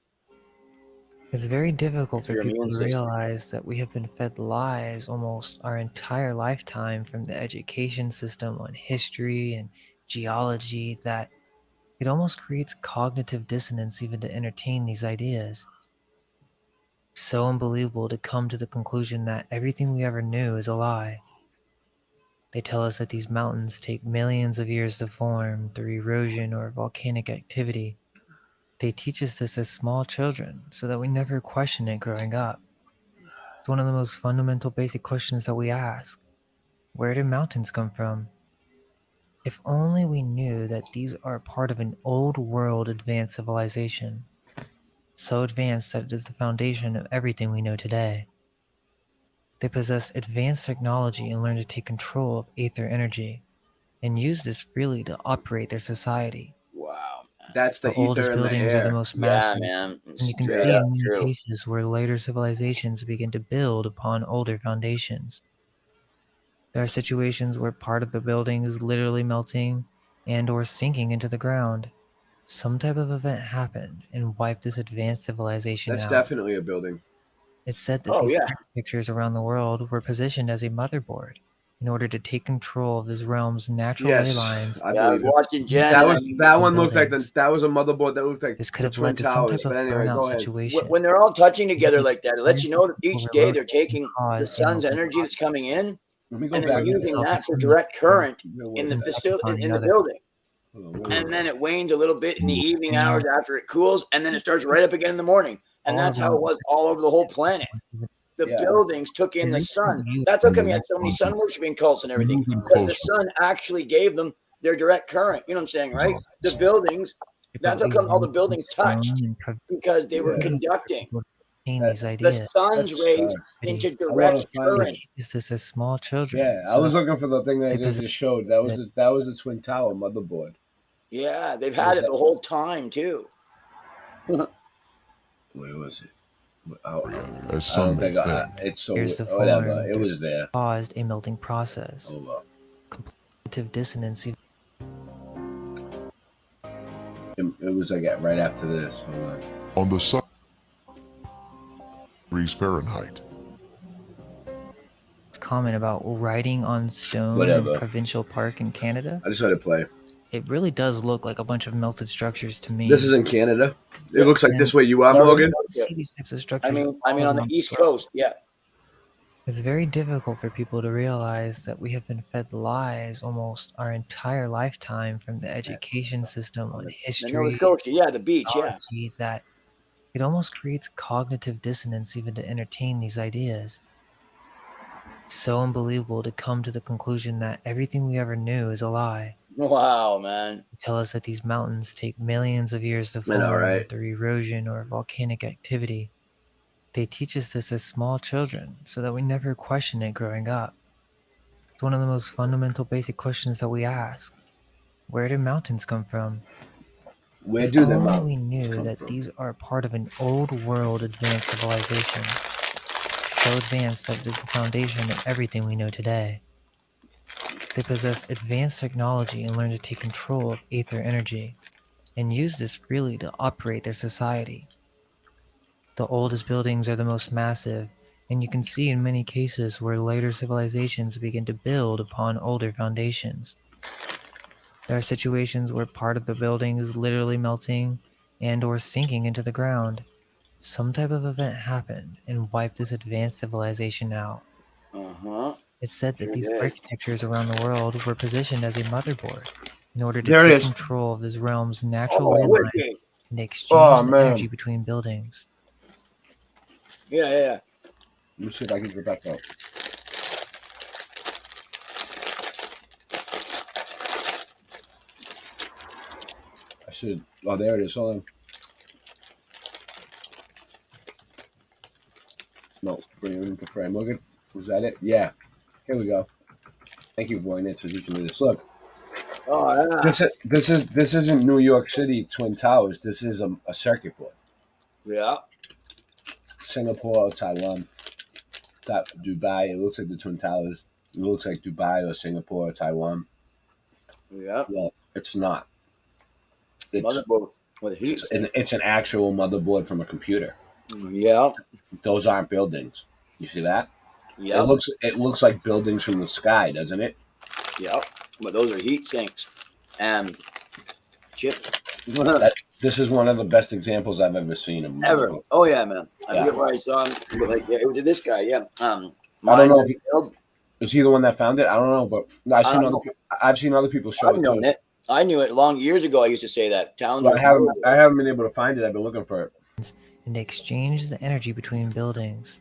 It's very difficult for Your people immune to system. realize that we have been fed lies almost our entire lifetime from the education system on history and geology that it almost creates cognitive dissonance even to entertain these ideas. It's so unbelievable to come to the conclusion that everything we ever knew is a lie. They tell us that these mountains take millions of years to form through erosion or volcanic activity. They teach us this as small children so that we never question it growing up. It's one of the most fundamental basic questions that we ask. Where did mountains come from? If only we knew that these are part of an old world advanced civilization, so advanced that it is the foundation of everything we know today. They possess advanced technology and learn to take control of aether energy and use this freely to operate their society. Wow. That's the oldest ether in the buildings are the air. most massive, man. and you can Straight see up in many true. cases where later civilizations begin to build upon older foundations. There are situations where part of the building is literally melting and or sinking into the ground. Some type of event happened and wiped this advanced civilization That's out. definitely a building. It's said that Oh, these yeah. architectures around the world were positioned as a motherboard in order to take control of this realm's natural ley Yes, lines. I Yeah, I was believe it. watching Jen. That one looked like buildings. that was a motherboard that looked like This could the have Twin led to some Towers. type of But anyway, burnout go ahead. situation. When they're all touching together like that, it lets you know that People each day wrote they're taking the caused sun's a energy that's coming in Let me go and back. they're to using this. that for self-esteem direct current Real in the world. facility in the other. building. Hold on, where And was then it? it wanes a little bit in the evening hours after it cools, and then it starts right up again in the morning. And that's how it was all over the whole planet. The Yeah. buildings took in the sun. That's how come you had so many sun worshiping cults and everything. Moving Because the closer. sun actually gave them their direct current. You know what I'm saying, right? The buildings, that's how come all the buildings touched, because they were Yeah. conducting these the ideas. sun's That's rays sucks. into I wanna direct find it. current. Teaches this as small children. Yeah, I so was looking for the thing that they they possess- just showed. That was the Twin Tower motherboard. Yeah, they've had it the whole time too. Where was it? I As don't some may think think. it's so Here's the whatever. form It was there. caused a melting process. Hold up. Cognitive dissonance. It was like right after this. Hold on. On the sun, degrees Fahrenheit. Comment about writing on stone Whatever. in Provincial Park in Canada. I just had to play. It really does look like a bunch of melted structures to me. This is in Canada. It looks like Yeah. this way you are, No, Morgan. don't see these types of structures I mean all on the around East world. Coast, yeah. It's very difficult for people to realize that we have been fed lies almost our entire lifetime from the education system on The Nova history, Scotia, yeah, the beach, yeah. geology, that it almost creates cognitive dissonance even to entertain these ideas. It's so unbelievable to come to the conclusion that everything we ever knew is a lie. Wow, man. They tell us that these mountains take millions of years to I know, form right? through erosion or volcanic activity. They teach us this as small children so that we never question it growing up. It's one of the most fundamental basic questions that we ask. Where did mountains come from? Where If do the only mountains we knew come that from? these are part of an old world advanced civilization, so advanced that it is the foundation of everything we know today. They possess advanced technology and learn to take control of aether energy, and use this freely to operate their society. The oldest buildings are the most massive, and you can see in many cases where later civilizations begin to build upon older foundations. There are situations where part of the building is literally melting and or sinking into the ground. Some type of event happened and wiped this advanced civilization out. It's said that Sure these did. architectures around the world were positioned as a motherboard in order to There it take is. control of this realm's natural Oh, landline wicked. and exchange Oh, the man. energy between buildings. Yeah. Let me see if I can get back up. I should. Oh, there it is. Hold on. No, bring it into frame. Look at. Was that it? Yeah. Here we go. Thank you, Voynich, for teaching me this. Look. Oh, yeah. This isn't New York City Twin Towers. This is a circuit board. Yeah. Singapore or Taiwan. That Dubai. It looks like the Twin Towers. It looks like Dubai or Singapore or Taiwan. Yeah. Well, it's not. It's Motherboard with heat. it's an actual motherboard from a computer. Yeah. Those aren't buildings. You see that? Yeah. It looks like buildings from the sky, doesn't it? Yeah. But those are heat sinks and chips. This is one of the best examples I've ever seen of Ever. motherboard. Oh yeah, man. I Yeah. forget where I saw him, but like it was this guy. Yeah. I don't know if is he the one that found it. I don't know, but I've seen other people show I've it known too. it. I knew it long years ago. I used to say that towns. But are I haven't been able to find it. I've been looking for it. And exchange the energy between buildings.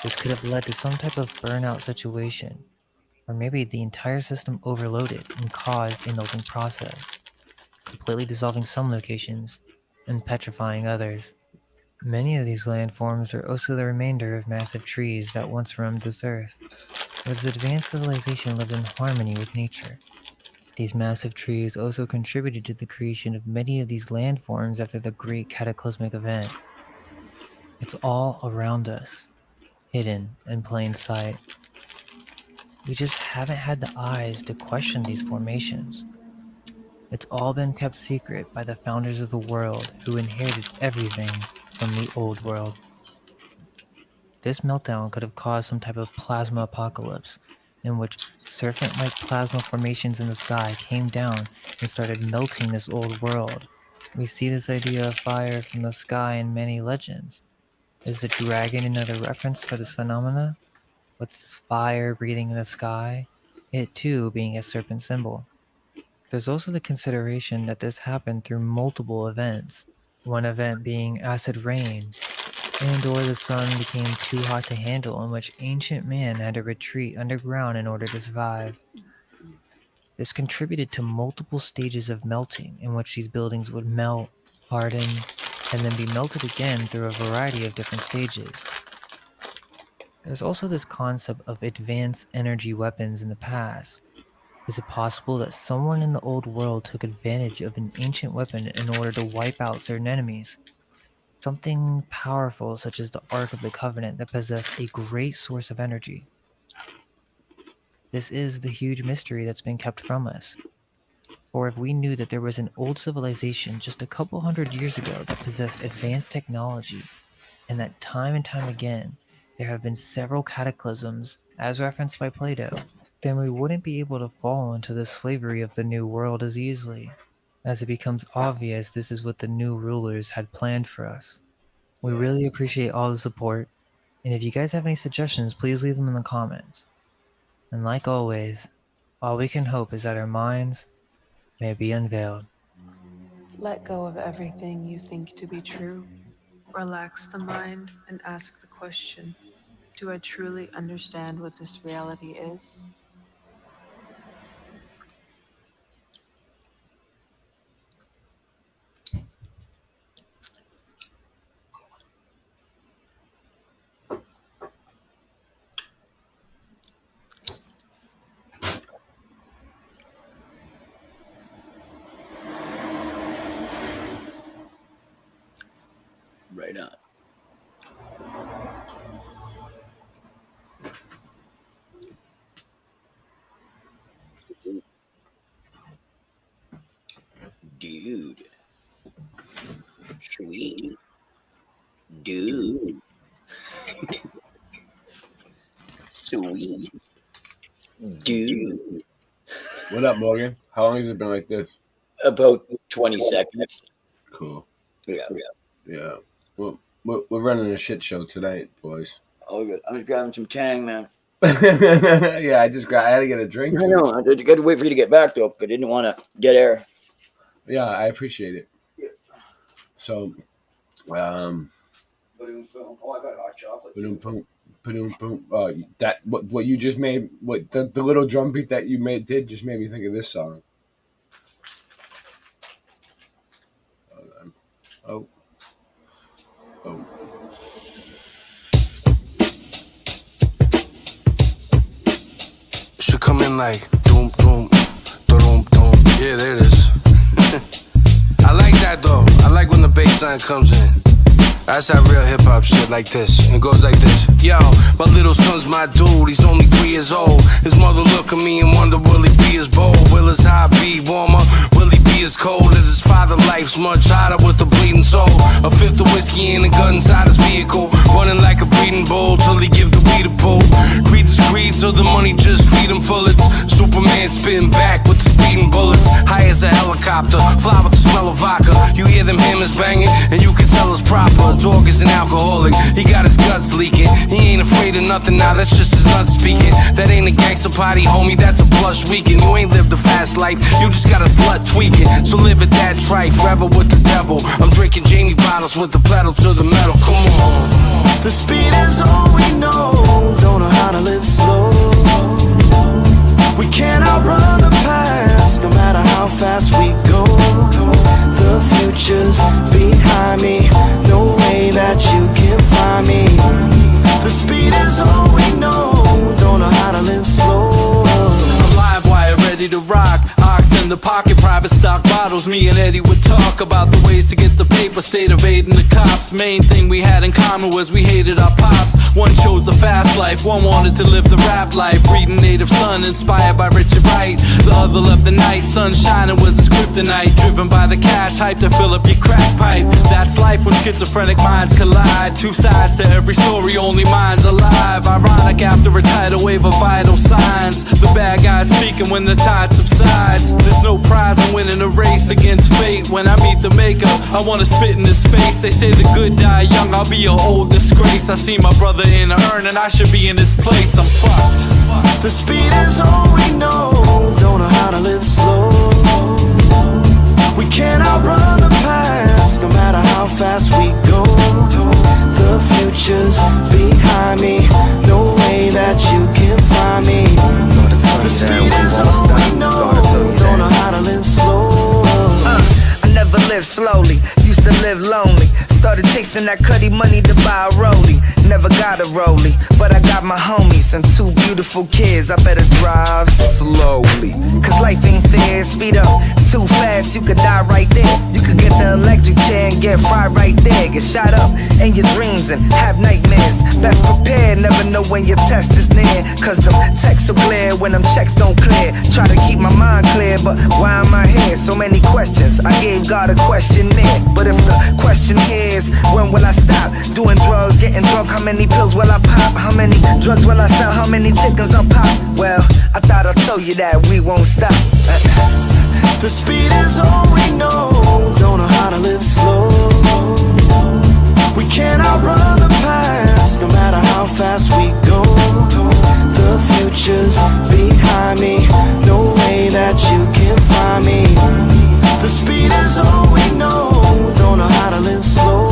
This could have led to some type of burnout situation, or maybe the entire system overloaded and caused a melting process, completely dissolving some locations and petrifying others. Many of these landforms are also the remainder of massive trees that once roamed this earth, where this advanced civilization lived in harmony with nature. These massive trees also contributed to the creation of many of these landforms after the great cataclysmic event. It's all around us, hidden in plain sight. We just haven't had the eyes to question these formations. It's all been kept secret by the founders of the world who inherited everything from the old world. This meltdown could have caused some type of plasma apocalypse, in which serpent-like plasma formations in the sky came down and started melting this old world. We see this idea of fire from the sky in many legends. Is the dragon another reference for this phenomena? With this fire breathing in the sky, it too being a serpent symbol. There's also the consideration that this happened through multiple events, one event being acid rain, and or the sun became too hot to handle, in which ancient man had to retreat underground in order to survive. This contributed to multiple stages of melting, in which these buildings would melt, harden, and then be melted again through a variety of different stages. There's also this concept of advanced energy weapons in the past. Is it possible that someone in the old world took advantage of an ancient weapon in order to wipe out certain enemies? Something powerful such as the Ark of the Covenant that possessed a great source of energy. This is the huge mystery that's been kept from us. For if we knew that there was an old civilization just a couple hundred years ago that possessed advanced technology, and that time and time again there have been several cataclysms, as referenced by Plato, then we wouldn't be able to fall into the slavery of the New World as easily, as it becomes obvious this is what the new rulers had planned for us. We really appreciate all the support, and if you guys have any suggestions, please leave them in the comments. And like always, all we can hope is that our minds may be unveiled. Let go of everything you think to be true. Relax the mind and ask the question, do I truly understand what this reality is? Right on. Dude. Sweet. Dude. Sweet. Dude. What up, Morgan? How long has it been like this? About 20 seconds. Cool. Yeah. Well, we're running a shit show tonight, boys. Oh, good. I'm just grabbing some Tang, man. Yeah, I had to get a drink. I know. I had to wait for you to get back, though, because I didn't want to dead air. Yeah, I appreciate it. So, Oh, I got hot chocolate. That what you just made, what the little drum beat that you did just made me think of this song. Oh. Should come in like doom doom doom doom. Yeah, there it is. I like that though. I like when the bass line comes in. That's that real hip hop shit like this. It goes like this. Yo, my little son's my dude. He's only 3 years old. His mother look at me and wonder, will he be as bold? Will his heart be warmer? Will he be as cold as his father? Life's much harder with the bleeding soul. A fifth of whiskey and a gun inside his vehicle. Running like a breeding bull till he give the weed a pull. Creed's creed, so the money just feed him bullets. Superman spitting back with the speeding bullets. High as a helicopter, fly with the smell of vodka. You hear them hammers banging, and you can tell it's proper. Dog is an alcoholic, he got his guts leaking. He ain't afraid of nothing now, that's just his nuts speaking. That ain't a gangster party, homie, that's a plush weekend. You ain't lived a fast life, you just got a slut tweaking. So live it that trite, forever with the devil. I'm drinking Jamie bottles with the pedal to the metal, come on. The speed is all we know, don't know how to live slow. We can't outrun the past, no matter how fast we go. The future's behind me, no way that you can find me. The speed is all we know, don't know how to live slow. I'm live wire, ready to rock. Ox in the pocket, private stock bottles. Me and Eddie would talk about the ways to get the paper, stayed evading the cops. Main thing we had in common was we hated our pops. One chose the fast life, one wanted to live the rap life. Reading Native Son, inspired by Richard Wright. The other loved the night, sun shining was his kryptonite. Driven by the cash hype to fill up your crack pipe. That's life when schizophrenic minds collide. Two sides to every story, only mine's alive. Ironic after a tidal wave of vital signs. The bad guys speaking when the tide subsides. There's no prize in winning a race against fate. When I meet the maker, I wanna spit in his face. They say the good die young, I'll be an old disgrace. I see my brother in a urn and I should be in his place. I'm fucked. The speed is all we know, don't know how to live slow. We can't outrun the past, no matter how fast we go. The future's behind me, no way that you can find me. The speed is all we know, don't know how to live slow. I never lived slowly, used to live lonely. Started chasing that cutty money to buy a rollie. Never got a rollie, but I got my homies and 2 beautiful kids. I better drive slowly, cause life ain't fair. Speed up too fast, you could die right there. You could get the electric chair and get fried right there. Get shot up in your dreams and have nightmares. Best prepared, never know when your test is near. Cause them texts will glare when them checks don't clear. Try to keep my mind clear, but why am I here? So many questions, I gave God a questionnaire. But if the question here is, when will I stop doing drugs, getting drunk? How many pills will I pop? How many drugs will I sell? How many chickens I'll pop? Well, I thought I told you that we won't stop. The speed is all we know, don't know how to live slow. We can't outrun the past, no matter how fast we go. The future's behind me, no way that you can find me. The speed is all we know, don't know how to live slow.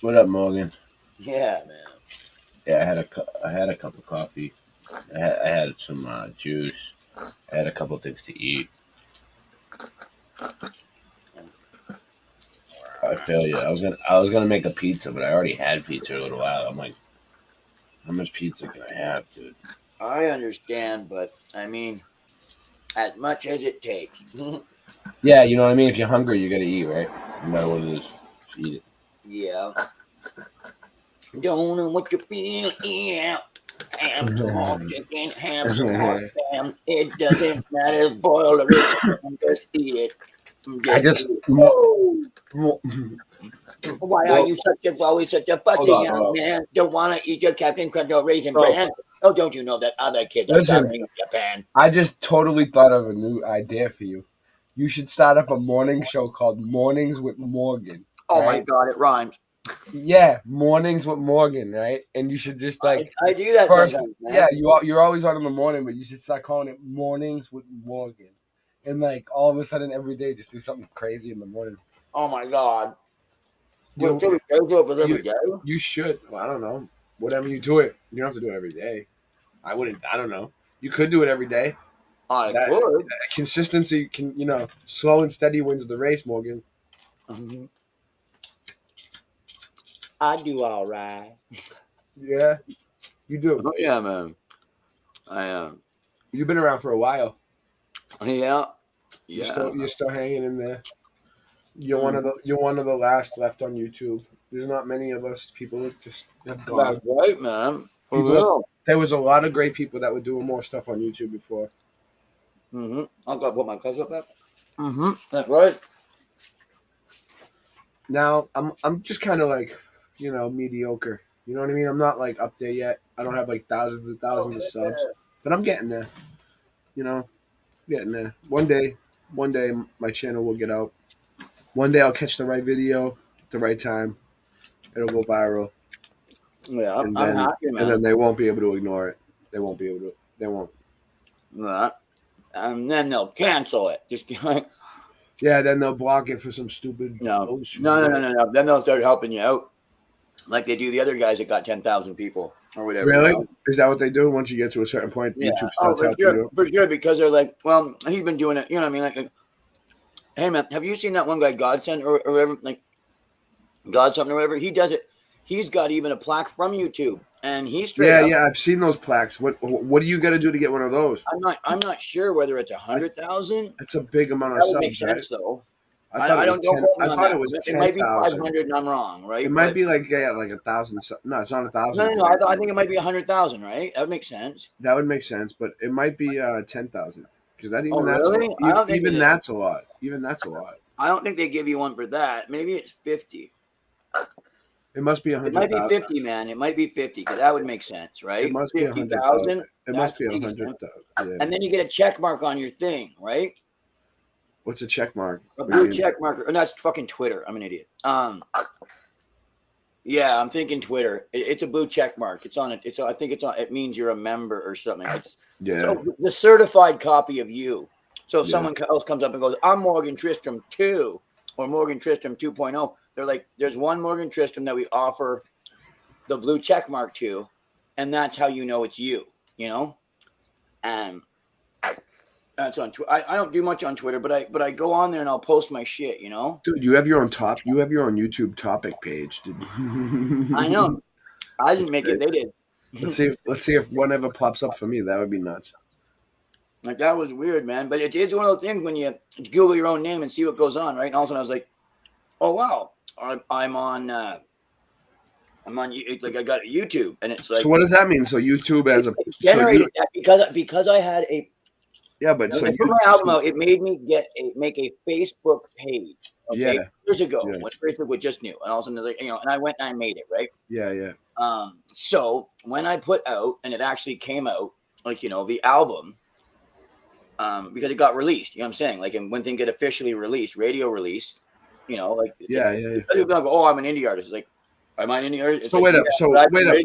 What up, Morgan? Yeah, man. Yeah, I had a cup of coffee. I had some juice. I had a couple things to eat. I feel you. I was gonna make a pizza, but I already had pizza a little while. I'm like, how much pizza can I have, dude? I understand, but I mean, as much as it takes. Yeah, you know what I mean. If you're hungry, you gotta eat, right? No matter what it is, just eat it. Yeah. Don't know what you feel. Yeah. Have some hot chicken. Have some hot ham. It doesn't matter. Boil or just eat it. Why are you always such a fussy young man? Don't want to eat your Captain Crunch or Raisin Bran? Oh, don't you know that other kids are starving in Japan? I just totally thought of a new idea for you. You should start up a morning show called Mornings with Morgan. Oh my God, it rhymes. Yeah, Mornings with Morgan, right? And you should just like I do that sometimes, man. Yeah, you're always on in the morning, but you should start calling it Mornings with Morgan. And like all of a sudden every day just do something crazy in the morning. Oh my God. You should. Well, I don't know. Whatever you do it. You don't have to do it every day. I don't know. You could do it every day. I would. Consistency can, slow and steady wins the race, Morgan. Mm-hmm. I do all right. Yeah, you do. Oh, yeah, man. I am. You've been around for a while. Yeah. You're still hanging in there. You're one of the last left on YouTube. There's not many of us people that just have gone. That's right, man. There was a lot of great people that were doing more stuff on YouTube before. Mm-hmm. I'll go put my clothes up. Mm-hmm. That's right. Now I'm just kind of like, mediocre. You know what I mean? I'm not like up there yet. I don't have like thousands and thousands of subs, but I'm getting there. Getting there. One day my channel will get out. One day I'll catch the right video at the right time. It'll go viral. Yeah, I'm happy, man. And then they won't be able to ignore it. They won't. Right. And then they'll cancel it. Just like. Yeah, then they'll block it for some stupid. No. Then they'll start helping you out, like they do the other guys that got 10,000 people or whatever. Really? Is that what they do? Once you get to a certain point, YouTube starts helping you. For sure, because they're like, well, he's been doing it. You know what I mean? Like, hey man, have you seen that one guy, Godsend or whatever? Like, God something or whatever. He does it. He's got even a plaque from YouTube, and he's straight up. Yeah, I've seen those plaques. What do you got to do to get one of those? I'm not sure whether it's 100,000. It's a big amount of subs. subs. That would make sense, though. I don't know. I thought it was 10,000. It might be 500, and I'm wrong, right? It might be like 1,000. No, it's not 1,000. No. I think it might be 100,000, right? That would make sense. That would make sense, but it might be 10,000 because that really? That's a lot. Even that's a lot. I don't think they give you one for that. Maybe it's 50. It must be 100. It might be 50, man. It might be 50 because that would make sense, right? It must be 50,000. It must be 100,000. Yeah. And then you get a check mark on your thing, right? What's a check mark? A blue check marker. And that's fucking Twitter. I'm an idiot. Yeah, I'm thinking Twitter. It's a blue check mark. It's on it. I think it's on. It means you're a member or something. So the certified copy of you. So if someone else comes up and goes, "I'm Morgan Tristram 2" or Morgan Tristram 2.0, they're like, "There's one Morgan Tristram that we offer the blue check mark to, and that's how you know it's you." And that's on Twitter. I don't do much on Twitter, but I go on there and I'll post my shit. Dude, you have your own YouTube topic page. I know. I didn't make it. They did. Let's see if one ever pops up for me. That would be nuts. Like, that was weird, man. But it's one of those things when you Google your own name and see what goes on, right? And all of a sudden I was like, oh wow, I'm on. Like, I got YouTube, and it's like. So what does that mean? So YouTube as a generated that because I had a. Yeah, but so I put my album out. It made me make a Facebook page. Okay, years ago when Facebook was just new, and all of a sudden, and I went and I made it, right? Yeah. So when I put out, and it actually came out, like the album, because it got released. You know what I'm saying? Like, and when things get officially released, radio release, like people go, "Oh, I'm an indie artist." Like, Am I in the area? So wait up. So wait up.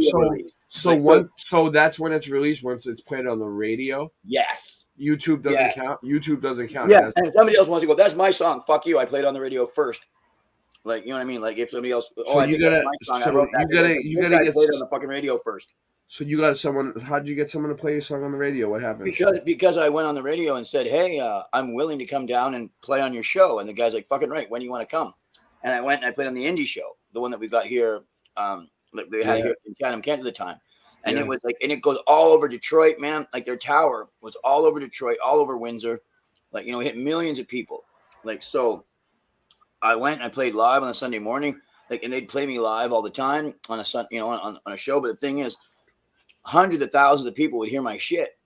So that's when it's released. Once it's played on the radio. Yes. YouTube doesn't count. YouTube doesn't count. Yeah. And if somebody else wants to go, that's my song. Fuck you. I played on the radio first. Like, you know what I mean? Like if somebody else. So you gotta. You gotta get played on the fucking radio first. So you got someone. How did you get someone to play your song on the radio? What happened? Because I went on the radio and said, hey, I'm willing to come down and play on your show. And the guy's like, fucking right. When do you want to come? And I went and I played on the indie show, the one that we got here. They had here in Chatham, Kent at the time. And it was like, and it goes all over Detroit, man. Like their tower was all over Detroit, all over Windsor. Like, you know, hit millions of people. Like, so I went and I played live on a Sunday morning. Like, and they'd play me live all the time on a on a show. But the thing is, hundreds of thousands of people would hear my shit.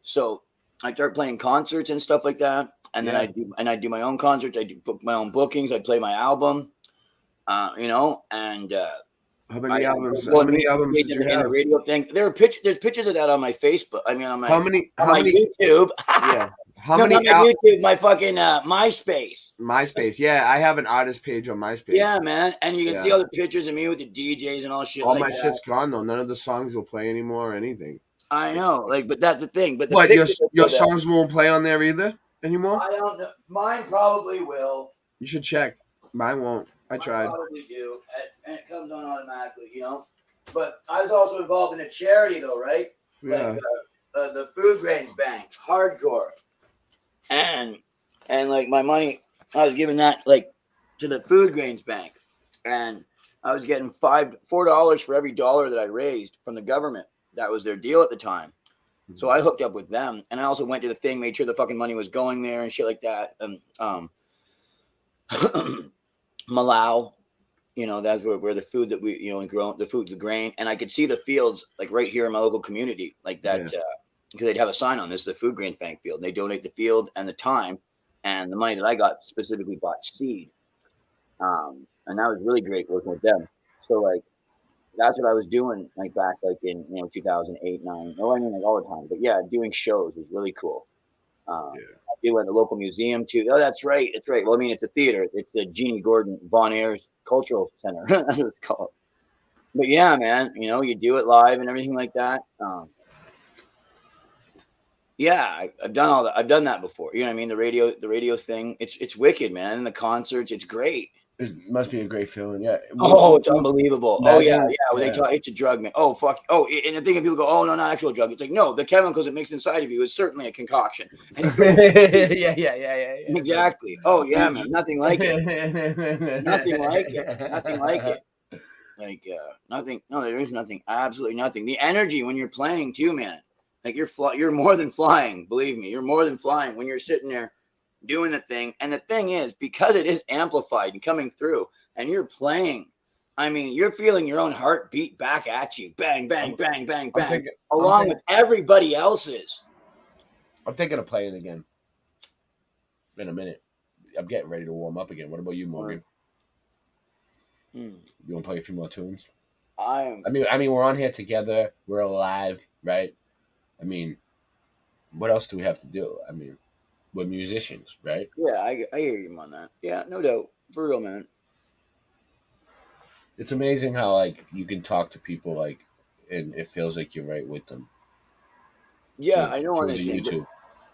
So I started playing concerts and stuff like that. And then I do my own concerts. I do book my own bookings. I play my album, you know, and how many albums? How many albums did you have? Radio thing. There's pictures of that on my Facebook. I mean, on my YouTube. Yeah. How no, many? Not my YouTube, my fucking MySpace. MySpace. Yeah, I have an artist page on MySpace. Yeah, man, and you can see all the pictures of me with the DJs and all shit. All like my that. shit's gone though. None of the songs will play anymore or anything. I know, like, but that's the thing. But what your songs won't play on there either anymore? I don't know. Mine probably will. You should check. Mine won't. I tried. Probably do, and it comes on automatically, you know. But I was also involved in a charity, though, right? Yeah. Like the Food Grains Bank, hardcore, and like my money, I was giving that like to the Food Grains Bank, and I was getting $4 for every dollar that I raised from the government. That was their deal at the time. So I hooked up with them, and I also went to the thing, made sure the fucking money was going there and shit like that. And Malau, you know, that's where the food that we, you know, grow, the food's the grain. And I could see the fields like right here in my local community, like that, because they'd have a sign on this, the Food Grains Bank field. And they donate the field and the time, and the money that I got specifically bought seed. And that was really great working with them. So like, that's what I was doing like back like in 2008, 9. No, I mean like all the time. But yeah, doing shows was really cool. I do at the local museum too. Oh, that's right. That's right. Well, I mean, it's a theater. It's the Jeannie Gordon Bon Air's Cultural Center. That's what it's called. But yeah, man, you know, you do it live and everything like that. Yeah, I've done all that. I've done that before. You know what I mean? The radio thing. It's wicked, man. And the concerts, it's great. It must be a great feeling, yeah. Oh, it's unbelievable. Oh yeah. When they talk, it's a drug, man. Oh fuck. Oh, and the thing is, people go, "Oh no, not actual drug." It's like, no, the chemicals it makes inside of you is certainly a concoction. Yeah. Exactly. Oh yeah, man. Nothing like it. Nothing like it. Nothing like it. Like nothing. No, there is nothing. Absolutely nothing. The energy when you're playing too, man. Like you're more than flying. Believe me, you're more than flying when you're sitting there doing the thing. And the thing is, because it is amplified and coming through and you're playing, I mean, you're feeling your own heart beat back at you. Bang, bang, bang, bang, bang. Along with everybody else's. I'm thinking of playing again in a minute. I'm getting ready to warm up again. What about you, Morgan? You want to play a few more tunes? I mean, we're on here together. We're alive, right? I mean, what else do we have to do? I mean, we're musicians, right? Yeah, I hear you on that. Yeah, no doubt. For real, man. It's amazing how, like, you can talk to people, like, and it feels like you're right with them. Yeah, I know on this YouTube.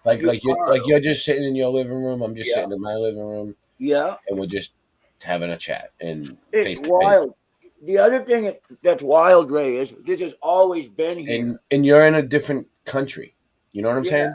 Like you're just sitting in your living room. I'm just sitting in my living room. Yeah. And we're just having a chat. And it's wild. The other thing that's wild, Ray, is this has always been here. And you're in a different country. You know what I'm saying?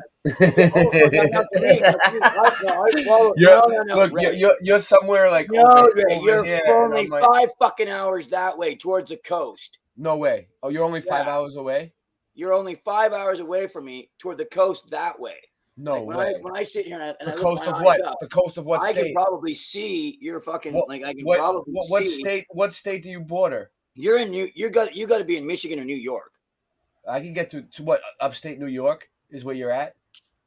You're somewhere like you're only 5 fucking hours that way towards the coast. No way. Oh, you're only 5 hours away? You're only 5 hours away from me toward the coast that way. No way. When I sit here and the coast of what? The coast of what state? I can probably see your fucking what state do you border? You're in you got to be in Michigan or New York. I can get to what, upstate New York is where you're at?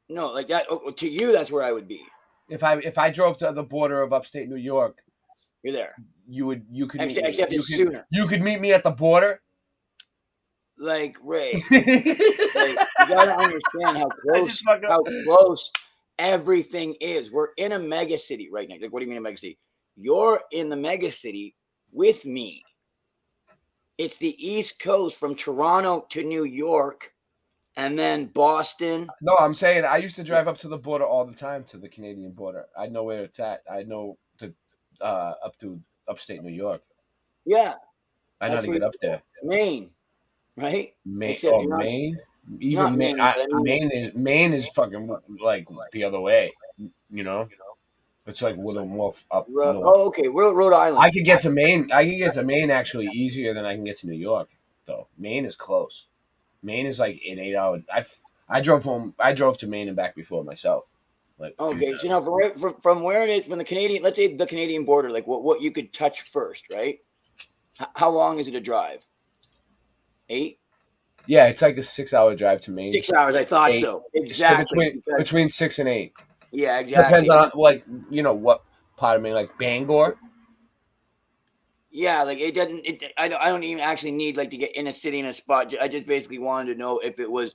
No, like that. To you, that's where I would be. If I drove to the border of upstate New York, you're there. You could except it's sooner. You could meet me at the border. Like Ray, like, you gotta understand how close everything is. We're in a mega city right now. Like, what do you mean a mega city? You're in the mega city with me. It's the East Coast from Toronto to New York, and then Boston. No, I'm saying I used to drive up to the border all the time, to the Canadian border. I know where it's at. I know up to upstate New York. Yeah. I know how to get up there. Maine, right? Maine. Maine. Even Maine. Maine is fucking like the other way. You know, it's like a little more up. Oh, okay. Rhode Island. I could get to Maine. I can get to Maine actually easier than I can get to New York, though. Maine is close. Maine is like an 8 hour. I drove home. I drove to Maine and back before myself. Like okay, so now from where it is, from the Canadian, let's say the Canadian border, like what you could touch first, right? How long is it a drive? 8? Yeah, it's like a 6 hour drive to Maine. 6 hours, I thought 8. so. Exactly. Between 6 and 8. Yeah, exactly. Depends on like what part of Maine, like Bangor. Yeah, like it doesn't. I don't even actually need like to get in a city in a spot. I just basically wanted to know if it was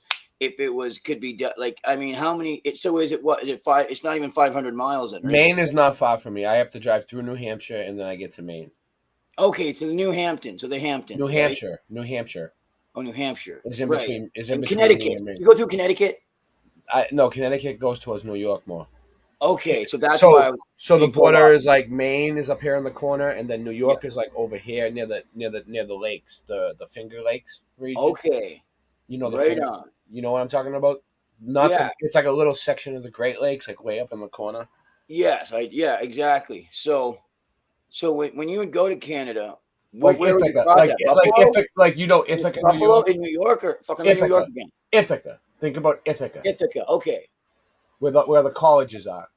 could be like. I mean, how many? So is it what? Is it 5? It's not even 500 miles. Right? Maine is not far from me. I have to drive through New Hampshire and then I get to Maine. Okay, so New Hampton. So the Hamptons. New right? Hampshire. New Hampshire. Oh, New Hampshire. Is in right. between. Is in between Connecticut. You go through Connecticut. No, Connecticut goes towards New York more. Okay, so that's why. So the border is like Maine is up here in the corner, and then New York is like over here near the lakes, the Finger Lakes region. Okay. You know on. You know what I'm talking about? It's like a little section of the Great Lakes, like way up in the corner. Yes, yeah, exactly. So when you would go to Canada, where would you like you know Ithaca, Buffalo, New York, in New York, or fucking Ithaca. New York again? Ithaca. Think about Ithaca. Ithaca. Okay. Where the colleges are.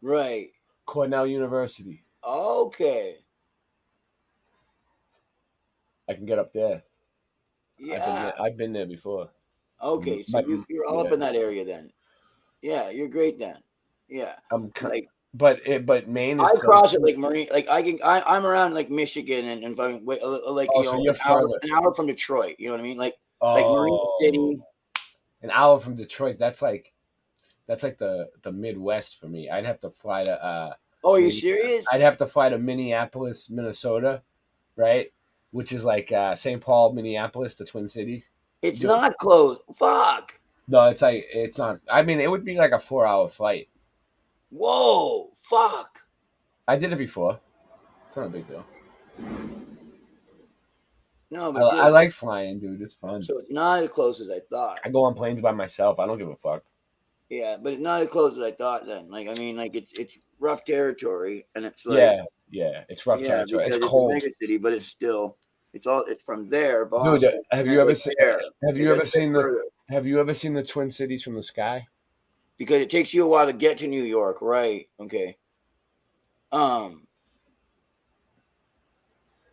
Right. Cornell University. Okay. I can get up there. Yeah. I've been there before. Okay, so you're all up in that area then. Yeah, you're great then. Yeah. I'm but Maine is. I cross it like Marine. Like I'm around like Michigan and fucking like so you're an hour from Detroit. You know what I mean? Like Marine City. An hour from Detroit. That's like the Midwest for me. I'd have to fly to. Oh, are you serious? I'd have to fly to Minneapolis, Minnesota, right? Which is like St. Paul, Minneapolis, the Twin Cities. It's not close. Fuck. No, it's not. I mean, it would be like a 4-hour flight. Whoa! Fuck. I did it before. It's not a big deal. No, but I like flying, dude. It's fun. So it's not as close as I thought. I go on planes by myself. I don't give a fuck. Yeah, but it's not as close as I thought. Then, like, I mean, like it's rough territory, and it's like it's rough territory. It's cold. It's a mega city, but it's still it's from there. Boston, dude, have you ever seen the Twin Cities from the sky? Because it takes you a while to get to New York, right? Okay.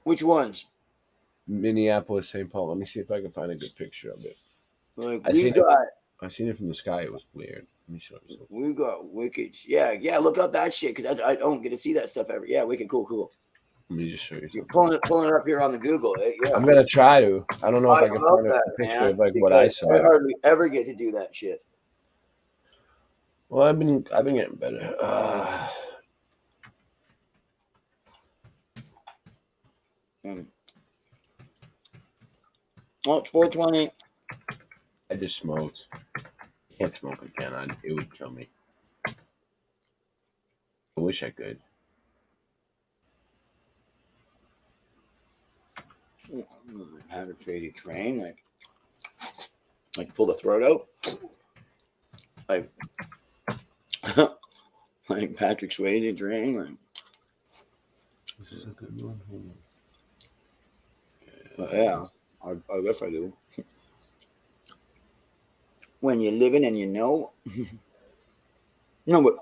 Which ones? Minneapolis, St. Paul. Let me see if I can find a good picture of it. Like I seen it from the sky. It was weird. Let me show you something. We got wicked. Yeah. Look up that shit because I don't get to see that stuff ever. Yeah, wicked. Cool. Let me just show you something. You're pulling it up here on the Google. Yeah. I'm gonna try to. I don't know if I can find a picture of like what I saw. I hardly ever get to do that shit. Well, I've been getting better. Well, it's 4:20. I just smoked. Can't smoke again. It would kill me. I wish I could. Have a crazy train, like pull the throat out, like like Patrick Swayze train. Like, this is a good one. Yeah, I guess I do. When you're living and you know. No, but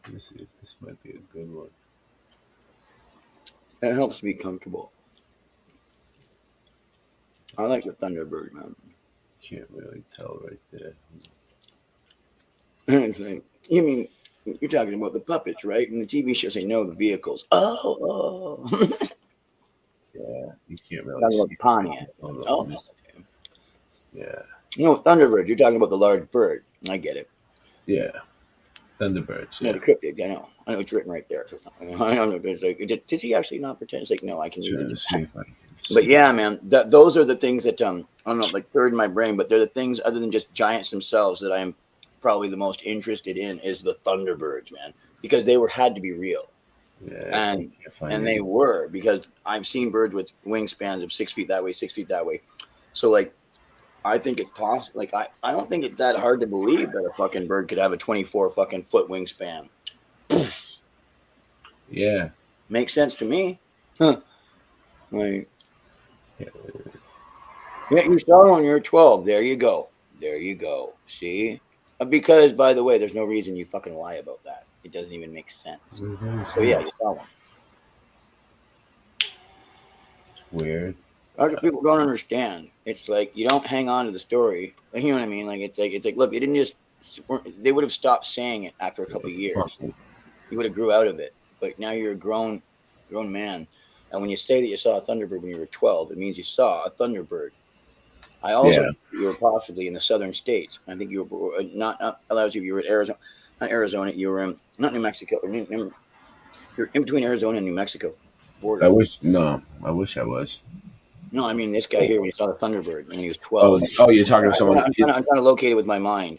let me see if this might be a good one. It helps me comfortable. I like the Thunderbird, man. Can't really tell right there. It's like, you mean you're talking about the puppets, right? And the TV show say no, the vehicles. Oh. Yeah, you can't really. Talking about the Pontiac. Oh. Yeah. No, Thunderbird. You're talking about the large bird. I get it. Yeah. Thunderbirds. No, Yeah. the cryptid. I know it's written right there. I don't know. It's like, did he actually not pretend? It's like, no, I can read it. But yeah, man, those are the things that I don't know, like third in my brain. But they're the things other than just giants themselves that I'm probably the most interested in is the Thunderbirds, man, because they had to be real. Yeah, and they were, because I've seen birds with wingspans of 6 feet that way, 6 feet that way. So like, I think it's possible. Like I don't think it's that hard to believe that a fucking bird could have a 24 fucking foot wingspan. Yeah, makes sense to me. Huh? Like, yeah, you saw when you're 12. There you go. There you go. See, because by the way, there's no reason you fucking lie about that. It doesn't even make sense. So yeah, you saw one. It's weird. Other people don't understand. It's like you don't hang on to the story. You know what I mean? Like it's like look, they didn't just. They would have stopped saying it after a couple of years. You would have grew out of it. But now you're a grown man, and when you say that you saw a thunderbird when you were 12, it means you saw a thunderbird. I also think you were possibly in the southern states. I think you were not allowed to. You were at Arizona, not Arizona. You were in not New Mexico. You're in between Arizona and New Mexico border. I wish I was. No, I mean this guy here when he saw the thunderbird when he was 12. Oh, you're talking to someone. I'm trying to locate it with my mind,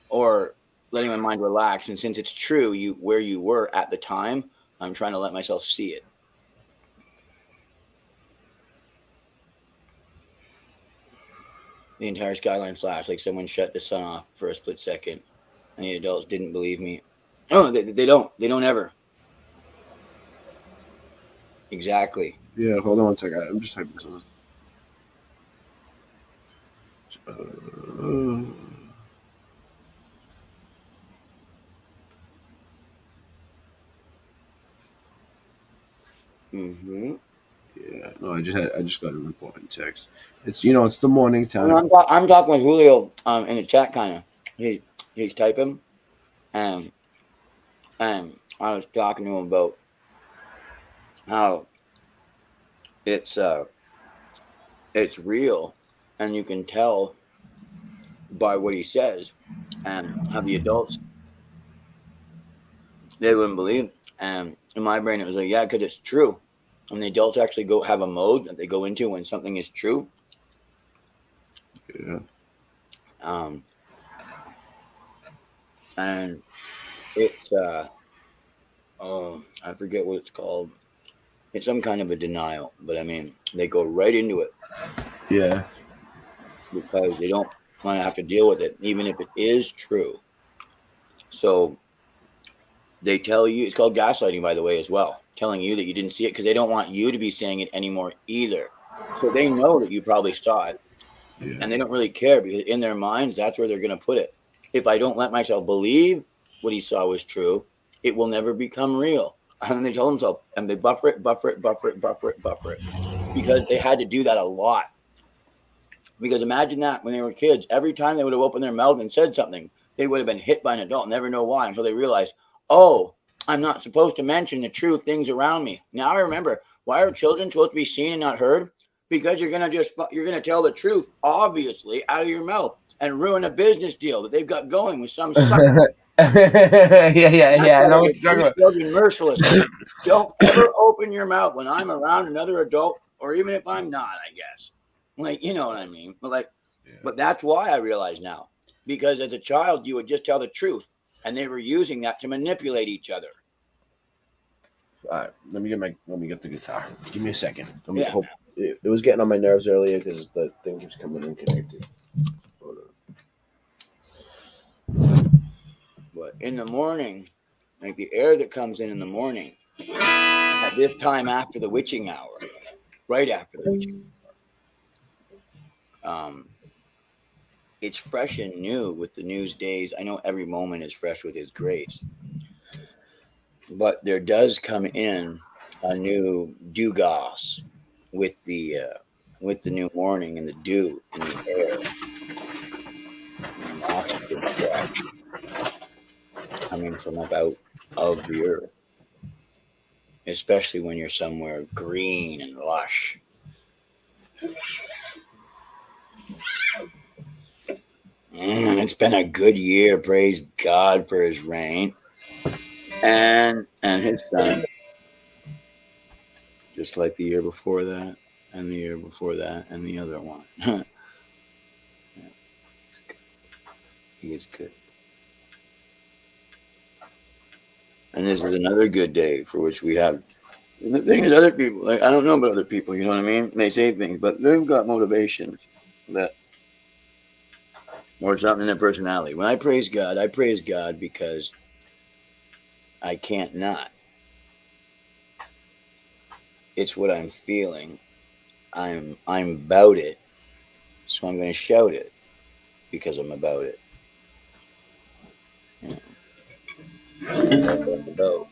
or letting my mind relax. And since it's true, where you were at the time, I'm trying to let myself see it. The entire skyline flashed like someone shut the sun off for a split second, and the adults didn't believe me. Oh, they don't. They don't ever. Exactly. Yeah, hold on one second. I'm just typing something. Mm-hmm. Yeah. No, I just got an important text. It's it's the morning time. I'm talking with Julio in the chat, kind of. He's typing, and I was talking to him about how it's real, and you can tell by what he says, and how the adults, they wouldn't believe. And in my brain, it was like, yeah, because it's true. And the adults actually have a mode that they go into when something is true. Yeah. And it's I forget what it's called. It's some kind of a denial, but I mean, they go right into it. Yeah. Because they don't want to have to deal with it, even if it is true. So they tell you, it's called gaslighting, by the way, as well, telling you that you didn't see it because they don't want you to be saying it anymore either. So they know that you probably saw it, and they don't really care because in their minds, that's where they're going to put it. If I don't let myself believe what he saw was true, it will never become real. And they tell themselves, and they buffer it, because they had to do that a lot. Because imagine that when they were kids, every time they would have opened their mouth and said something, they would have been hit by an adult, never know why, until they realized, oh, I'm not supposed to mention the true things around me. Now I remember, why are children supposed to be seen and not heard? Because you're gonna tell the truth, obviously, out of your mouth and ruin a business deal that they've got going with some sucker. yeah. I know what you're talking about. Children merciless. Don't ever open your mouth when I'm around another adult, or even if I'm not, I guess. Like, you know what I mean? But but that's why I realize now. Because as a child, you would just tell the truth, and they were using that to manipulate each other. All right, let me get the guitar. Give me a second. Hope it was getting on my nerves earlier because the thing keeps coming unconnected. But in the morning, like the air that comes in the morning, at this time after the witching hour, right after the witching hour, it's fresh and new with the news days. I know every moment is fresh with his grace. But there does come in a new dewgauss with the new morning and the dew in the air. And oxygen fresh coming from about of the earth. Especially when you're somewhere green and lush. It's been a good year. Praise God for his reign and his son. Just like the year before that, and the year before that, and the other one. Yeah, it's good. He is good. And this is another good day for which we have. The thing is, other people, like, I don't know about other people, you know what I mean? They say things, but they've got motivations that, or something in their personality. When I praise God because I can't not. It's what I'm feeling. I'm about it. So I'm going to shout it because I'm about it. Yeah. That's what I'm about.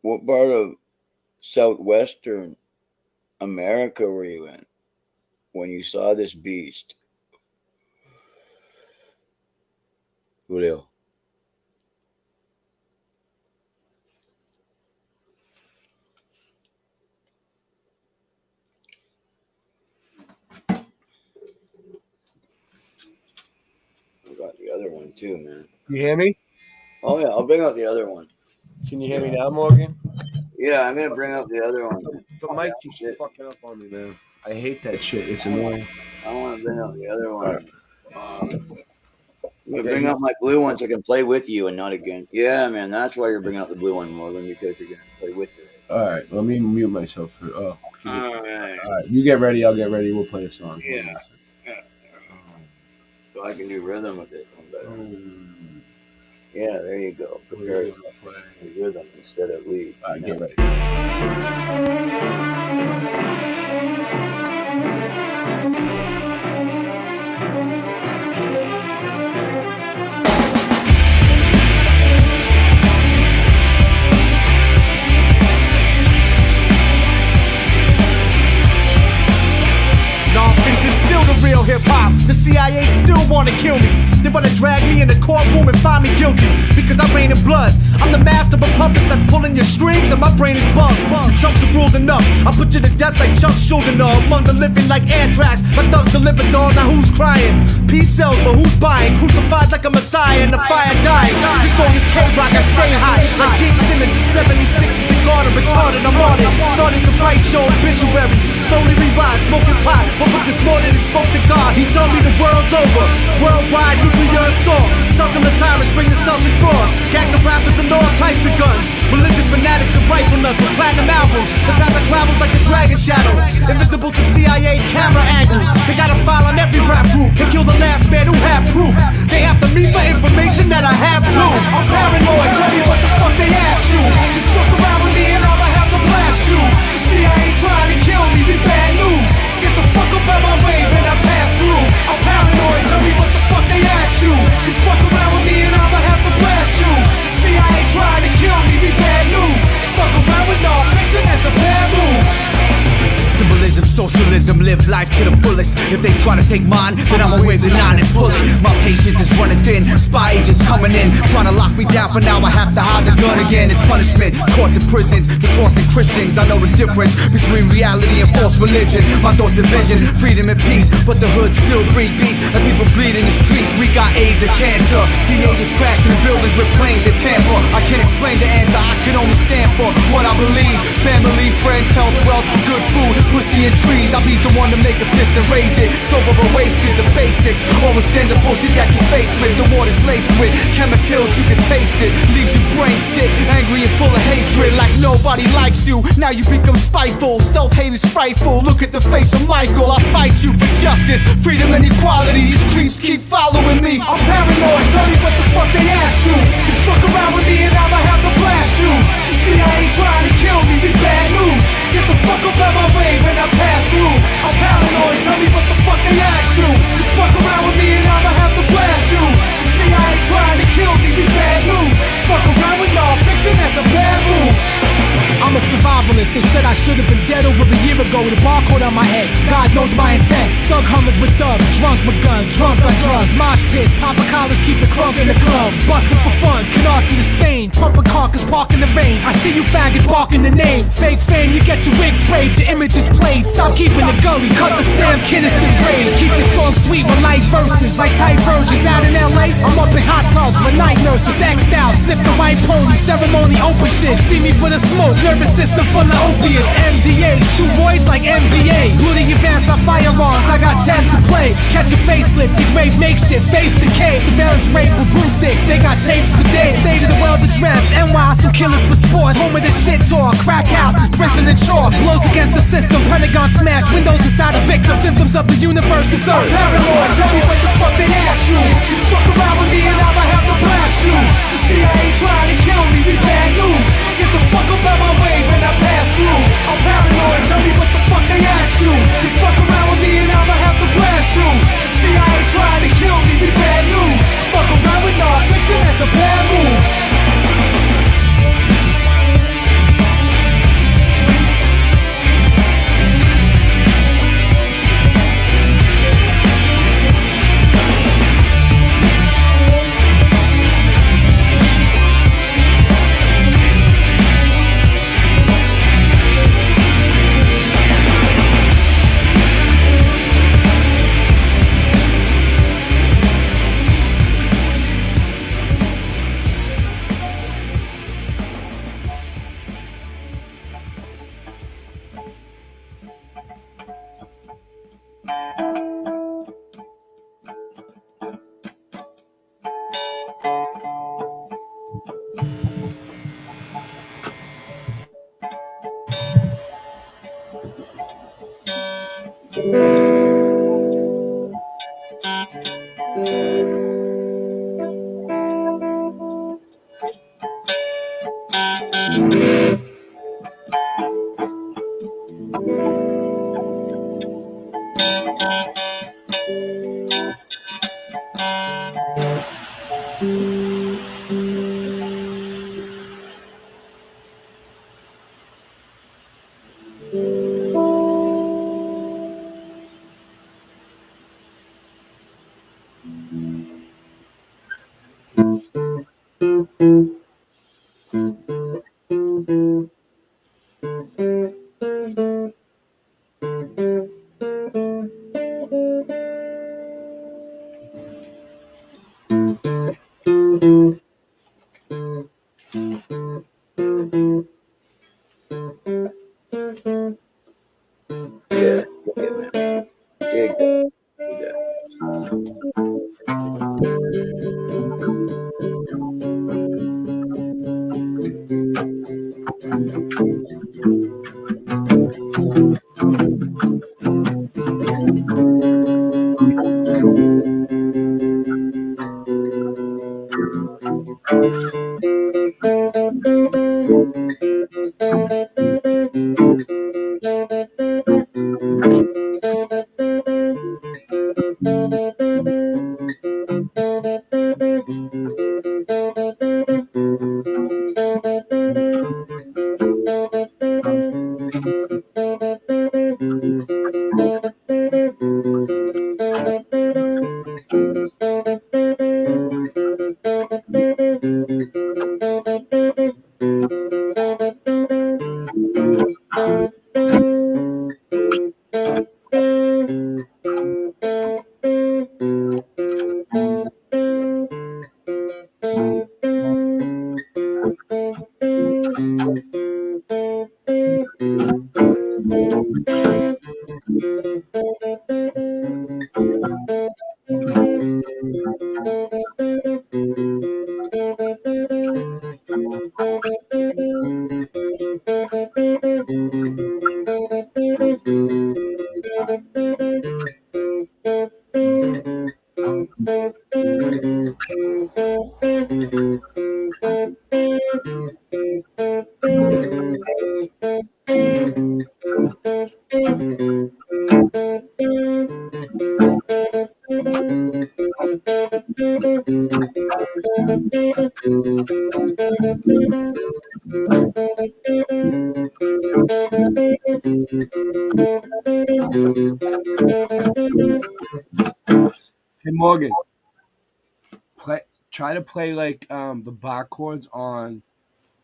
What part of southwestern America were you in when you saw this beast? Julio. I got the other one too, man. You hear me? Oh yeah, I'll bring out the other one. Can you hear me now, Morgan? Yeah, I'm gonna bring up the other one. The mic keeps fucking up on me, man. I hate that shit. It's annoying. I want to bring up the other one. I'm gonna bring out my blue one so I can play with you and not again. Yeah, man, that's why you're bringing out the blue one, Morgan, because you're gonna play with it. All right, let me mute myself for. All right. All right, you get ready. I'll get ready. We'll play a song. Yeah. So I can do rhythm with this one better. Yeah, there you go. Prepare to play rhythm instead of lead. All right, get ready. This is still the real hip-hop. The CIA still wanna kill me. They wanna drag me in the courtroom and find me guilty because I reign in blood. I'm the master of puppets that's pulling your strings and my brain is bugged. The chumps are ruled enough. I put you to death like Chuck Schuldiner. Among the living like anthrax. My thugs deliver, dog. Now who's crying? Peace sells, but who's buying? Crucified like a messiah in the fire dying. This song is K-Rock, I stay high. Like Gene Simmons in 76 at the Garden, retarded, I'm on it. Started to write your obituary. Slowly rewind, smoking pot. Woke up this morning and spoke to God. He told me the world's over. Worldwide nuclear assault. Circle of tyrants bring the Celtic frost. Gangsta rappers and all types of guns. Religious fanatics and rifleness with platinum albums. The path that travels like a dragon shadow. Invisible to CIA camera angles. They got a file on every rap group. They kill the last man who had proof. They after me for information that I have too. I'm paranoid, tell me what the fuck they asked you. You fuck around with me and I'ma have to blast you. The CIA trying to kill me, be bad news. Get the fuck up out my way, then I pass through. I'm paranoid, tell me what the fuck they asked you. You fuck around with me and I'ma have to blast you. The CIA trying to kill me, be bad news. Fuck around with all fiction, that's a bad move. Symbolism, socialism, live life to the fullest. If they try to take mine, then I'ma wear the 9 and bullet. My patience is running thin, spy agents coming in, trying to lock me down. For now I have to hide the gun again. It's punishment, courts and prisons, the cross and Christians. I know the difference between reality and false religion. My thoughts and vision, freedom and peace, but the hood still breed beats and people bleed in the street. We got AIDS and cancer, teenagers crashing buildings with planes in Tampa. I can't explain the answer, I can only stand for what I believe. Family, friends, health, wealth, good food, pussy and trees. I'll be the one to make a fist and raise it. Sober or wasted, the basics. Always stand the bullshit that you face with. The water's laced with chemicals, you can taste it. Leaves you brain sick, angry and full of hatred. Like nobody likes you, now you become spiteful. Self-hate is frightful, look at the face of Michael. I fight you for justice, freedom and equality. These creeps keep following me. I'm paranoid, tell me what the fuck they asked you. You fuck around with me and I'ma have to blast you. The CIA trying to kill me, be bad news. Get the fuck up out my way when I pass through. I'm paranoid, tell me what the fuck they asked you. You fuck around with me and I'ma have to blast put on my head. God knows my intent. Thug hummers with dubs, drunk with guns, drunk on drugs. Mosh pits, popper collars, keep it crunk in the club. Bustin' for fun, Canarsie to Spain. Trumpet carcass, park in the rain. I see you faggot barking the name. Fake fame, you get your wig sprayed, your images played. Stop keeping the gully, cut the Sam Kinison braid. Keep your song sweet with light verses, like tight verges. Out in LA, I'm up in hot tubs with night nurses. X'd out, sniff the white pony, ceremony open shit. See me for the smoke, nervous system full of opiates. MDA, shoot voids like NBA. Bloody advance on firearms, I got 10 to play. Catch a facelift, degrade makeshift, face decay. Surveillance rape with broomsticks, they got tapes today. State of the world address, NY, some killers for sport. Home of the shit talk, crack houses, prison and chalk. Blows against the system, Pentagon smash, windows inside a victim. Symptoms of the universe is earth. Paranoid, tell me what the fuck they asked you. You fuck around with me and I'ma have to blast you. The CIA trying to kill me, we bad news. Get the fuck up out my way when I pass through. I'm paranoid, tell me what the fuck they asked you. You fuck around with me and I'ma have to blast you. The CIA trying to kill me, we bad news. Fuck around with non-fiction, that's a bad move. Hey Morgan, try to play like the bar chords on.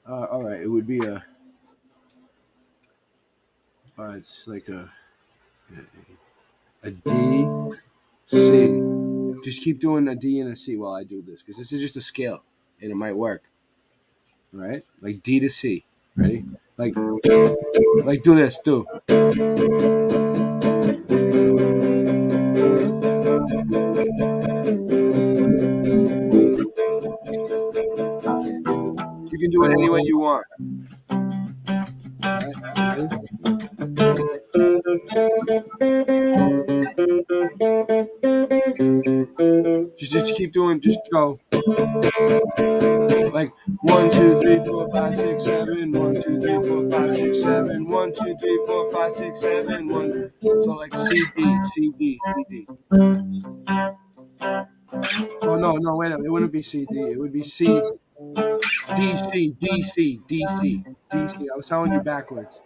All right, it would be a. It's like a D, C. Just keep doing a D and a C while I do this, because this is just a scale, and it might work. All right, like D to C. Ready? Like do this. Do. You can do it any way you want. Just keep doing. Just go. Like 1, 2, 3, 4, 5, 6, 7. 1, 2, 3, 4, 5, 6, 7. 1, 2, 3, 4, 5, 6, 7. 1. So like C D C D C D. Oh no! Wait a minute. It wouldn't be C D. It would be C D C D C D C D C. I was telling you backwards.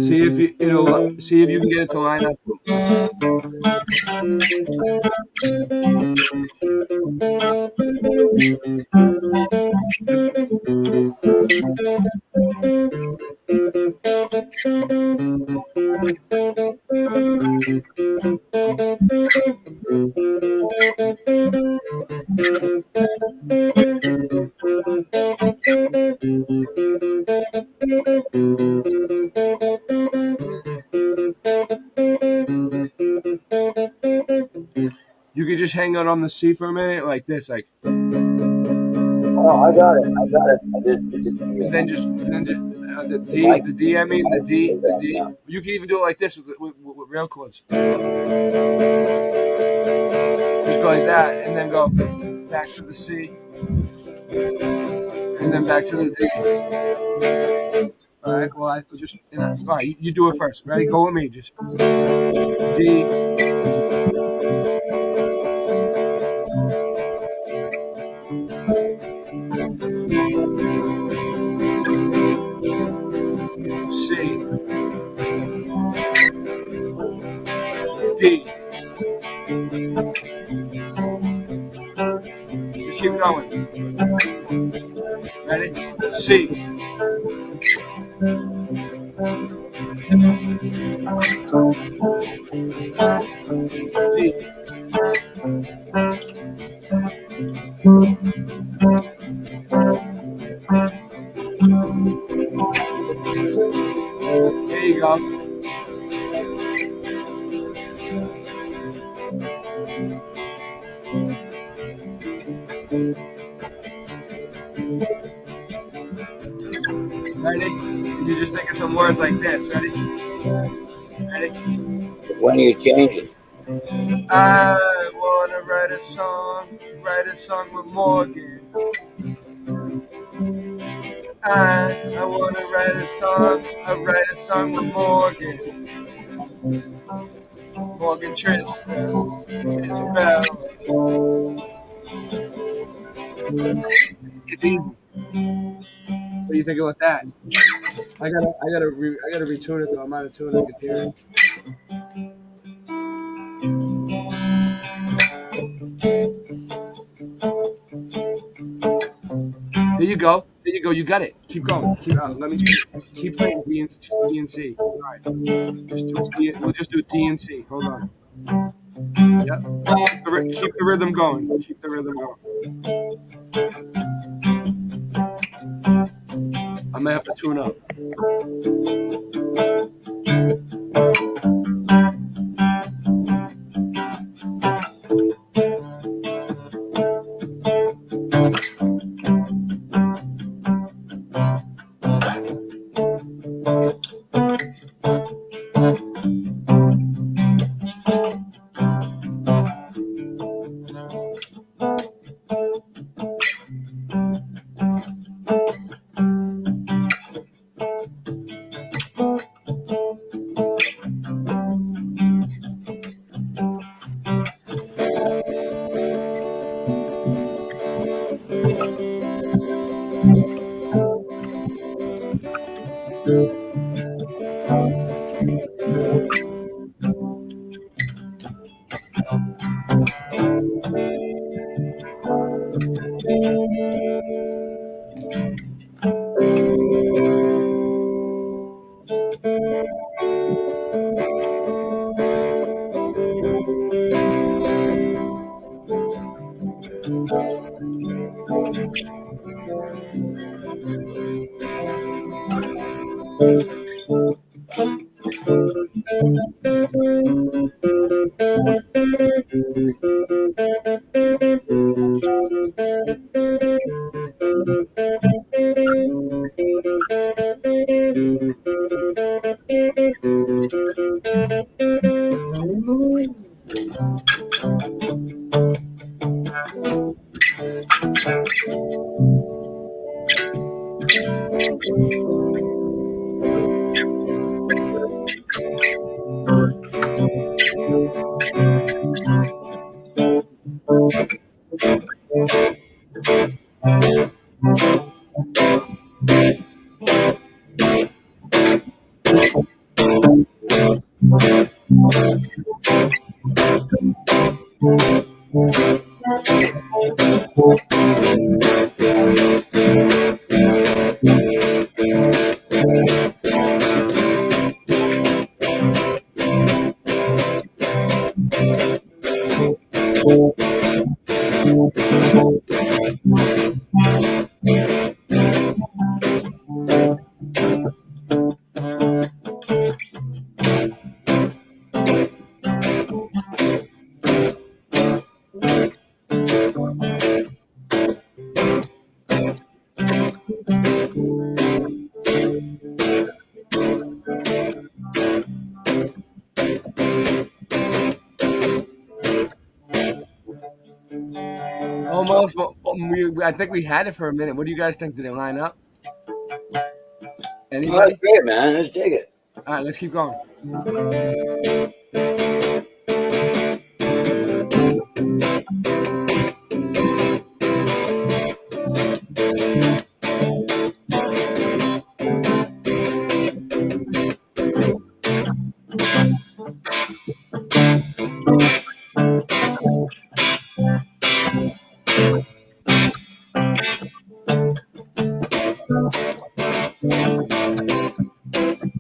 See if you can get it to line up. You could just hang out on the C for a minute, like this, like. Oh, I got it. I did. And then just the D. I mean the D. You can even do it like this with real chords. Just go like that, and then go back to the C, and then back to the D. All right. Well, all right. You do it first. Ready? Go with me. Just D. C D. Just keep going. Ready? C D. There you go. Ready? You just think of some words like this. Ready? Ready? When you change it. I wanna write a song with Morgan. I wanna write a song with Morgan. Morgan Tristan, Isabel. It's easy. What do you think about that? I gotta retune it though. I'm out of tune. I can hear it. There you go. You got it. Keep going. Keep playing D and C. All right. We'll just do D and C. Hold on. Yep. Keep the rhythm going. I may have to tune up. Almost. I think we had it for a minute. What do you guys think? Did it line up? Anybody? Oh, that's great, man. Let's dig it. All right, let's keep going.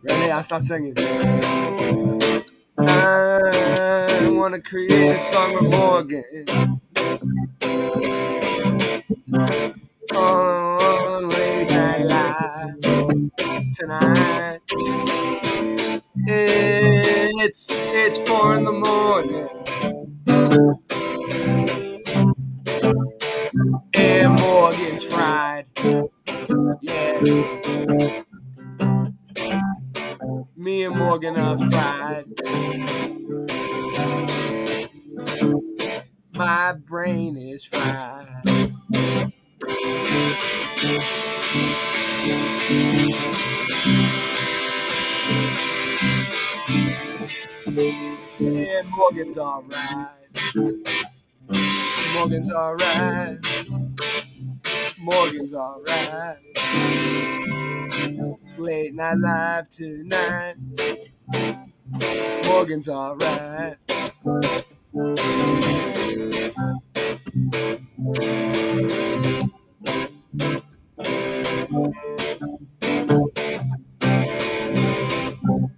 Ready? I'll start singing. I want to create a song with Morgan. On late night live tonight. It's 4 in the morning. And Morgan's fried. Yeah. Me and Morgan are fried. My brain is fried. Yeah, Morgan's alright. Morgan's alright. Morgan's alright. Late night live tonight. Morgan's alright.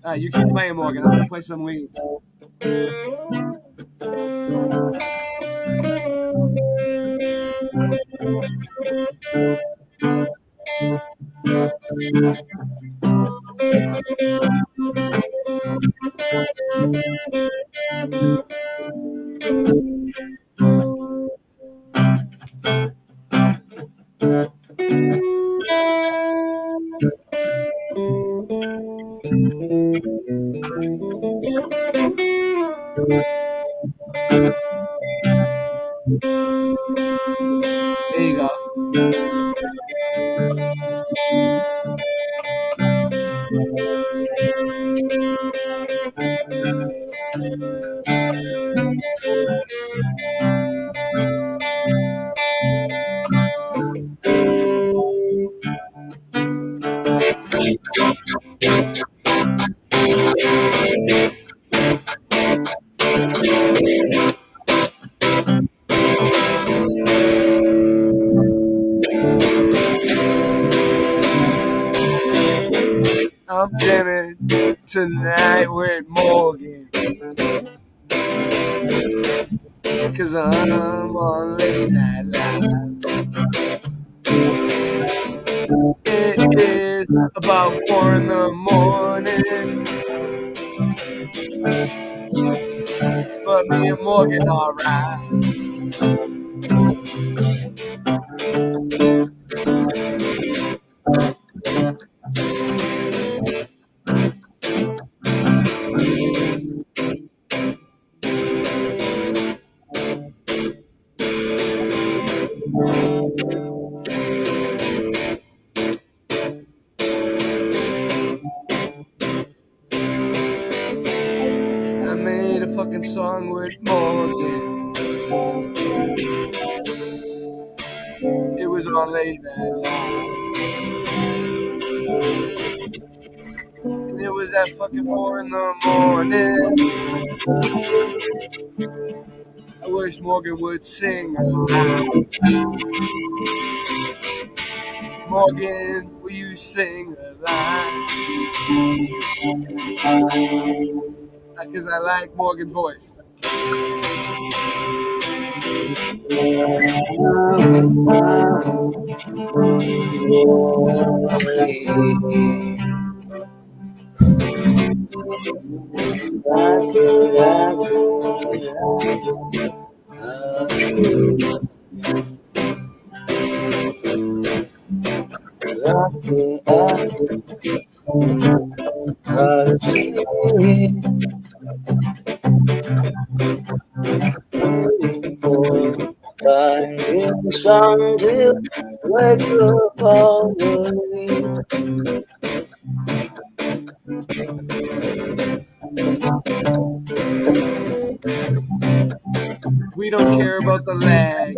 Alright, you keep playing, Morgan. I'm gonna play some leads. There you go. I'm jamming tonight with Morgan, 'cause I'm on late night live. It is about 4 in the morning, but me and Morgan alright. I made a fucking song with Morgan. It was on late night live. And it was at fucking 4 in the morning. I wish Morgan would sing aloud. Morgan, will you sing aloud? Because I like Morgan's voice. Sun till wake up all the We don't care about the lag.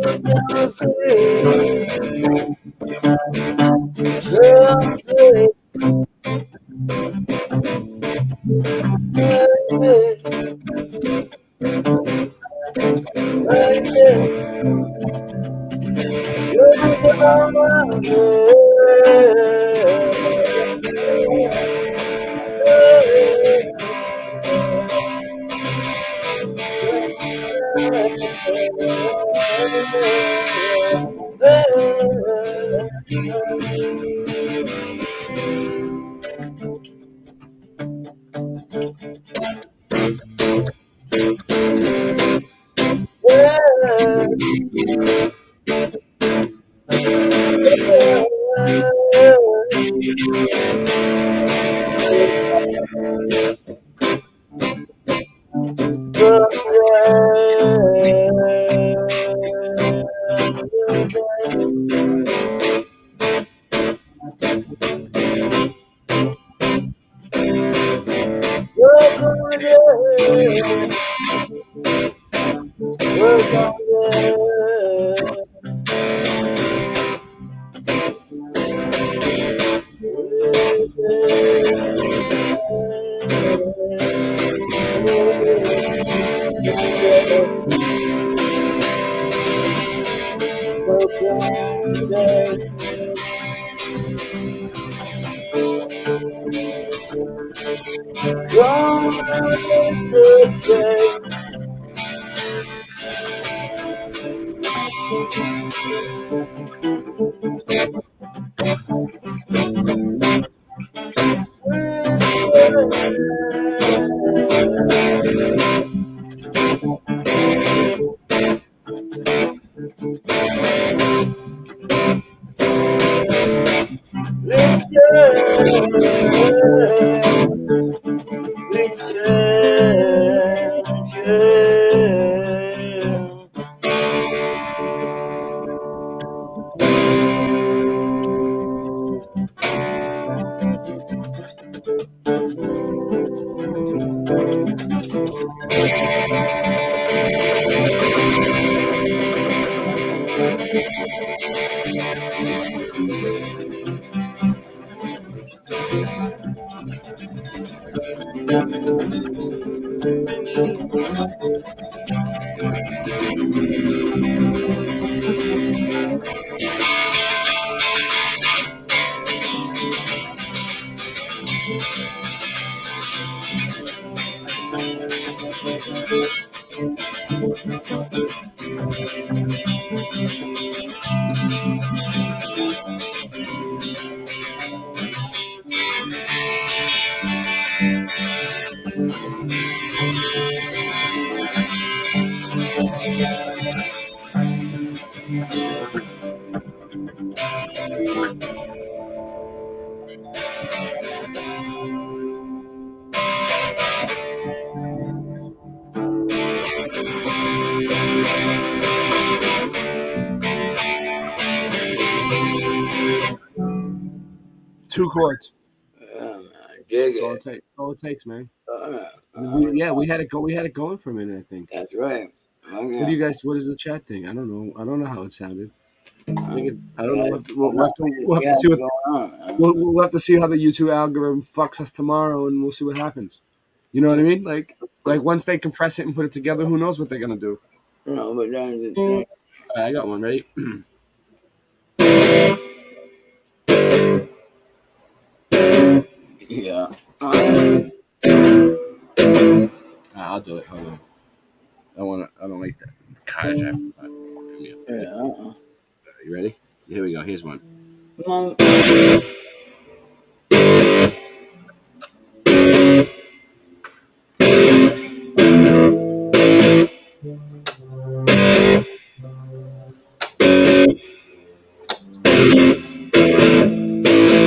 Two chords. Dig That's all it. That's all it takes, man. We had it go. We had it going for a minute, I think. That's right. What do you guys? What is the chat thing? I don't know. I don't know how it sounded. I don't know. We'll have to see what. We'll have to see how the YouTube algorithm fucks us tomorrow, and we'll see what happens. You know what I mean? Like once they compress it and put it together, who knows what they're gonna do? No, but that's the All thing. right, I got one. Ready? Yeah. I'll do it. Hold on. I don't like that. Yeah. You ready? Here we go. Here's one.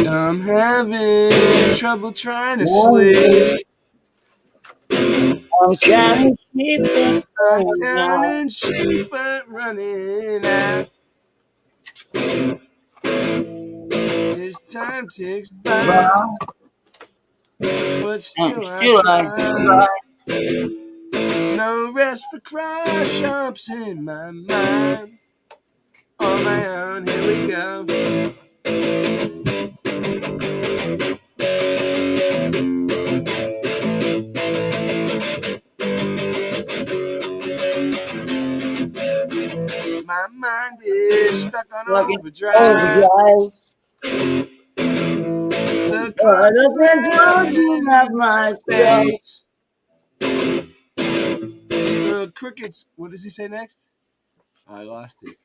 I'm having trouble trying to sleep. I'm counting sheep and running out. Counting sheep but running out. As time ticks by, but still I try. No rest for cry shops in my mind. On my own, here we go. My mind is stuck on overdrive. The car doesn't have my space. The crickets. What does he say next? I lost it.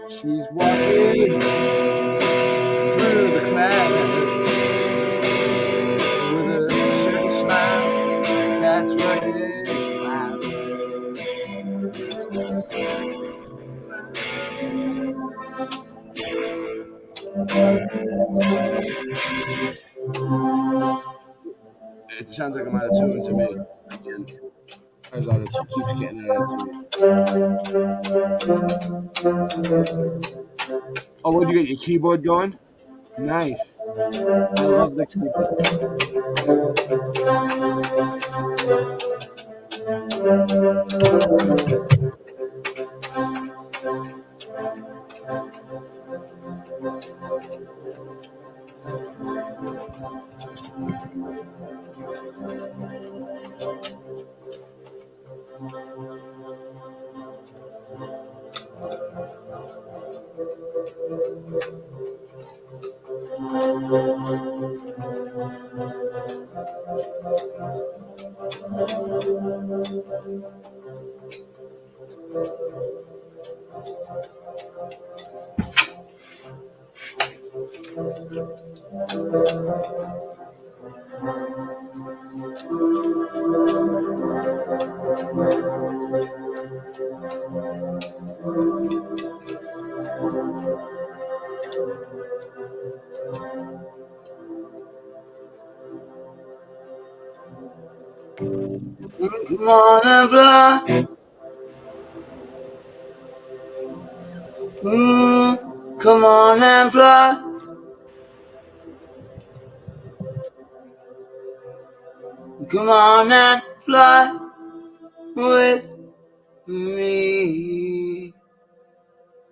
She's walking through the clouds with a certain smile that's running wild. It sounds like I'm out of tune to me. As out of tune, keeps getting out of tune. Oh, what, you got your keyboard going? Nice. I love the creeper. Come on and fly. Come on and fly. Come on and fly with me.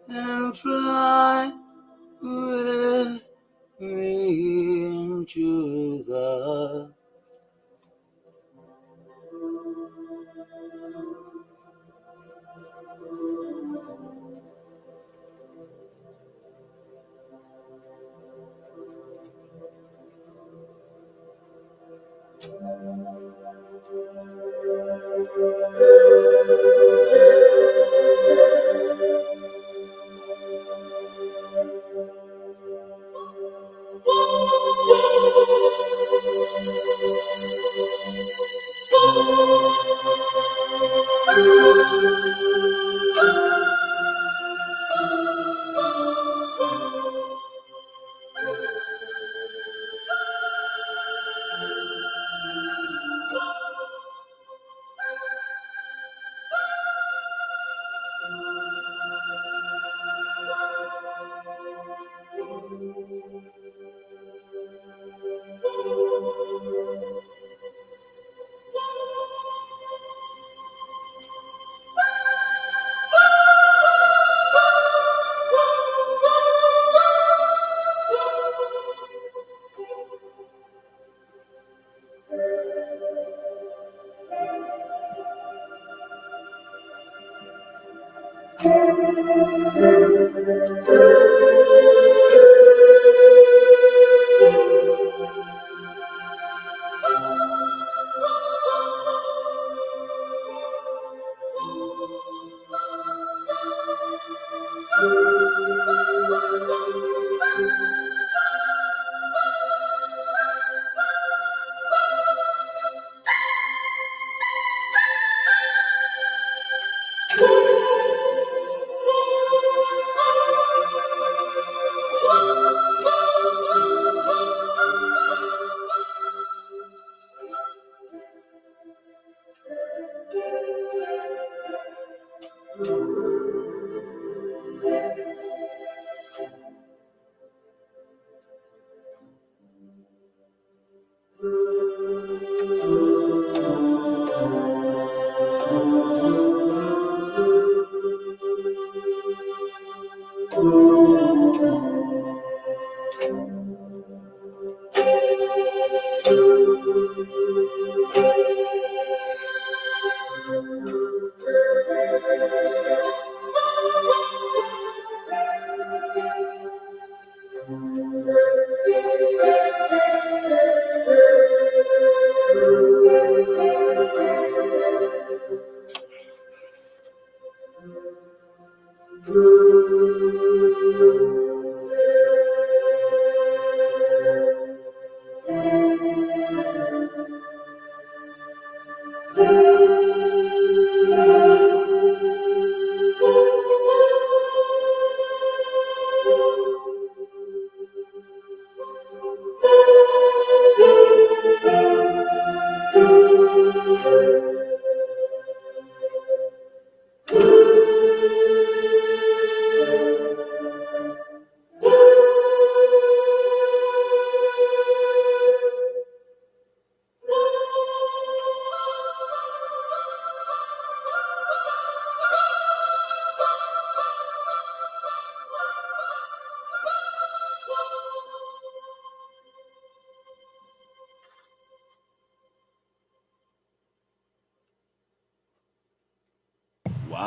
And fly with me into the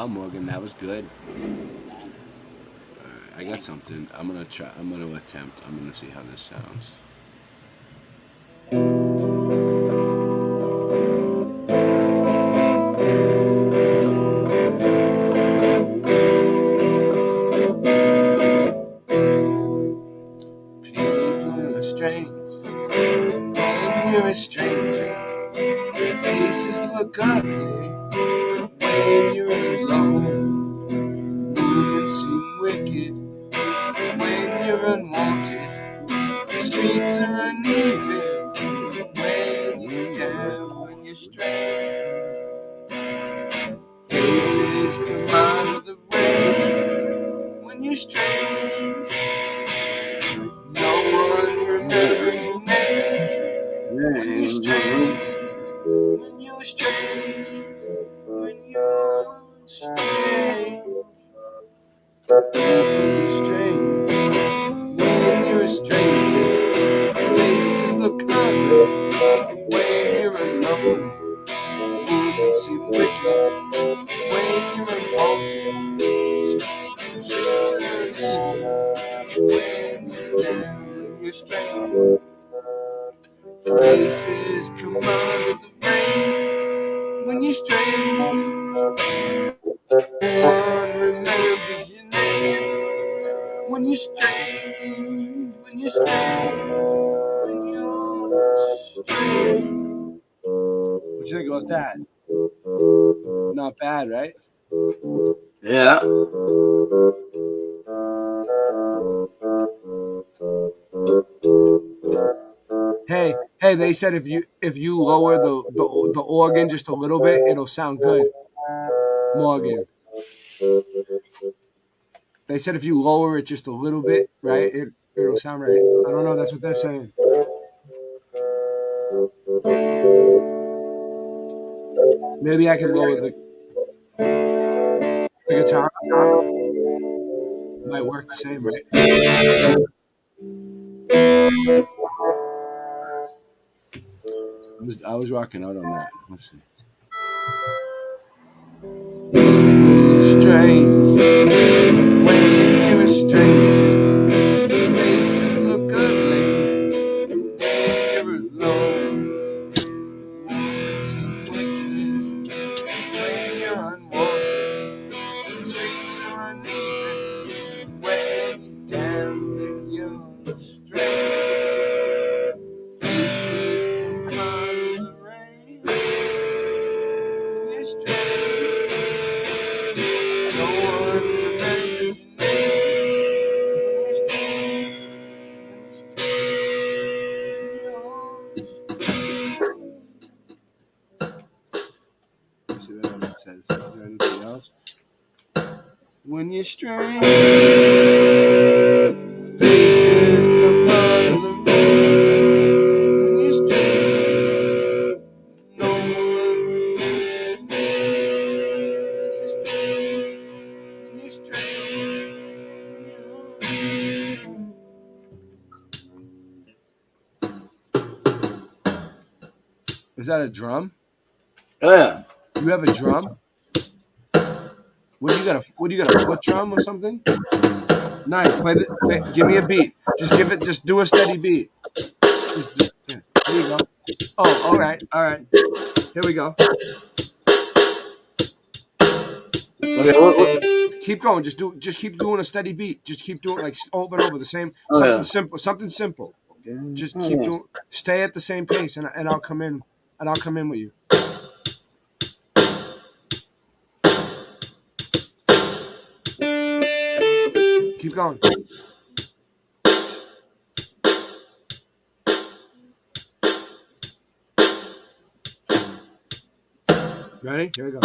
Wow, Morgan, that was good. All right, I got something. I'm gonna try. I'm gonna attempt. I'm gonna see how this sounds. People are strange when you're a stranger. Faces look ugly when you're alone. Women seem wicked when you're unwanted. Streets are uneven when you're down, when you're strange. Faces come out of the rain when you're strange. No one remembers your name when you're strange. When you're strange. When you're strange. People are strange when you're a stranger. Faces look ugly when you're alone. Women seem wicked when you're unwanted. Streets are uneven when you're down, when you're strange. Faces come out of the rain when you're strange. One remembers your name when you're strange, when you're strange, when you're strange. What you think about that? Not bad, right? Yeah. Hey, they said if you lower the organ just a little bit, it'll sound good. Morgan. They said if you lower it just a little bit, right, it'll sound right. I don't know. That's what they're saying. Maybe I can lower the guitar. It might work the same, right? I was rocking out on that. Let's see. Strange when you're a stranger. Faces look ugly when you're alone. Women seem wicked when you're unwanted. Streets are uneven when you're down, when you're strange. Faces come out of the rain when you're strange. See what else it says. Is there anything else? When you're strange, faces come out of the rain. When you're strange, no one remembers your name. When you're strange, when you're strange, Is that a drum? Oh, yeah. You have a drum? What do you got? A foot drum or something? Nice. Give me a beat. Just do a steady beat. Here you go. Oh, all right. Here we go. Okay, keep going. Just keep doing a steady beat. Just keep doing like over and over the same. Something simple. Just keep doing. Stay at the same pace, and I'll come in. And I'll come in with you. Keep going. Ready? Here we go.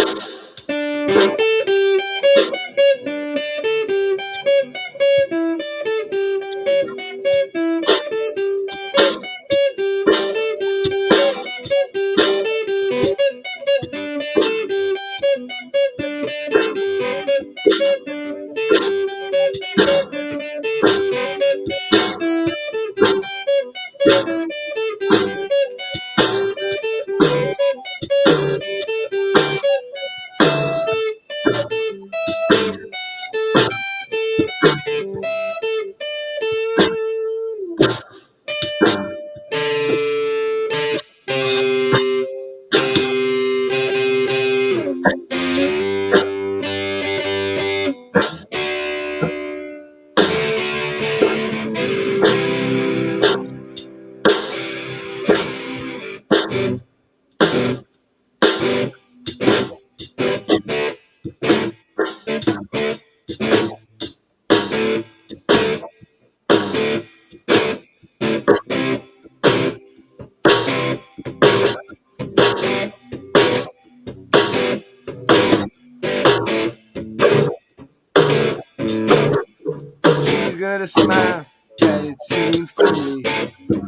with a smile that it seems to me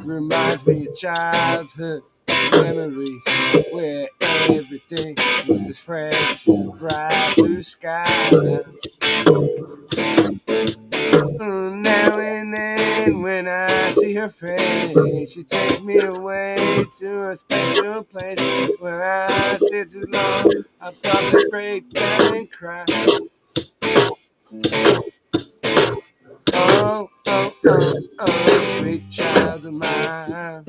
reminds me of childhood memories where everything was as fresh as a bright blue sky. Now and then when I see her face, she takes me away to a special place where I stay too long. I probably break down and cry. Oh, oh, oh, oh, sweet child of mine.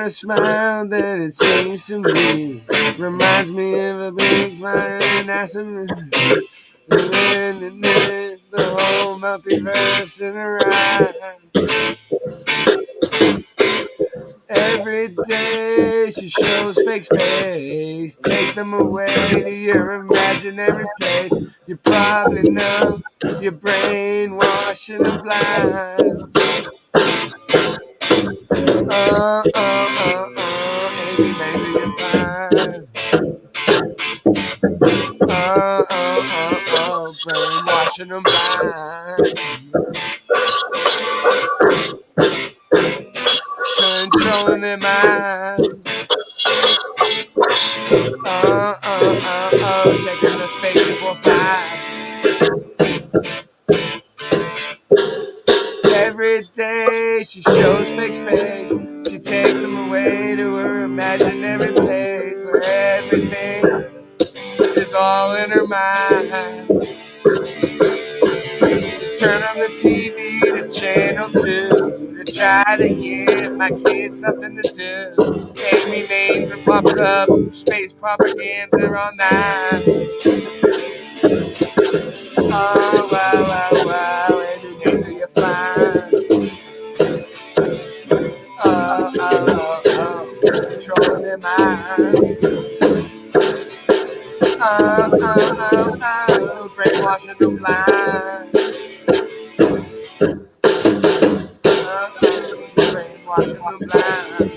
A smile that it seems to me reminds me of a big flying atom. The whole multiverse in her eyes. Every day she shows fake space. Take them away to your imaginary place. You probably know you're brainwashing and blind. Oh, oh, oh, oh, Amy Mandy, you're fine. Oh, oh, oh, oh, brainwashing them blind. Controlling their minds. Oh, oh, oh, oh, taking the space before 5. Every day she shows fake space. She takes them away to her imaginary place where everything is all in her mind. Turn on the TV to channel 2 to try to give my kids something to do. Amy Maines pops up space propaganda all night. Oh, wow, wow, wow, Amy Maines, you're fine. Oh, oh, oh, oh, controlling their minds. Oh, oh, oh, oh, brainwashing them blind. Oh, oh, brainwashing them blind.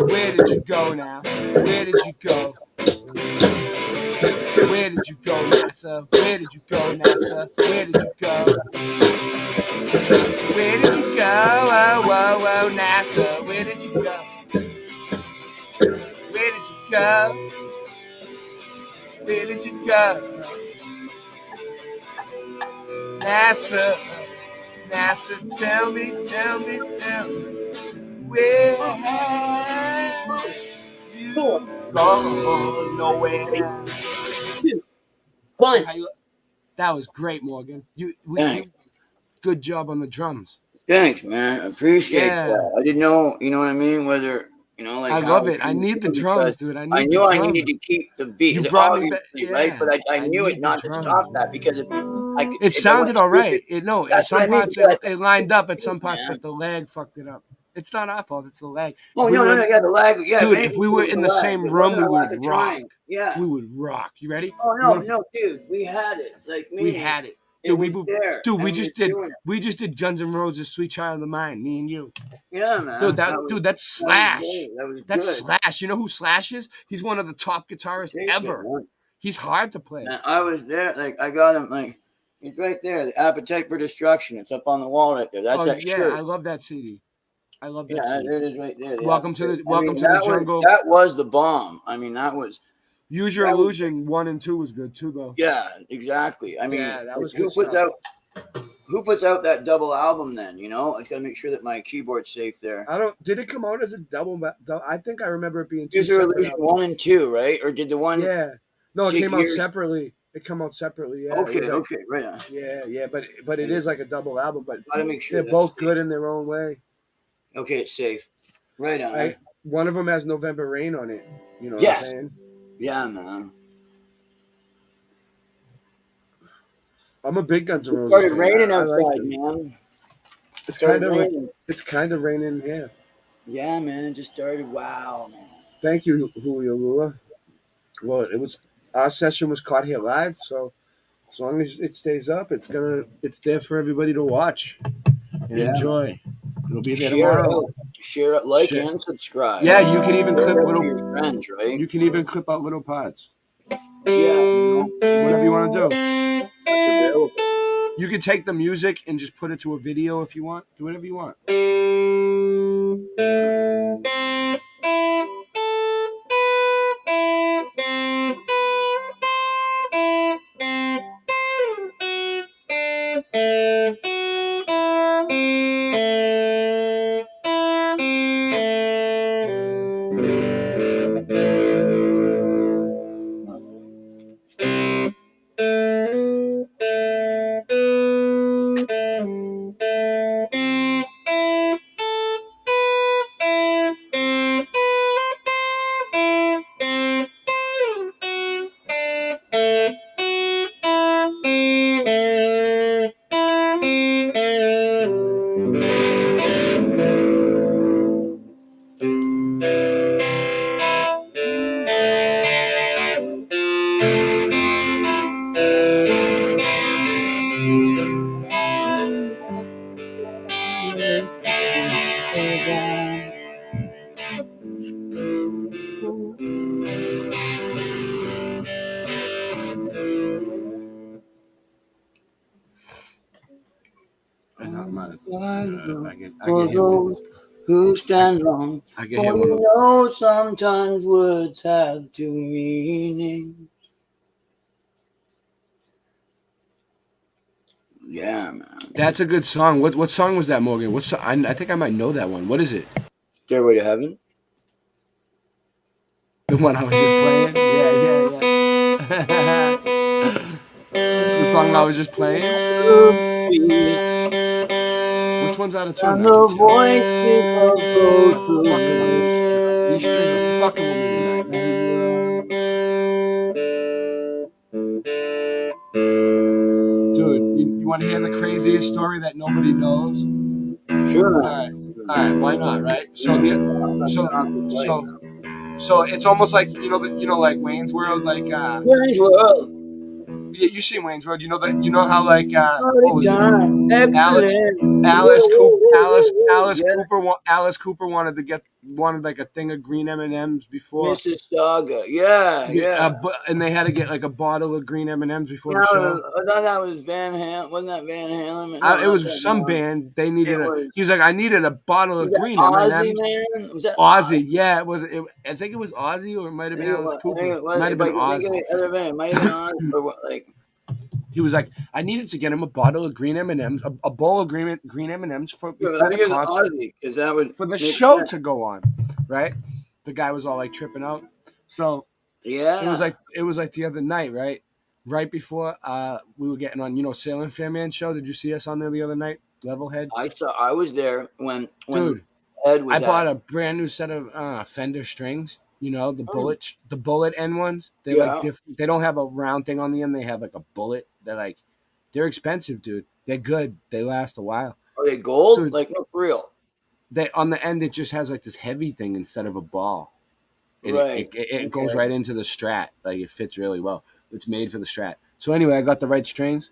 Where did you go now. Where did you go? Where did you go, NASA? Where did you go, NASA? Where did you go? Where did you go? Oh, whoa, whoa, NASA. Where did you go? Where did you go? Where did you go? NASA, NASA, tell me, where have you gone? Nowhere. That was great, Morgan. You good job on the drums. Thanks, man. I appreciate Yeah. that. I didn't know, you know what I mean? Whether, like I how love it. I need the drums, dude. I knew I needed to keep the beat. You brought me back, right? But I knew it not to stop that because it sounded all right. At That's some what I mean, parts because it lined up at some parts, but the lag fucked it up. It's not our fault. It's the lag. Oh, no, yeah, the lag. Yeah, dude, if we were in the same room, we would rock. Yeah. We would rock. You ready? Oh, no, dude. We had it. Like me. We had it. Dude, we just did Guns N' Roses' "Sweet Child of Mine." Me and you. Yeah, man. That's Slash. That's good. Slash. You know who Slash is? He's one of the top guitarists ever. He's hard to play. Man, I was there. Like I got him. Like he's right there. The Appetite for Destruction. It's up on the wall right there. That's that shirt. I love that CD. I love that. Yeah, CD. it is right there. Welcome to the jungle. That was the bomb. I mean, that was. Use Your Illusion 1 and 2 was good too, though. Yeah, exactly. I mean, that was who puts out that double album then? You know, I got to make sure that my keyboard's safe there. Did it come out as a double? I think I remember it being. Use Your Illusion 1 and 2, right? Or did the one? Yeah. No, it came out separately. It came out separately. Yeah. Okay, right on. Yeah, but it is like a double album. But gotta make sure they're both good in their own way. Okay, it's safe. Right on. Right? One of them has November Rain on it. You know what I'm saying? Yeah, man. I'm a big Guns N' Roses. It started raining outside, man. It's kind of raining here. Yeah, man. It just started. Wow, man. Thank you, Julio Lula. Well, our session was caught here live, so as long as it stays up, it's there for everybody to watch and enjoy. It'll be there tomorrow. Share it, like, and subscribe. Yeah, you can even clip your friends, right? You can even clip out little parts. Yeah. Whatever you want to do. You can take the music and just put it to a video if you want. Do whatever you want. Who stand long? I can hear one. You know, sometimes words have two meanings. Yeah, man. That's a good song. What song was that, Morgan? What song? I think I might know that one. What is it? Stairway to Heaven. The one I was just playing? Yeah. The song I was just playing? Which one's out of tune? These strings are fucking with me tonight. Dude, you want to hear the craziest story that nobody knows? Sure. All right, why not, right? So it's almost like like Wayne's World, like Wayne's World. Yeah, you seen Wayne's World? You know how like what was it? Alice Cooper wanted to get wanted like a thing of green M&Ms before. Mississauga, yeah. And they had to get like a bottle of green M&Ms before No, the show. I thought that was Van Halen. Wasn't that Van Halen? No, It was some band. They needed he was like, I needed a bottle of green Ozzy, M&Ms. man? Was that Ozzy, yeah. I think it was Ozzy, or it might have been Alice Cooper. It might have been Ozzy. It might have been Ozzy, or what, like. He was like, I needed to get him a bottle of green M&Ms, a bowl of green M&Ms before the concert, because that would for the show to go on, right? The guy was all like tripping out. So yeah, it was like the other night, right before we were getting on, Salem Fairman show. Did you see us on there the other night? Levelhead. I was there when dude. Ed was I bought a brand new set of Fender strings. The bullet end ones. They they don't have a round thing on the end. They have like a bullet. They're expensive, dude. They're good. They last a while. Are they gold? Dude, like, no, for real? They on the end it just has like this heavy thing instead of a ball. Right. It goes right into the Strat. Like it fits really well. It's made for the Strat. So anyway, I got the right strings.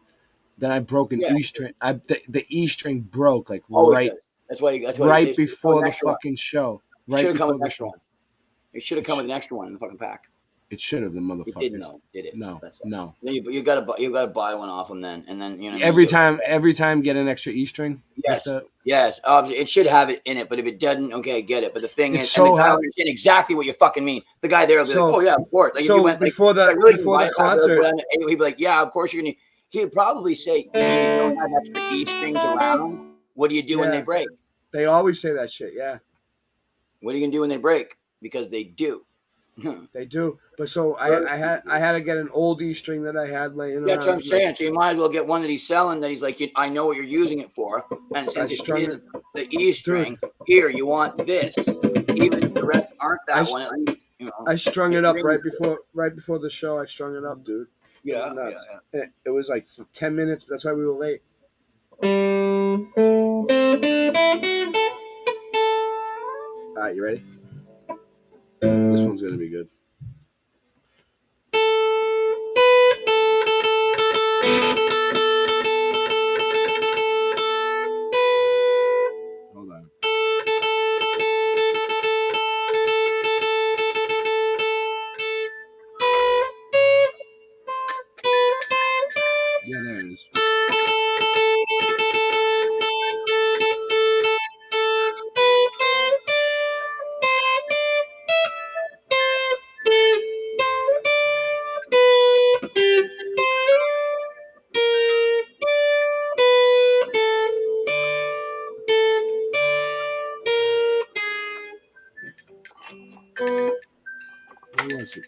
Then I broke an E string. The E string broke That's why right before the fucking show. Right. Should have come with an extra one. It should have come with an extra one in the fucking pack. It should have, the motherfuckers. It didn't though, did it? No. You gotta buy one off them then, and then every time get an extra E string. Yes. It should have it in it, but if it doesn't, okay, I get it. But the thing is, so I understand exactly what you fucking mean. The guy there will be like, oh yeah, of course. Like, so if you went, before the concert, he'd be like, yeah, of course you're gonna. He'd probably say, you don't have extra E strings around. What do you do when they break? They always say that shit. Yeah. What are you gonna do when they break? Because they do. They do, but so I had to get an old E string that I had laying around. That's what I'm saying. So you might as well get one that he's selling. That he's like, I know what you're using it for, and since it is the E string, here you want this. Even if the rest aren't that one, I strung it up right before the show. I strung it up, dude. Yeah, It was like 10 minutes. That's why we were late. All right, you ready? This one's gonna be good. Hold on. Yeah, there it is. Where was it?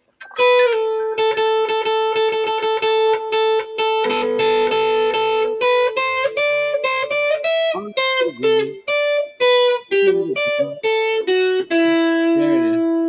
There it is.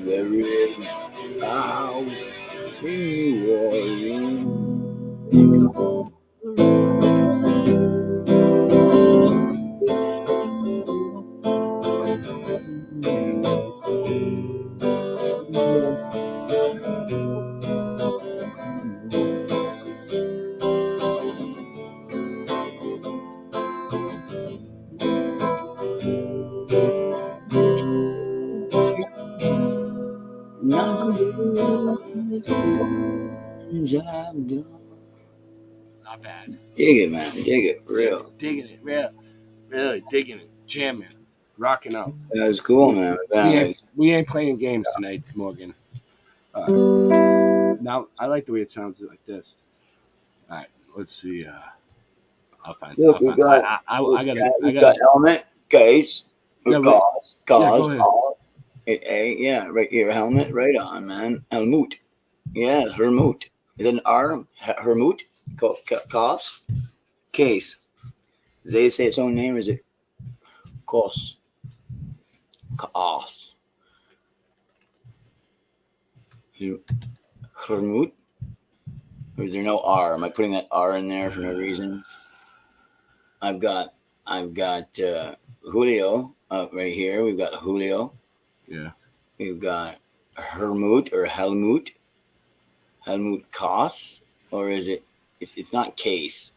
There is a house in New Orleans. Not bad. Dig it, man. Dig it. Real. Digging it. Real. Really digging it. Jamming. Rocking out. That was cool, man. We ain't playing games tonight, Morgan. Now, I like the way it sounds like this. All right. Let's see. I'll find Look, something. We got helmet, case, gauze, yeah, right here, helmet, right on, man. Helmut. Yeah, Hermut. Is it an R? Hermut? Cos? Case. Does they say its own name or is it Cos? Cos. Hermut? Or is there no R? Am I putting that R in there for no reason? I've got Julio right here. We've got Julio. Yeah. We've got Hermut or Helmut. Helmut Koss, or is it? It's not Case.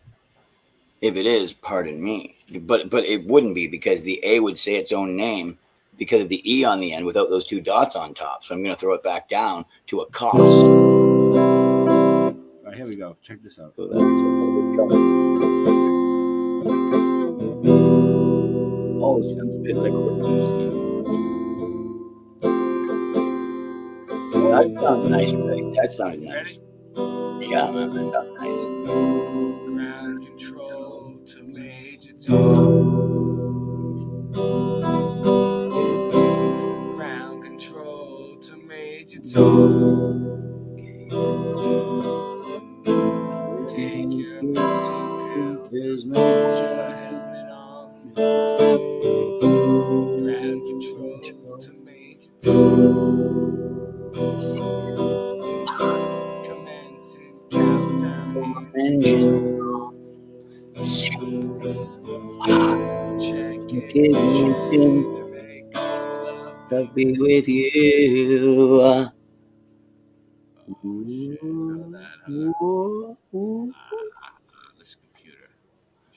If it is, pardon me, but it wouldn't be because the A would say its own name because of the E on the end without those two dots on top. So I'm going to throw it back down to a Koss. All right, here we go. Check this out. So that's oh, it sounds a bit like that sounds nice, right? That sounds nice. Yeah, man, that sounds nice. Ground control to Major Tom. Ground control to Major Tom. Take your protein pills. Put your helmet on. Ground control to Major Tom. Commencing countdown. Engine. Check it. I'll be with you.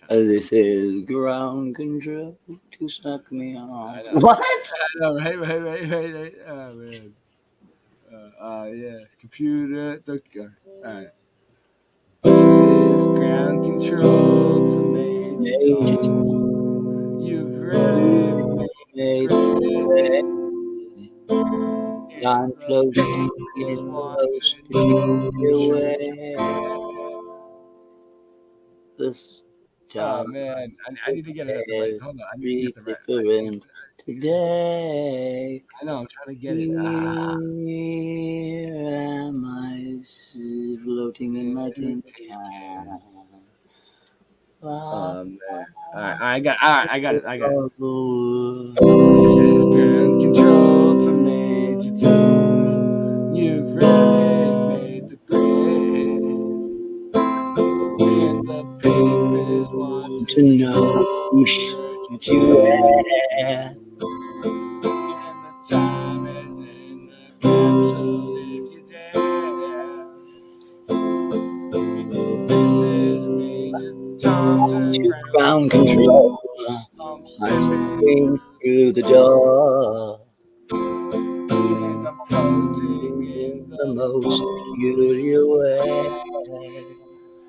This is ground control to suck me off. What? I know, right. Oh, man. Yeah, computer. All right. This is ground control to Major Tom. You've really made it. I'm floating in the away. This Oh man, I need to get it at the right. Hold on, I need to get the right. Today. I know, I'm trying to get it. Here am I floating in my tin can. Oh man. All right, I got it. This is ground control to Major Tom. You've really made the grade. And the papers want to know what you had. And the time is in the capsule if you dare. This is Major Tom's ground control. I'm slipping through the door. And I'm floating in the most peculiar way.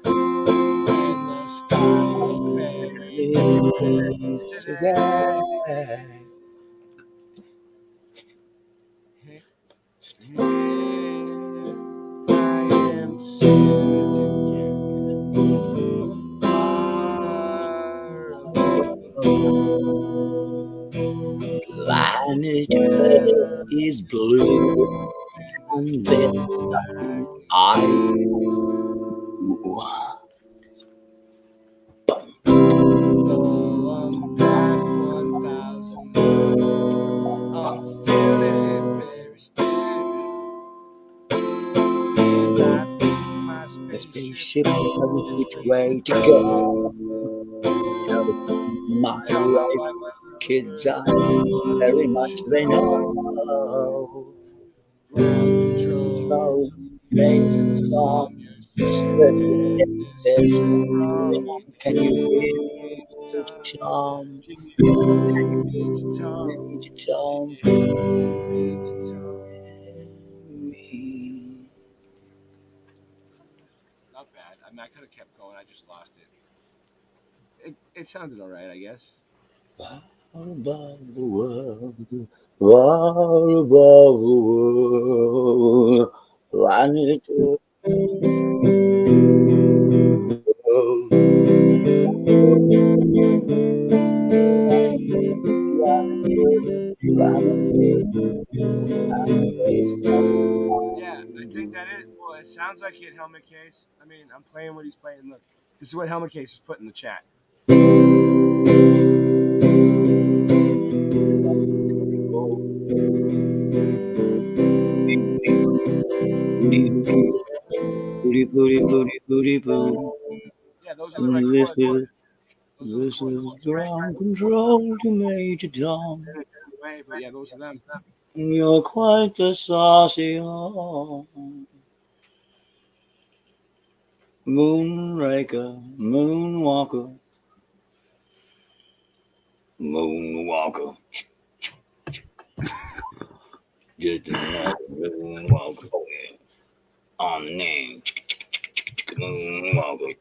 And the stars look very different today. I am sitting far planet is blue and then I'm past 1,000 I'm feeling very still. And I think my spaceship knows which way to go. My life, kids are very much they know. ground control Major Tom, can you hear Major Tom? Major Tom, me. could have kept going. I just lost it. It sounded all right, I guess. Above the world, far above the world, I need to. Yeah, I think that is. Well, it sounds like he had Helmet Case. I mean, I'm playing what he's playing. Look, this is what Helmet Case is put in the chat. Yeah, those are the right chords. This is ground control to Major Tom. But yeah, those are them. You're quite the saucy Moonraker, Moonwalker, Moonwalker. Just another Moonwalker on the name. Moonwalker.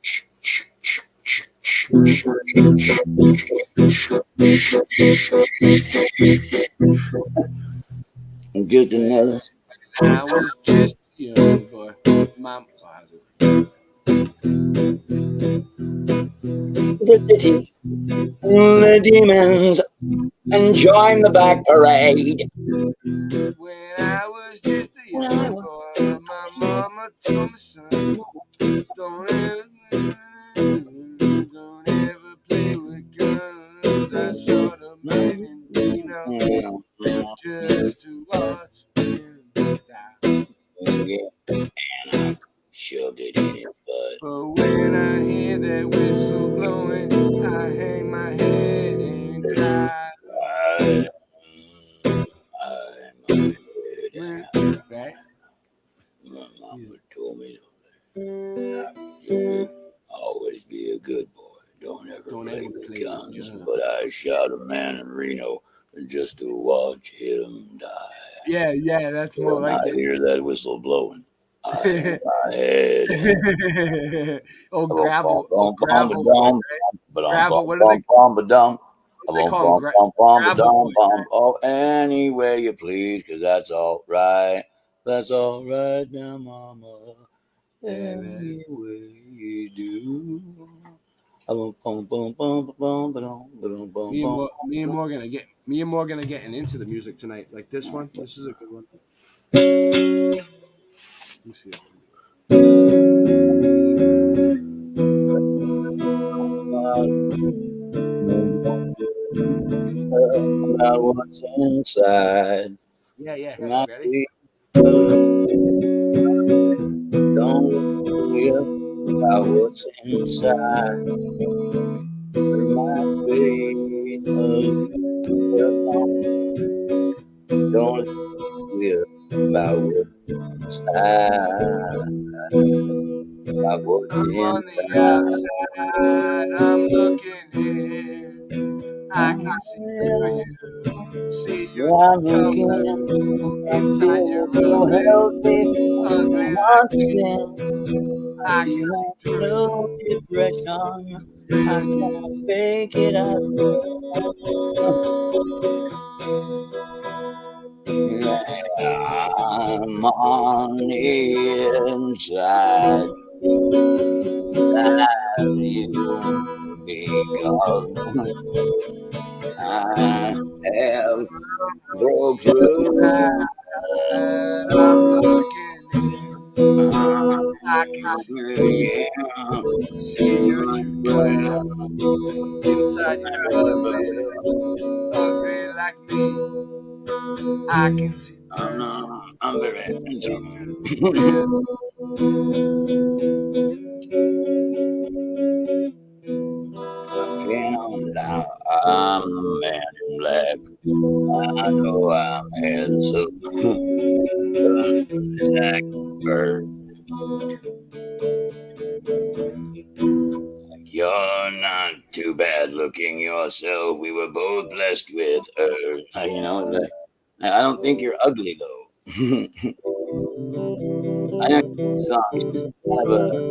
Just another. I was just a young boy. Mom, the city, the demons, and join the black parade. When I was just a young boy, my mama told me, son, don't ever play with guns. I shot a man in Reno just to watch him die. Yeah, and I shoved it in his butt. But when I hear that whistle blowing, I hang my head and cry. Right? My mama told me to always be a good boy. Don't ever play with guns. But I shot a man in Reno just to watch him die. Yeah, that's more like it. I hear that whistle blowing. I hang my head. Gravel. Gravel. Gravel. What do they call them? Oh, any way you please, 'cause that's all right. That's all right now, mama. Any way you do. Me and Morgan are getting into the music tonight. Like this one. This is a good one. Let me see. About what's inside. Yeah. Ready? Don't worry about what's inside. There might be don't worry about what's inside. About what's I'm on the outside. I'm looking in. I can see through you. See your color inside your ugly like me. I can see through depression. I can't fake it out. I'm on the inside. Love you because I have broke through. I'm looking in. I can see your true color inside your ugly like me. I can see through. I'm very I'm the man in black. I know I'm handsome. You're not too bad looking yourself. We were both blessed with her. You know, I don't think you're ugly though. I know the song.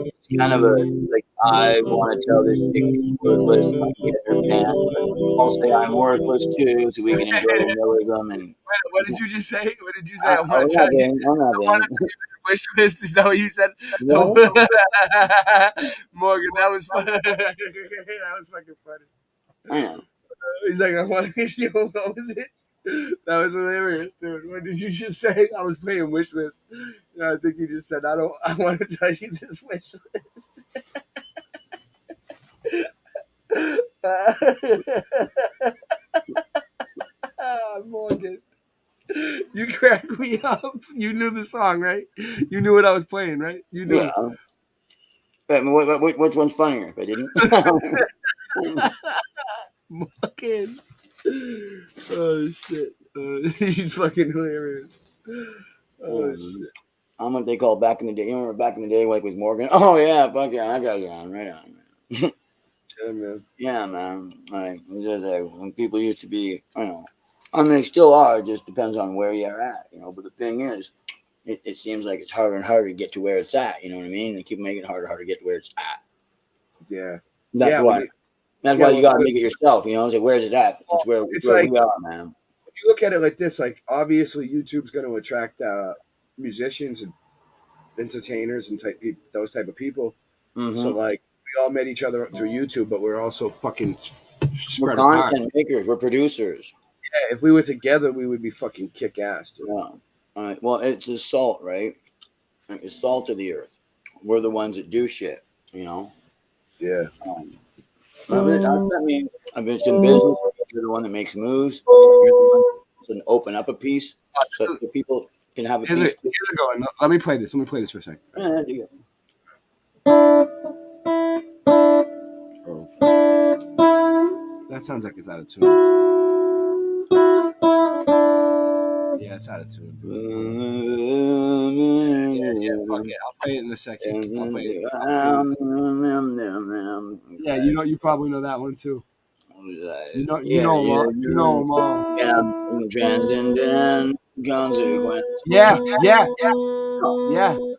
It's kind of a like I want to tell this chick she's worthless. I can get her pants, but I'll say I'm worthless too, so we can enjoy the realism. And what did you just say? What did you say? I'm not being. This wish list. Is that what you said? No. Morgan, that was fun. That was fucking funny. I know. He's like, I want to. What was it? That was hilarious, dude. What did you just say? I was playing wish list. I think you just said, I want to tell you this wish list. Morgan, you cracked me up. You knew the song, right? You knew what I was playing, right? You knew. Yeah. But which one's funnier? If I didn't. Morgan. Oh shit. He's fucking hilarious. Oh shit. I'm what they call back in the day. You remember back in the day, like with Morgan? Oh yeah, fuck yeah, I got you on, right on. Yeah, man. Yeah, man. Like when people used to be, I mean, they still are. It just depends on where you're at, But the thing is, it seems like it's harder and harder to get to where it's at. You know what I mean? They keep making it harder and harder to get to where it's at. Yeah. That's why. That's why you gotta make it yourself. It's like, where's it at? It's where we are, man. If you look at it like this, like obviously YouTube's going to attract musicians and entertainers and those type of people. Mm-hmm. So like we all met each other through YouTube, but we're also fucking we're spread content apart. makers. We're producers. Yeah, if we were together, we would be fucking kick ass. Yeah. All right. Well, it's the salt, right? Like the salt of the earth. We're the ones that do shit. Yeah. I've been in business. You're the one that makes moves. You're the one that open up a piece so that people can have a piece. Here's it going. Let me play this. For a second. Yeah, do it. That sounds like it's out of tune. Yeah, it's out of tune. Yeah, fuck it. I'll play it in a second. Yeah, you probably know that one too. You know them all. Yeah.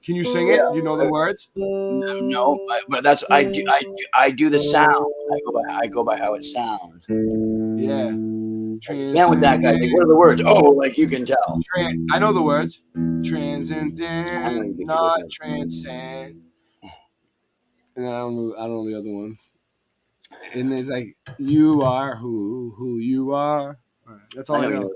Can you sing it? Do you know the words? No, but that's I do the sound. I go by how it sounds. Yeah. Yeah, with that guy. Like, what are the words? Oh, like you can tell. I know the words. Transcendent, not transcend. And I don't know the other ones. And it's like you are who you are. Right, that's all I know.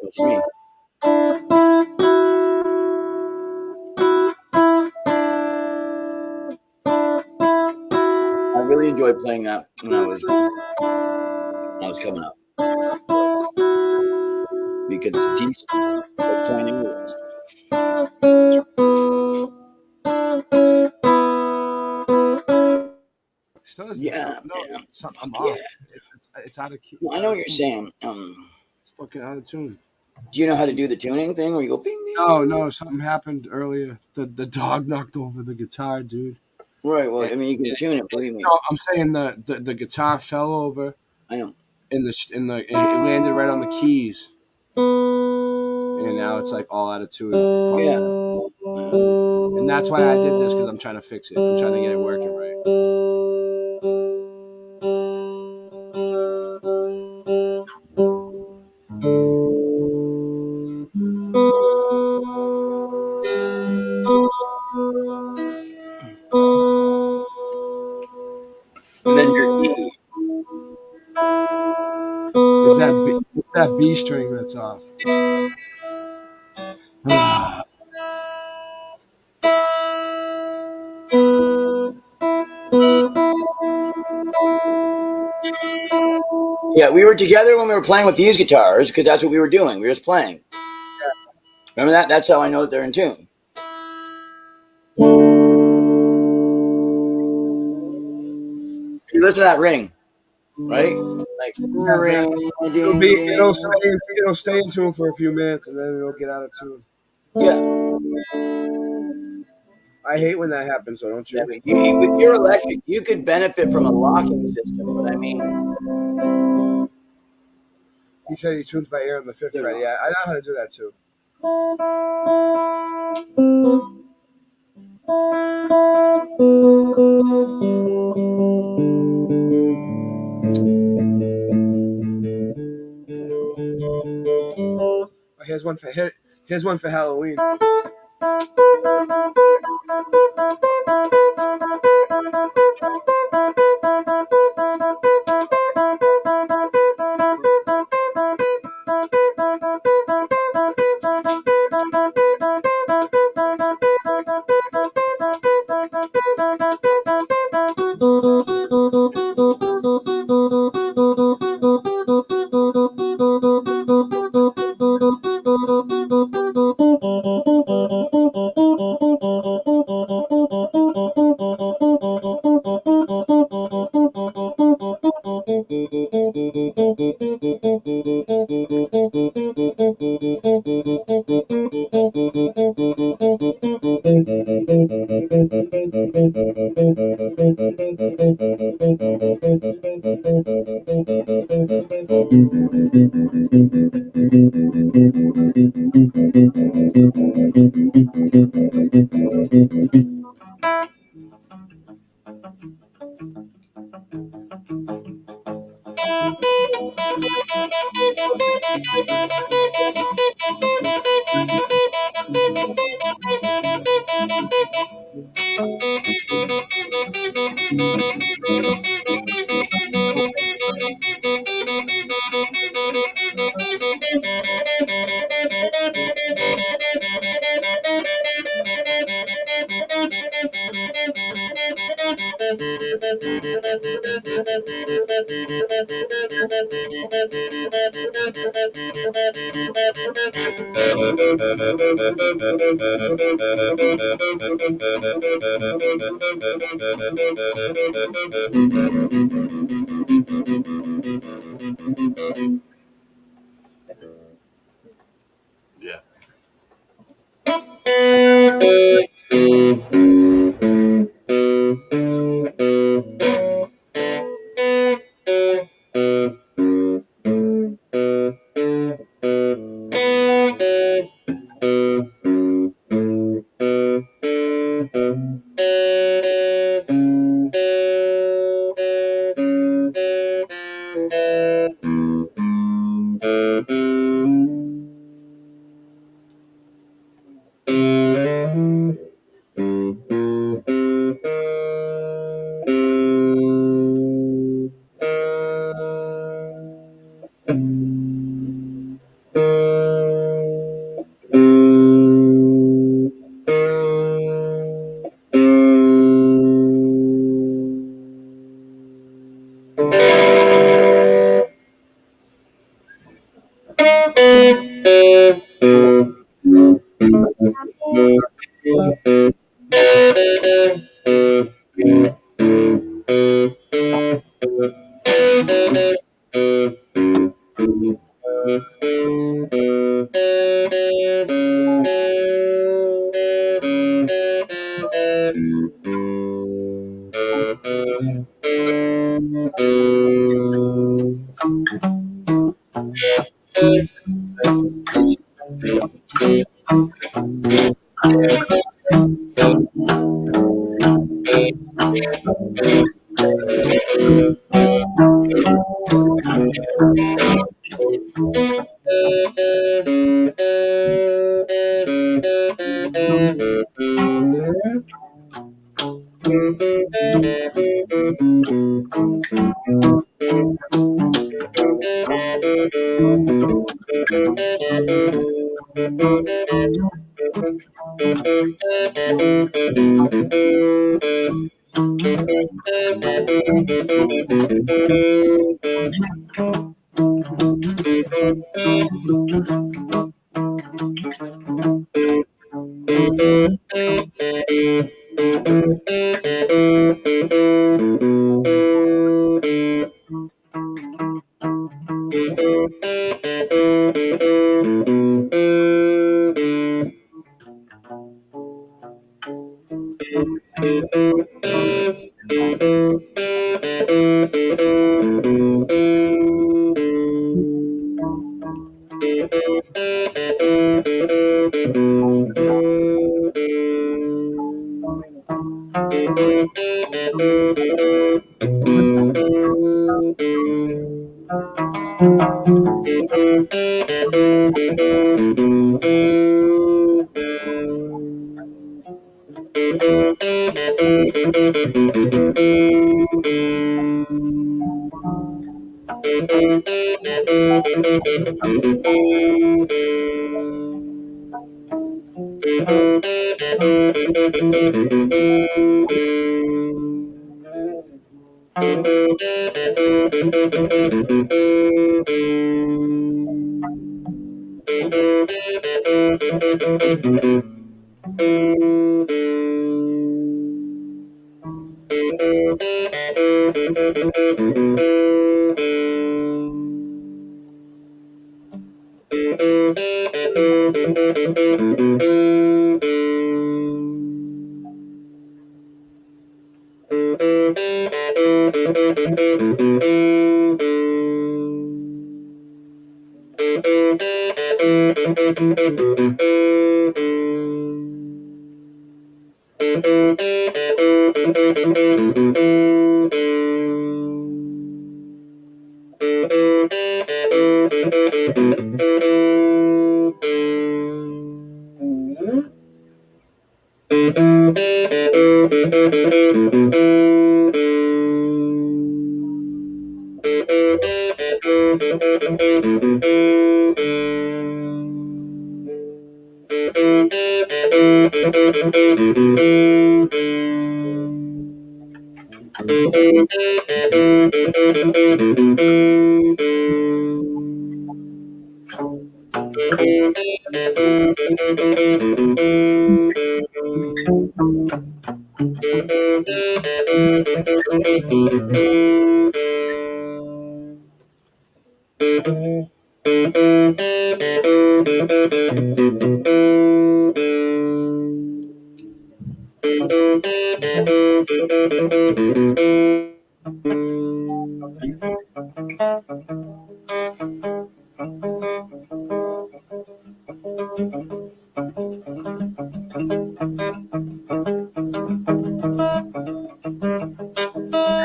I really enjoyed playing that when I was coming up because it's decent, like playing English. Still doesn't sound, I'm Yeah. off. It's out of key. Well, I know what you're saying. It's fucking out of tune. Do you know how to do the tuning thing where you go bing, bing? No, something happened earlier. The dog knocked over the guitar, dude. Right. Well, I mean, you can tune it. Believe me. No, I'm saying the guitar fell over. I know. And it landed right on the keys. And now it's like all out of tune. Yeah. And that's why I did this, because I'm trying to fix it. I'm trying to get it working right. And then your E. It's that B string that's off. Yeah, we were together when we were playing with these guitars because that's what we were doing. We were just playing. Remember that? That's how I know that they're in tune. You listen to that ring, right? Like ring. It'll stay in tune for a few minutes and then it'll get out of tune. Yeah. I hate when that happens, so don't you? Yeah, with your electric, you could benefit from a locking system, but I mean. He said he tunes by ear on the 5th fret. Yeah, I know how to do that too. Here's one for Halloween.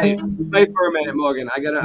Hey, wait for a minute, Morgan. I gotta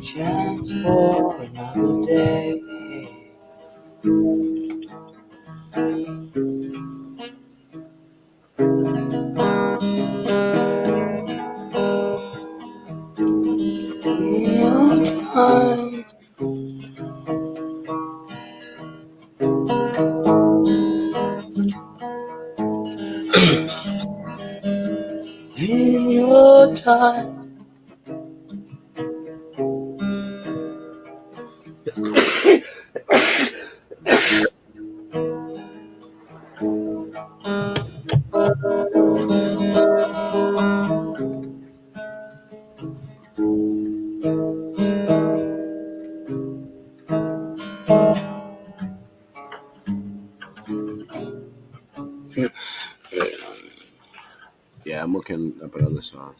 Chance for another day. Your time. In your time. Yeah, I'm looking up another song.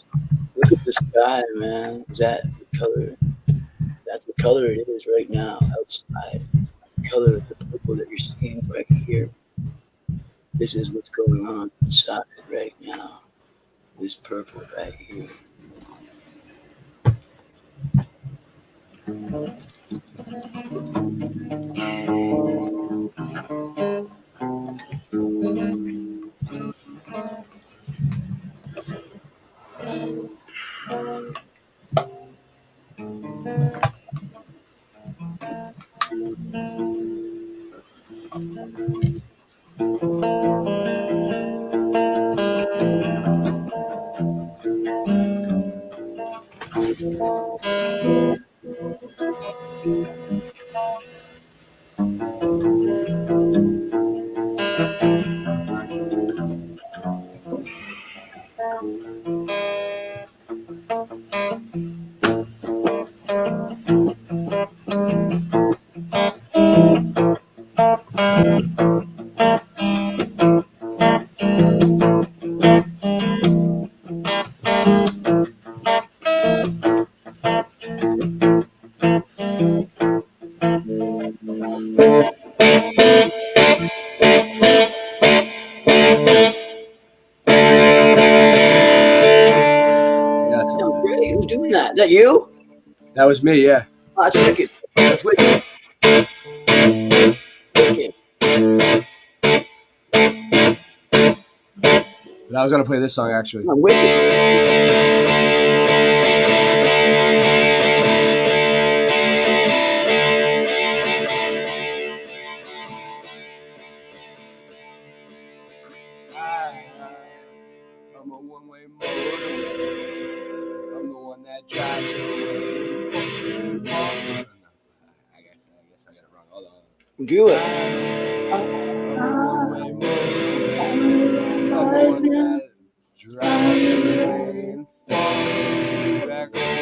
Look at the sky, man. Is that the color? That's the color it is right now outside. The color of the purple that you're seeing right here. This is what's going on inside right now. This purple right here. Who's doing that? Is that you? That was me, yeah. Oh, that's wicked. That's wicked. Wicked. But I was gonna play this song actually. I'm wicked. I'm a one-way motorway. I'm the one that drives you away. I guess I got it wrong. Hold on. Do it. I'm a one-way motorway. I'm the one that drives you away and follows you back home.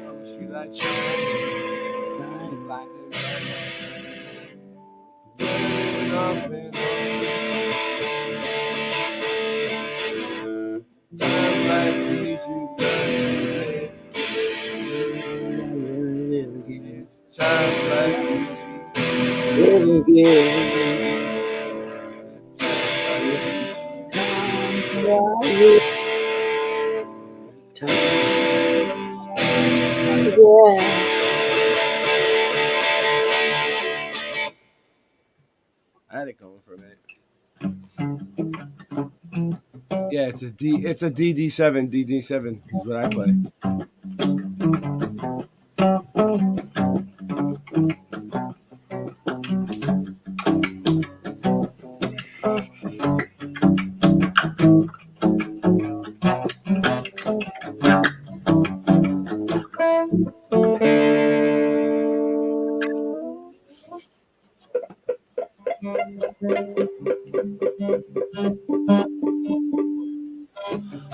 I'm a streetlight shining, blinding nothing. Times like these you learn to live. Times like these you live again. I had it going for a minute. Yeah, it's a DD7. DD7 is what I play.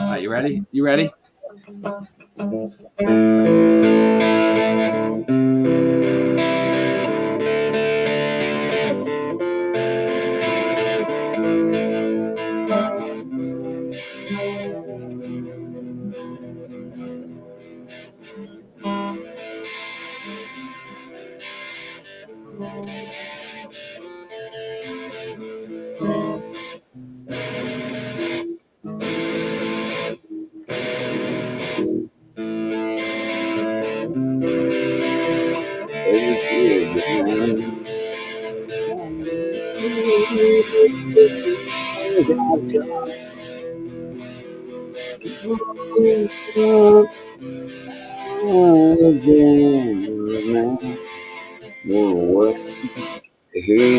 All right, you ready? You ready? He's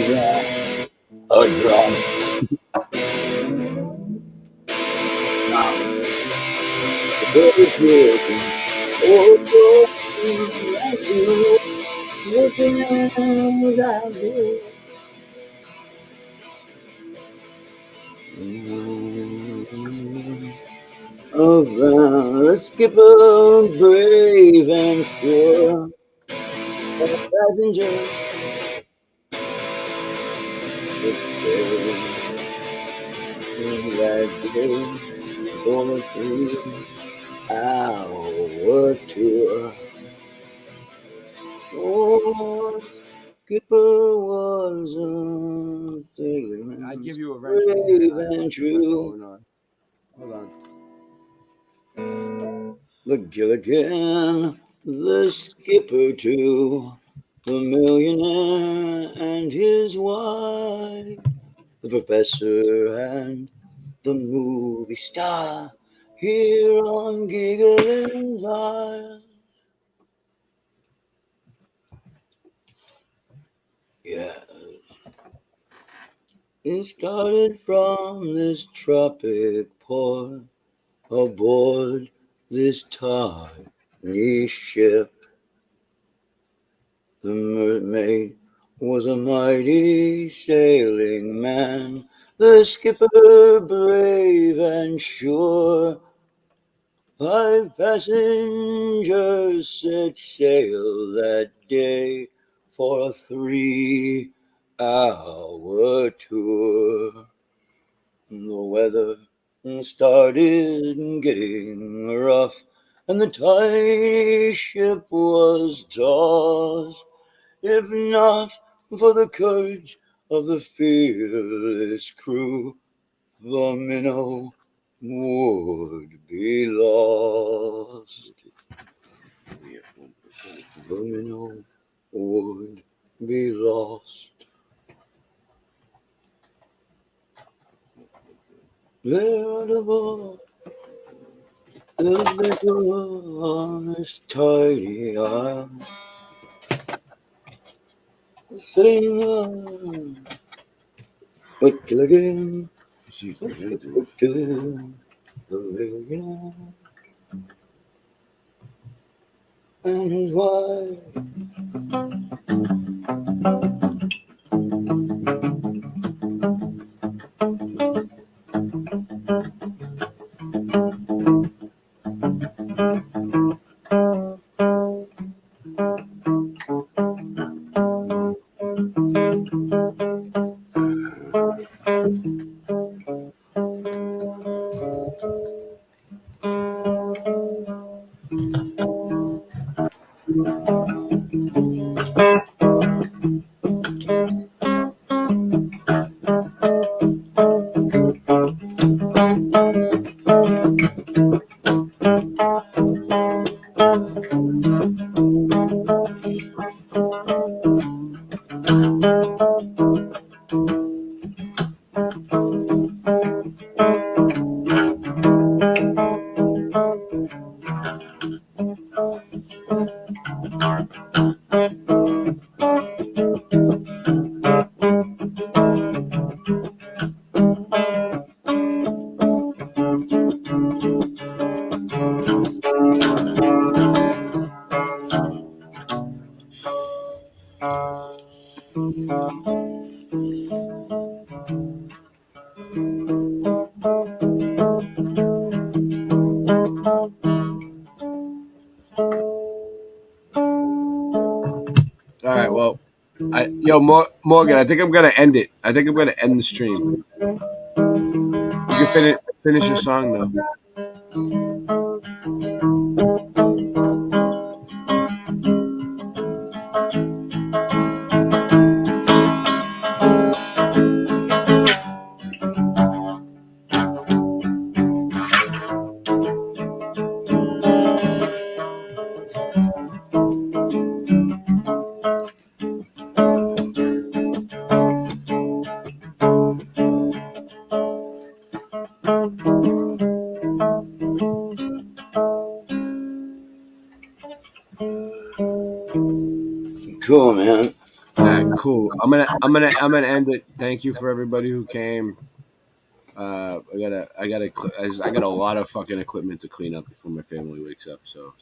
a drum. Oh, the skipper, brave and sure, a passenger. That day, going through our tour. Oh, skipper was a thing. I give you a brave and true. Hold on. The Gilligan, the skipper too, the millionaire and his wife, the professor and the movie star here on Giggling Isle. Yes. It started from this tropic port aboard this tiny ship. The mermaid was a mighty sailing man, the skipper brave and sure. 5 passengers set sail that day for a 3-hour tour. The weather started getting rough, and the tiny ship was tossed. If not for the courage of the fearless crew, the minnow would be lost. The minnow would be lost. There on the boat, the little on this tiny isle, sitting on but again, the millionaire and his wife. All right, well, Morgan, I think I'm gonna end it. I think I'm gonna end the stream. You can finish your song though. Cool, man. All right, cool. I'm gonna end it. Thank you for everybody who came. I got a lot of fucking equipment to clean up before my family wakes up. So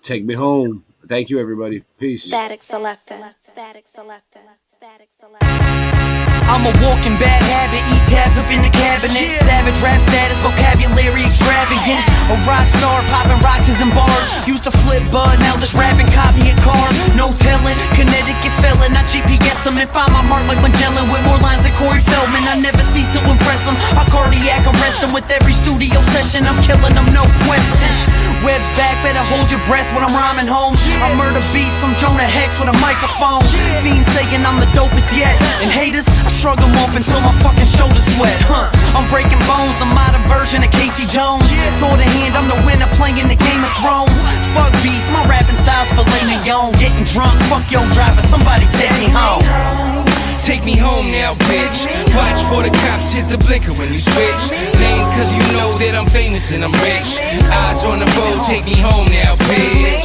take me home. Thank you, everybody. Peace. Static Selector. Static Selector. Static Selector. I'm a walking bad habit, eat tabs up in the cabinet. Savage rap status, vocabulary extravagant. A rock star, popping rocks in bars. Used to flip bud, now this rapping caught me a car. No telling, Connecticut felon. I GPS him and find my mark like Magellan. With more lines than Corey Feldman, I never cease to impress him. I cardiac arrest him with every studio session. I'm killing them, no question. Web's back, better hold your breath when I'm rhyming home. I murder beats from Jonah Hex with a microphone. Fiends saying I'm the dopest yet. And haters, I shrug them off until my fucking shoulders sweat. I'm breaking bones, a modern version of Casey Jones. Sword in hand, I'm the winner playing the Game of Thrones. Fuck beef, my rapping style's filet mignon. Getting drunk, fuck your driver, somebody take me home. Take me home now, bitch. Watch for the cops hit the blinker when you switch lanes, cause you know that I'm famous and I'm rich. Eyes on the road, take me home now, bitch.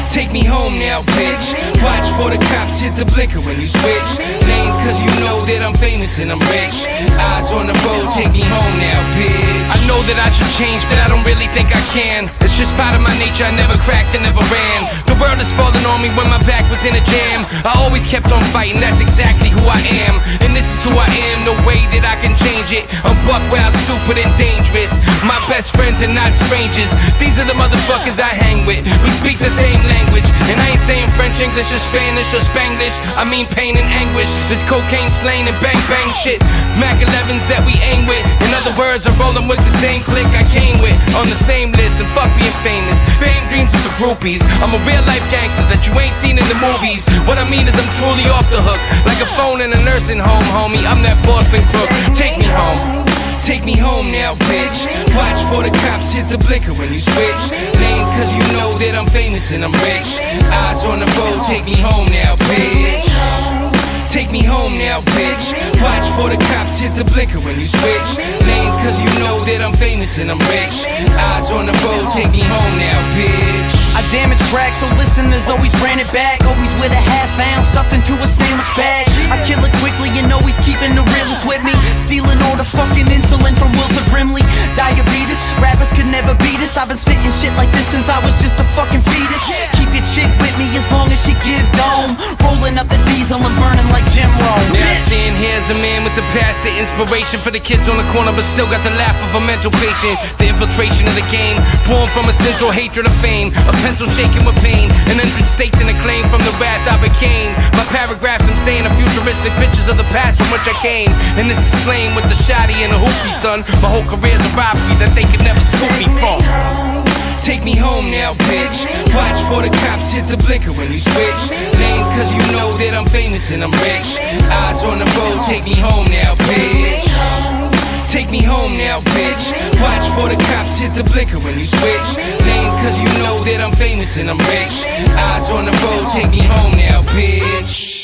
Take me home now, bitch. Watch for the cops hit the blinker when you switch lanes, cause you know that I'm famous and I'm rich. Eyes on the road, take me home now, bitch. I know that I should change, but I don't really think I can. It's just part of my nature, I never cracked and never ran. The world is falling on me when my back was in a jam. I always kept on fighting, that's exactly who I am. And this is who I am, no way that I can change it. I'm buck wild, stupid and dangerous. My best friends are not strangers. These are the motherfuckers I hang with. We speak the same language. And I ain't saying French, English, or Spanish, or Spanglish. I mean pain and anguish. This cocaine slaying and bang bang shit. Mac 11s that we aim with. In other words, I'm rolling with the same clique I came with. On the same list, and fuck being famous. Fame dreams are for groupies. I'm a real life gangster that you ain't seen in the movies. What I mean is I'm truly off the hook. Like a phone in a nursing home, homie. I'm that Boston crook. Take me home. Take me home now, bitch. Watch for the cops hit the blinker when you switch lanes, cause you know that I'm famous and I'm rich. Eyes on the road, take me home now, bitch. Take me home now, bitch. Watch for the cops hit the blinker when you switch lanes, cause you know that I'm famous and I'm rich. Eyes on the road, take me home now, bitch. I damage tracks, so listeners always ran it back. Always with a half ounce stuffed into a sandwich bag. I kill it quickly and always keeping the realest with me. Stealing all the fucking insulin from Wilford Brimley. Diabetes, rappers could never beat us. I've been spitting shit like this since I was just a fucking fetus. Keep your chick with me as long as she give dome. Rolling up the diesel and burning like Jim Rome. Now stand here's a man with the past, the inspiration for the kids on the corner, but still got the laugh of a mental patient. The infiltration of the game, born from a central hatred of fame. A pencil shaking with pain, an entrance staked in a claim from the wrath I became. My paragraphs I'm saying are futuristic pictures of the past from which I came. And this is slain with the shotty and the hoopty, son. My whole career's a robbery that they could never scoop me from. Take me home now, bitch. Watch for the cops hit the blinker when you switch lanes, cause you know that I'm famous and I'm rich. Eyes on the road, take me home now, bitch. Take me home now, bitch. Watch for the cops hit the blinker when you switch lanes, cause you know that I'm famous and I'm rich. Eyes on the road, take me home now, bitch.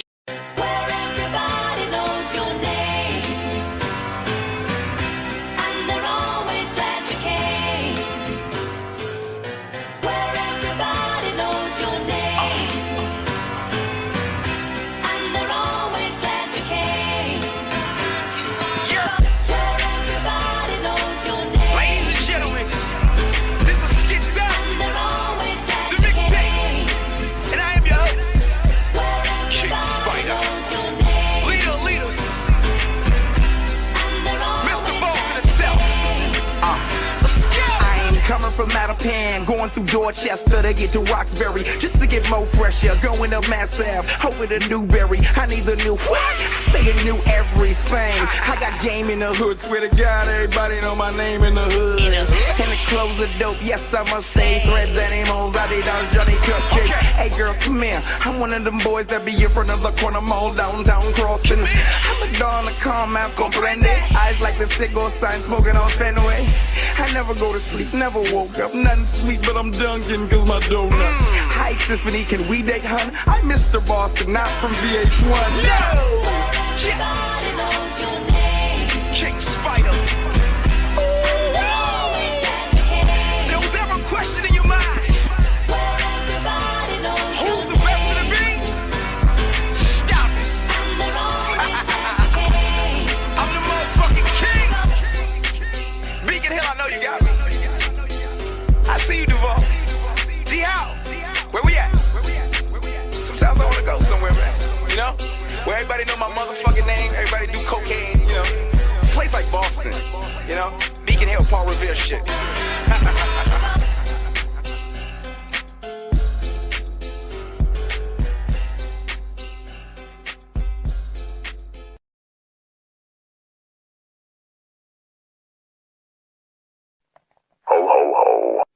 From Mattapan, going through Dorchester to get to Roxbury, just to get more fresh air. Going up Mass Ave, over to Newberry. I need the new what? I stay in new everything. I got game in the hood, swear to God, everybody know my name in the hood. And the clothes are dope, yes I must say. Threads and emos, I did on Johnny Cupcake. Hey girl, come here. I'm one of them boys that be in front of the corner mall downtown crossing. I'm a dawn to come out, comprende. Eyes like the cigar sign, smoking on Fenway. I never go to sleep, never woke up, nothing sweet, but I'm dunking cause my donuts. Hi Tiffany, can we date, hun? I'm Mr. Boston, not from VH1. No! Yes! King Spider. There was ever a question in your mind? Who's the best of the beat? Everybody know my motherfucking name. Everybody do cocaine, you know. It's a place like Boston, you know. Beacon Hill, Paul Revere shit. Ho, ho, ho.